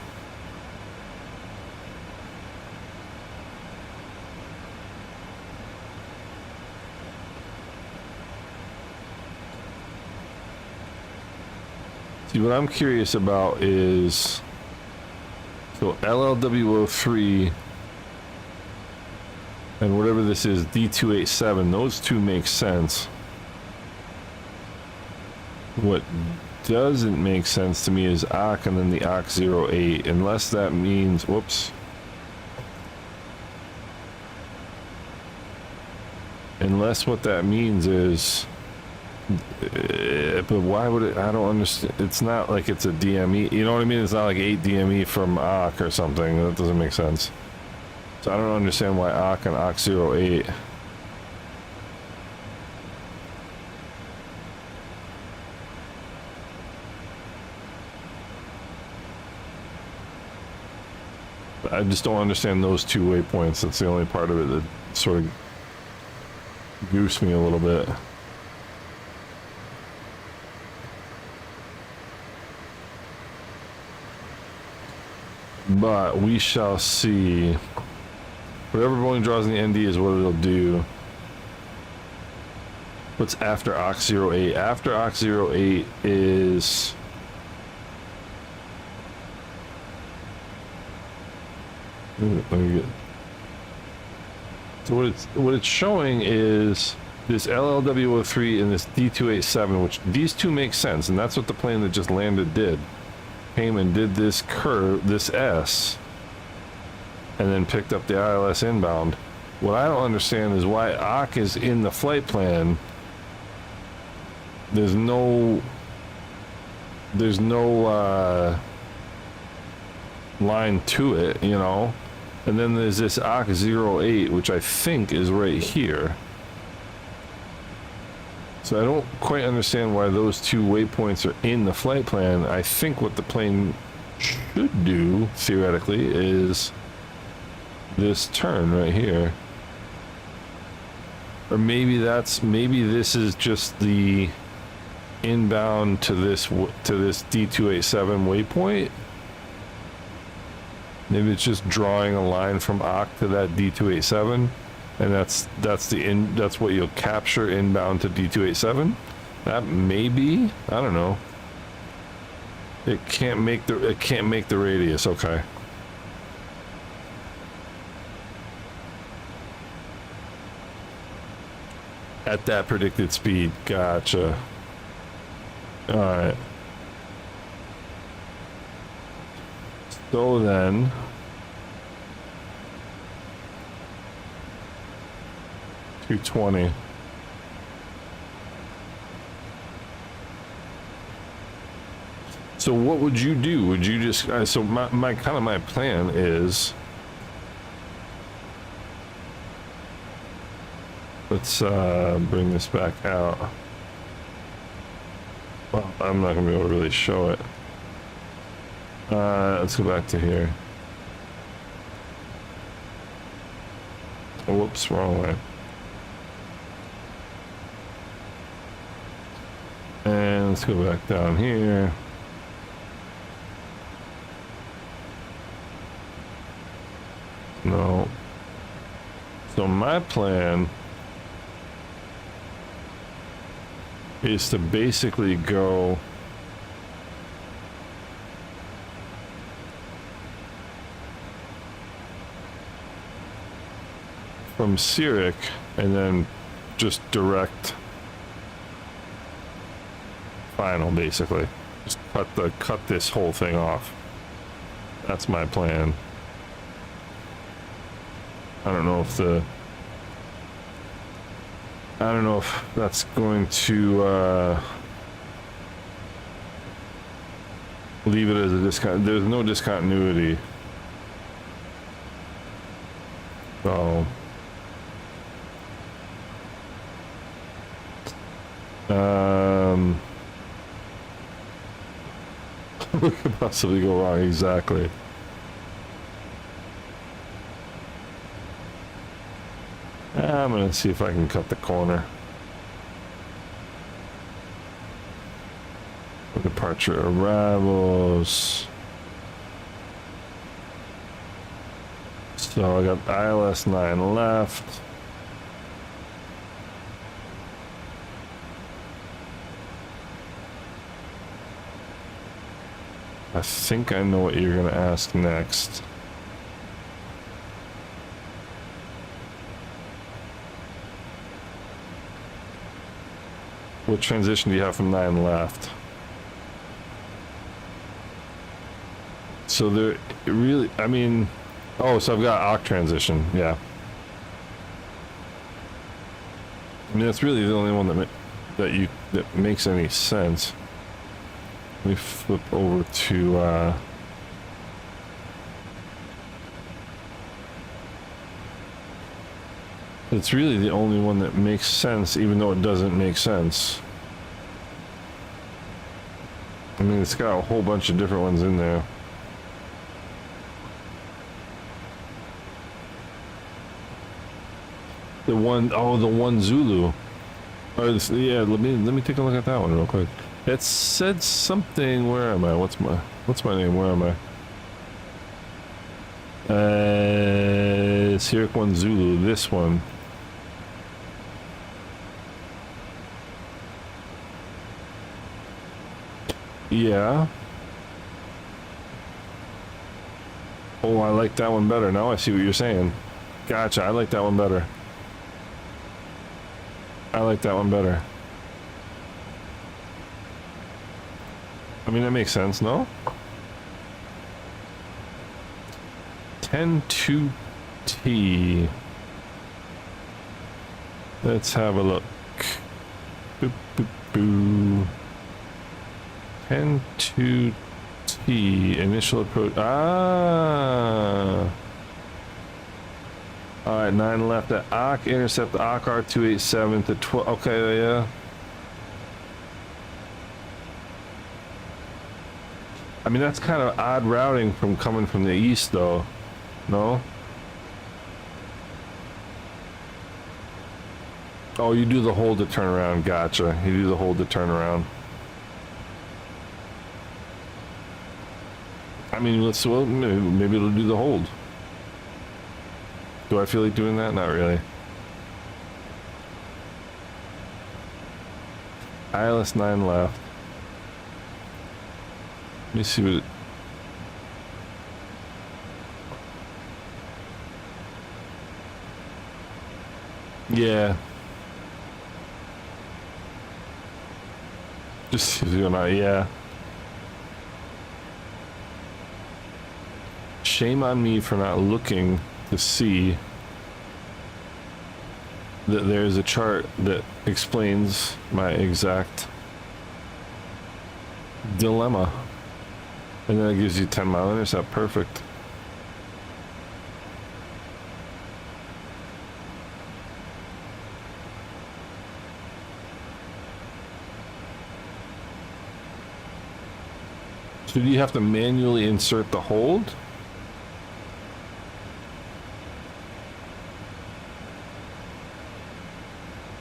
See, what I'm curious about is, so LLW03 and whatever this is, D287, those two make sense. What doesn't make sense to me is ARC and then the ARC 08, unless that means, whoops. Unless what that means is, but why would it, I don't understand. It's not like it's a DME, you know what I mean? It's not like 8 DME from ARC or something. That doesn't make sense. So I don't understand why ARC and ARC 08. I just don't understand those two waypoints. That's the only part of it that sort of goose me a little bit. But we shall see. Whatever Boeing draws in the ND is what it'll do. What's after ARC 08? After ARC 08 is... Let me get... So what it's showing is this LLW03 and this D287, which these two make sense, and that's what the plane that just landed did. Came and did this curve, this S, and then picked up the ILS inbound. What I don't understand is why ARC is in the flight plan. There's no line to it, you know. And then there's this ARC 08, which I think is right here. So I don't quite understand why those two waypoints are in the flight plan. I think what the plane should do, theoretically, is this turn right here. Or maybe this is just the inbound to this D287 waypoint. Maybe it's just drawing a line from ARC to that D287, and that's what you'll capture inbound to D287. That may be, I don't know. It can't make the radius. Okay. At that predicted speed. Gotcha. Alright. So then... $220. So what would you do? Would you just... so my plan is... Let's bring this back out. Well, I'm not gonna be able to really show it. Let's go back to here. Oh, whoops, wrong way. And let's go back down here. No. So my plan is to basically go from Zurich and then just direct final, basically. Just cut this whole thing off. That's my plan. I don't know if that's going to leave it as a discount. There's no discontinuity. So what could possibly go wrong? Exactly. I'm gonna see if I can cut the corner. Departure arrivals. So I got ILS 9 left. I think I know what you're gonna ask next. What transition do you have from 9 left? So there really, I mean, oh, so I've got AUK transition, yeah. I mean, that's really the only one that makes any sense. Let me flip over to it's really the only one that makes sense, even though it doesn't make sense. I mean, it's got a whole bunch of different ones in there. The one Zulu. Yeah, let me take a look at that one real quick. It said something. Where am I? What's my name? Where am I? Sierra 1 Zulu. This one. Yeah. Oh, I like that one better. Now I see what you're saying. Gotcha. I like that one better. I like that one better. I mean, that makes sense, no? 10-2T. Let's have a look. Boop, boop, boo. 10-2T. Initial approach. Ah. Alright, 9 left at AUK. Intercept the AUK R287 to 12. Okay, yeah. I mean, that's kind of odd routing from coming from the east, though. No? Oh, you do the hold to turn around. Gotcha. You do the hold to turn around. I mean, well, maybe it'll do the hold. Do I feel like doing that? Not really. ILS 9 left. Let me see what it... Yeah. Just you know, yeah. Shame on me for not looking to see that there's a chart that explains my exact dilemma. And then it gives you 10-mile intercept. Perfect. So do you have to manually insert the hold?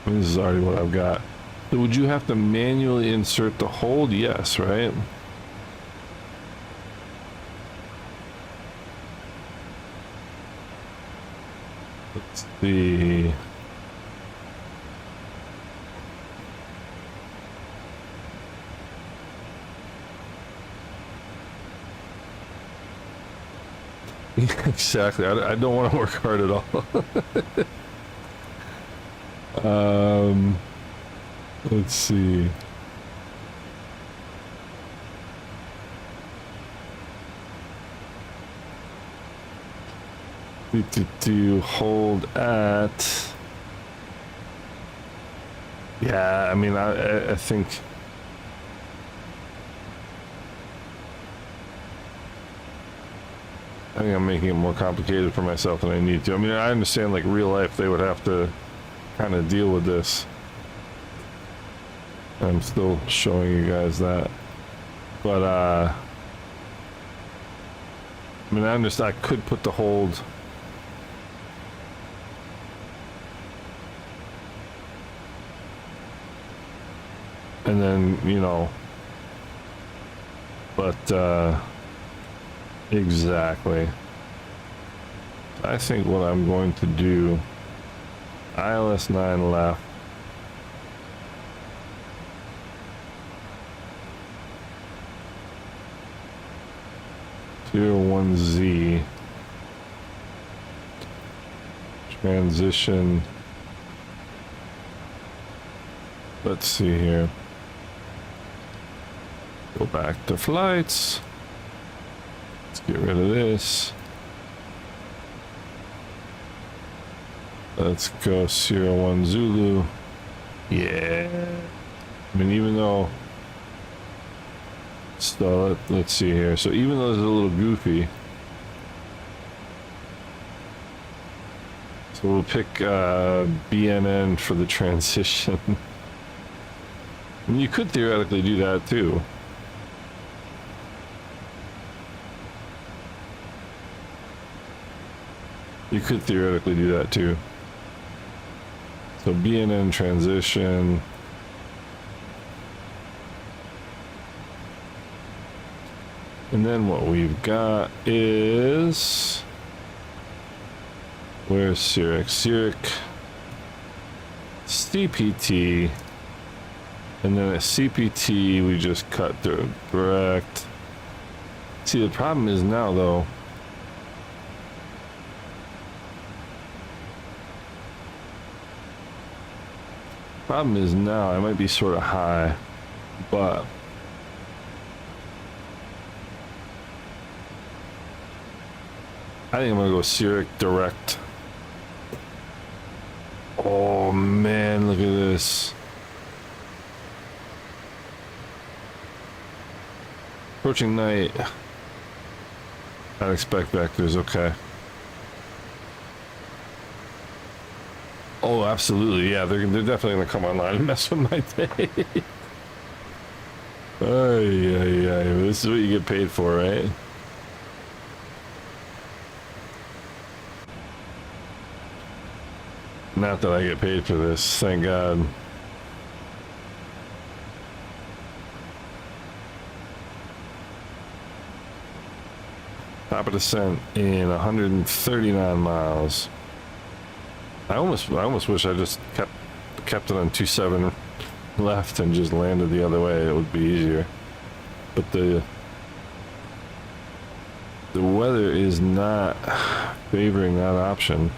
This is already what I've got. So would you have to manually insert the hold? Yes, right? Let's see. Exactly. I don't want to work hard at all. Let's see. To hold at. Yeah, I mean, I think. I think I'm making it more complicated for myself than I need to. I mean, I understand, like, real life, they would have to kind of deal with this. I'm still showing you guys that. But, I mean, I understand I could put the hold. And then, you know, but, exactly. I think what I'm going to do, ILS 9 left. Tier 1Z. Transition. Let's see here. Go back to flights. Let's get rid of this. Let's go Sierra 1 Zulu. Yeah. I mean, even though... So, let's see here. So, even though it's a little goofy... So, we'll pick BNN for the transition. And you could theoretically do that, too. You could theoretically do that too. So BNN transition. And then what we've got is... Where's Zurich? Zurich. CPT. And then at CPT we just cut through direct. See, the problem is now though, I might be sort of high, but I think I'm gonna go Zurich direct. Oh man, look at this. Approaching night. I'd expect vectors, okay. Oh, absolutely, yeah, they're definitely gonna come online and mess with my day. This is what you get paid for, right? Not that I get paid for this, thank God. Top of descent in 139 miles. I almost wish I just kept it on 27 left and just landed the other way. It would be easier. But the weather is not favoring that option.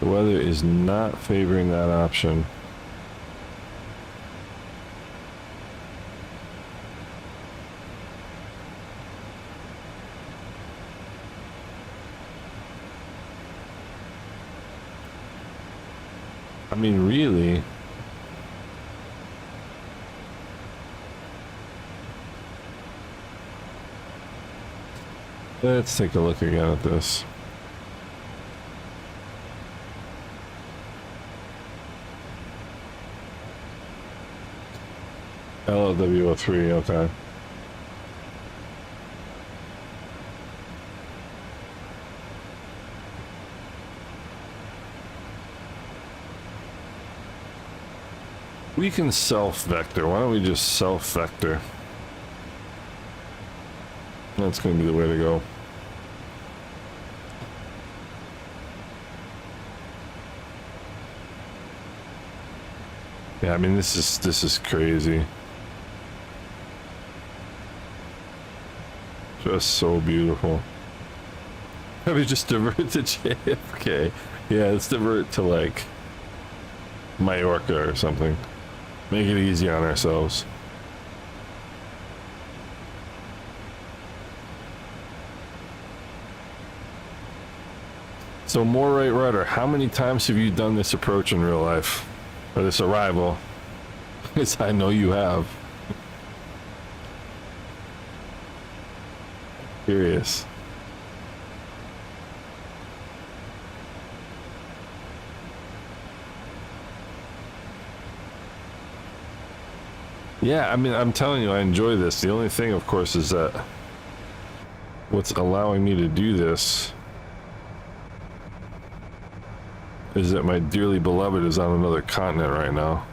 The weather is not favoring that option. I mean, really, let's take a look again at this. LLW03, okay. We can self-vector. Why don't we just self-vector? That's going to be the way to go. Yeah, I mean, this is crazy. Just so beautiful. Maybe just divert to JFK. Yeah, let's divert to like Mallorca or something. Make it easy on ourselves. So, more right rudder, how many times have you done this approach in real life? Or this arrival? Because I know you have. Curious. Yeah, I mean, I'm telling you, I enjoy this. The only thing, of course, is that what's allowing me to do this is that my dearly beloved is on another continent right now.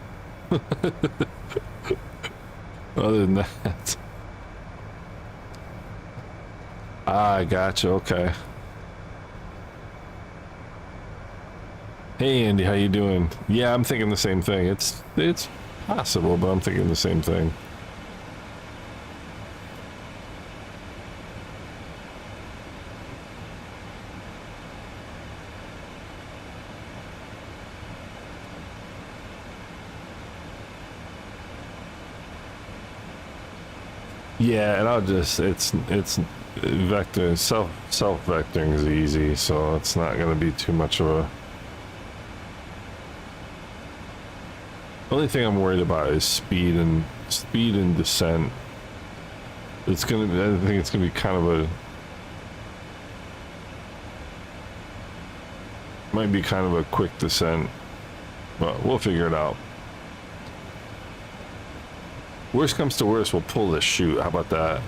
Other than that. Ah, I gotcha, okay. Hey Andy, how you doing? Yeah, I'm thinking the same thing. It's possible, but I'm thinking the same thing. Yeah, and I'll just it's vector self vectoring is easy, so it's not going to be too much of a. The only thing I'm worried about is speed and descent. It's gonna be, I think it's gonna be kind of a, might be kind of a quick descent, but we'll figure it out. Worst comes to worst, we'll pull this chute. How about that?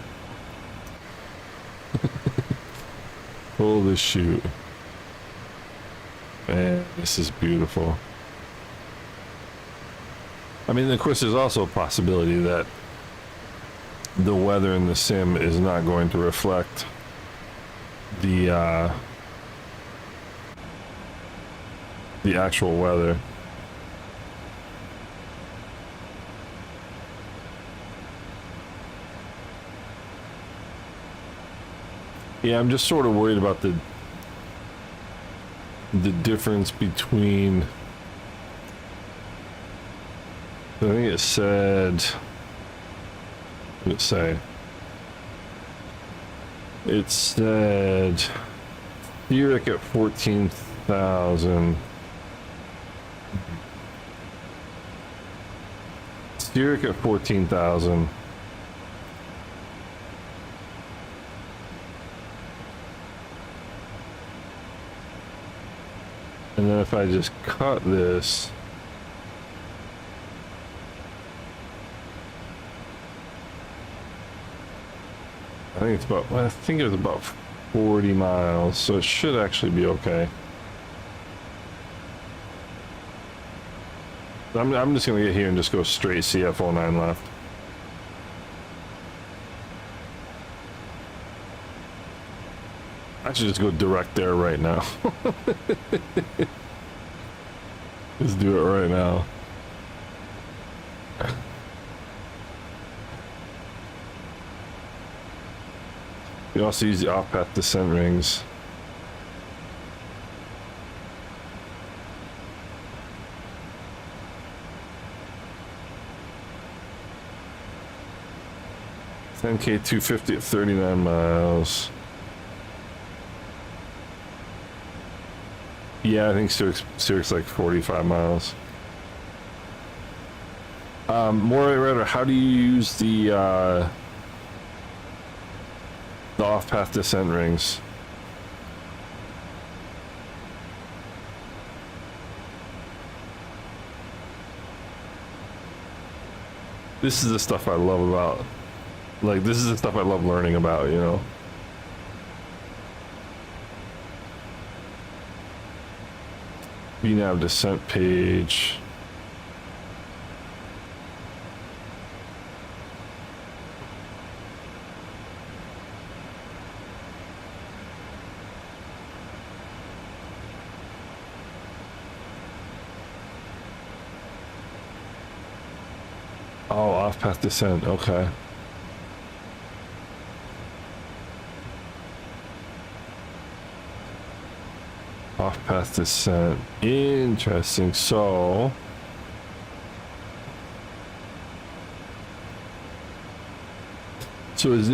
Pull this chute. Man, this is beautiful. I mean, of course, there's also a possibility that the weather in the sim is not going to reflect the actual weather. Yeah, I'm just sort of worried about the difference between, I think it said, what did it say? It said Theoric at 14,000. Theoric at 14,000. And then if I just cut this, I think it's about, I think it was about 40 miles, so it should actually be okay. I'm just gonna get here and just go straight CF09 left. I should just go direct there right now. Just do it right now. You also use the off-path descent rings. 10K 250 at 39 miles. Yeah, I think Zurich's like 45 miles. More rather, how do you use the off-path descent rings? This is the stuff I love about, like, this is the stuff I love learning about, you know? VNav descent page. Oh, off-path descent, okay. Off-path descent, interesting. So is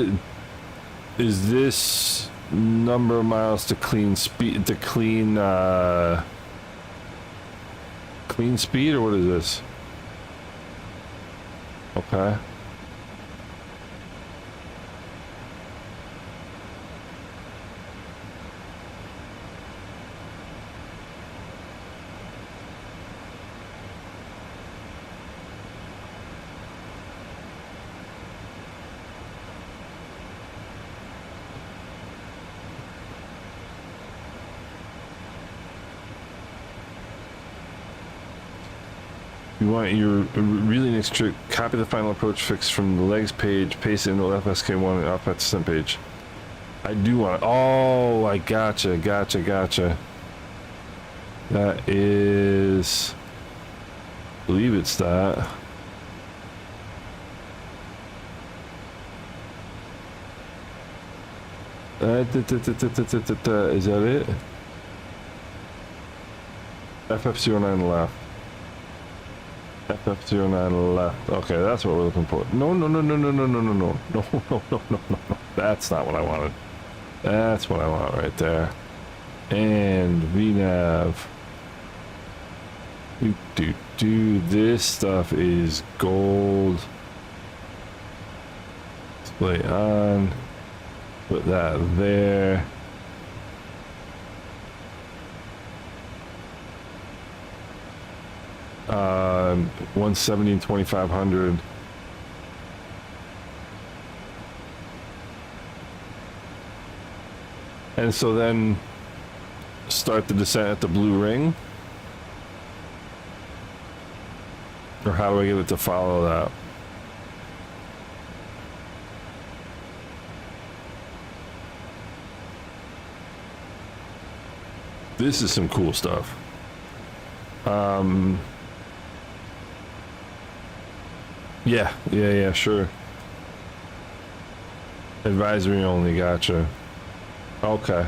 this number of miles to clean speed, to clean speed, or what is this? Okay. You want your really next trick, copy the final approach fix from the legs page, paste it into FSK1 and off-path descent page. I do want it. Oh, I gotcha. That is, I believe it's that. Is that it? FF09 left. FF09 left. Okay, that's what we're looking for. No. That's not what I wanted. That's what I want right there. And VNav. This stuff is gold. Display on. Put that there. Uh, 170 and 2500. And so then start the descent at the blue ring, or how do I get it to follow that? This is some cool stuff. Yeah, sure. Advisory only, gotcha. Okay.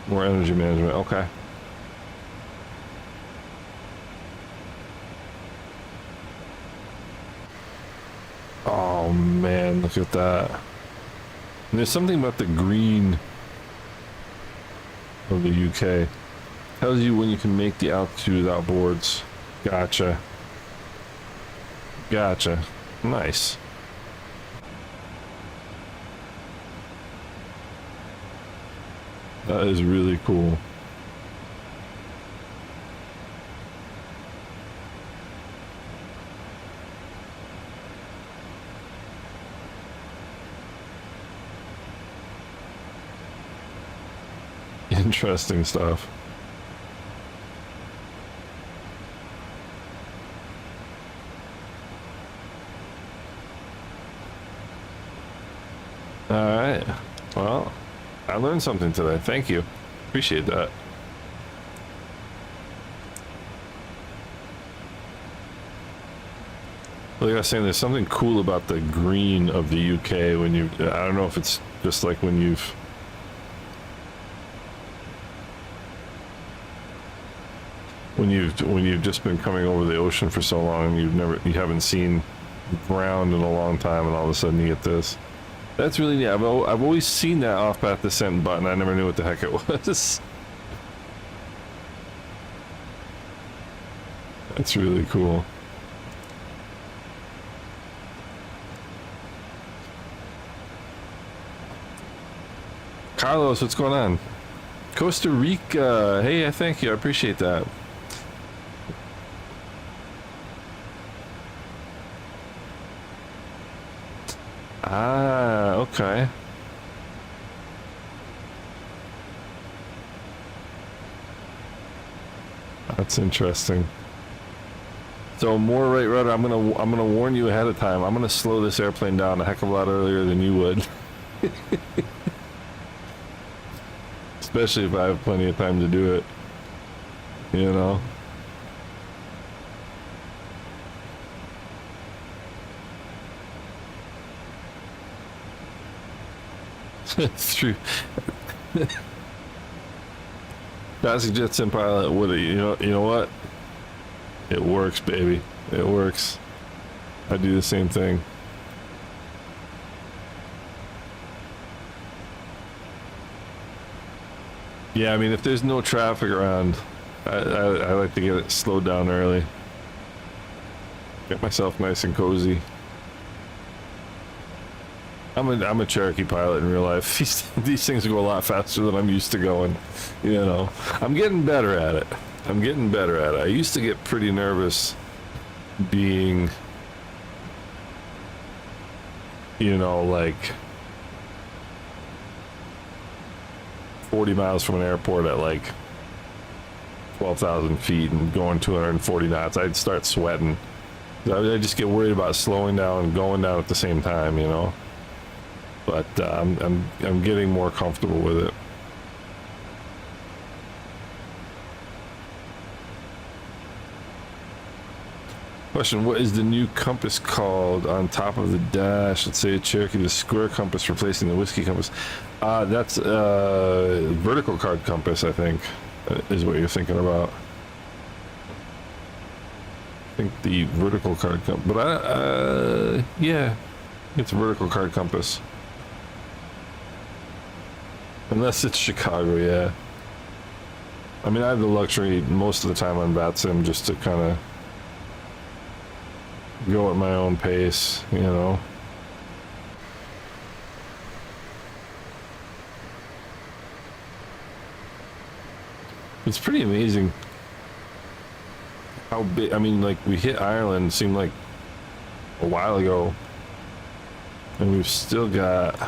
More energy management, okay. Oh man, look at that. And there's something about the green of the UK. Tells you when you can make the altitude without boards. Gotcha. Nice. That is really cool. Interesting stuff. All right. Well, I learned something today. Thank you. Appreciate that. Like I was saying, there's something cool about the green of the UK when you, I don't know if it's just like when you've, when you've just been coming over the ocean for so long, you haven't seen ground in a long time, and all of a sudden you get this. That's really neat. I've always seen that off path descent button. I never knew what the heck it was. That's really cool. Carlos, what's going on? Costa Rica. Hey, thank you. I appreciate that. Ah, okay. That's interesting. So more right rudder. I'm gonna warn you ahead of time. I'm gonna slow this airplane down a heck of a lot earlier than you would. Especially if I have plenty of time to do it. You know. It's true. Classic Jet Sim Pilot. What you know what? It works, baby. It works. I do the same thing. Yeah, I mean, if there's no traffic around, I like to get it slowed down early. Get myself nice and cozy. I'm a Cherokee pilot in real life. These things go a lot faster than I'm used to going. You know, I'm getting better at it. I'm getting better at it. I used to get pretty nervous being, you know, like 40 miles from an airport at like 12,000 feet and going 240 knots. I'd start sweating. I just get worried about slowing down and going down at the same time, you know. But I'm getting more comfortable with it. Question: what is the new compass called on top of the dash? Let's say a Cherokee, the square compass replacing the whiskey compass. That's vertical card compass, I think, is what you're thinking about. I think the vertical card compass, but yeah, it's a vertical card compass. Unless it's Chicago, yeah. I mean, I have the luxury most of the time on VATSIM just to kind of go at my own pace, you know. It's pretty amazing how big. I mean, like, we hit Ireland, seemed like a while ago, and we've still got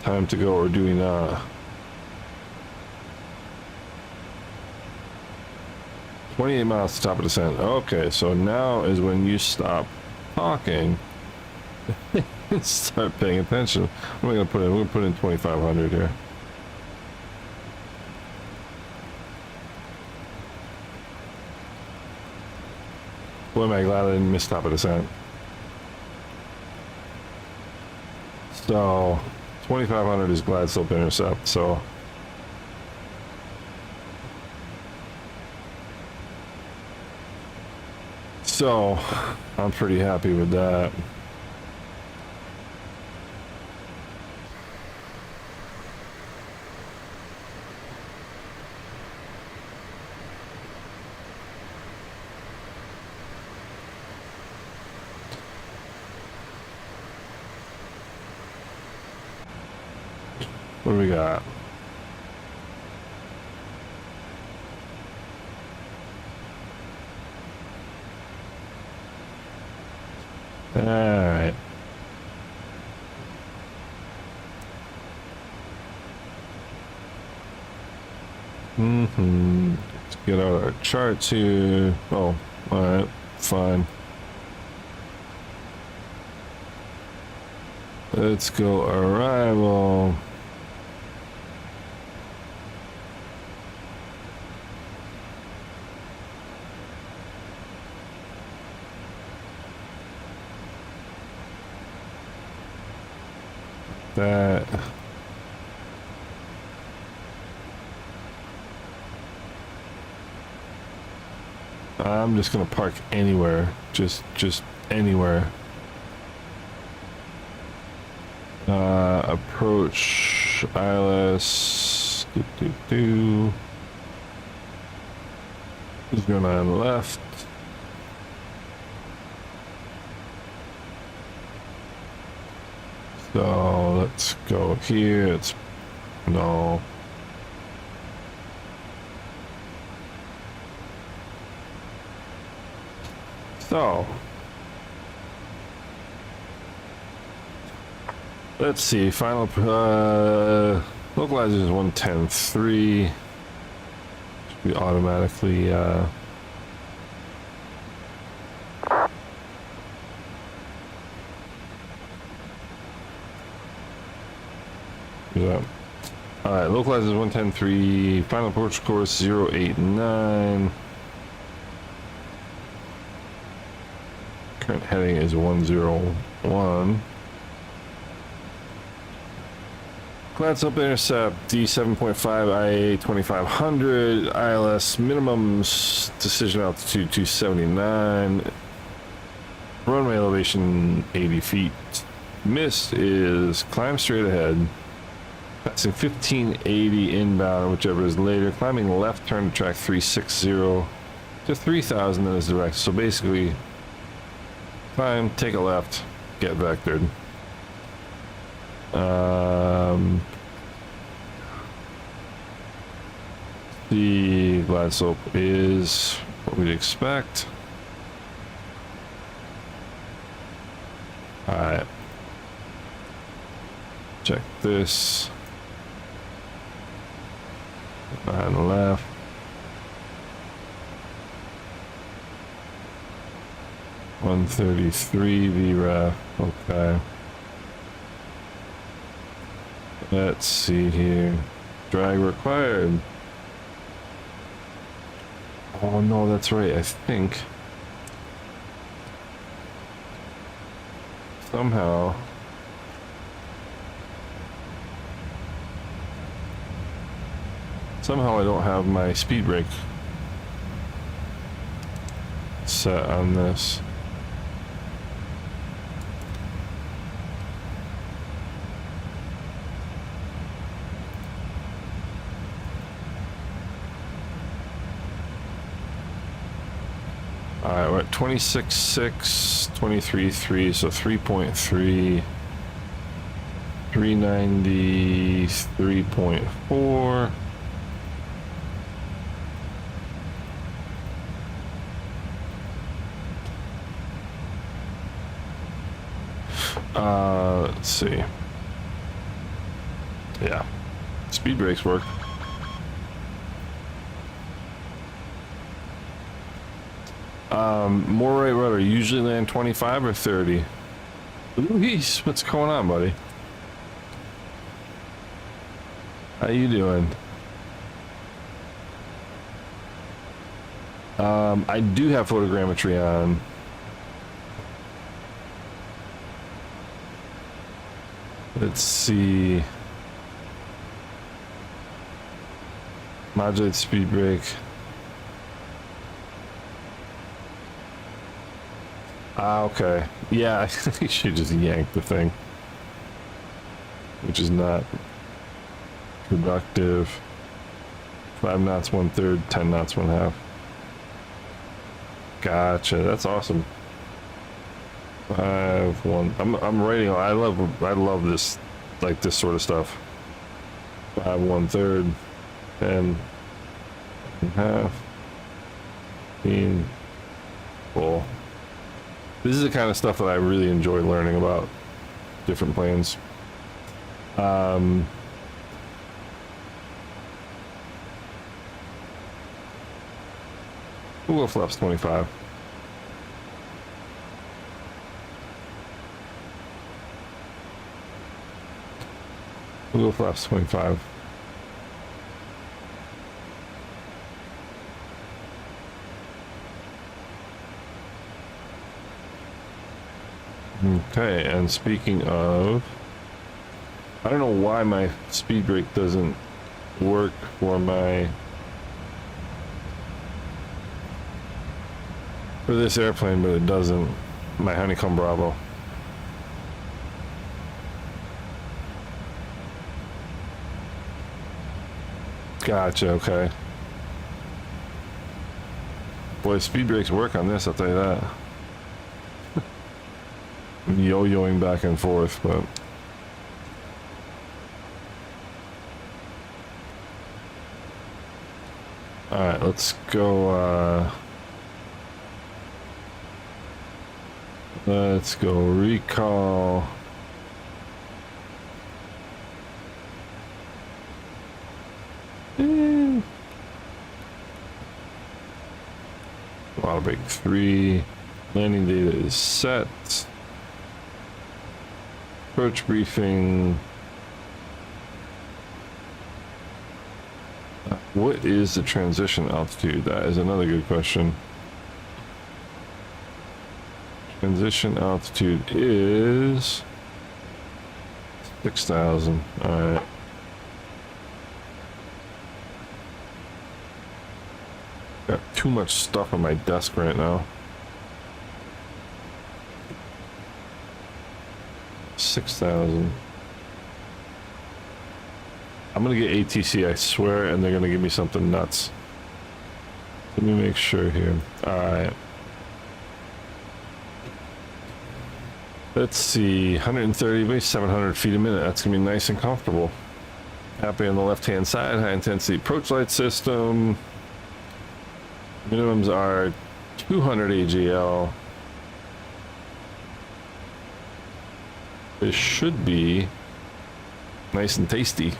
time to go, or do we not? 28 miles to top of descent. Okay, so now is when you stop talking and start paying attention. What am I gonna put in? We're gonna put in 2,500 here. Boy, am I glad I didn't miss top of descent. So 2,500 is glide slope intercept, so I'm pretty happy with that. What do we got? All right. Let's get out our charts here. Oh, all right, fine. Let's go arrival. That I'm just gonna park anywhere, just anywhere. Approach ILS. Who's going on the left? So let's go here. It's no. So let's see. Final localizer is 110.3. Should be automatically. Yeah. All right, localizer is 110.3. Final approach course 089. Current heading is 101. Glance up intercept D7.5 IA 2500 ILS minimum decision altitude 279. Runway elevation 80 feet. Mist is climb straight ahead. Passing 1580 inbound, whichever is later. Climbing left, turn to track 360 to 3000, then is direct. So basically, climb, take a left, get vectored. The glide slope is what we'd expect. Alright. Check this. Behind the left. $133 VRAF. Okay. Let's see here. Drag required. Oh no, that's right. I think somehow I don't have my speed brake set on this. Alright, we're at 26.6, 23.3, so 3.3, 390, 3.4. Let's see. Yeah, speed brakes work. More right rudder usually land 25 or 30. Luis, what's going on, buddy? How you doing? I do have photogrammetry on. Let's see. Modulate speed brake. Ah, okay. Yeah, I think you should just yank the thing. Which is not productive. 5 knots 1/3, 10 knots 1/2. Gotcha, that's awesome. 5 1. I'm writing. I love this, like this sort of stuff. 5 1/3, 10 1/2, 15. Cool. This is the kind of stuff that I really enjoy learning about different planes. We'll go flaps 25. We'll go flaps 25. Okay, and speaking of, I don't know why my speed brake doesn't work for my for this airplane, but it doesn't. My Honeycomb Bravo. Gotcha, okay. Boy, speed brakes work on this, I'll tell you that. I'm yo-yoing back and forth, but... Alright, let's go, let's go recall. Auto brake 3. Landing data is set. Approach briefing. What is the transition altitude? That is another good question. Transition altitude is 6,000. All right. Got too much stuff on my desk right now. 6,000. I'm gonna get ATC, I swear, and they're gonna give me something nuts. Let me make sure here. Alright. Let's see, 130, maybe 700 feet a minute. That's gonna be nice and comfortable. Happy on the left-hand side, high intensity approach light system. Minimums are 200 EGLL. This should be nice and tasty.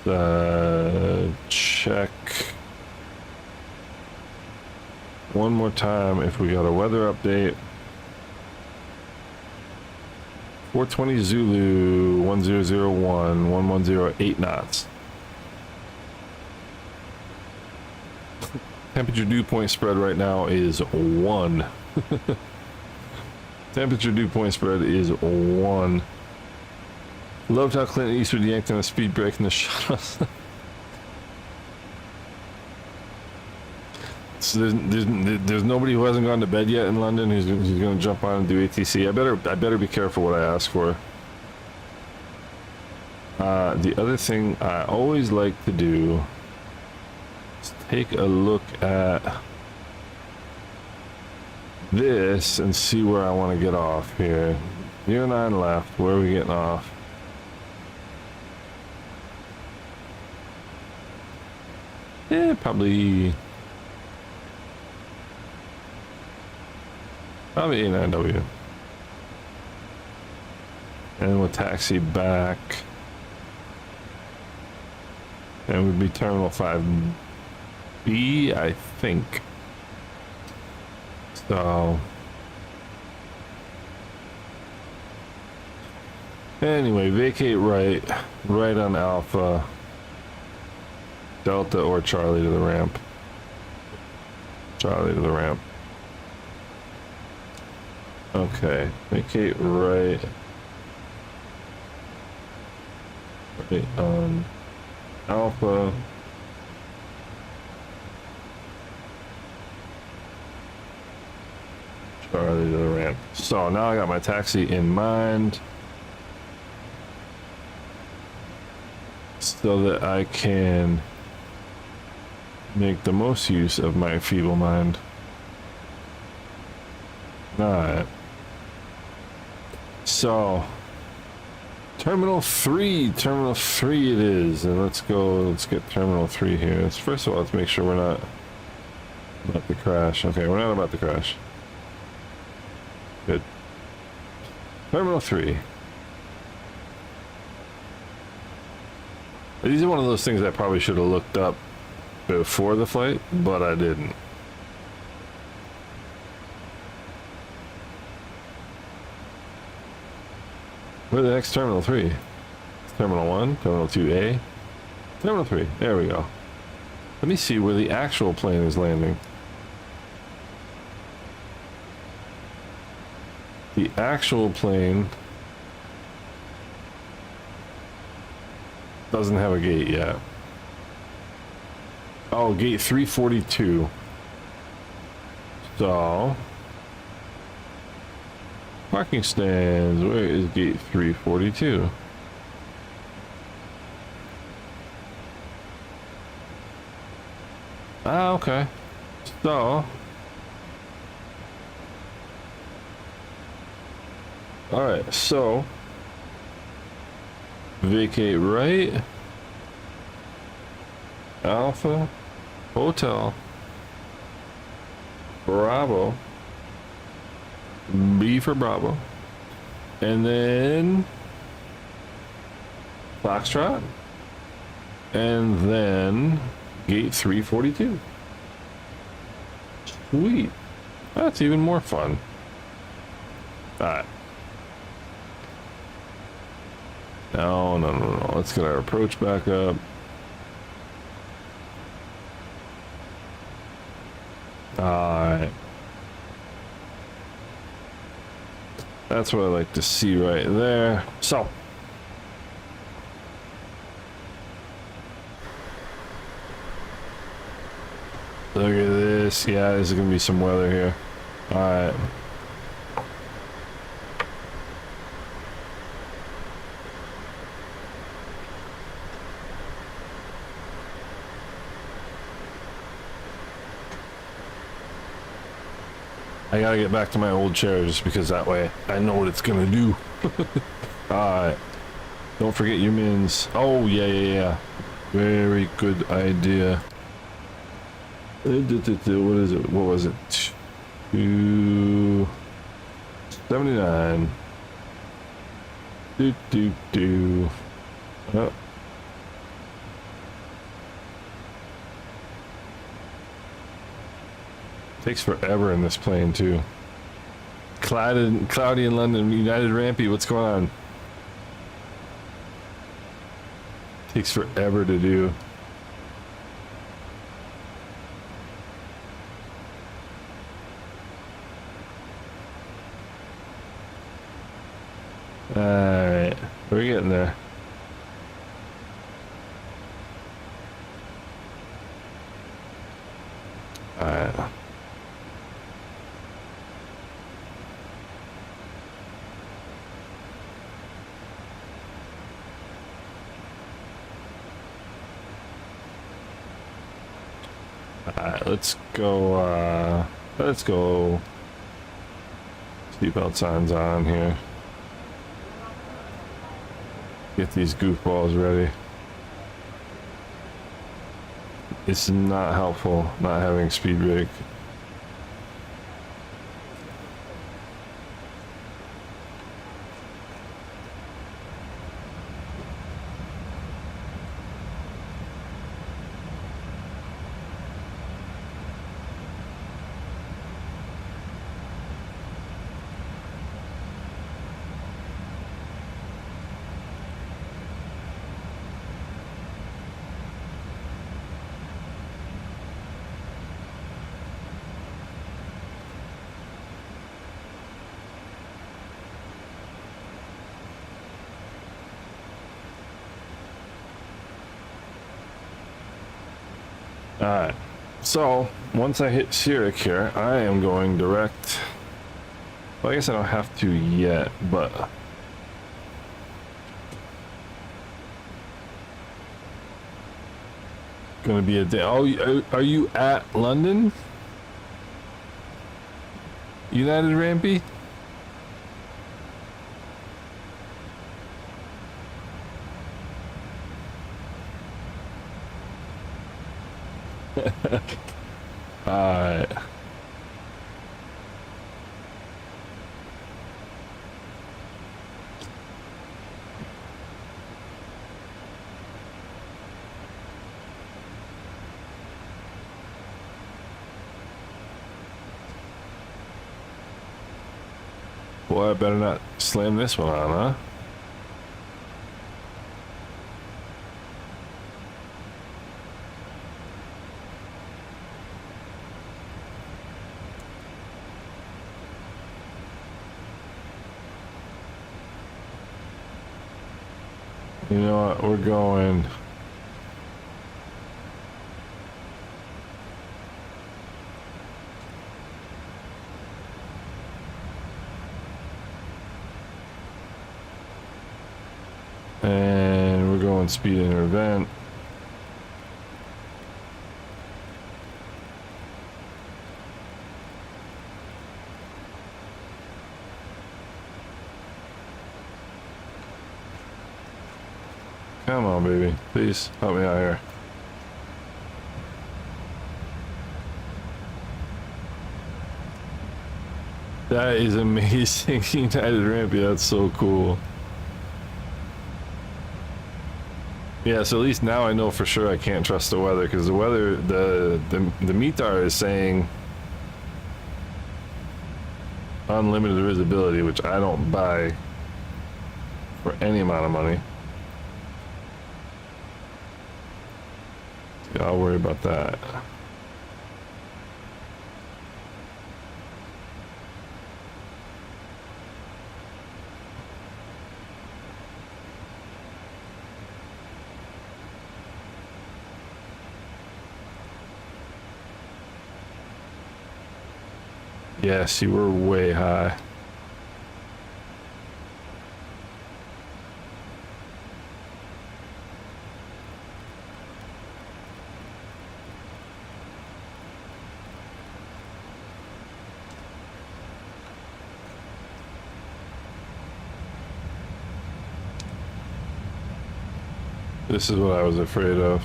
Let's check one more time if we got a weather update. 420 Zulu 1001 1108 knots. Temperature dew point spread right now is 1. Temperature dew point spread is 1. Loved how Clint Eastwood yanked on a speed brake in the shuttle. So there's nobody who hasn't gone to bed yet in London who's going to jump on and do ATC. I better be careful what I ask for. The other thing I always like to do is take a look at this and see where I want to get off here. 09 left. Where are we getting off? Yeah, probably A9W. And we'll taxi back. And we'd be Terminal 5B, I think. So... Anyway, vacate right on Alpha. Delta or Charlie to the ramp. Charlie to the ramp. Okay, vacate right on Alpha. Charlie to the ramp. So now I got my taxi in mind, so that I can make the most use of my feeble mind. Alright. So, Terminal 3 it is. And let's get Terminal 3 here. First of all, let's make sure we're not about to crash. Okay, we're not about to crash. Good. Terminal 3. These are one of those things I probably should have looked up before the flight, but I didn't. Where's the next Terminal 3? Terminal 1, Terminal 2A, Terminal 3. There we go. Let me see where the actual plane is landing. The actual plane doesn't have a gate yet. Oh, gate 342. So, parking stands. Where is gate 342? Ah, okay. So, all right. So, vacate right. Alpha Hotel Bravo, B for Bravo, and then Foxtrot, and then gate 342. Sweet. That's even more fun. Alright. No. Let's get our approach back up. Alright. That's what I like to see right there. So. Look at this. Yeah, there's gonna be some weather here. Alright. I gotta get back to my old chair just because that way I know what it's gonna do. Alright. Don't forget your mins. Oh, yeah. Very good idea. What is it? What was it? 279. Oh. Takes forever in this plane too. Cloudy in London. United Rampy, what's going on? Takes forever to do. Alright, we're getting there. Alright. Alright, let's go seatbelt signs on here. Get these goofballs ready. It's not helpful not having speed brake. Alright, so once I hit Zurich here, I am going direct. Well, I guess I don't have to yet, but gonna be a day. Oh, are you at London? United Rampy? Alright. Boy, I better not slam this one on, huh? You know what, we're going And we're going speed intervent. Come on, baby. Please help me out here. That is amazing. United Rampy, that's so cool. Yeah, so at least now I know for sure I can't trust the weather, because the weather, the METAR is saying unlimited visibility, which I don't buy for any amount of money. Yeah, I'll worry about that. Yeah, see, we're way high. This is what I was afraid of.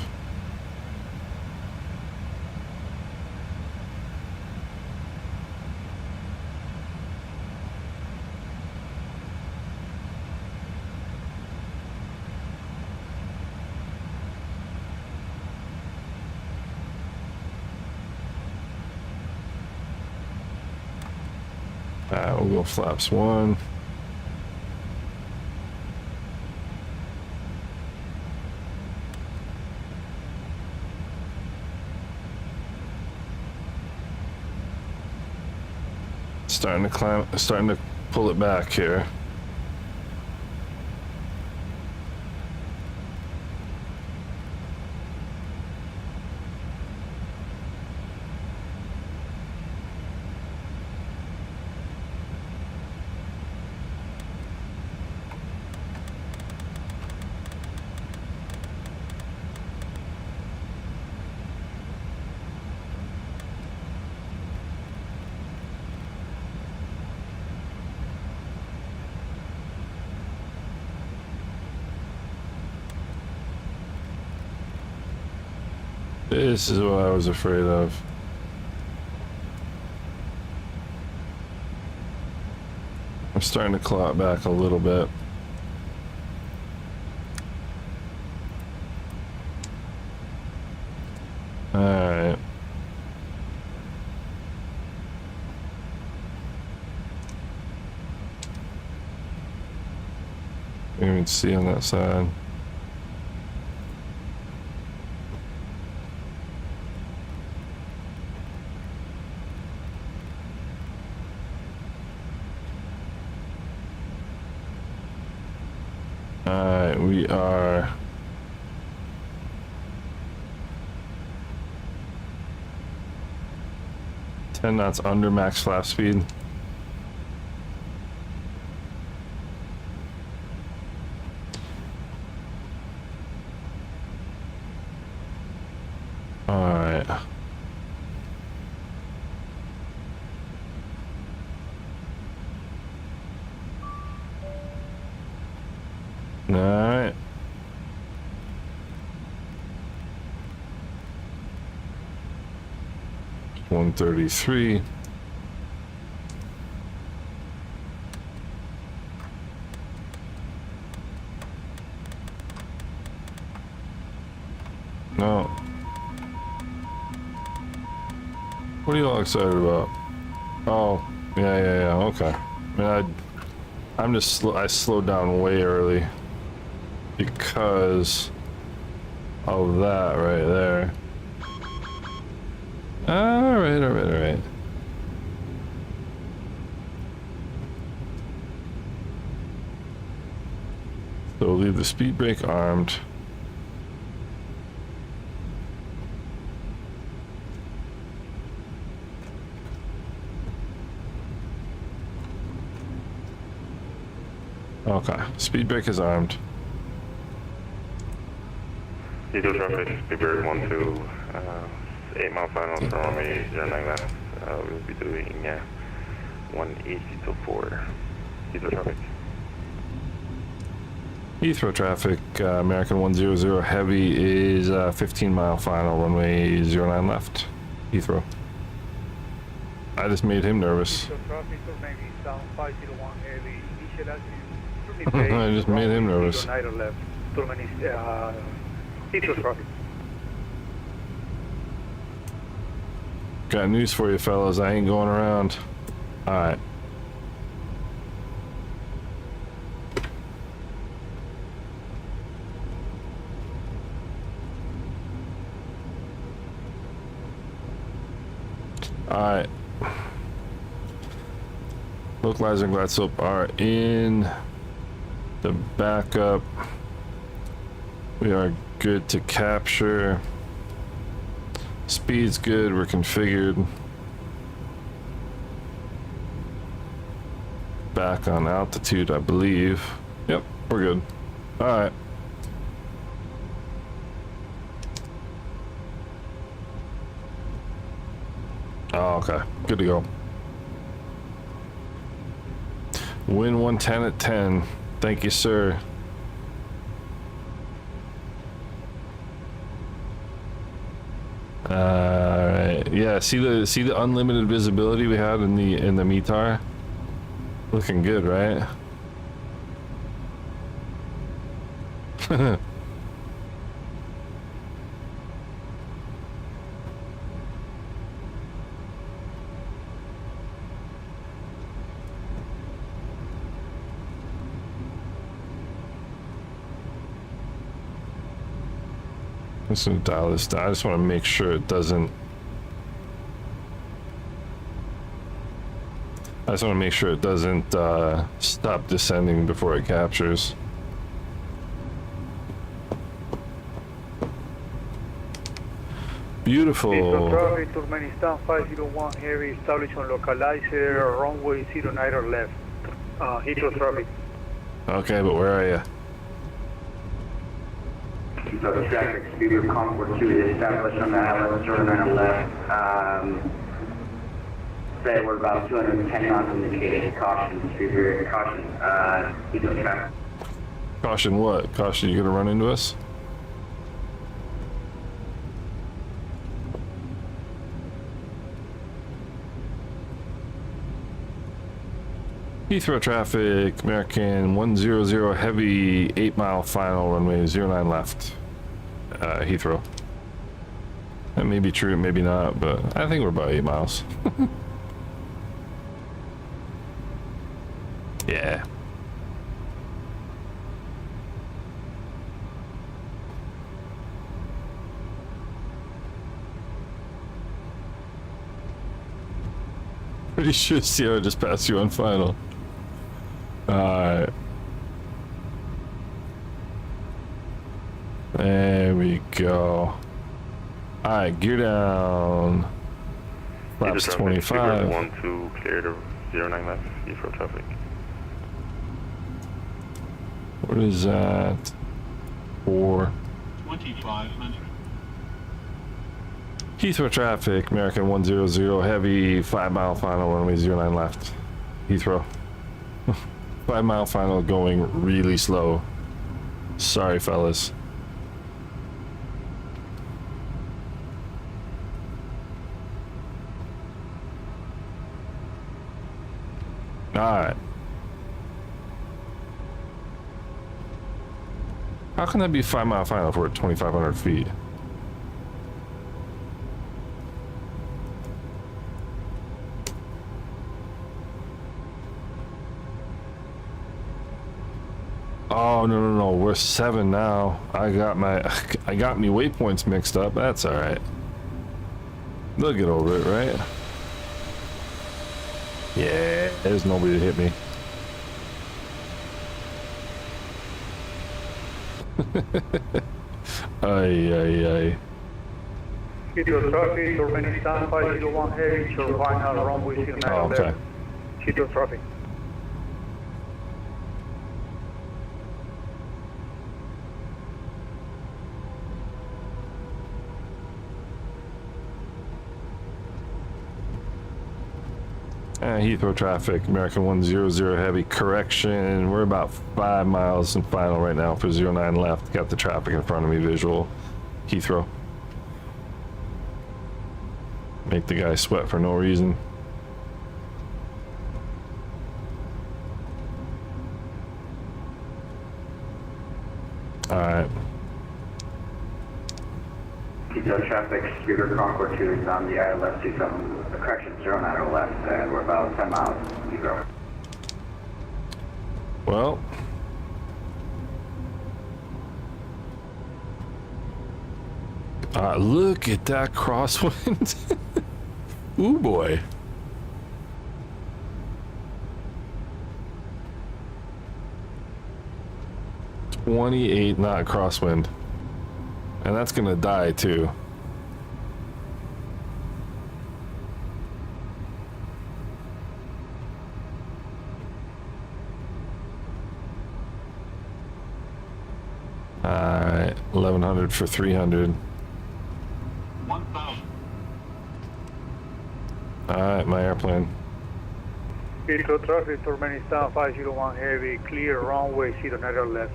We'll go flaps 1. Starting to climb, starting to pull it back here. This is what I was afraid of. I'm starting to claw it back a little bit. All right. You can see on that side. Alright, we are ten knots under max flap speed. Alright. Alright. $133. No. What are you all excited about? Oh, yeah, okay. I mean, I slowed down way early because of that right there. Alright. So we'll leave the speed brake armed. Okay, speed brake is armed. Heathrow traffic, Bluebird 12, 8 mile final from runway 09 left. We'll be doing 180 to 4. Heathrow traffic. Heathrow traffic, American 100 heavy is 15 mile final, runway 09 left. Heathrow. I just made him nervous. I just made him nervous. Got news for you fellas, I ain't going around. Alright. Alright. Localizer and glad soap are in the backup. We are good to capture. Speed's good, we're configured. Back on altitude, I believe. Yep, we're good. Alright. Oh, okay. Good to go. Win 110 at 10. Thank you, sir. Alright. Yeah, see the unlimited visibility we had in the METAR? Looking good, right? I'm just gonna dial this down. I just want to make sure it doesn't. I just want to make sure it doesn't stop descending before it captures. Beautiful. Traffic, Turkmenistan 501 heavy, established on localizer, runway 09 left. Heathrow traffic. Okay, but where are you? So the traffic, Speedbird Concord 2 is established on the island, 09 left. Say we're about 210 knots indicated. Caution, Speedbird, caution. Heathrow traffic. Caution what? Caution, you gonna run into us? Heathrow traffic, American 100 heavy, 8 mile final, runway 09 left. Heathrow. That may be true, maybe not, but I think we're about 8 miles. Yeah. Pretty sure Sierra just passed you on final. Alright. There we go. Alright, gear down. Flaps 25. 12, clear to 09 left, Heathrow traffic. What is that? 4. 2500. Heathrow traffic, American 100 heavy, 5 mile final, runway 09 left. Heathrow. 5 mile final going really slow. Sorry, fellas. Alright. How can that be 5 mile final if we're at 2,500 feet? Oh no, we're 7 now. I got me waypoints mixed up. That's all right. They'll get over it, right? Yeah, there's nobody to hit me. Ay. Heathrow traffic, Turkmenistan 501 heavy, your final runway 09 left. Oh, okay. Heathrow traffic. Heathrow traffic, American 100 heavy correction. We're about 5 miles in final right now for 09 left. Got the traffic in front of me visual. Heathrow. Make the guy sweat for no reason. Alright. Heathrow traffic, Speeder Concord 2 is on the left 27, correction 09 left, and we're about 10 miles Heathrow. Well. Look at that crosswind. Ooh boy. .28 knot crosswind. And that's gonna die too. Alright, 1100 for 300. 1,000. Alright, my airplane. Heathrow traffic, Turkmenistan 501 heavy, clear runway 09 left.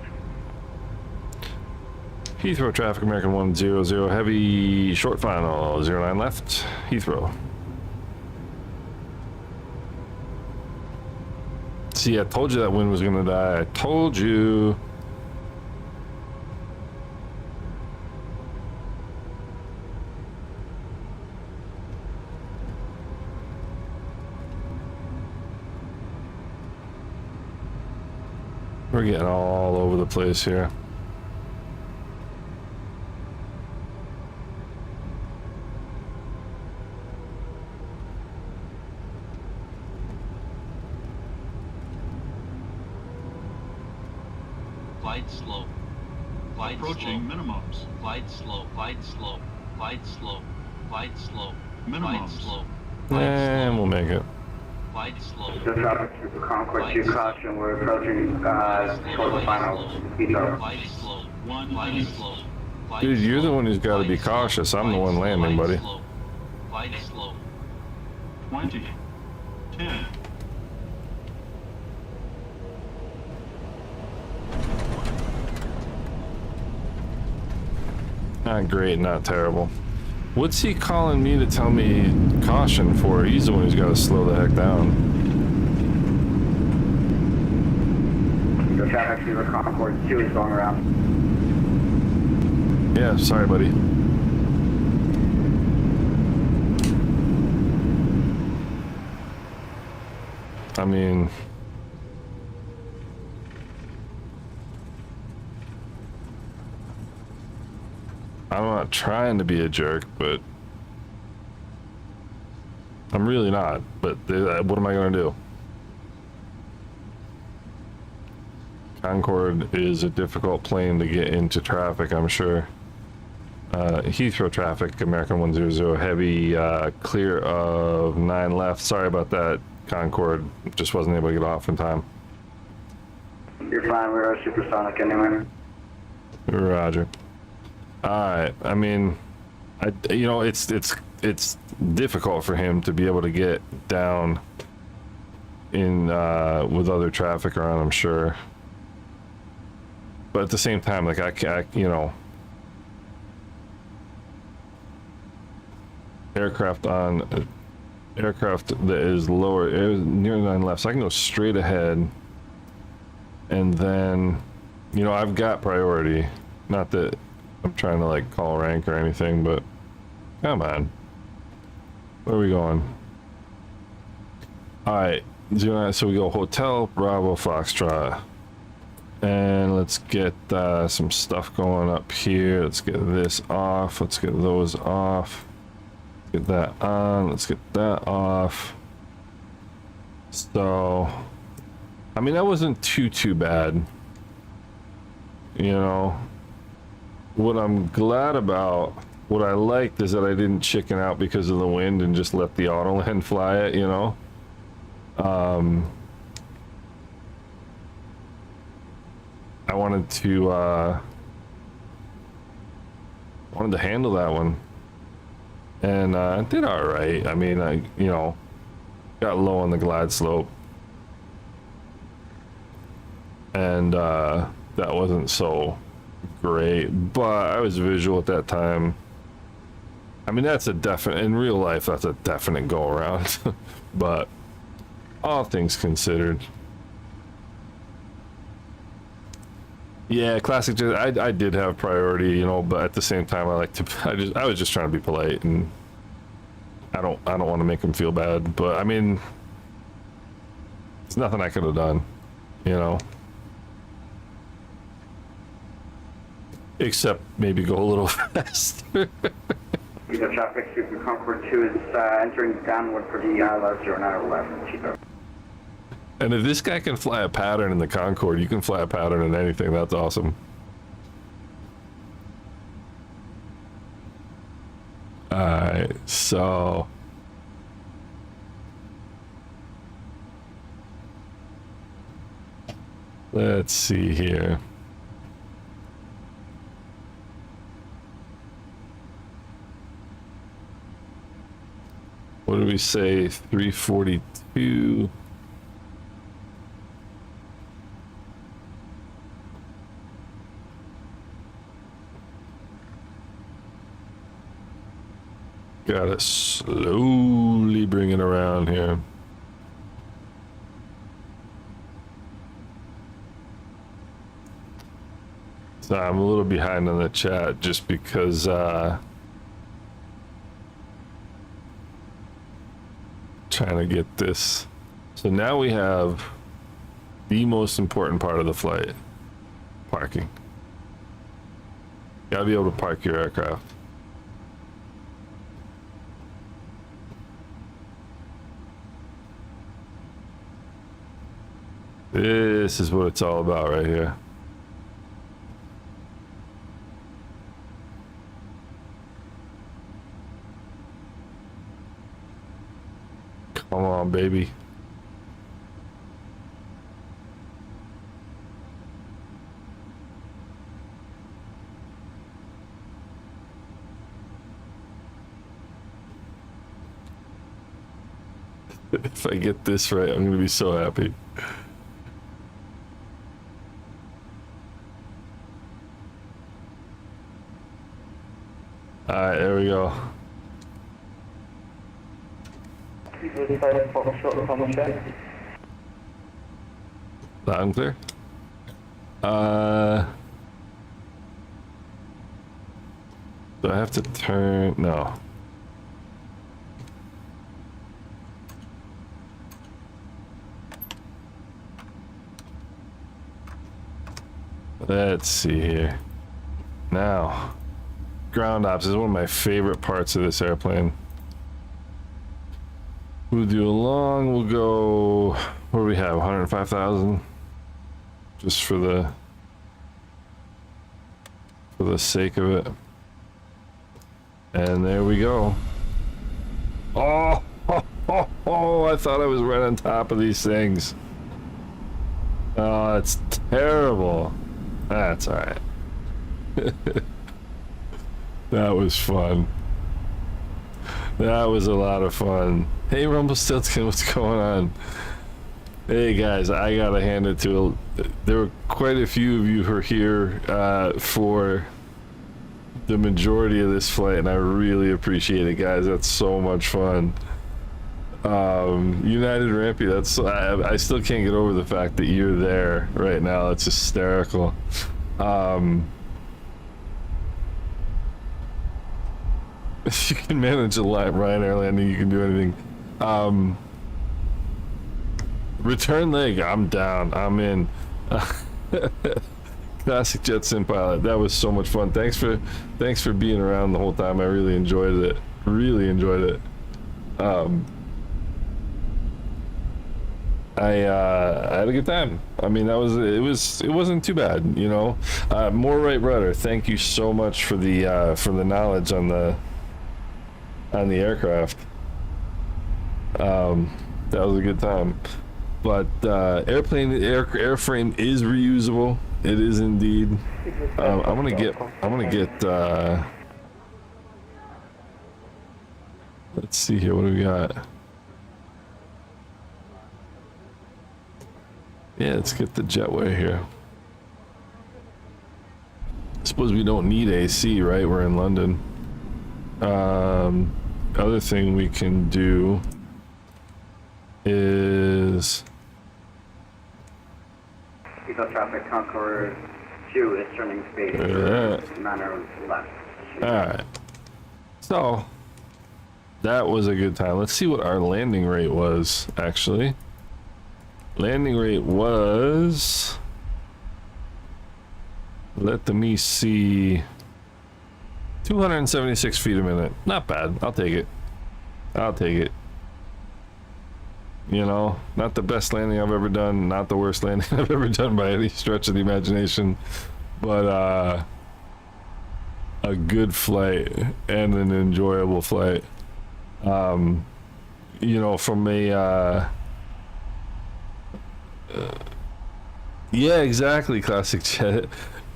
Heathrow traffic, American 100 heavy, short final, 09 left, Heathrow. See, I told you that wind was gonna die. I told you. We're getting all over the place here. Glide slow. Glide approaching slow. Minimums. Glide slow. Glide slow. Glide slow. Glide slow. Minimums. Glide slow. And we'll make it. Glide slow. Heathrow traffic, Concord 2 caution, we're approaching toward the final Heathrow. Glide slow. Glide slow. Dude, you're the one who's got to be cautious. I'm the one landing, buddy. Glide slow. 20. 10. Not great, not terrible. What's he calling me to tell me caution for? He's the one who's got to slow the heck down. The traffic, Speeder Concord 2 is going around. Yeah, sorry, buddy. I mean... I'm not trying to be a jerk, but I'm really not. But what am I going to do? Concorde is a difficult plane to get into traffic, I'm sure. Heathrow traffic, American 100 heavy, clear of 9 left. Sorry about that, Concorde. Just wasn't able to get off in time. You're fine, we're supersonic anyway. Roger. Alright, I mean, you know, it's difficult for him to be able to get down in with other traffic around, I'm sure. But at the same time, like I you know, aircraft that is lower, near 9 left, so I can go straight ahead, and then, you know, I've got priority. Not that I'm trying to like call rank or anything, but come on. Where are we going? Alright, so we go Hotel Bravo Foxtrot. And let's get some stuff going up here. Let's get this off. Let's get those off. Get that on. Let's get that off. So, I mean, that wasn't too bad. You know, what I'm glad about, what I liked is that I didn't chicken out because of the wind and just let the auto land fly it, you know. I wanted to handle that one, and I did all right. I mean, you know, got low on the glide slope, and that wasn't so great, but I was visual at that time. I mean, that's a definite, in real life, that's a definite go around, but all things considered. Yeah, classic. I did have priority, you know, but at the same time, I like to. I was just trying to be polite, and I don't want to make him feel bad. But I mean, it's nothing I could have done, you know, except maybe go a little faster. Eagle traffic, Super Concord 2 is entering downward for the left 09 left. Chico. And if this guy can fly a pattern in the Concorde, you can fly a pattern in anything. That's awesome. Alright, so... let's see here. What do we say? 342. Gotta slowly bring it around here. So I'm a little behind on the chat just because trying to get this. So now we have the most important part of the flight: parking. Gotta be able to park your aircraft. This is what it's all about right here. Come on, baby. If I get this right, I'm gonna be so happy. Alright, there we go. Loud and clear. Do I have to turn? No. Let's see here. Now, ground ops is one of my favorite parts of this airplane. We'll do a long, we'll go, what do we have, 105,000? Just for the sake of it. And there we go. Oh, I thought I was right on top of these things. Oh, it's terrible. That's all right. That was fun. That was a lot of fun. Hey, Rumpelstiltskin, what's going on? Hey guys, I gotta hand it to. There were quite a few of you who are here for the majority of this flight, and I really appreciate it, guys. That's so much fun. United Rampy, that's I still can't get over the fact that you're there right now. It's hysterical. If you can manage a Ryanair landing, you can do anything. Return leg, I'm down. I'm in. Classic Jet Sim Pilot. That was so much fun. Thanks for being around the whole time. I really enjoyed it. Really enjoyed it. I had a good time. I mean, it wasn't too bad, you know. More right rudder. Thank you so much for the knowledge on the aircraft. That was a good time. But airframe is reusable. It is indeed. I'm gonna get let's see here, what do we got? Yeah, let's get the jetway here. I suppose we don't need AC, right? We're in London. Other thing we can do is... Eco traffic Concord 2 is turning space manner left. Alright. So, that was a good time. Let's see what our landing rate was, actually. Landing rate was... Let me see... 276 feet a minute. Not bad. I'll take it. I'll take it. You know, not the best landing I've ever done, not the worst landing I've ever done by any stretch of the imagination, but a good flight and an enjoyable flight. You know, from a yeah, exactly, classic jet.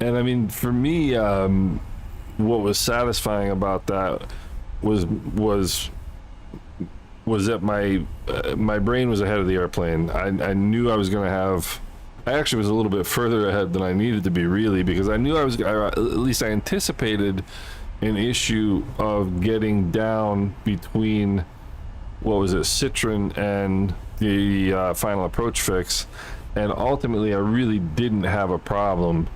And I mean, for me, what was satisfying about that was that my brain was ahead of the airplane. I knew I was going to have... I actually was a little bit further ahead than I needed to be, really, because I knew at least I anticipated an issue of getting down between, what was it, Citron and the final approach fix, and ultimately I really didn't have a problem,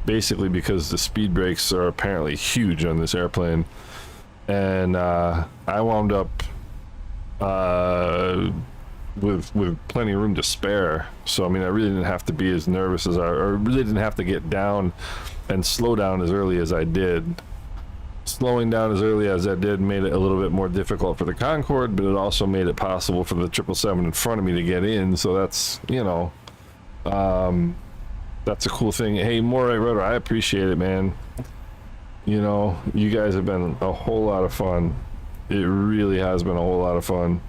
basically because the speed brakes are apparently huge on this airplane, and I wound up with plenty of room to spare. So I mean, I really didn't have to be as nervous as or really didn't have to get down and slow down as early as I did. Slowing down as early as I did made it a little bit more difficult for the Concorde, but it also made it possible for the 777 in front of me to get in. So that's, you know, that's a cool thing. Hey, Moray Rotor, I appreciate it, man. You know, you guys have been a whole lot of fun. It really has been a whole lot of fun.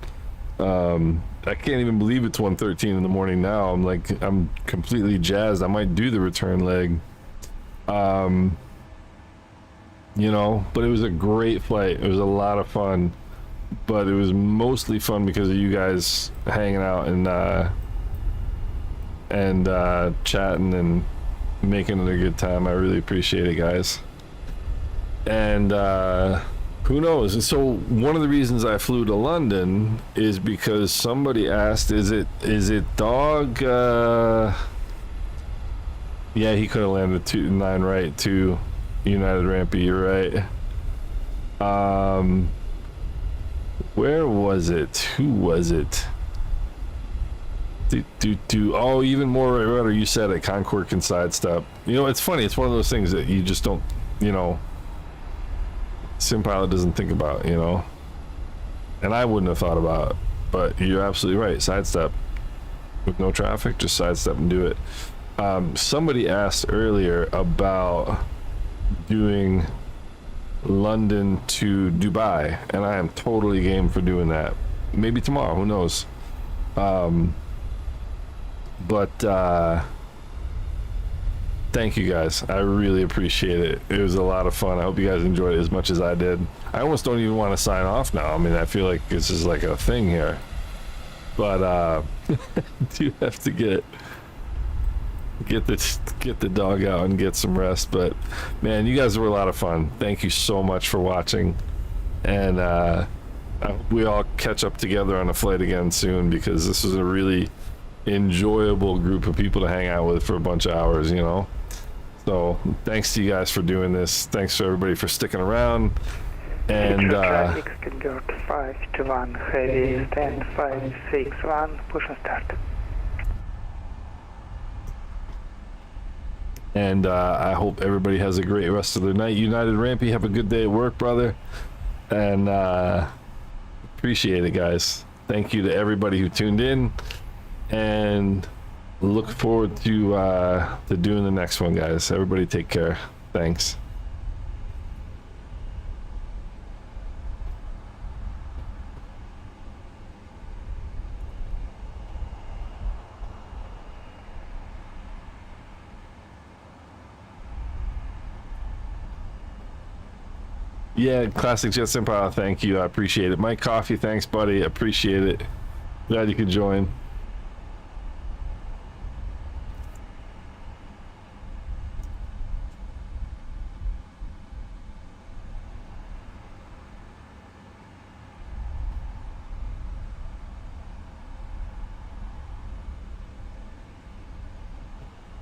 I can't even believe it's 1:13 in the morning now. I'm completely jazzed. I might do the return leg. You know, but it was a great flight. It was a lot of fun, but it was mostly fun because of you guys hanging out and chatting and making it a good time. I really appreciate it, guys. And who knows? So one of the reasons I flew to London is because somebody asked, is it Dog? Yeah, he could have landed 9 right to United Rampy, you're right. Where was it? Who was it? Oh, even more right, you said it. Concorde can sidestep. You know, it's funny. It's one of those things that you just don't, you know, SimPilot doesn't think about, you know, and I wouldn't have thought about it, but you're absolutely right. Sidestep with no traffic, just sidestep and do it. Somebody asked earlier about doing London to Dubai, and I am totally game for doing that. Maybe tomorrow, who knows? Thank you guys. I really appreciate it. It was a lot of fun. I hope you guys enjoyed it as much as I did. I almost don't even want to sign off now. I mean, I feel like this is like a thing here, but do have to get the dog out and get some rest. But man, you guys were a lot of fun. Thank you so much for watching, and I hope we all catch up together on a flight again soon, because this is a really enjoyable group of people to hang out with for a bunch of hours, you know. So thanks to you guys for doing this. Thanks to everybody for sticking around. And traffic scheduled 521 heavy stand 561 push and start. And I hope everybody has a great rest of their night. United Rampy, have a good day at work, brother. And appreciate it, guys. Thank you to everybody who tuned in, and look forward to doing the next one, guys. Everybody take care. Thanks. Yeah, Classic Jet SimPilot, thank you. I appreciate it. Mike Coffee, thanks, buddy. Appreciate it. Glad you could join.